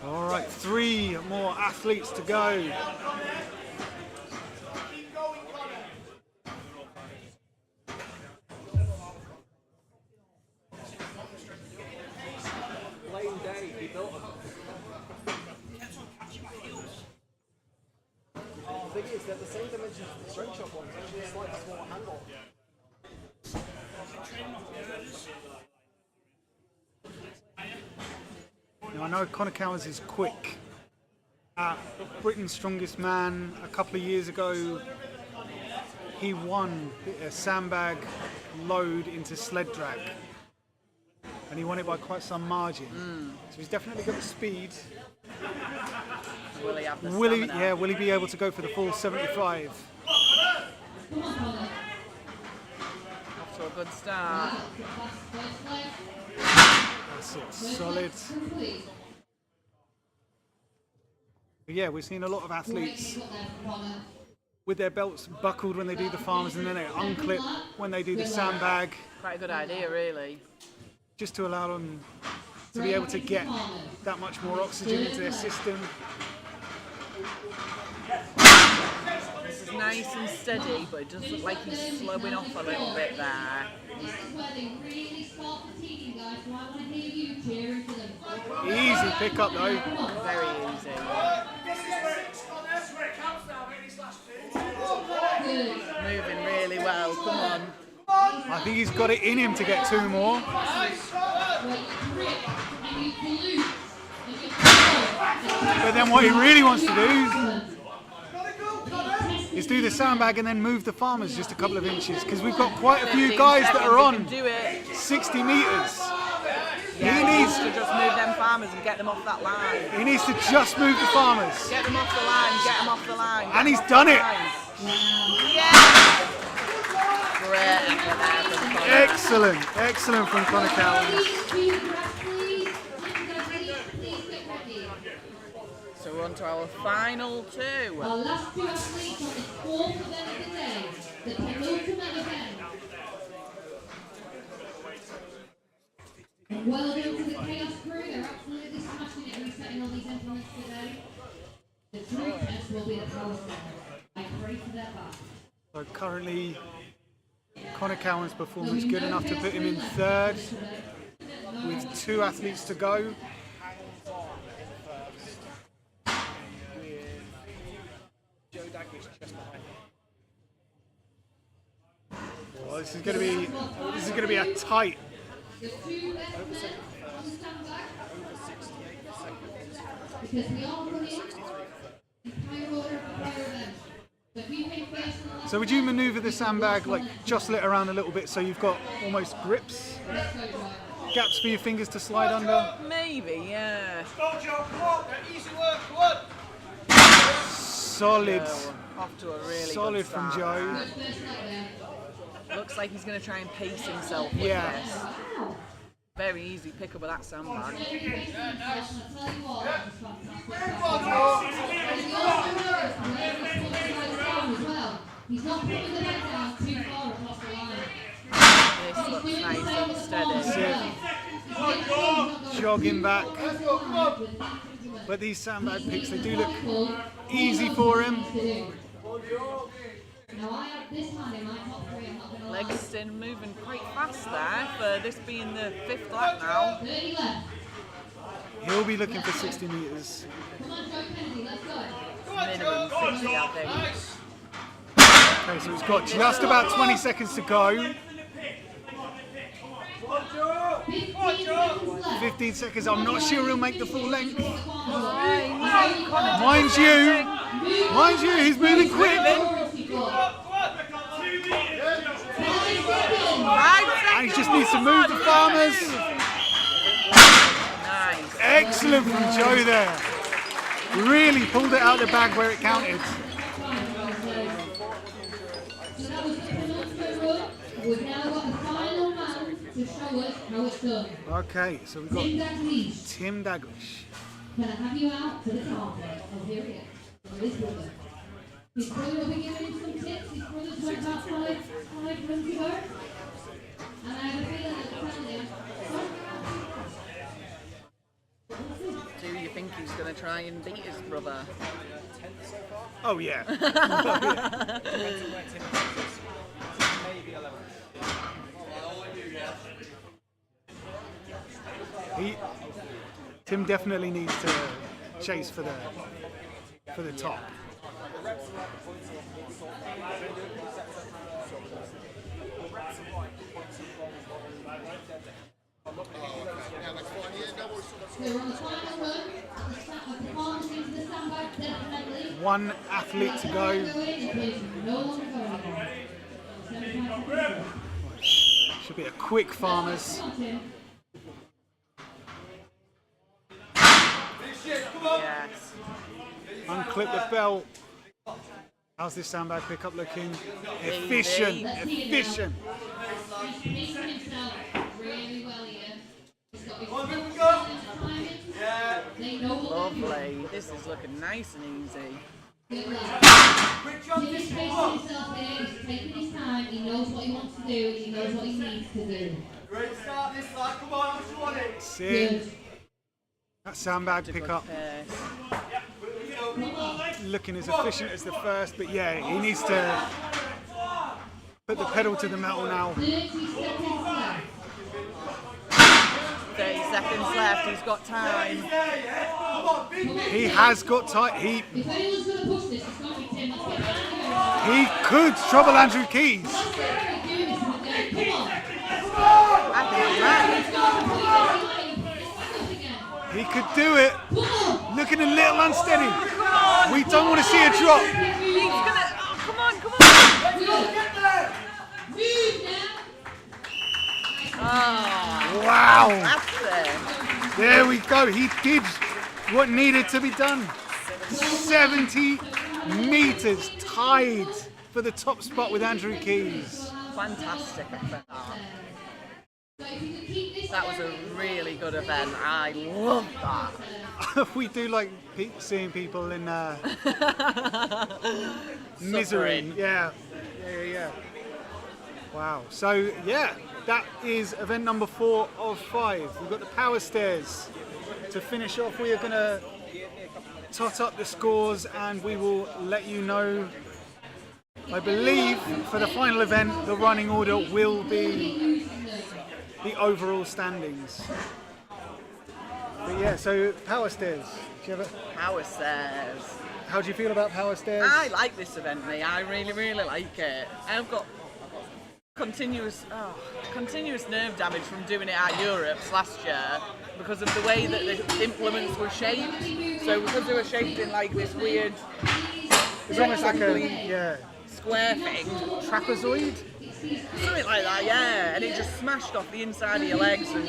All right, 3 more athletes to go. Lane Day, he built a... The thing is, they're the same dimensions as the strength shop ones, actually a slightly smaller handle. Now, I know Connor Cowens is quick. Britain's Strongest Man a couple of years ago, he won a sandbag load into sled drag. And he won it by quite some margin. So he's definitely got the speed. Will he have the Will he, stamina? yeah, will he be able to go for the full 75? Come on, Connor. Off to a good start. First left. That's it, solid. Complete. But yeah, we're seeing a lot of Great athletes input there from Connor. with their belts buckled when they do the farmers and then they unclip when they do the sandbag, Quite a good idea, really. just to allow them to be able to get that much more oxygen into their system. This is nice and steady, but it does look like he's slowing off a little bit there. This is where they really start fatiguing, guys, so I want to hear you cheering for them. Easy pickup though. Very easy. Good. Moving really well. Come on. I think he's got it in him to get 2 more. Where you grip and you glue and you pull. But then what he really wants to do Excellent. is do the sandbag and then move the farmers just a couple of inches because we've got quite a few 15 guys that seconds, are he on can do it. 60 metres. Yeah, He he needs needs to just move them farmers and get them off that line. He needs to just move the farmers. Get them off the line, get them off the line. And he's done it. Yeah! Great effort there from Connor. Excellent, excellent from Connor Cowens. Please, please, please, please get ready. So we're on to our final two. Our last two athletes on this fourth event of the day, the penultimate event. Well done to the Kaos crew, they're absolutely smashing it resetting all these implements today. The true test will be the power center. I pray for their back. So currently, Connor Cowan's performance good enough to put him in third with 2 athletes to go. Well, this is going to be a tight. The 2 best men on the Sandbag. Because we are running in higher order of our event. So if you think first and last, So would you manoeuvre the sandbag, like jostle it around a little bit so you've got almost grips, let's go, Joel. gaps for your fingers to slide under? Maybe, yeah. Solid, Off to a really solid good from start. Joe. First leg there. Looks like he's going to try and pace himself with Yeah. this. Very easy pick up with that sandbag. I'll tell you what, it's fantastic. He also knows where he's putting the leg down as well. He's not putting the leg down too far across the line. This He's looks doing nice the same and with steady. form as well. He's making sure he's not going Jogging back. too close to the line with these implements. But these sandbag picks, they do look Careful. easy for him. Now I have this man in my top 3, I'm not going to lie. Legston moving quite fast there for this being the 5th lap now. 30 left. He'll be looking for 60 metres. Come on, Joe Kennedy, let's go. Minimum 60, I think. Okay, so he's got just about 20 seconds to go. 15 seconds left. 15 seconds, I'm not sure he'll make the full length. Mind Mind you, he's moving quick. And he just needs to move the farmers. Nice. Excellent from Joe there. Really pulled it out of the bag where it counted. So that was the penultimate run. We've now got the final man to show us how it's done. Okay, so we've got Tim Daglish. Tim Daglish. Can I have you out to the carpet? Oh, here he is. Oh, his brother. His brother will be giving him some tips. His brother's got about five runs to go. And I have a feeling that the family Do you think he's going to try and beat his brother? Oh yeah. Tim definitely needs to chase for the top. We're on the final run. The performance into the Sandbag, definitely. One athlete to go. No longer going. 75 seconds. Should be a quick farmers. Yes. Unclip the belt. How's this sandbag pickup looking? Efficient, efficient. He's pacing himself really well here. He's got his timing. They know what Lovely. This is looking nice and easy. Good lad. Tim is pacing himself here. He's taking his time. He knows what he wants to do. He knows what he needs to do. Great start this side, come on, how much you want it? See, Good. that sandbag pickup Pace. looking as efficient as the first, but yeah, he needs to put the pedal to the metal now. 30 seconds left. 30 seconds left, he's got time. He has got time. If anyone's going to push this, it's going to be Tim. Let's get Andrew. He could trouble Andrew Keys. Let's get Andrew doing this with them. Come on. I think he's right. Let's go. Put it back again. He could do it. Come on. Looking a little unsteady. We don't want to see a drop. He's gonna. Oh, come on, come on. Move now. Oh, Wow. that's it. There we go. He did what needed to be done. 70 meters tied for the top spot with Andrew Keys. Fantastic effort. So if you can keep this That was a really good event. I love that. We do like seeing people in misery. Suffering. Yeah. Wow. So yeah, that is event number 4 of 5. We've got the power stairs. To finish off, we are going to tot up the scores and we will let you know. I believe for the final event, the running order will be the overall standings. But yeah, so power stairs. Do you have Power stairs. How do you feel about power stairs? I like this event, me. I really, really like it. I've got continuous nerve damage from doing it at Europe's last year because of the way that the implements were shaped. So because they were shaped in like this weird, it's almost like a square thing, trapezoid. something like that, yeah. And it just smashed off the inside of your legs, and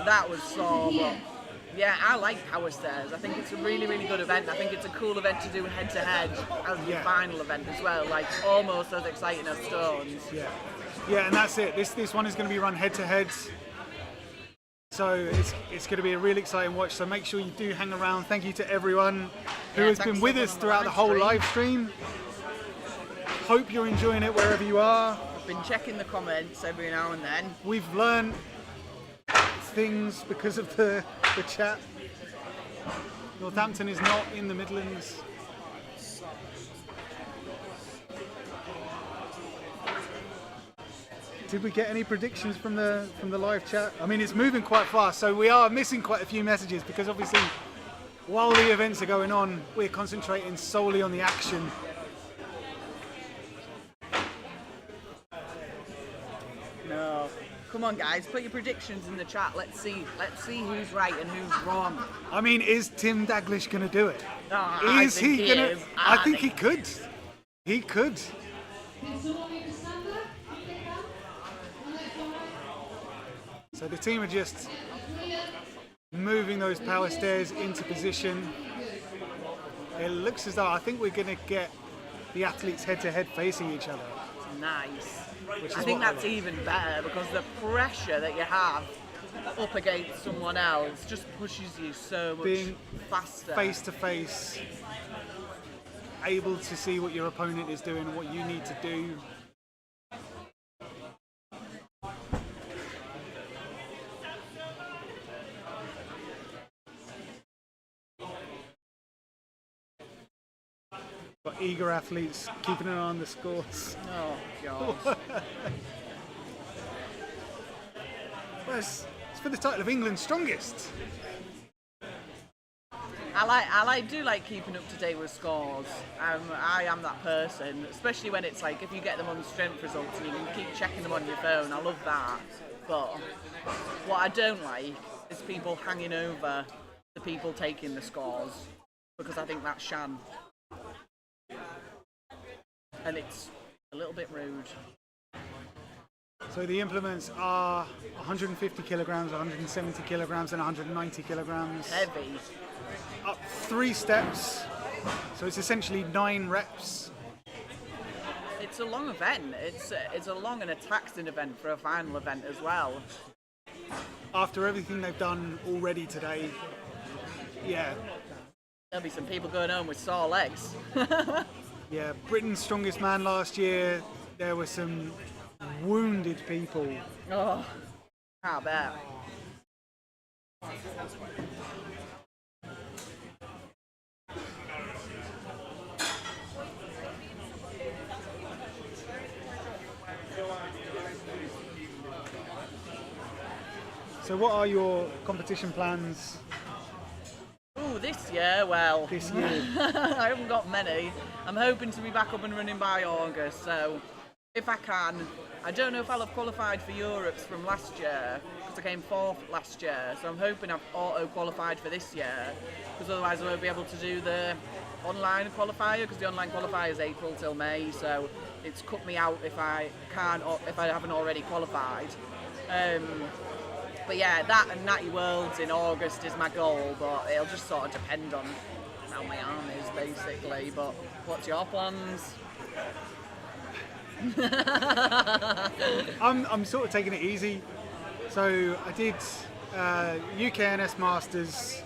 that was sore. But yeah, I like power stairs. I think it's a really, really good event. I think it's a cool event to do head to head as the final event as well. Like almost as exciting as stones. Yeah, and that's it. This one is going to be run head to head. So it's going to be a really exciting watch. So make sure you do hang around. Thank you to everyone who has been with us throughout the whole live stream. Hope you're enjoying it wherever you are. I've been checking the comments every now and then. We've learned things because of the chat. Northampton is not in the Midlands. Did we get any predictions from the live chat? I mean, it's moving quite fast, so we are missing quite a few messages because obviously, while the events are going on, we're concentrating solely on the action. No. Come on, guys, put your predictions in the chat. Let's see who's right and who's wrong. I mean, is Tim Daglish going to do it? No, I think he is. I think he could. He could. So the team are just moving those power stairs into position. It looks as though I think we're going to get the athletes head to head facing each other. Nice. I think that's even better because the pressure that you have up against someone else just pushes you so much Being faster. Face to face, able to see what your opponent is doing, what you need to do. Got eager athletes keeping an eye on the scores. Oh, God. Well, it's for the title of England's strongest. I do like keeping up to date with scores. I am that person, especially when it's like if you get them on strength results and you can keep checking them on your phone. I love that. But what I don't like is people hanging over the people taking the scores because I think that's shan. And it's a little bit rude. So the implements are 150 kilograms, 170 kilograms, and 190 kilograms. Heavy. Up 3 steps. So it's essentially 9 reps. It's a long event. It's a long and a taxing event for a final event as well. After everything they've done already today, yeah. There'll be some people going home with sore legs. Yeah, Britain's strongest man last year, there were some wounded people. Oh, I bet. So what are your competition plans Ooh, this year, well, this year? I haven't got many. I'm hoping to be back up and running by August, so if I can. I don't know if I'll have qualified for Europe's from last year, because I came 4th last year, so I'm hoping I've auto-qualified for this year, because otherwise I won't be able to do the online qualifier, because the online qualifier is April till May, so it's cut me out if I can't, or if I haven't already qualified. But yeah, that and Natty Worlds in August is my goal, but it'll just sort of depend on how my arm is, basically. But what's your plans? I'm sort of taking it easy. So I did UKNS Masters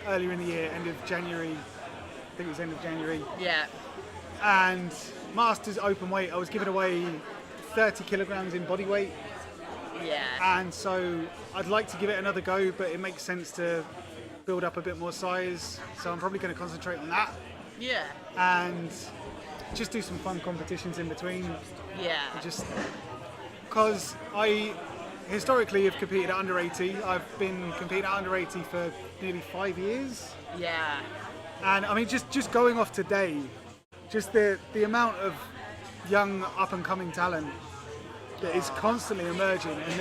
earlier in the year, end of January. I think it was end of January. Yeah. And Masters open weight, I was giving away 30 kilograms in body weight. Yeah. And so I'd like to give it another go, but it makes sense to build up a bit more size. So I'm probably going to concentrate on that. Yeah. And just do some fun competitions in between. Yeah. Just because I historically have competed at under 80. I've been competing at under 80 for nearly 5 years. Yeah. And I mean, just going off today, just the amount of young up and coming talent that is constantly emerging, and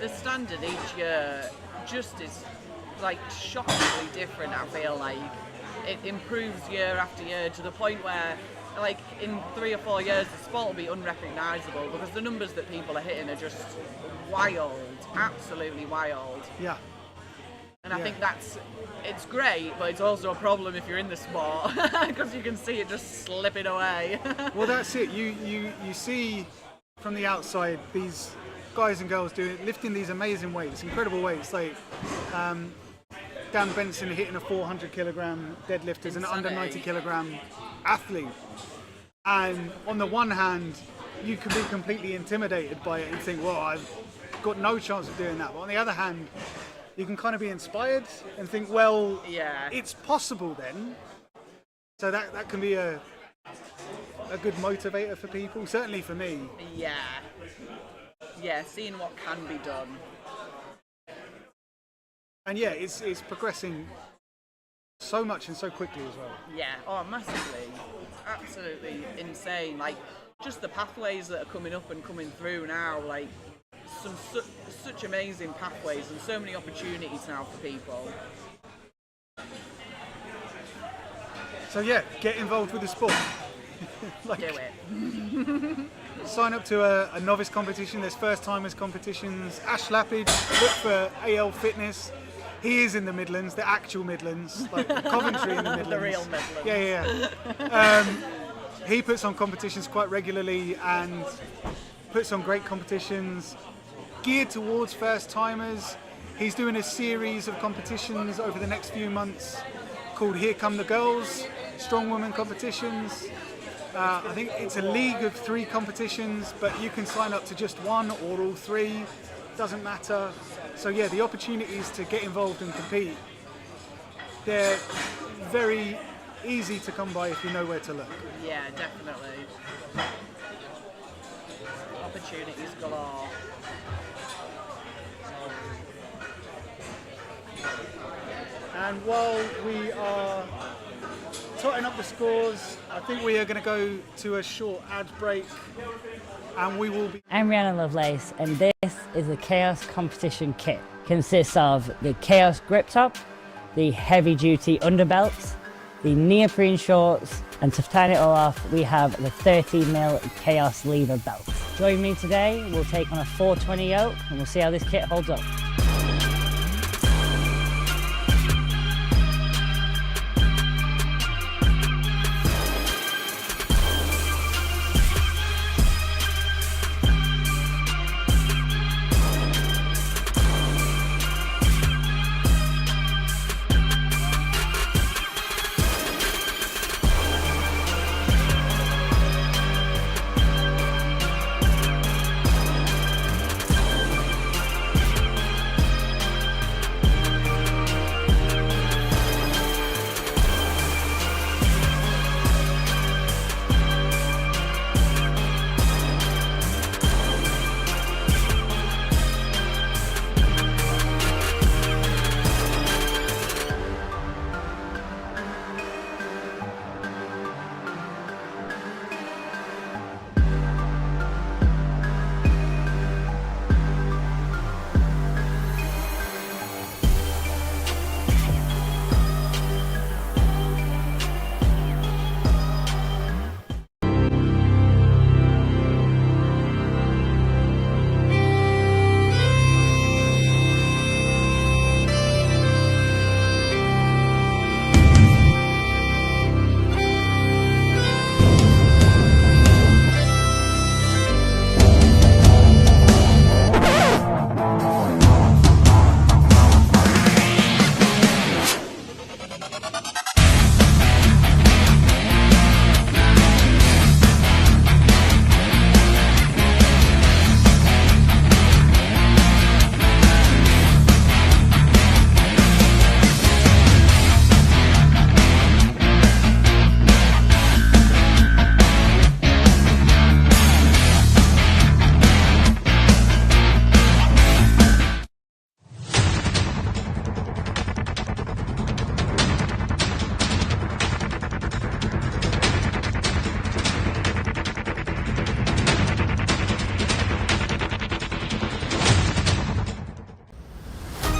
the standard each year just is like shockingly different. I feel like it improves year after year to the point where, like, in 3 or 4 years, the sport will be unrecognisable because the numbers that people are hitting are just wild, absolutely wild. yeah. And I Yeah. think it's great, but it's also a problem if you're in the sport because you can see it just slipping away. Well, that's it. You see from the outside these guys and girls lifting these amazing weights, incredible weights, like Dan Benson hitting a 400 kilogram deadlift as an under 90 kilogram athlete. And on the one hand, you can be completely intimidated by it and think, well, I've got no chance of doing that. But on the other hand, you can kind of be inspired and think, well, Yeah. it's possible then. So that can be a good motivator for people, certainly for me. Yeah, seeing what can be done. And yeah, it's progressing so much and so quickly as well. Yeah, oh, massively. Absolutely insane. Like, just the pathways that are coming up and coming through now, like, such amazing pathways and so many opportunities now for people. So yeah, get involved with the sport. Like, Do it. sign up to a novice competition. There's first timers competitions. Ash Lappage, look for AL Fitness. He is in the Midlands, the actual Midlands, like Coventry in the Midlands. The real Midlands. Yeah. He puts on competitions quite regularly and puts on great competitions geared towards first timers. He's doing a series of competitions over the next few months called Here Come the Girls, Strongwomen competitions. I think it's a league of 3 competitions, but you can sign up to just one or all 3, doesn't matter. So yeah, the opportunities to get involved and compete, they're very easy to come by if you know where to look. Yeah, definitely. Opportunities galore. And while we are totting up the scores, I think we are going to go to a short ad break, and we will be... I'm Rihanna Lovelace, and this is the Kaos competition kit. Consists of the Kaos grip top, the heavy duty underbelts, the neoprene shorts, and to tie it all off, we have the 30mm Kaos lever belt. Join me today, we'll take on a 420 yoke, and we'll see how this kit holds up.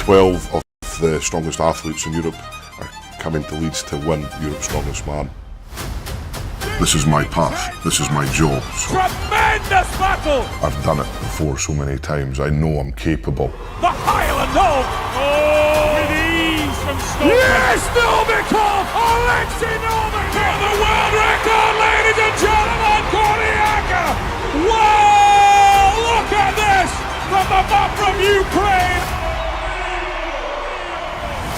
12 of the strongest athletes in Europe are coming to Leeds to win Europe's Strongest Man. This is my path, this is my job. So Tremendous battle! I've done it before so many times, I know I'm capable. The Highland Hole! Oh! With ease from Strongmen. Yes, Novikov! Alexei Novikov! For the world record, ladies and gentlemen, Kordiaka! Wow! Look at this! From the map from Ukraine!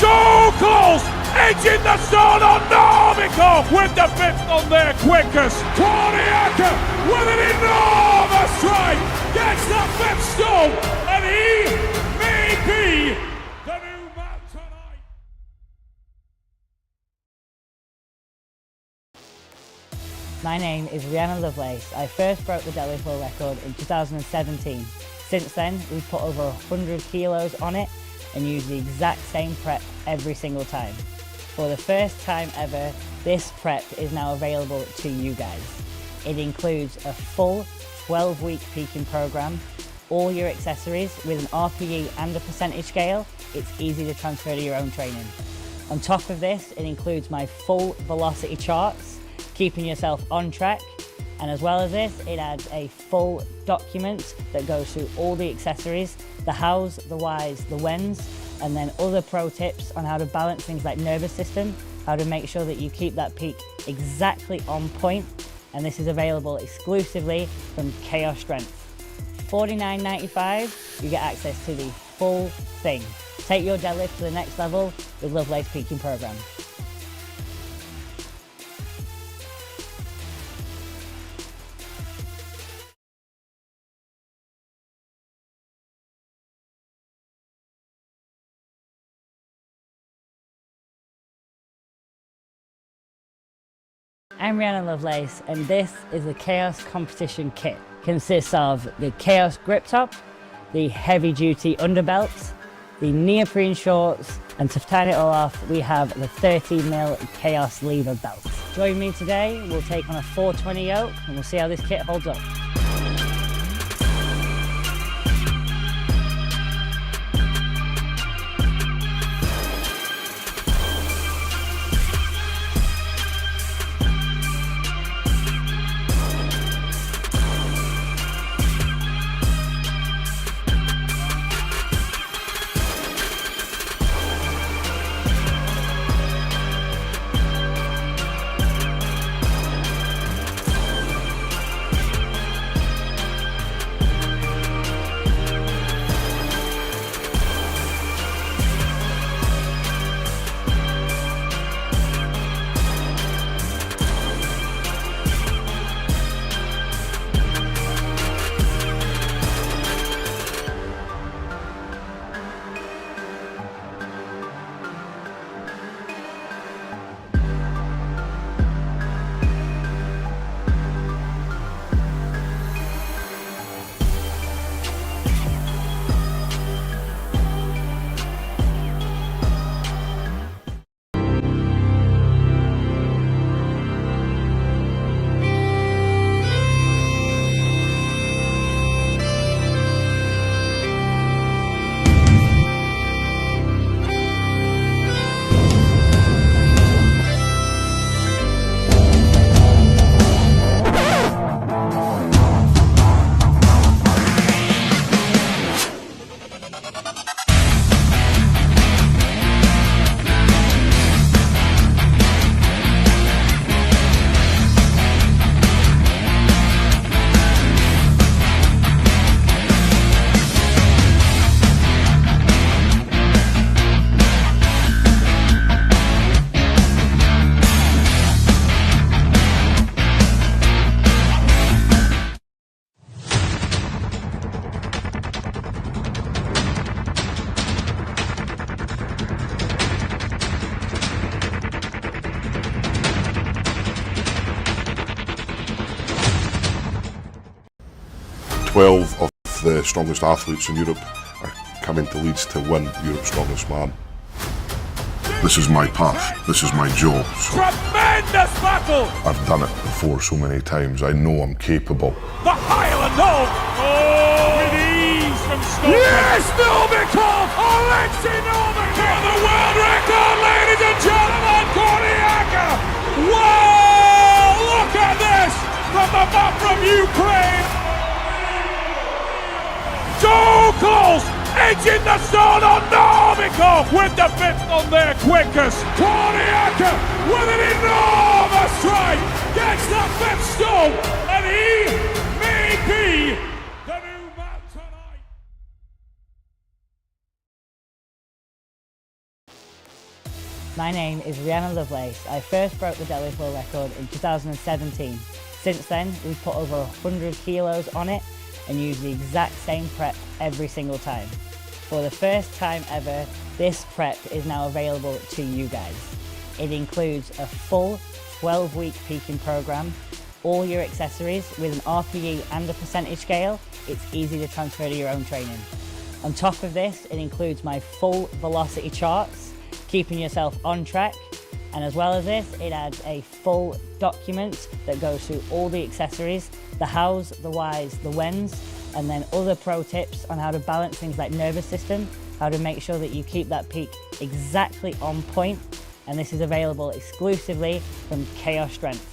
So close! Edging the stone on Novikov with the fifth on their quickest. Kordiaka with an enormous strike gets the fifth stone, and he may be the new man tonight. My name is Rihanna Lovelace. I first broke the deadlift world record in 2017. Since then, we've put over 100 kilos on it and used the exact same prep every single time. For the first time ever, this prep is now available to you guys. It includes a full 12-week peaking program, all your accessories with an RPE and a percentage scale. It's easy to transfer to your own training. On top of this, it includes my full velocity charts, keeping yourself on track. And as well as this, it adds a full document that goes through all the accessories, the hows, the whys, the whens, and then other pro tips on how to balance things like nervous system, how to make sure that you keep that peak exactly on point. And this is available exclusively from Kaos Strength. $49.95, you get access to the full thing. Take your deadlift to the next level with Lovelace Peaking Program. I'm Rihanna Lovelace, and this is the Kaos Competition Kit. Consists of the Kaos grip top, the heavy duty underbelts, the neoprene shorts, and to tie it all off, we have the 30mm Kaos lever belt. Join me today, we'll take on a 420 yoke, and we'll see how this kit holds up. Twelve of the strongest athletes in Europe are coming to Leeds to win Europe's Strongest Man. This is my path, this is my job. So Tremendous battle! I've done it before so many times, I know I'm capable. The Highland Hole! Oh! With ease from Strongmen. Yes, Novikov! Alexei Ukraine. So close, edging the stone on Novikov with the fifth on their quickest. Korniaka with an enormous strike gets the fifth stone, and he may be the new man tonight. My name is Rihanna Lovelace. I first broke the deadlift world record in 2017. Since then, we've put over 100 kilos on it and used the exact same prep every single time. For the first time ever, this prep is now available to you guys. It includes a full 12-week peaking program, all your accessories with an RPE and a percentage scale. It's easy to transfer to your own training. On top of this, it includes my full velocity charts, keeping yourself on track. And as well as this, it adds a full document that goes through all the accessories, the hows, the whys, the whens, and then other pro tips on how to balance things like nervous system, how to make sure that you keep that peak exactly on point. And this is available exclusively from Kaos Strength.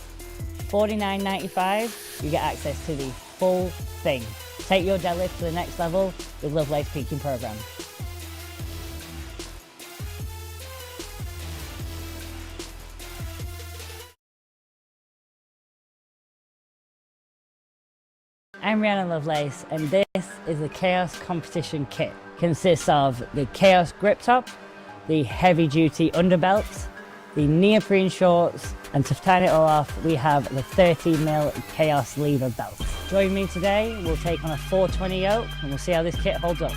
$49.95, you get access to the full thing. Take your deadlift to the next level with Lovelace Peaking Program. I'm Rihanna Lovelace, and this is the Kaos competition kit. Consists of the Kaos grip top, the heavy duty underbelts, the neoprene shorts, and to tie it all off, we have the 30mm Kaos lever belt. Join me today, we'll take on a 420 yoke, and we'll see how this kit holds up.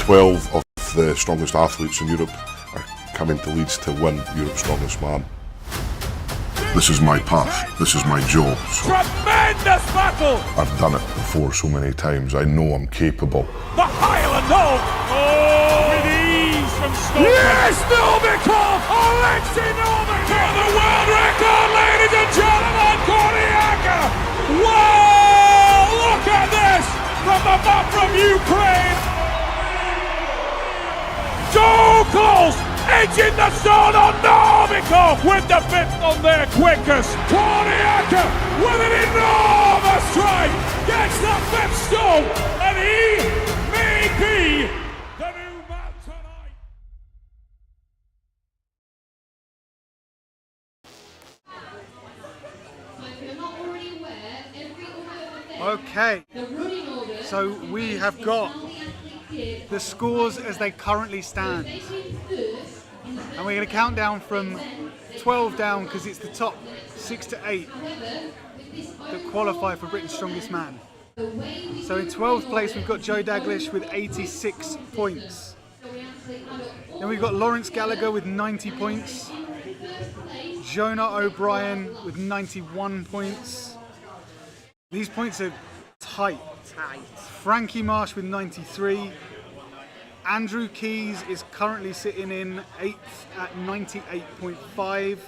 Twelve of the strongest athletes in Europe are coming to Leeds to win Europe's Strongest Man. This is my path, this is my job. So Tremendous battle! I've done it before so many times, I know I'm capable. The Highland Hole! Oh, with ease from Strongmen. Yes, Novikov! Alexei Novikov! For the world record, ladies and gentlemen, Korniaka! Whoa! Look at this! From the map from Ukraine! So close! Edging the stone on Novikov with the fifth on their quickest. Korniaka with an enormous strike gets the fifth stone, and he may be the new man tonight. So if you're not already aware, every Okay, so we have got the scores as they currently stand. And we're going to count down from 12 down because it's the top 6 to 8 that qualify for Britain's Strongest Man. So in 12th place we've got Joe Daglish with 86 points. Then we've got Lawrence Gallagher with 90 points. Jonah O'Brien with 91 points. These points are tight. Frankie Marsh with 93. Andrew Keys is currently sitting in 8th at 98.5.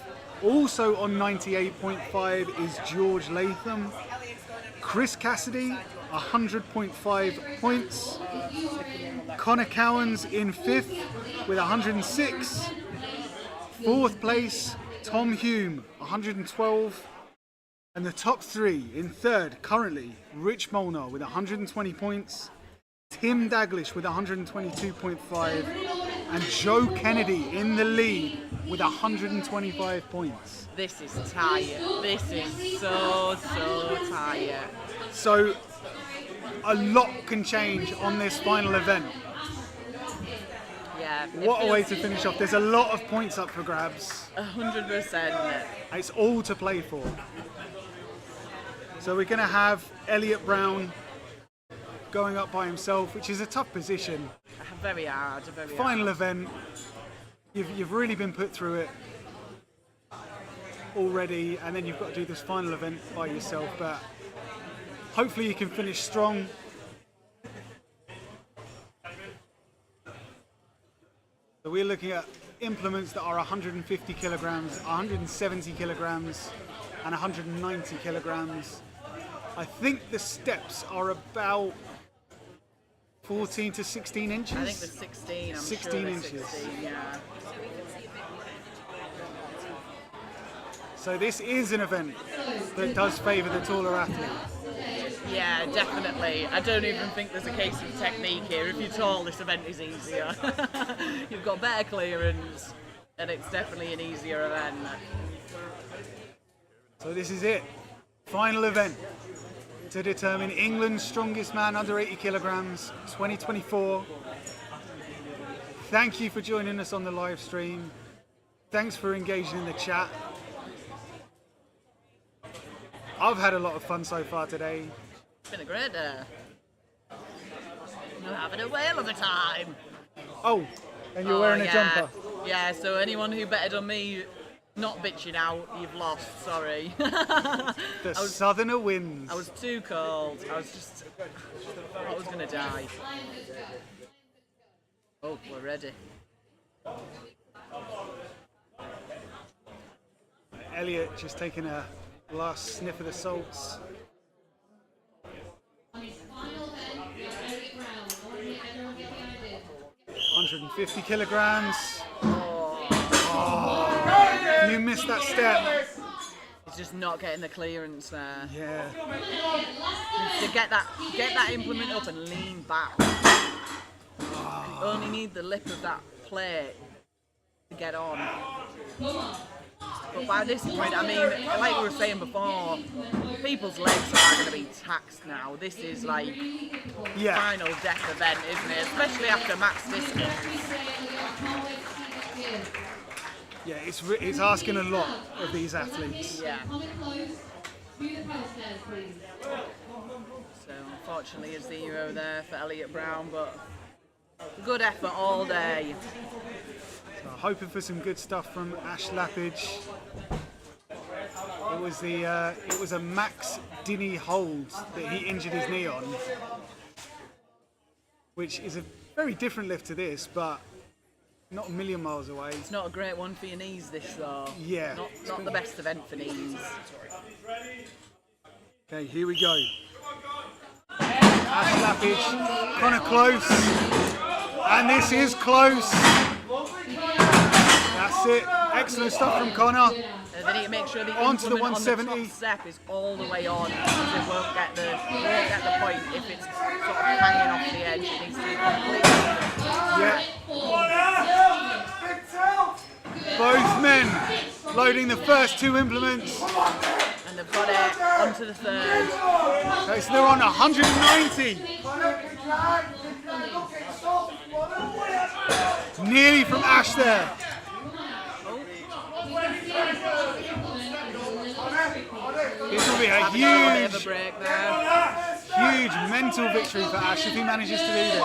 Also on 98.5 is George Latham. Chris Cassidy, 100.5 points. Connor Cowan's in 5th with 106. 4th place, Tom Hume, 112. And the top 3 in 3rd currently, Rich Molnar with 120 points. Tim Daglish with 122.5 and Joe Kennedy in the lead with 125 points. This is tight. This is so tight. So a lot can change on this final event. Yeah. What a way to finish off. There's a lot of points up for grabs. 100%. It's all to play for. So we're going to have Elliot Brown going up by himself, which is a tough position. Very hard. Final event. You've really been put through it already, and then you've got to do this final event by yourself. But hopefully you can finish strong. So we're looking at implements that are 150 kilograms, 170 kilograms, and 190 kilograms. I think the steps are about 14 to 16 inches? I think the 16, I'm 16 sure inches. 16, yeah. So this is an event that does favour the taller athlete. Yeah, definitely. I don't even think there's a case of technique here. If you're tall, this event is easier. You've got better clearance, and it's definitely an easier event. So this is it. Final event to determine England's Strongest Man under 80 kilograms 2024. Thank you for joining us on the live stream. Thanks for engaging in the chat. I've had a lot of fun so far today. It's been a great day. We're having a whale of a time. Oh, and you're wearing a jumper. Yeah, so anyone who betted on me not bitching out, you've lost, sorry. The southerner wins. I was too cold. I was gonna die. Oh, we're ready. Elliot just taking a last sniff of the salts. 150 kilograms. Oh, you missed that step. He's just not getting the clearance there. Yeah. To get that implement up and lean back. You only need the lip of that plate to get on. But by this point, I mean, like we were saying before, people's legs are going to be taxed now. This is like final death event, isn't it? Especially after max distance. Yeah, it's asking a lot of these athletes. Yeah. So unfortunately a 0 there for Elliot Brown, but good effort all day. So hoping for some good stuff from Ash Lappage. It was a Max Dinny hold that he injured his knee on, which is a very different lift to this, but not a million miles away. It's not a great one for your knees, this though. Yeah. Not the best event for knees. Okay, here we go. Ash Lappage, kind of close, and this is close. That's it. Excellent stuff from Connor. They need to make sure the onto the implement 170. on the top step is all the way on, because they won't get the point if it's sort of hanging off the edge. It needs to be completely. Yeah. Both men loading the first 2 implements. And and they've got it onto the third. Okay, so they're on 190. Nearly from Ash there. This will be a huge mental victory for Ash if he manages to do this.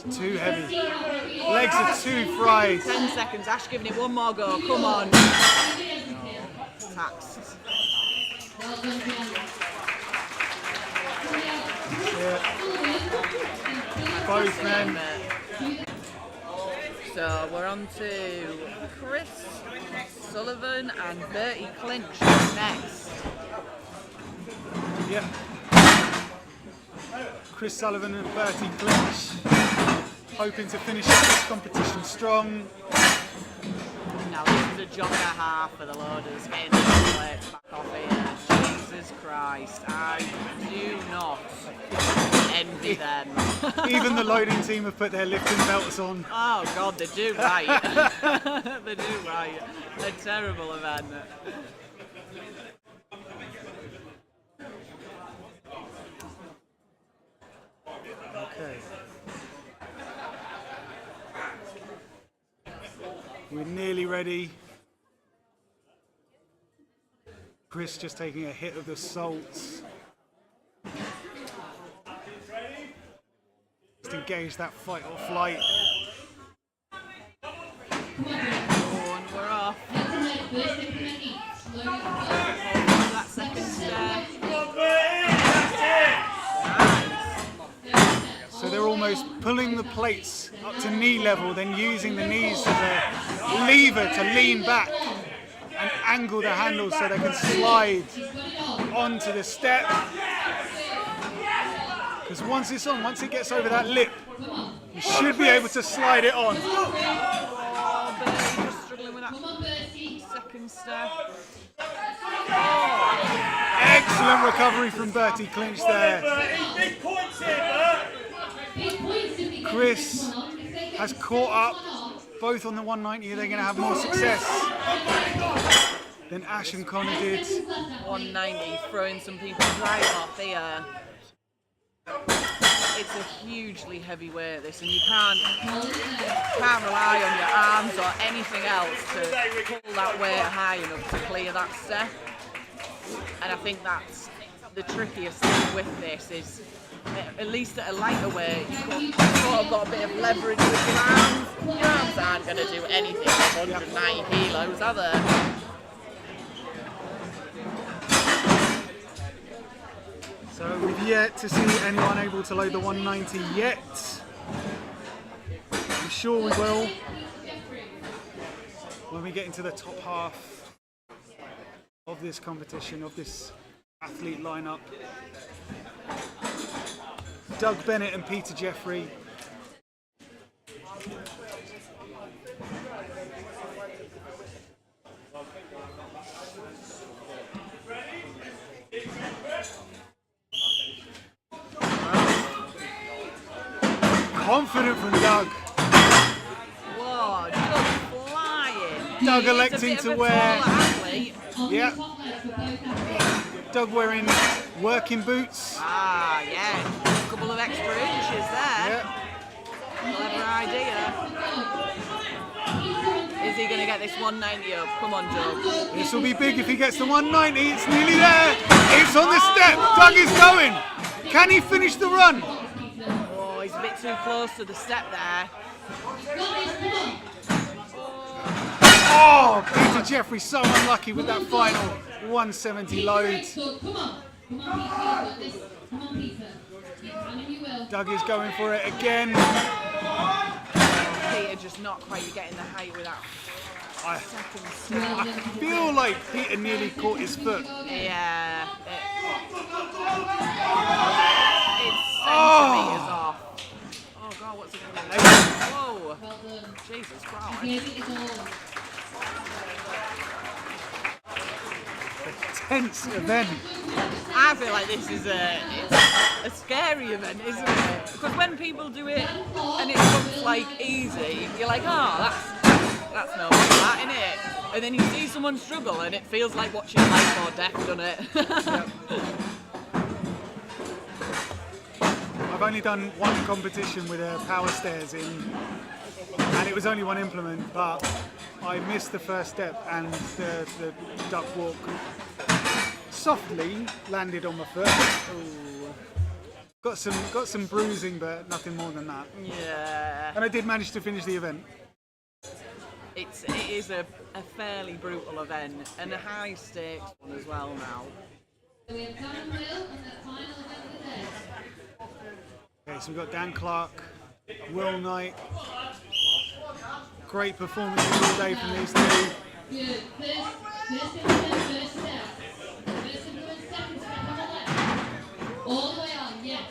It's too heavy. Legs are too fried. 10 seconds, Ash giving it one more go, come on. Taxed. Both men. So we're on to Chris Sullivan and Bertie Clinch next. Yep. Chris Sullivan and Bertie Clinch hoping to finish up this competition strong. Now this is a jogger half for the loaders, getting the plates back off here. Jesus Christ, I do not envy them. Even the loading team have put their lifting belts on. Oh God, they do right. They do right. A terrible event. Okay. We're nearly ready. Chris just taking a hit of the salts. Just engage that fight or flight. And we're off. That second step. So they're almost pulling the plates up to knee level, then using the knees as a lever to lean back and angle the handles so they can slide onto the step. Because once it's on, once it gets over that lip, you should be able to slide it on. Oh, Bertie just struggling with that second step. Excellent recovery from Bertie Clinch there. Chris has caught up, both on the 190. Are they going to have more success than Ash and Connor did? 190, throwing some people right off here. It's a hugely heavy weight, this, and you can't rely on your arms or anything else to pull that weight high enough to clear that step. And I think that's the trickiest thing with this is, at least at a lighter weight, you've sort of got a bit of leverage with your arms. Your arms aren't going to do anything at 190 kilos, are they? So we've yet to see anyone able to load the 190 yet. I'm sure we will when we get into the top half of this competition, of this athlete lineup. Doug Bennett and Peter Jeffrey. Confident from Doug. Whoa, Doug flying. Doug electing to wear. Yeah. Doug wearing working boots. Ah, yeah. A couple of extra inches there. Yeah. Clever idea. Is he going to get this 190 up? Come on, Doug. This will be big if he gets the 190. It's nearly there. It's on the step. Doug is going. Can he finish the run? Oh, he's a bit too close to the step there. Oh, Peter Jeffrey so unlucky with that final 170 load. Doug is going for it again. Peter just not quite getting the height with that second step. I feel like Peter nearly caught his foot. Yeah. It's centimetres off. Oh God, what's he going to do? Whoa. Jesus Christ. Tense event. I feel like this is a scary event, isn't it? Because when people do it and it looks like easy, you're like, oh, that's no bad, that, innit? And then you see someone struggle and it feels like watching life or death, doesn't it? I've only done one competition with power stairs in, and it was only one implement, but I missed the first step and the duck walk softly landed on my foot. Ooh. Got some bruising, but nothing more than that. Yeah. And I did manage to finish the event. It is a fairly brutal event and a high stakes one as well now. So we have Dan and Will on the final event of the day. Okay, so we've got Dan Clark, Will Knight. Great performances all day from these two. Good. First implement, first step. First implement, second step on the left. All the way on, yes.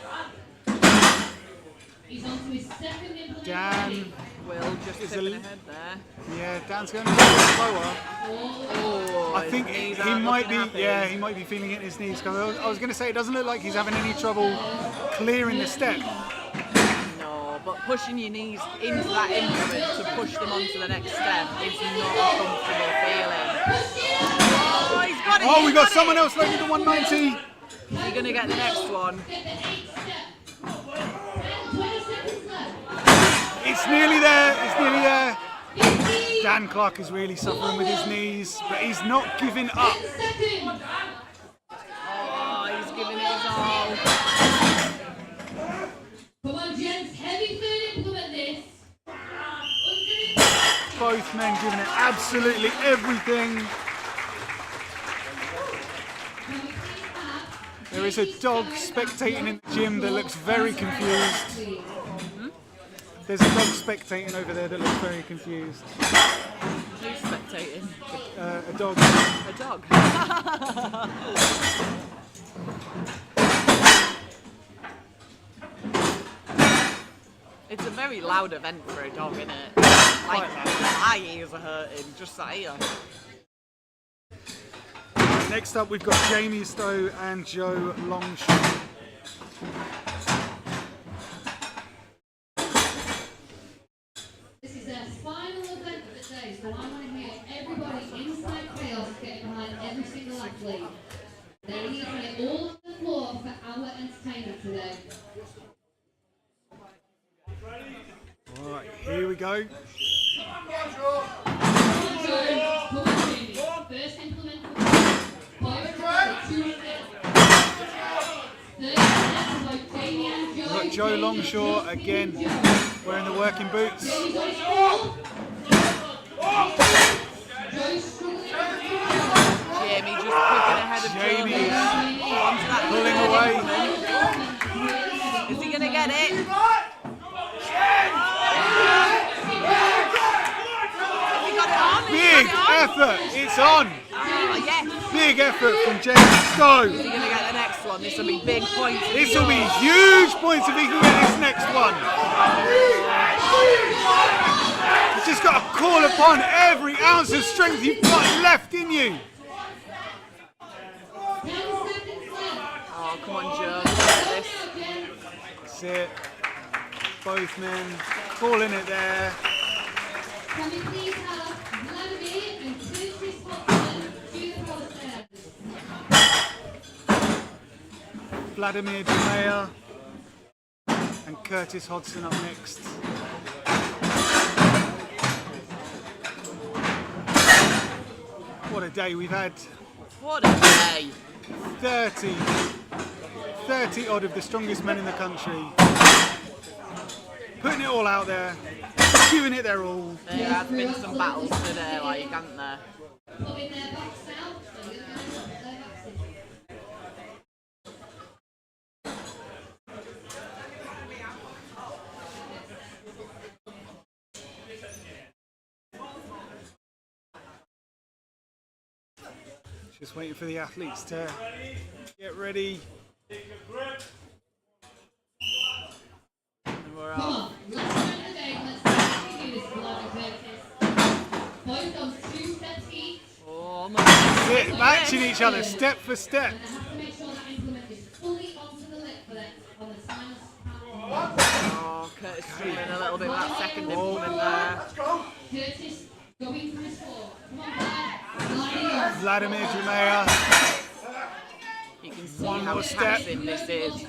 He's on to his second implement. Dan Will just is tipping ahead there. Yeah, Dan's going a little bit slower. Oh, I think his knees he aren't might be. looking happy. Yeah, he might be feeling it in his knees. I was going to say it doesn't look like he's having any trouble clearing the step. No, but pushing your knees into that implement to push them onto the next step is not a comfortable feeling. Oh, he's got it. Oh, we got it. someone else loaded to 190. Is he going to get the next one? It's nearly there. It's nearly there. Dan Clark is really suffering with his knees, but he's not giving up. Oh, he's giving it his all. Come on, gents, heavy third implement this. Both men giving it absolutely everything. There is a dog spectating in the gym that looks very confused. There's a dog spectating over there that looks very confused. Who's spectating? A dog. A dog. It's a very loud event for a dog, isn't it? Like, my ears are hurting, just sat here. Next up, we've got Jamie Stowe and Joe Longshore. This is their final event of the day, so I want to hear everybody inside Kaos getting behind every single athlete. They're leaving it all on the floor for our entertainment today. Alright, here we go. Come on, Jamie. First implement for Fire to 200. Third step by Jamie and Joe. We've got Joe Longshore again, wearing the working boots. Jamie's on his ball. Joe's struggling. Jamie just quicker ahead of Jamie Joe. Onto that pulling away. Is he going to get it? Big effort, it's on. Oh, yes. Big effort from Jamie Stowe. Is he going to get the next one? This will be big points. This will be huge points if he can get this next one. You've just got to call upon every ounce of strength you've got left in you. Oh, come on, Joe. Look at this. That's it. Both men calling it there. Can we please have Vladimir and Curtis Hopkins do the power stairs? Vladimir DeMeyer and Curtis Hodson up next. What a day we've had. What a day. 30 odd of the strongest men in the country. Putting it all out there, giving it their all. There have been some battles today, like, haven't there? Putting their backs out, so you're going to put their backs in. Just waiting for the athletes to get ready. And we're Come off. on, last round of the day, let's see how we do this, Vlad and Curtis. Both on 2 steps each, Oh, my Matching each other step for step. and they have to make sure that implement is fully onto the lip for them on the final count. Oh, Curtis struggling a little bit with that second implement there. Curtis, go Going for his four. Come on, Vlad. Vladimir Jumea. You can see One how more step. taxing this is.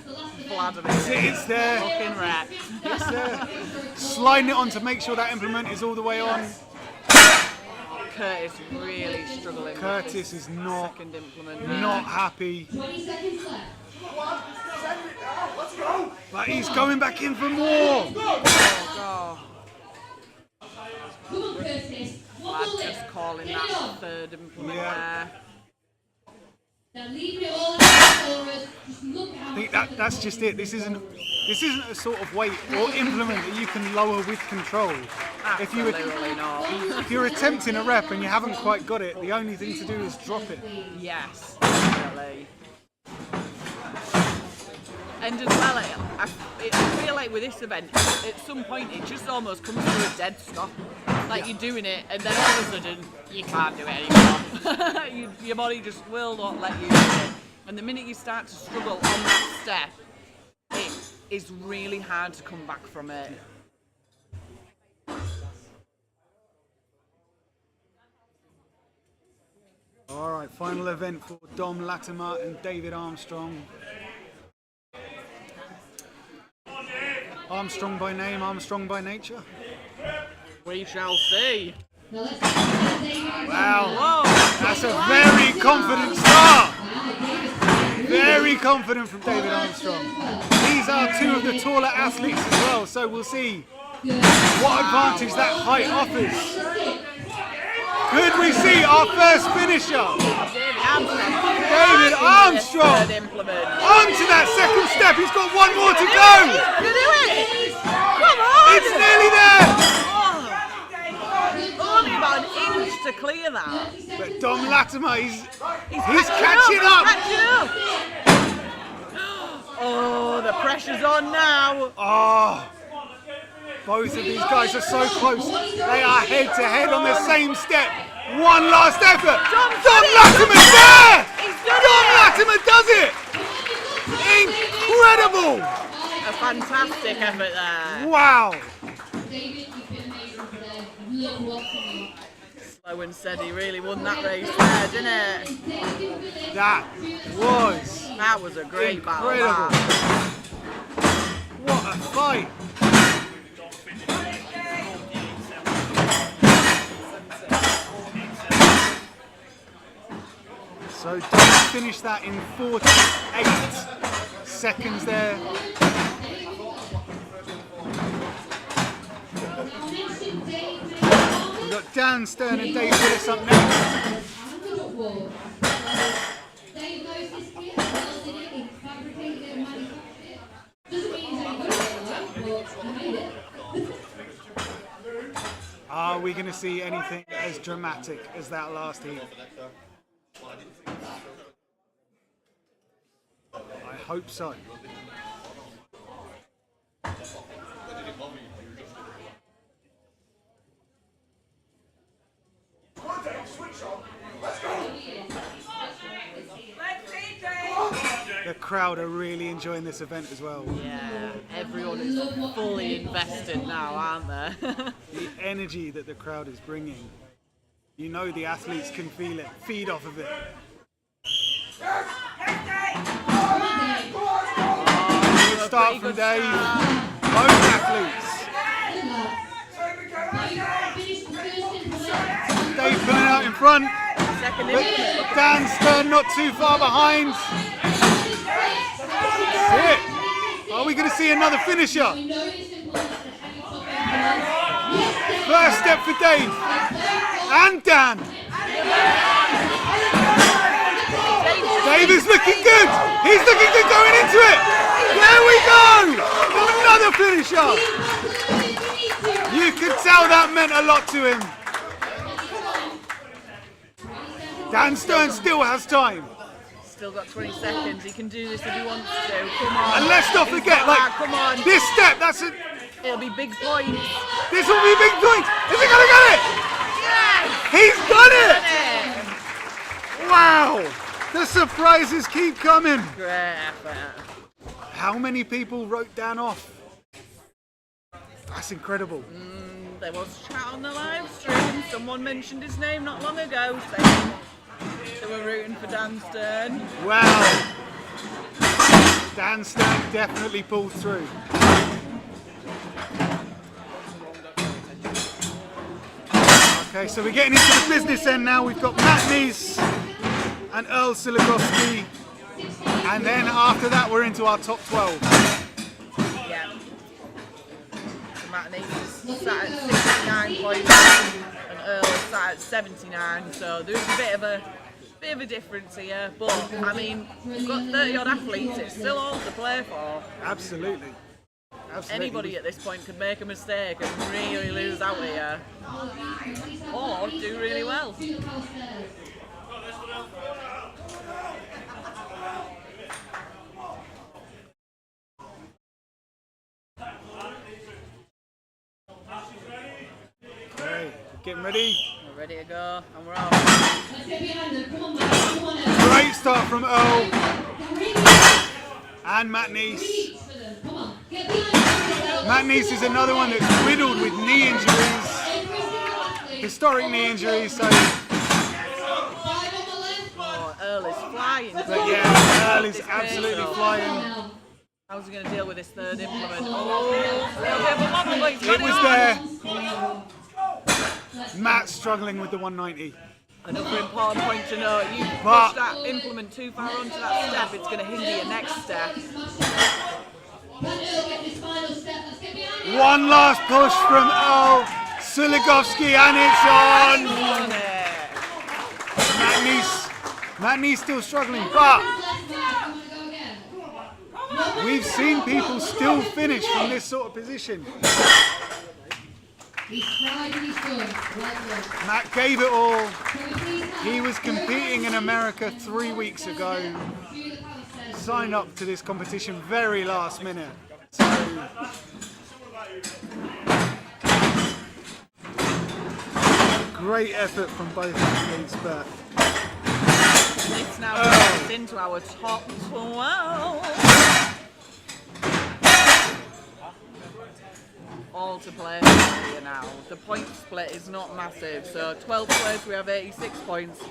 Vladimir. It's there. Fucking wrecked. It's there. Sliding it on to make sure that implement is all the way on. Curtis really struggling. Curtis is not Second implement. happy, 20 seconds left. but he's going back in for more. Oh, Come on, Curtis. One God. more Just lift. calling Get it that on. third implement Yeah. there. Now leave it all in the for us. Just look at how I think that's just it. This isn't a sort of weight or implement that you can lower with control. Absolutely not. If you're attempting a rep and you haven't quite got it, the only thing to do is drop it. Yes, definitely. And as well, I feel like with this event, at some point it just almost comes to a dead stop. Like you're doing it, and then all of a sudden you can't do it anymore. Your body just will not let you do it. And the minute you start to struggle on that step, it is really hard to come back from it. All right, final event for Dom Latimer and David Armstrong. Armstrong by name, Armstrong by nature. We shall see. Now let's get David. Wow, Whoa! that's a very confident start. Very confident from David Armstrong. These are two of the taller athletes as well, so we'll see what advantage that height offers. Could we see our first finisher? David Armstrong Third implement. onto that second step. He's got one more to go. You do it! Come on! It's nearly there. Only about an inch to clear that. But Dom Latimer, he's He's catching up. Catching up. Oh, the pressure's on now. Oh, both of these guys are so close. They are head to head on the same step. One last effort. Dom Latimer's there. Dom Latimer does it. Incredible. A fantastic effort there. Wow. David, you've been amazing today. Look what's coming up. Slow and steady really won that race there, didn't it? That was a great incredible. battle. What a fight. So Dom finished that in 48 seconds there. We've got Dan Stern and Dave Willis up next. Dave knows this kit, built it in, fabricated it, and manufactured it. Doesn't mean he's any good at it, but he made it. Are we going to see anything as dramatic as that last heat? I hope so. The crowd are really enjoying this event as well. Yeah, everyone is fully invested now, aren't they? The energy that the crowd is bringing. You know the athletes can feel it, feed off of it. Good start from Dave. Both athletes. Dave pulling out in front. Second But implement. Dan Stern not too far behind. That's it. Are we going to see another finisher? First step for Dave. And Dan. Dave is looking good. He's looking good going into it. There we go. Another finisher. You could tell that meant a lot to him. Dan Stern still has time. Still got 20 seconds. He can do this if he wants to. Come on. And let's not He's forget, got like, that. Come on. this step, that's it. It'll be big points. This will be big points. Is he gonna get it? Yes! He's done it! Done it! Wow! The surprises keep coming. Great effort. How many people wrote Dan off? That's incredible. There was chat on the live stream Someone mentioned his name not long ago, saying they were rooting for Dan Stern. Wow. Dan Stern definitely pulled through. Okay, so we're getting into the business end now. We've got Matt Neese and Earl Siligowski. And then after that, we're into our top 12. Yeah. So Matt Neese is sat at 69 points and Earl is sat at 79. So there's a bit of a difference here. But I mean, we've got 30 odd athletes. It's still all to play for. Absolutely. Absolutely. Anybody at this point could make a mistake and really lose out here, or do really well. Okay, getting ready. We're ready to go, and we're off. Great start from Earl and Matt Neese. Matt Neese is another one that's riddled with knee injuries, historic knee injuries. So, Oh, Earl is flying. but yeah, Earl is absolutely flying. How's he going to deal with this third implement? Oh, a little bit of a wobble, but he's got It was on. there. Matt struggling with the 190. Another important point to note, you But- push that implement too far onto that step, it's going to hinder your next step. One last push from Earl Siligowski, and it's on. Matt Neese still struggling, but we've seen people still finish from this sort of position. Matt gave it all. He was competing in America 3 weeks ago. Signed up to this competition very last minute. So great effort from both athletes, but This now goes into our top 12. All to play here now. The point split is not massive. So 12th place we have 86 points.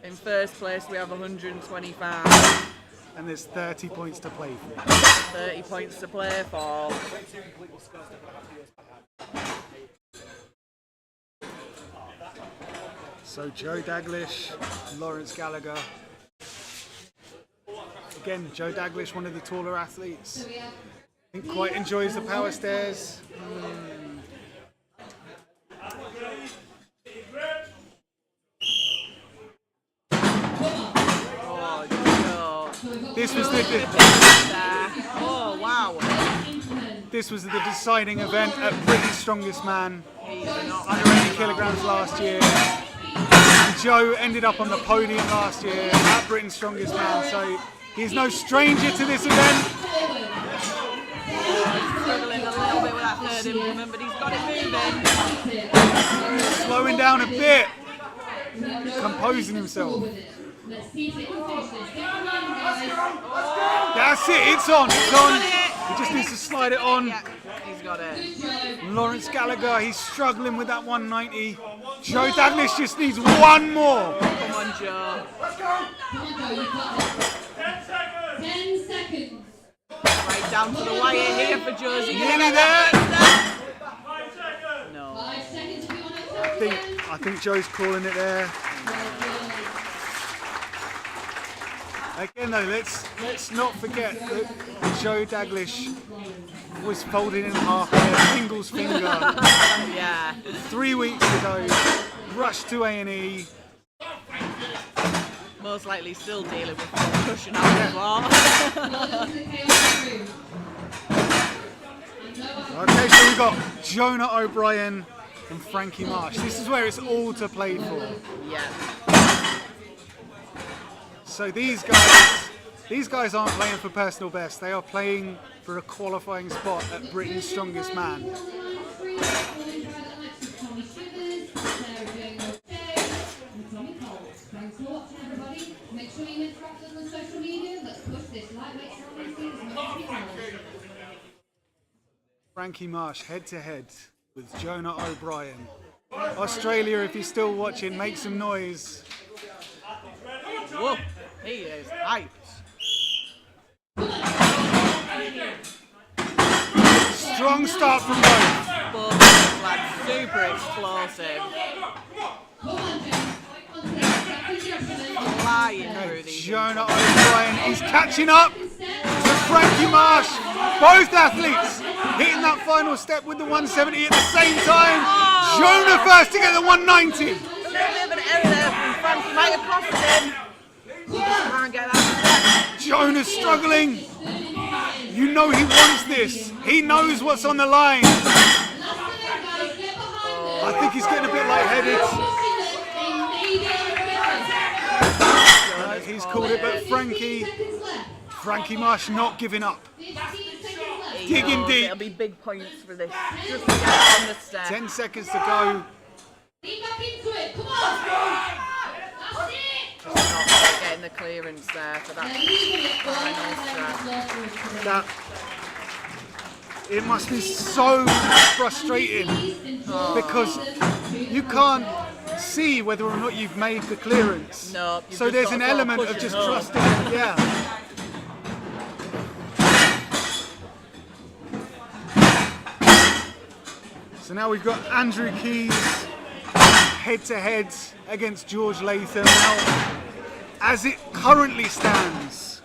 In first place we have 125. and there's 30 points to play for. 30 points to play for. So Joe Daglish, Lawrence Gallagher. Again, Joe Daglish, one of the taller athletes. I think quite enjoys the power stairs. This was the Oh wow! this was the deciding event at Britain's Strongest Man, under 80 kilograms last year. And Joe ended up on the podium last year at Britain's Strongest Man, so he's no stranger to this event. Struggling a little bit with that third implement, but he's got it moving. Slowing down a bit, composing himself. That's it, it's on, it's on. He just needs to slide it on. Yeah, he's got it. Lawrence Gallagher, he's struggling with that 190. Joe Daglish just needs one more. Come on, Joe. 10 seconds. Right down to the wire here for Josie. Nearly there. No. 5 seconds if you want to I think Joe's calling it there. Again though, let's not forget that Joe Daglish was folded in half with a singles finger Yeah. 3 weeks ago, rushed to A&E. Most likely still dealing with concussion as well. Okay, so we've got Jonah O'Brien and Frankie Marsh. This is where it's all to play for. Yeah. So these guys aren't playing for personal best. They are playing for a qualifying spot at Britain's Strongest Man. Thanks for watching, everybody. Make sure you interact with us on social media. Let's push this lightweight challenge as much as we can. Frankie Marsh head to head with Jonah O'Brien. Australia, if you're still watching, make some noise. Whoa, he is hyped. Strong start from both. Both lads, super explosive. Flying through these. Jonah O'Brien, he's catching up to Frankie Marsh. Both athletes hitting that final step with the 170 at the same time. Jonah first to get the 190. A little bit of an error there from Frankie, might have cost him. He just can't get that step. Jonah's struggling. You know he wants this. He knows what's on the line. I think he's getting a bit lightheaded. He's called it, but Frankie Marsh not giving up. Digging deep. It'll be big points for this. Just to get on the step. 10 seconds to go. Just not getting the clearance there for that final step. It must be so frustrating because you can't see whether or not you've made the clearance. No, so there's an element of just trusting. Yeah. So now we've got Andrew Keys head-to-head against George Latham. Now, as it currently stands,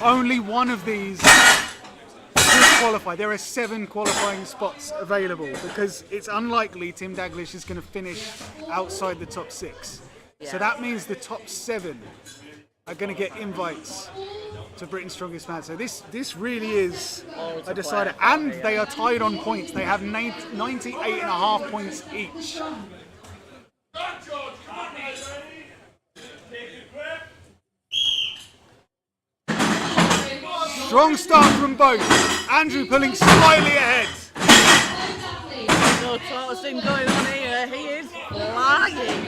only one of these will qualify. There are 7 qualifying spots available because it's unlikely Tim Daglish is going to finish outside the top 6. Yeah. So that means the top 7 are going to get invites to Britain's Strongest Man. So this really is a decider. And they are tied on points. They have 98.5 points each. Strong start from both. Andrew pulling slightly ahead. No tossing going on here. He is flying.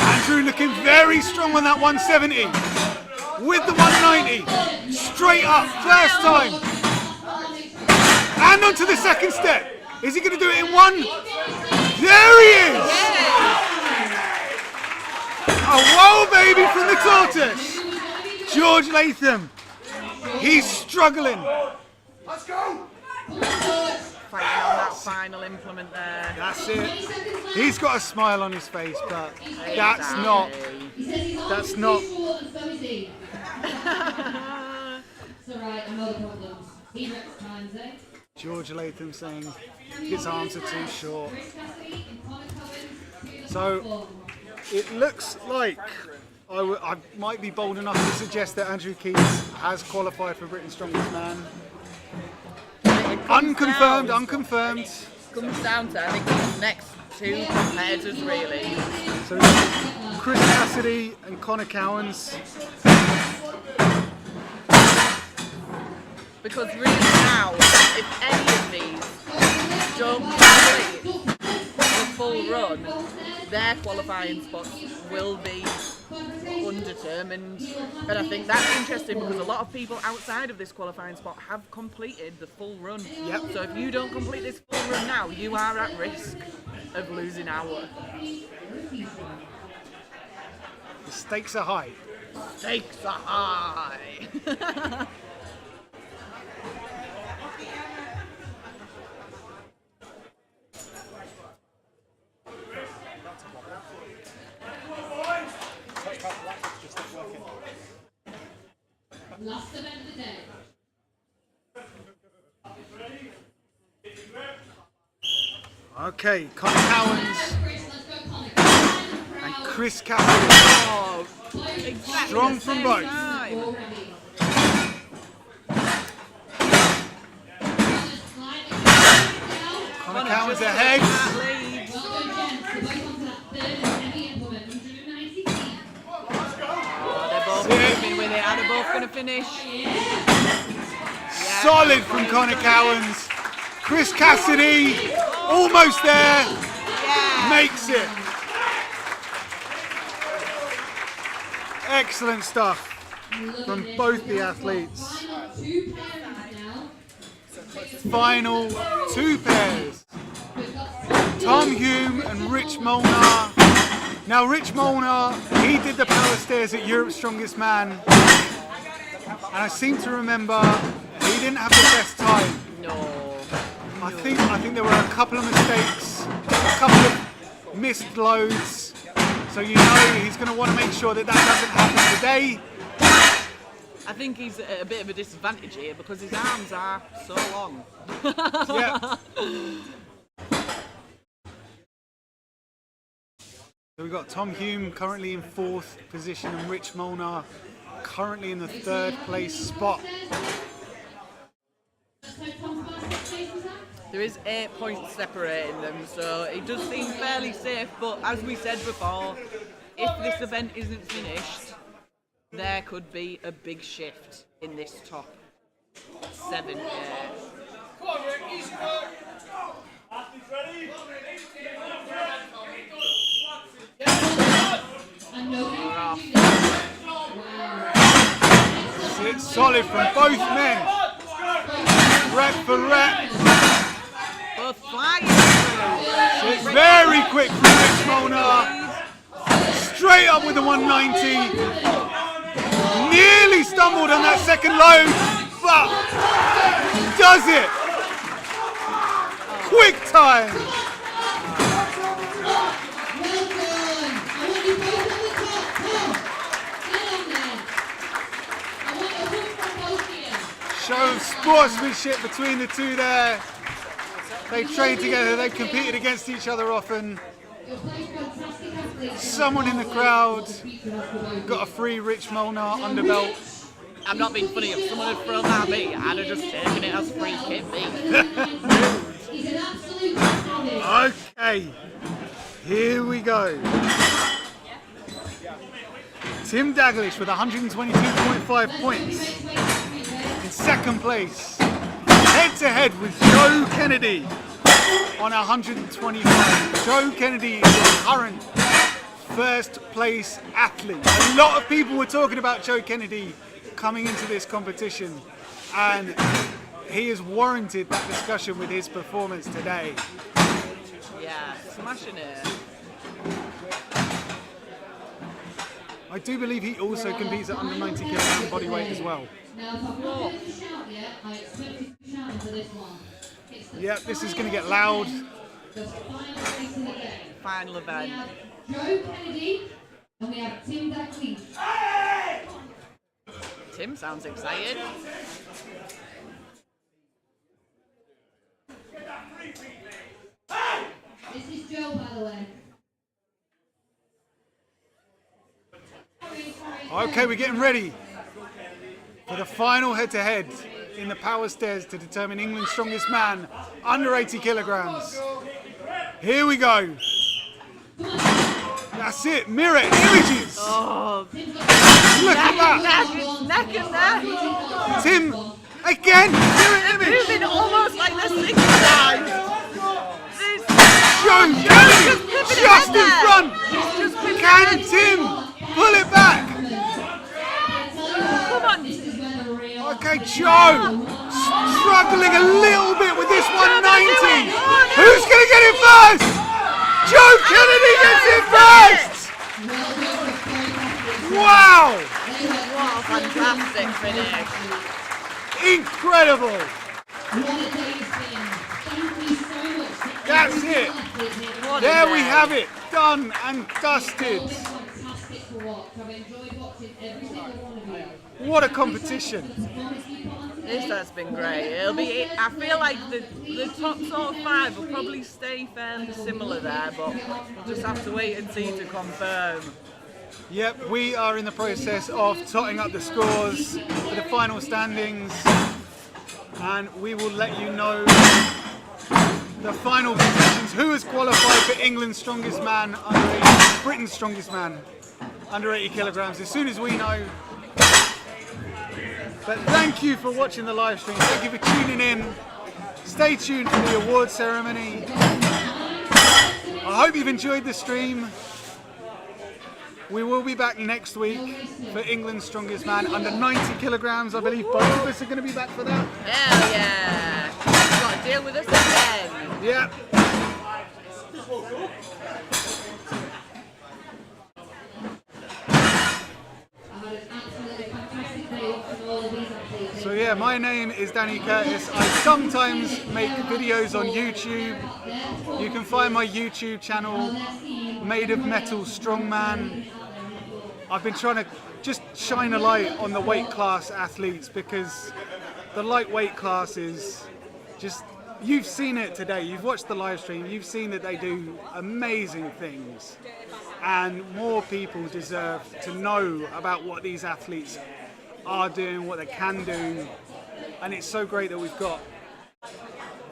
Andrew looking very strong on that 170. With the 190. Straight up, first time. And onto the second step. Is he going to do it in one? There he is! A whoa baby from the tortoise. George Latham, he's struggling. Let's go! Fighting on that final implement there. That's it. He's got a smile on his face, but that's not. It's alright, I know the problems. He reps times, eh? George Latham saying his arms are too short. So it looks like I might be bold enough to suggest that Andrew Keys has qualified for Britain's Strongest Man. Unconfirmed. Comes down to, I think, the next 2 competitors, really. So Chris Cassidy and Connor Cowans. Because really now, if any of these don't complete the full run, their qualifying spots will be undetermined. And I think that's interesting because a lot of people outside of this qualifying spot have completed the full run. Yep. So if you don't complete this full run now, you are at risk of losing hour. The stakes are high. Stakes are high. Last event of the day. Okay, Connor Cowans and Chris Cassidy. Oh, exactly Strong the from same both. time. Connor Cowans ahead. They're both moving with it. Are they both going to finish? Solid from Connor Cowans. Chris Cassidy, almost there. Makes it. Excellent stuff from both the athletes. final two pairs. Tom Hume and Rich Molnar. Now Rich Molnar, he did the power stairs at Europe's Strongest Man. And I seem to remember he didn't have the best time. No. I think there were a couple of mistakes, a couple of missed loads. So you know he's going to want to make sure that doesn't happen today. I think he's at a bit of a disadvantage here because his arms are so long. Yeah. So we've got Tom Hume currently in 4th position and Rich Molnar currently in the 3rd place spot. There is 8 points separating them, so it does seem fairly safe, but as we said before, if this event isn't finished, there could be a big shift in this top 7 pairs. Come on, Rick, easy work. Athletes ready? It's solid from both men. Rep for rep. Both flying. It's very quick from Rich Molnar. Straight up with the 190. Nearly stumbled on that second load, but does it. Quick time. Show of sportsmanship between the two there. They trained together, they competed against each other often. Someone in the crowd got a free Rich Molnar underbelt. I'm not being funny, if someone had thrown that at me, I'd have just taken it as free kit me. Okay, here we go. Tim Daglish with 122.5 points. In 2nd place, head to head with Joe Kennedy on 125. Joe Kennedy is the current 1st place athlete. A lot of people were talking about Joe Kennedy coming into this competition, and he has warranted that discussion with his performance today. Yeah, smashing it. I do believe he also competes at under 90 kilogram body weight as well. Now, if I'm not going to shout yet, I expect you to be shouting for this one. Yep, this is going to get loud. The final race of the day. Final event. We have Joe Kennedy and we have Tim Daglish. Tim sounds excited. This is Joe, by the way. Okay, we're getting ready for the final head-to-head in the power stairs to determine England's strongest man under 80 kilograms. Here we go. That's it, mirror images. Oh, Look at that. neck and neck. Tim, again, mirror image. Moving almost like the 6 guys. Joe Kennedy just in front. Just Can Tim pull it back? come on. Okay, Joe struggling a little bit with this 190. Who's going to get it first? Joe Kennedy gets it first. Wow. What a fantastic finish. Incredible. What a day it's been. Thank you so much. That's it. What a There we day. have it. Done and dusted. Always fantastic to watch. I've enjoyed watching every single one of you. What a competition. This has been great. It'll be. I feel like the top sort of 5 will probably stay fairly similar there, but we'll just have to wait and see to confirm. Yep, we are in the process of totting up the scores for the final standings, and we will let you know the final positions. Who has qualified for England's strongest man under 80, Britain's strongest man under 80 kilograms as soon as we know. But thank you for watching the live stream. Thank you for tuning in. Stay tuned for the award ceremony. I hope you've enjoyed the stream. We will be back next week for England's strongest man under 90 kilograms. I believe both of us are going to be back for that. Hell yeah! Deal with us again. Yeah. So yeah, my name is Danny Curtis. I sometimes make videos on YouTube. You can find my YouTube channel, Made of Metal Strongman. I've been trying to just shine a light on the weight class athletes, because the lightweight class is just, you've seen it today, you've watched the live stream, you've seen that they do amazing things, and more people deserve to know about what these athletes are doing, what they can do. And it's so great that we've got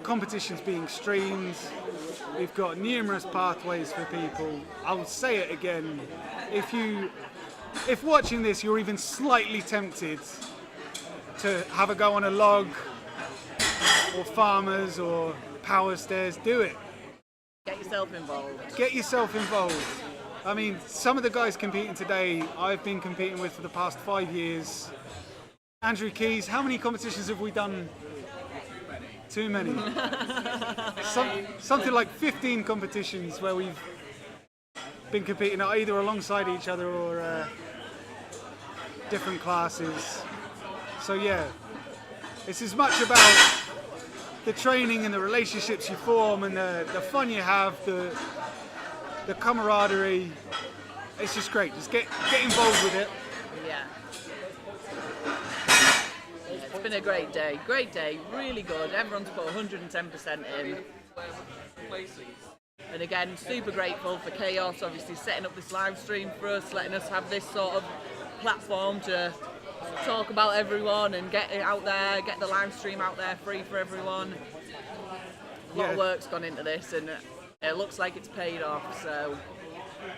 competitions being streamed, we've got numerous pathways for people. I'll say it again, if watching this you're even slightly tempted to have a go on a log or farmers or power stairs, do it. Get yourself involved. Get yourself involved. I mean, some of the guys competing today, I've been competing with for the past 5 years. Andrew Keys, how many competitions have we done? Too many. Something like 15 competitions where we've been competing either alongside each other or different classes. So yeah, it's as much about the training and the relationships you form and the fun you have, the camaraderie. It's just great. Just get involved with it. Yeah. It's been a great day, really good. Everyone's put 110% in. And again, super grateful for Kaos, obviously setting up this live stream for us, letting us have this sort of platform to talk about everyone and get it out there, get the live stream out there free for everyone. A lot of work's gone into this, and it looks like it's paid off.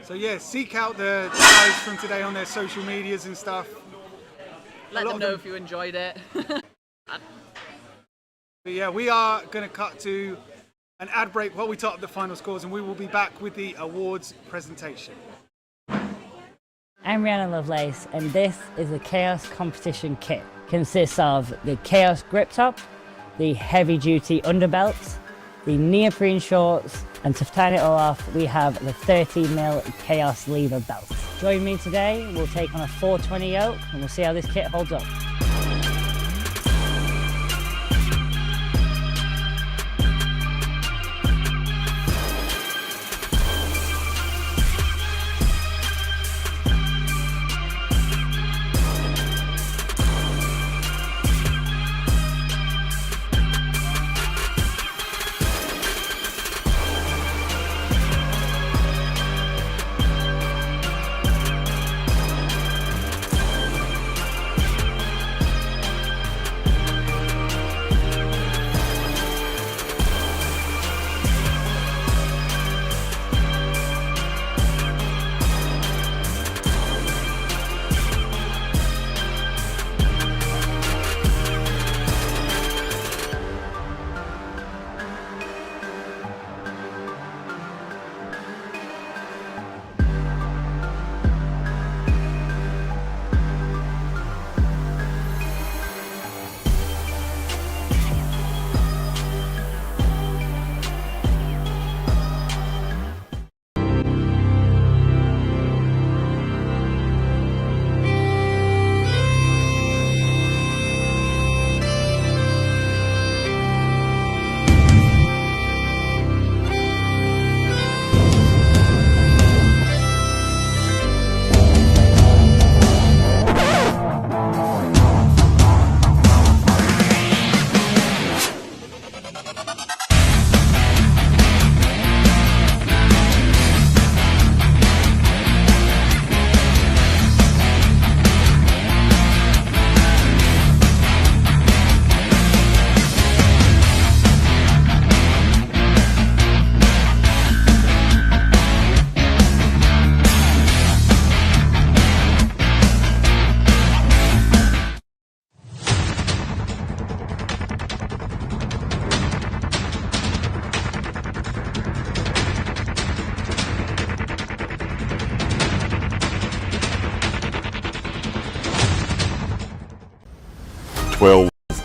So yeah, seek out the guys from today on their social medias and stuff. Let them know if you enjoyed it. But yeah, we are going to cut to an ad break while we top up the final scores, and we will be back with the awards presentation. I'm Rihanna Lovelace, and this is the Kaos competition kit. Consists of the Kaos grip top, the heavy duty underbelts, the neoprene shorts, and to turn it all off, we have the 30mm Kaos lever belt. Join me today, we'll take on a 420 yoke, and we'll see how this kit holds up.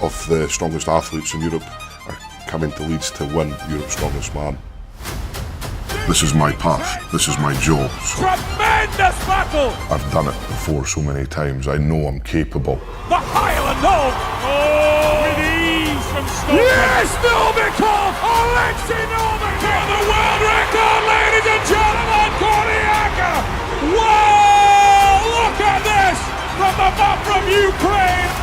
Of the strongest athletes in Europe are coming to Leeds to win Europe's Strongest Man. This is my path, this is my job. So Tremendous battle! I've done it before so many times, I know I'm capable. The Highland Dog! Oh! With ease from Strongmen. Yes, Novikov! Alexei Novikov! The world record, ladies and gentlemen, Korniaka! Wow! Look at this! From the map from Ukraine!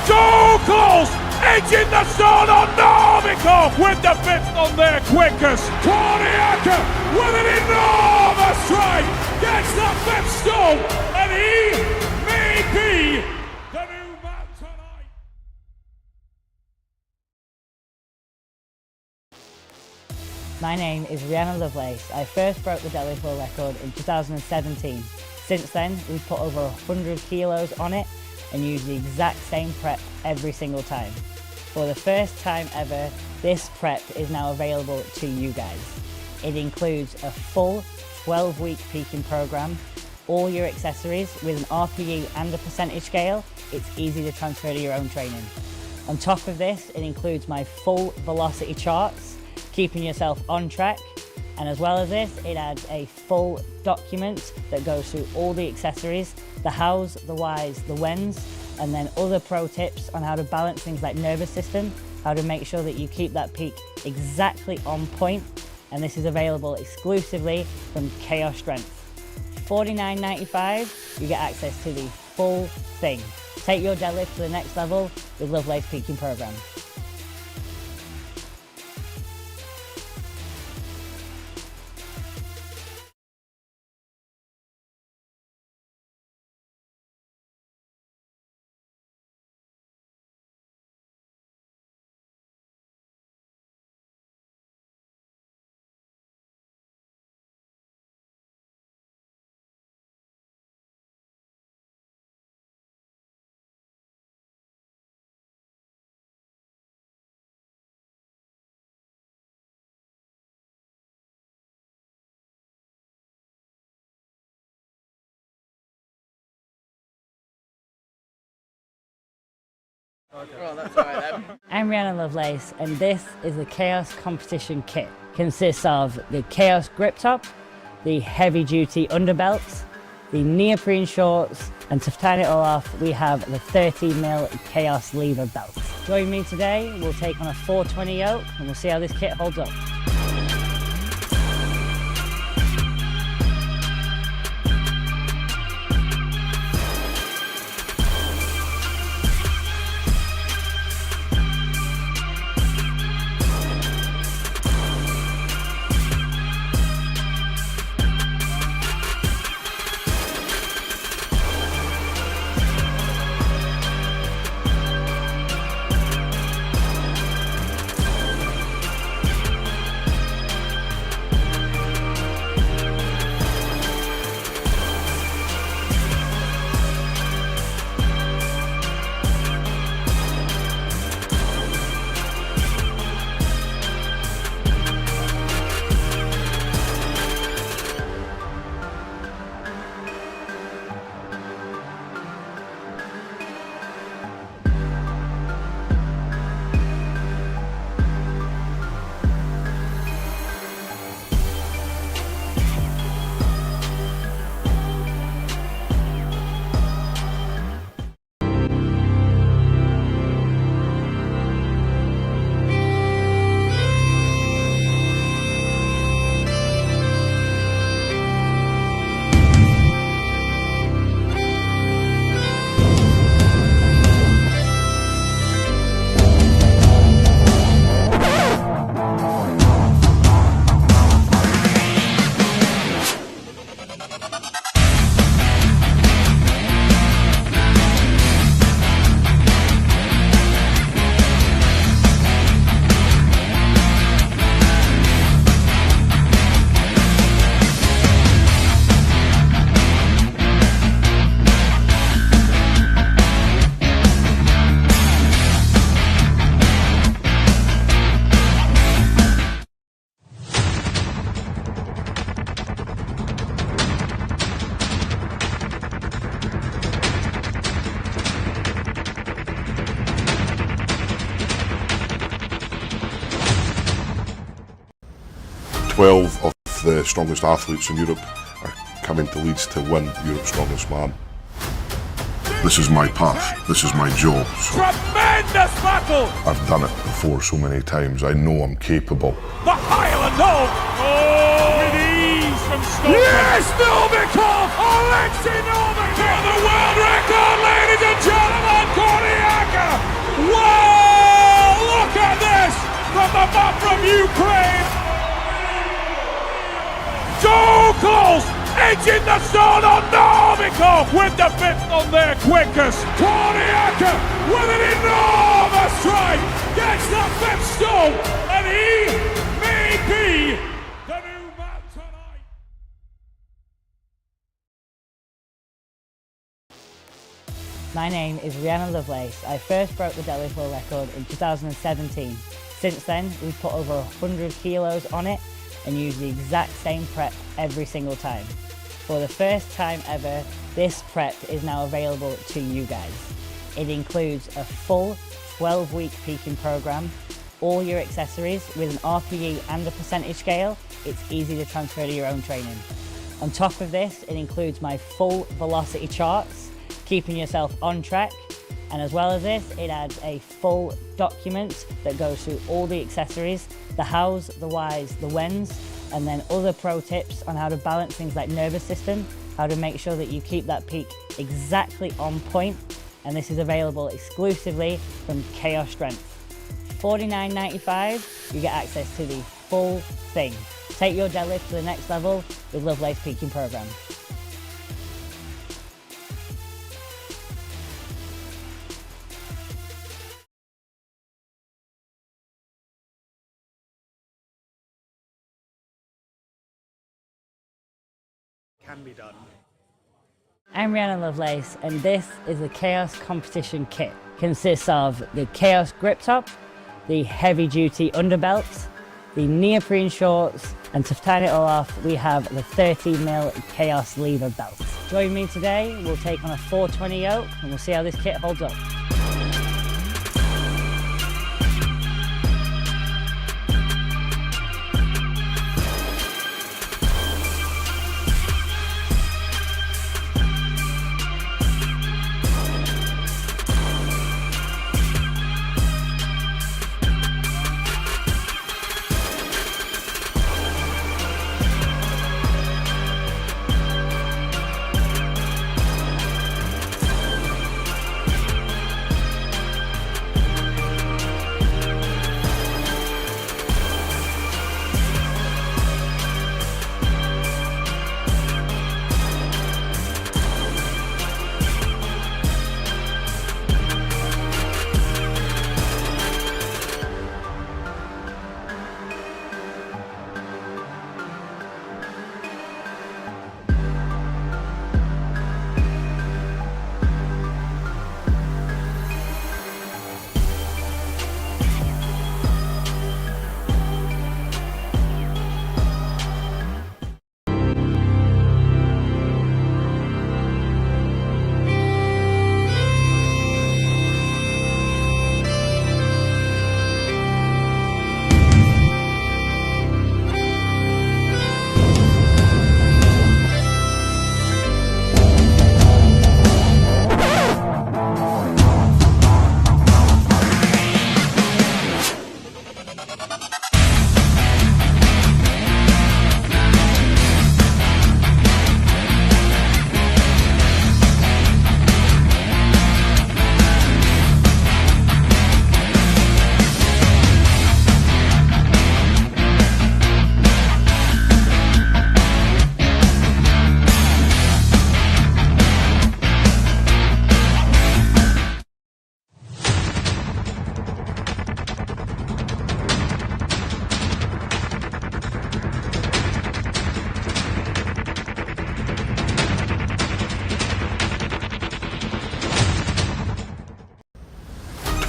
So close! Edging the sword on Novikov with the fifth on their quickest. Korniaka with an enormous strike gets the fifth stone, and he may be the new man tonight. My name is Rihanna Lovelace. I first broke the deadlift world record in 2017. Since then, we've put over 100 kilos on it and use the exact same prep every single time. For the first time ever, this prep is now available to you guys. It includes a full 12-week peaking program, all your accessories with an RPE and a percentage scale. It's easy to transfer to your own training. On top of this, it includes my full velocity charts, keeping yourself on track. And as well as this, it adds a full document that goes through all the accessories, the hows, the whys, the whens, and then other pro tips on how to balance things like nervous system, how to make sure that you keep that peak exactly on point. And this is available exclusively from Kaos Strength. $49.95, you get access to the full thing. Take your deadlift to the next level with Lovelace Peaking Program. Oh, that's all right then. I'm Rihanna Lovelace, and this is the Kaos competition kit. Consists of the Kaos grip top, the heavy duty underbelts, the neoprene shorts, and to tie it all off, we have the 30mm Kaos lever belt. Join me today, we'll take on a 420 yoke, and we'll see how this kit holds up. 12 of the strongest athletes in Europe are coming to Leeds to win Europe's Strongest Man. This is my path, this is my job. So Tremendous battle! I've done it before so many times, I know I'm capable. The Highland Hole! Oh, with ease from Strongmen. Yes, Novikov! Alexei Novikov! For the world record, ladies and gentlemen, Kordiaka! Wow! Look at this! From the map from Ukraine! So close! Edging the stone on Novikov with the fifth on their quickest. Kordiaka with an enormous strike gets the fifth stone, and he may be the new man tonight. My name is Rihanna Lovelace. I first broke the deadlift world record in 2017. Since then, we've put over 100 kilos on it and use the exact same prep every single time. For the first time ever, this prep is now available to you guys. It includes a full 12-week peaking program, all your accessories with an RPE and a percentage scale. It's easy to transfer to your own training. On top of this, it includes my full velocity charts, keeping yourself on track. And as well as this, it adds a full document that goes through all the accessories, the hows, the whys, the whens, and then other pro tips on how to balance things like nervous system, how to make sure that you keep that peak exactly on point. And this is available exclusively from Kaos Strength. $49.95, you get access to the full thing. Take your deadlift to the next level with Lovelace Peaking Program. Can be done. I'm Rihanna Lovelace, and this is the Kaos competition kit. Consists of the Kaos grip top, the heavy duty underbelts, the neoprene shorts, and to tie it all off, we have the 30mm Kaos lever belt. Join me today, we'll take on a 420 yoke, and we'll see how this kit holds up.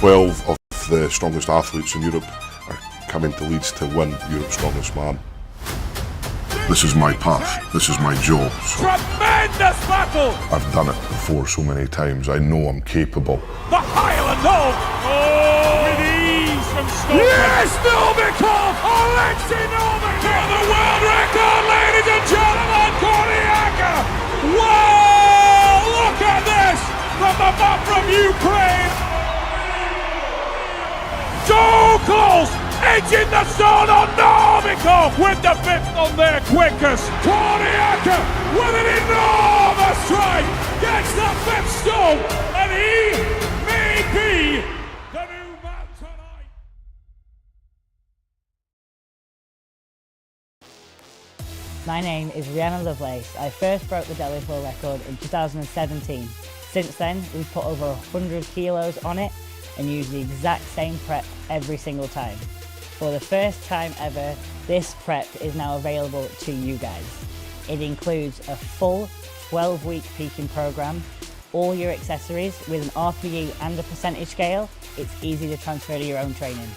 Twelve of the strongest athletes in Europe are coming to Leeds to win Europe's Strongest Man. This is my path, this is my job. So Tremendous battle! I've done it before so many times, I know I'm capable. The Highland Hole! Oh, with ease from from Strongmen. Yes, Novikov! Alexei Novikov! The world record, ladies and gentlemen, Korniaka! Wow! Look at this! From the map from Ukraine! So close! Edging the zone on Novikov with the fifth on their quickest. Korniaka with an enormous strike gets the fifth stone, and he may be the new man tonight. My name is Rihanna Lovelace. I first broke the deadlift world record in 2017. Since then, we've put over 100 kilos on it and used the exact same prep every single time. For the first time ever, this prep is now available to you guys. It includes a full 12-week peaking program, all your accessories with an RPE and a percentage scale. It's easy to transfer to your own training.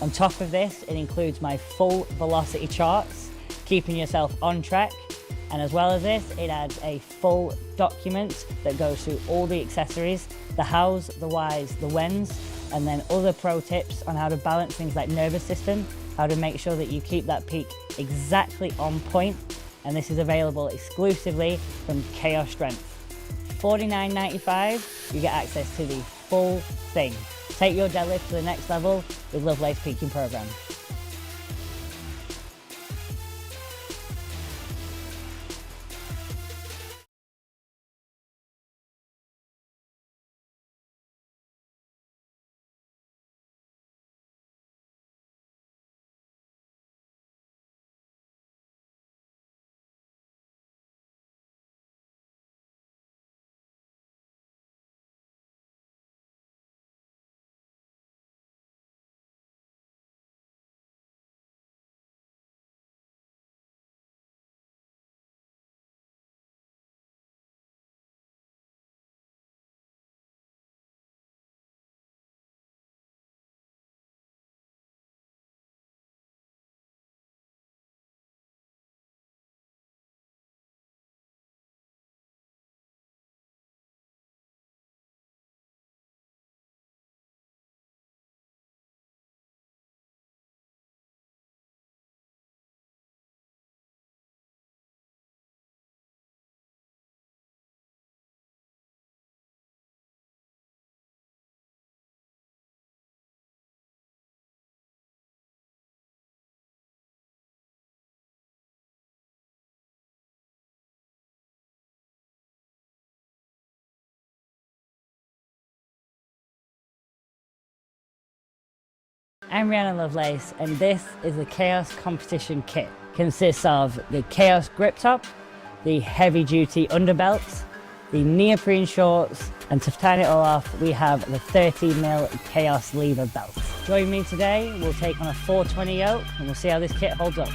On top of this, it includes my full velocity charts, keeping yourself on track. And as well as this, it adds a full document that goes through all the accessories, the hows, the whys, the whens, and then other pro tips on how to balance things like nervous system, how to make sure that you keep that peak exactly on point. And this is available exclusively from Kaos Strength. $49.95, you get access to the full thing. Take your deadlift to the next level with Lovelace Peaking Program. I'm Rihanna Lovelace, and this is the Kaos competition kit. Consists of the Kaos grip top, the heavy duty underbelts, the neoprene shorts, and to tie it all off, we have the 30mm Kaos lever belt. Join me today, we'll take on a 420 yoke, and we'll see how this kit holds up.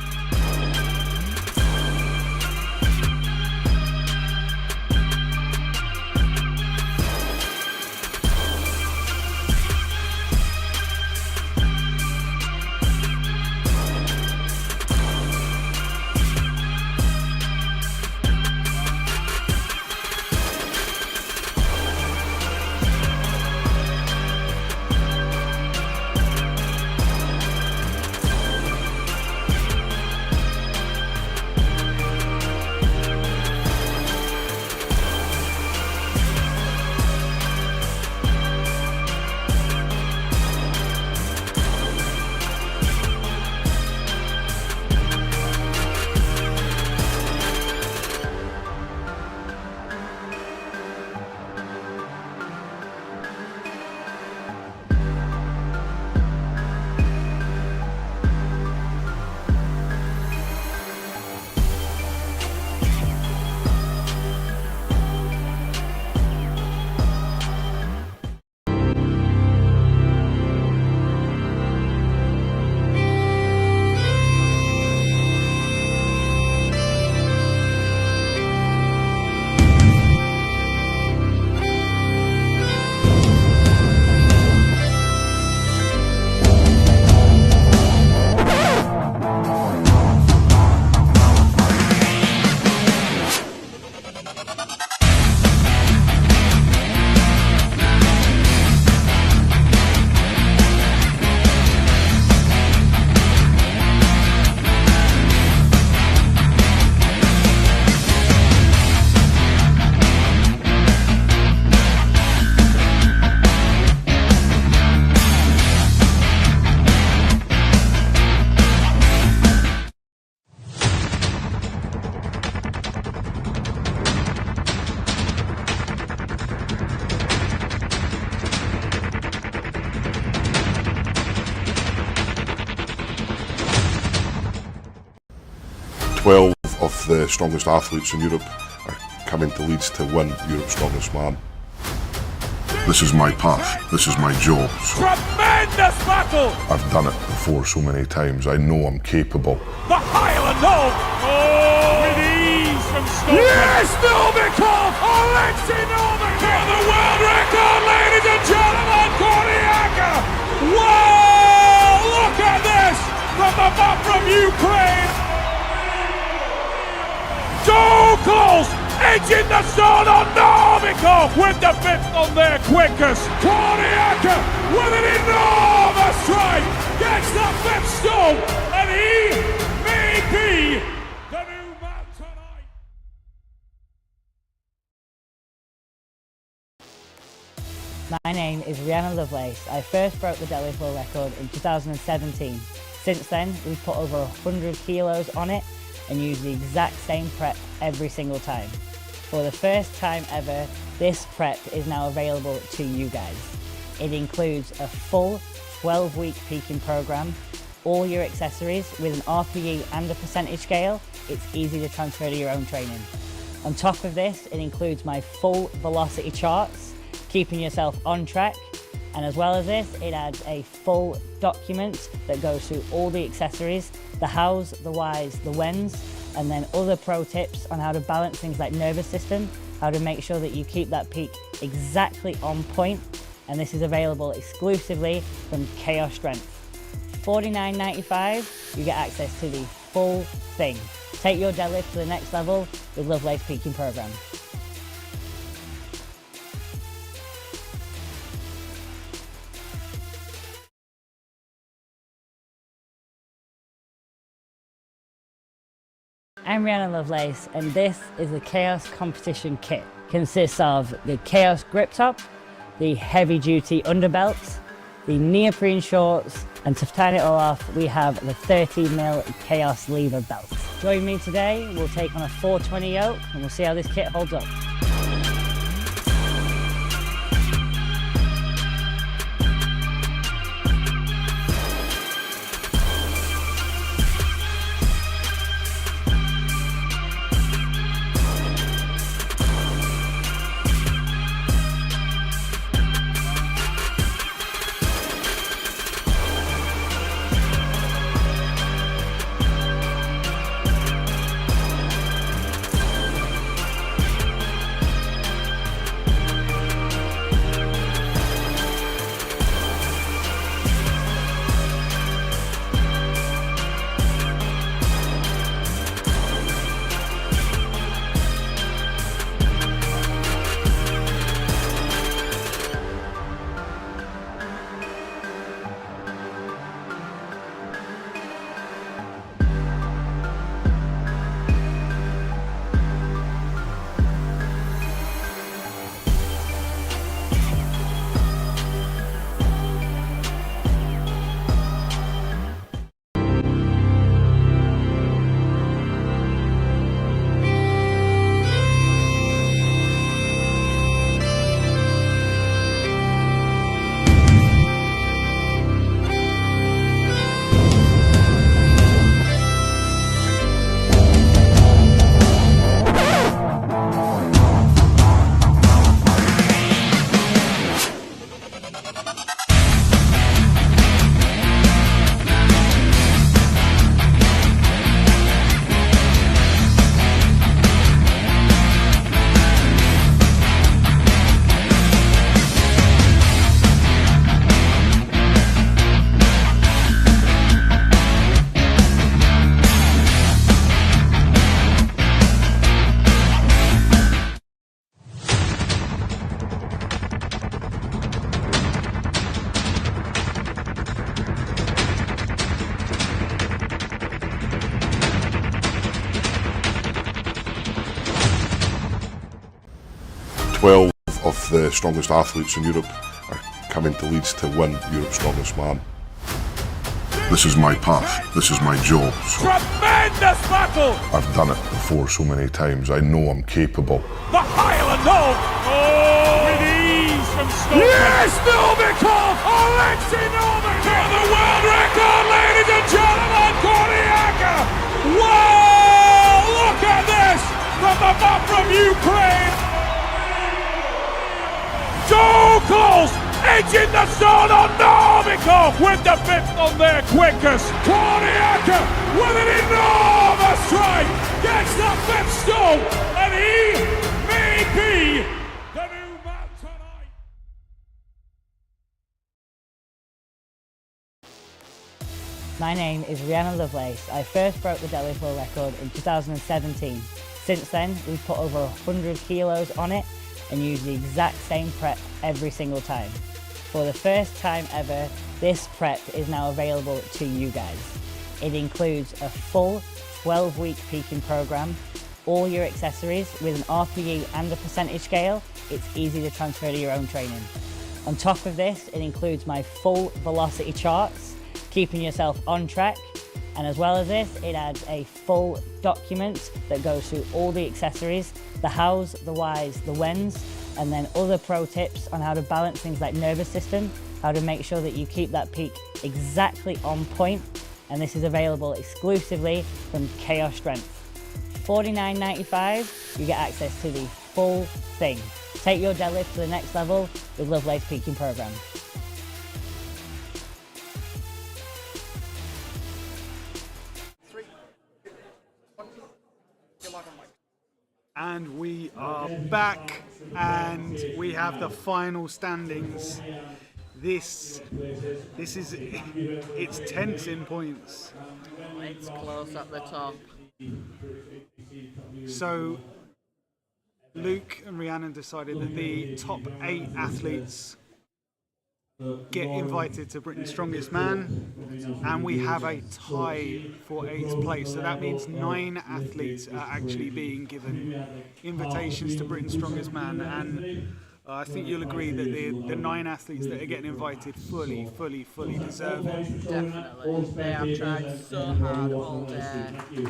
12 of the strongest athletes in Europe are coming to Leeds to win Europe's Strongest Man. This is my path, this is my job. So Tremendous battle! I've done it before so many times, I know I'm capable. The Highland Hole! Oh! With ease from Strongmen. Yes, Novikov! Alexei Novikov! For the world record, ladies and gentlemen, Kordiaka! Wow! Look at this! From the butt from Ukraine! So close! Edge in the zone on Novikov with the fifth on their quickest. Kordiaka with an enormous strike gets the fifth stone, and he may be the new man tonight. My name is Rihanna Lovelace. I first broke the deadlift world record in 2017. Since then, we've put over 100 kilos on it and used the exact same prep every single time. For the first time ever, this prep is now available to you guys. It includes a full 12-week peaking program, all your accessories with an RPE and a percentage scale. It's easy to transfer to your own training. On top of this, it includes my full velocity charts, keeping yourself on track. And as well as this, it adds a full document that goes through all the accessories, the hows, the whys, the whens, and then other pro tips on how to balance things like nervous system, how to make sure that you keep that peak exactly on point. And this is available exclusively from Kaos Strength. $49.95, you get access to the full thing. Take your deadlift to the next level with Lovelace Peaking Program. I'm Rihanna Lovelace, and this is the Kaos Competition Kit. Consists of the Kaos grip top, the heavy duty underbelts, the neoprene shorts, and to tie it all off, we have the 30mm Kaos lever belt. Join me today, we'll take on a 420 yoke, and we'll see how this kit holds up. Of the strongest athletes in Europe are coming to Leeds to win Europe's Strongest Man. This is my path, this is my job. So Tremendous battle! I've done it before so many times, I know I'm capable. The Highland Hole! Oh! With ease from Strongmen. Yes, Novikov! Alexei Novikov! For the world record, ladies and gentlemen, Kordiaka! Wow! Ukraine. So close, edging the zone on Novikov with the fifth on their quickest. Korniaka with an enormous strike, gets the fifth stone, and he may be the new man tonight. My name is Rihanna Lovelace. I first broke the deadlift world record in 2017. Since then, we've put over 100 kilos on it and used the exact same prep every single time. For the first time ever, this prep is now available to you guys. It includes a full 12-week peaking program, all your accessories with an RPE and a percentage scale. It's easy to transfer to your own training. On top of this, it includes my full velocity charts, keeping yourself on track. And as well as this, it adds a full document that goes through all the accessories, the hows, the whys, the whens, and then other pro tips on how to balance things like nervous system, how to make sure that you keep that peak exactly on point. And this is available exclusively from Kaos Strength. $49.95, you get access to the full thing. Take your deadlift to the next level with Lovelace Peaking Program. And we are back, and we have the final standings. This is, it's tense in points. It's close at the top. So Luke and Rhiannon decided that the top 8 athletes get invited to Britain's Strongest Man, and we have a tie for 8th place. So that means 9 athletes are actually being given invitations to Britain's Strongest Man, and I think you'll agree that the 9 athletes that are getting invited fully deserve it. Definitely. They have tried so hard all day. The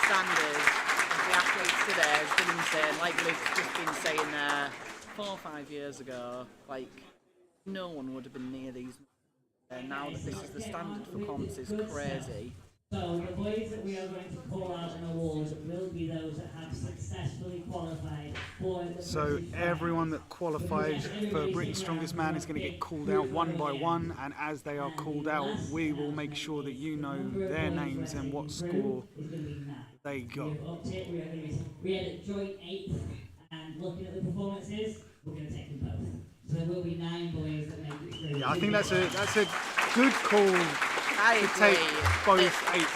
standard of the athletes today has been insane. Like Luke's just been saying there, 4 or 5 years ago, like, no one would have been near these. Now that this is the standard for comps is crazy. So the boys that we are going to call out in awards will be those that have successfully qualified for the So everyone that qualifies for Britain's Strongest Man is going to get called out one by one, and as they are called out, we will make sure that you know their names and what score they got. We had a joint 8th, and looking at the performances, we're going to take them both. So there will be 9 boys that make it through. Yeah, I think that's a good call. I to agree. take both 8th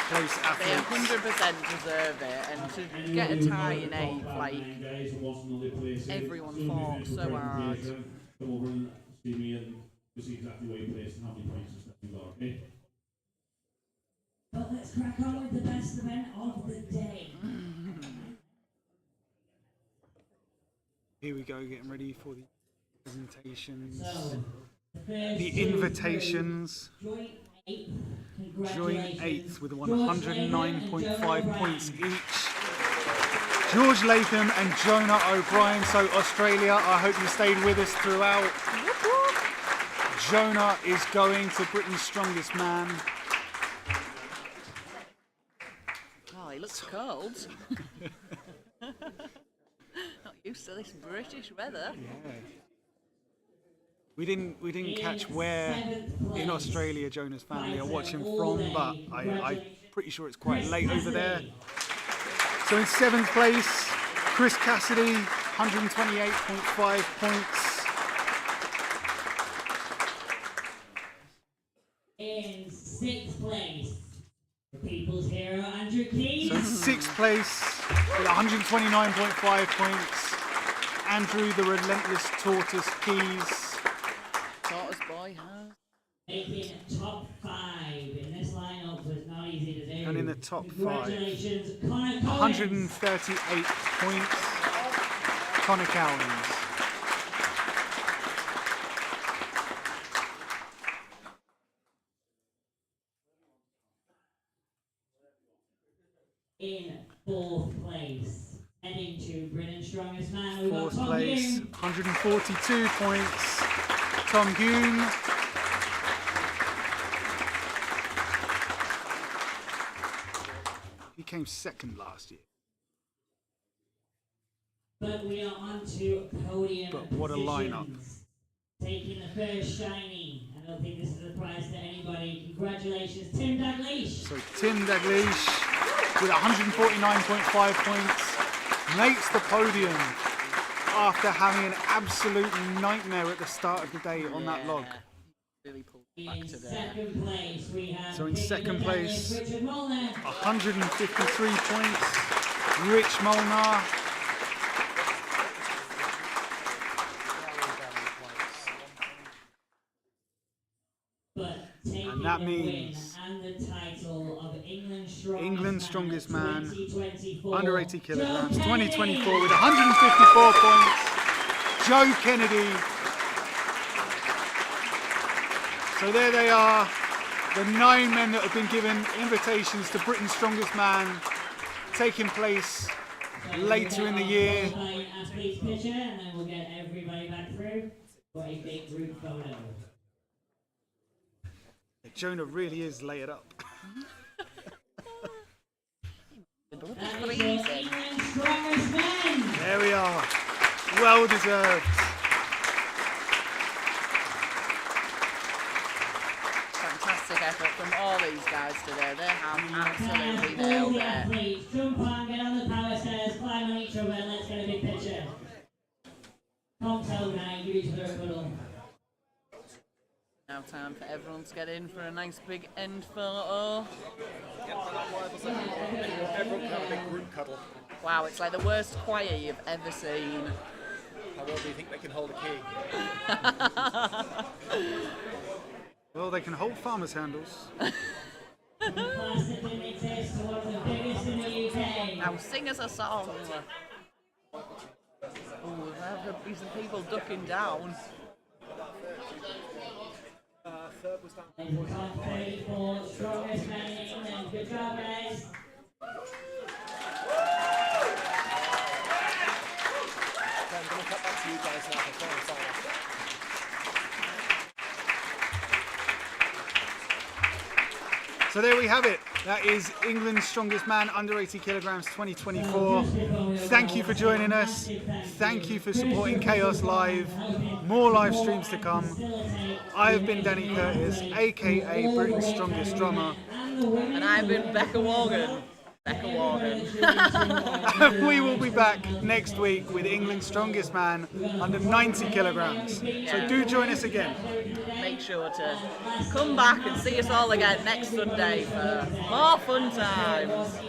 place They athletes. 100% deserve it, and to get a tie in 8th, like, everyone fought so hard. Come over and see me and see exactly where you placed and how many points and stuff you got, okay? But let's crack on with the best event of the day. Here we go, getting ready for the presentations. So, The invitations. joint 8th, Joint congratulations. 8th with 109.5 points each. George Latham and Jonah O'Brien. So Australia, I hope you stayed with us throughout. Jonah is going to Britain's Strongest Man. Oh, he looks cold. Not used to this British weather. Yeah. We didn't catch where in Australia Jonah's family are watching from, but I'm pretty sure it's quite late over there. So in 7th place, Chris Cassidy, 128.5 points. In 6th place, the People's Hero Andrew Keys. So in 6th place, with 129.5 points, Andrew the Relentless Tortoise Keys. Tortoise boy, huh? Making top 5 in this lineup was not easy to do. And in the top 5, Congratulations, Connor Collins. 138 points, Connor Collins. In 4th place, heading to Britain's Strongest Man. We've got 4th Tom place, Hume. 142 points, Tom Hume. He came 2nd last year. But we are on to podium. But what a lineup. positions. Taking the first shiny. I don't think this is a prize to anybody. Congratulations, Tim Dalglish. So Tim Dalglish with 149.5 points makes the podium after having an absolute nightmare at the start of the day on that log. Really pulled back In today. second place, we have So in second place, Richard Molnar. 153 points, Rich Molnar. But taking And that the means win and the title of England's strongest man, 2024. under 80 kilograms, Joe 2024 Kennedy. with 154 points. Joe Kennedy. So there they are, the 9 men that have been given invitations to Britain's Strongest Man, taking place later in the year. Athlete's picture, and then we'll get everybody back through for a big group photo. Jonah really is layered up. That is your England's strongest men. There we are, well deserved. Fantastic effort from all these guys today. They have absolutely All nailed the it. athletes, jump on, get on the power stairs, climb on each other, and let's get a big picture. Come toe now, give each other a cuddle. Now time for everyone to get in for a nice big end photo. Everyone can have a big group cuddle. Wow, it's like the worst choir you've ever seen. How well do you think they can hold a key? Well, they can hold farmers' handles. Plastic limiters to one of the biggest in the UK. Now sing us a song. Oh, there'll be some people ducking down. Third was down. And we've got 34 strongest men in England. Good job, guys. I'm going to cut back to you guys now for final sign off. So there we have it. That is England's Strongest Man under 80 kilograms 2024. Thank you for joining us. Thank you for supporting Kaos Live. More live streams to come. I have been Danny Curtis, aka Britain's Strongest Drummer. And I've been Becca Morgan. Becca Morgan. We will be back next week with England's Strongest Man under 90 kilograms. So do join us again. Make sure to come back and see us all again next Sunday for more fun times.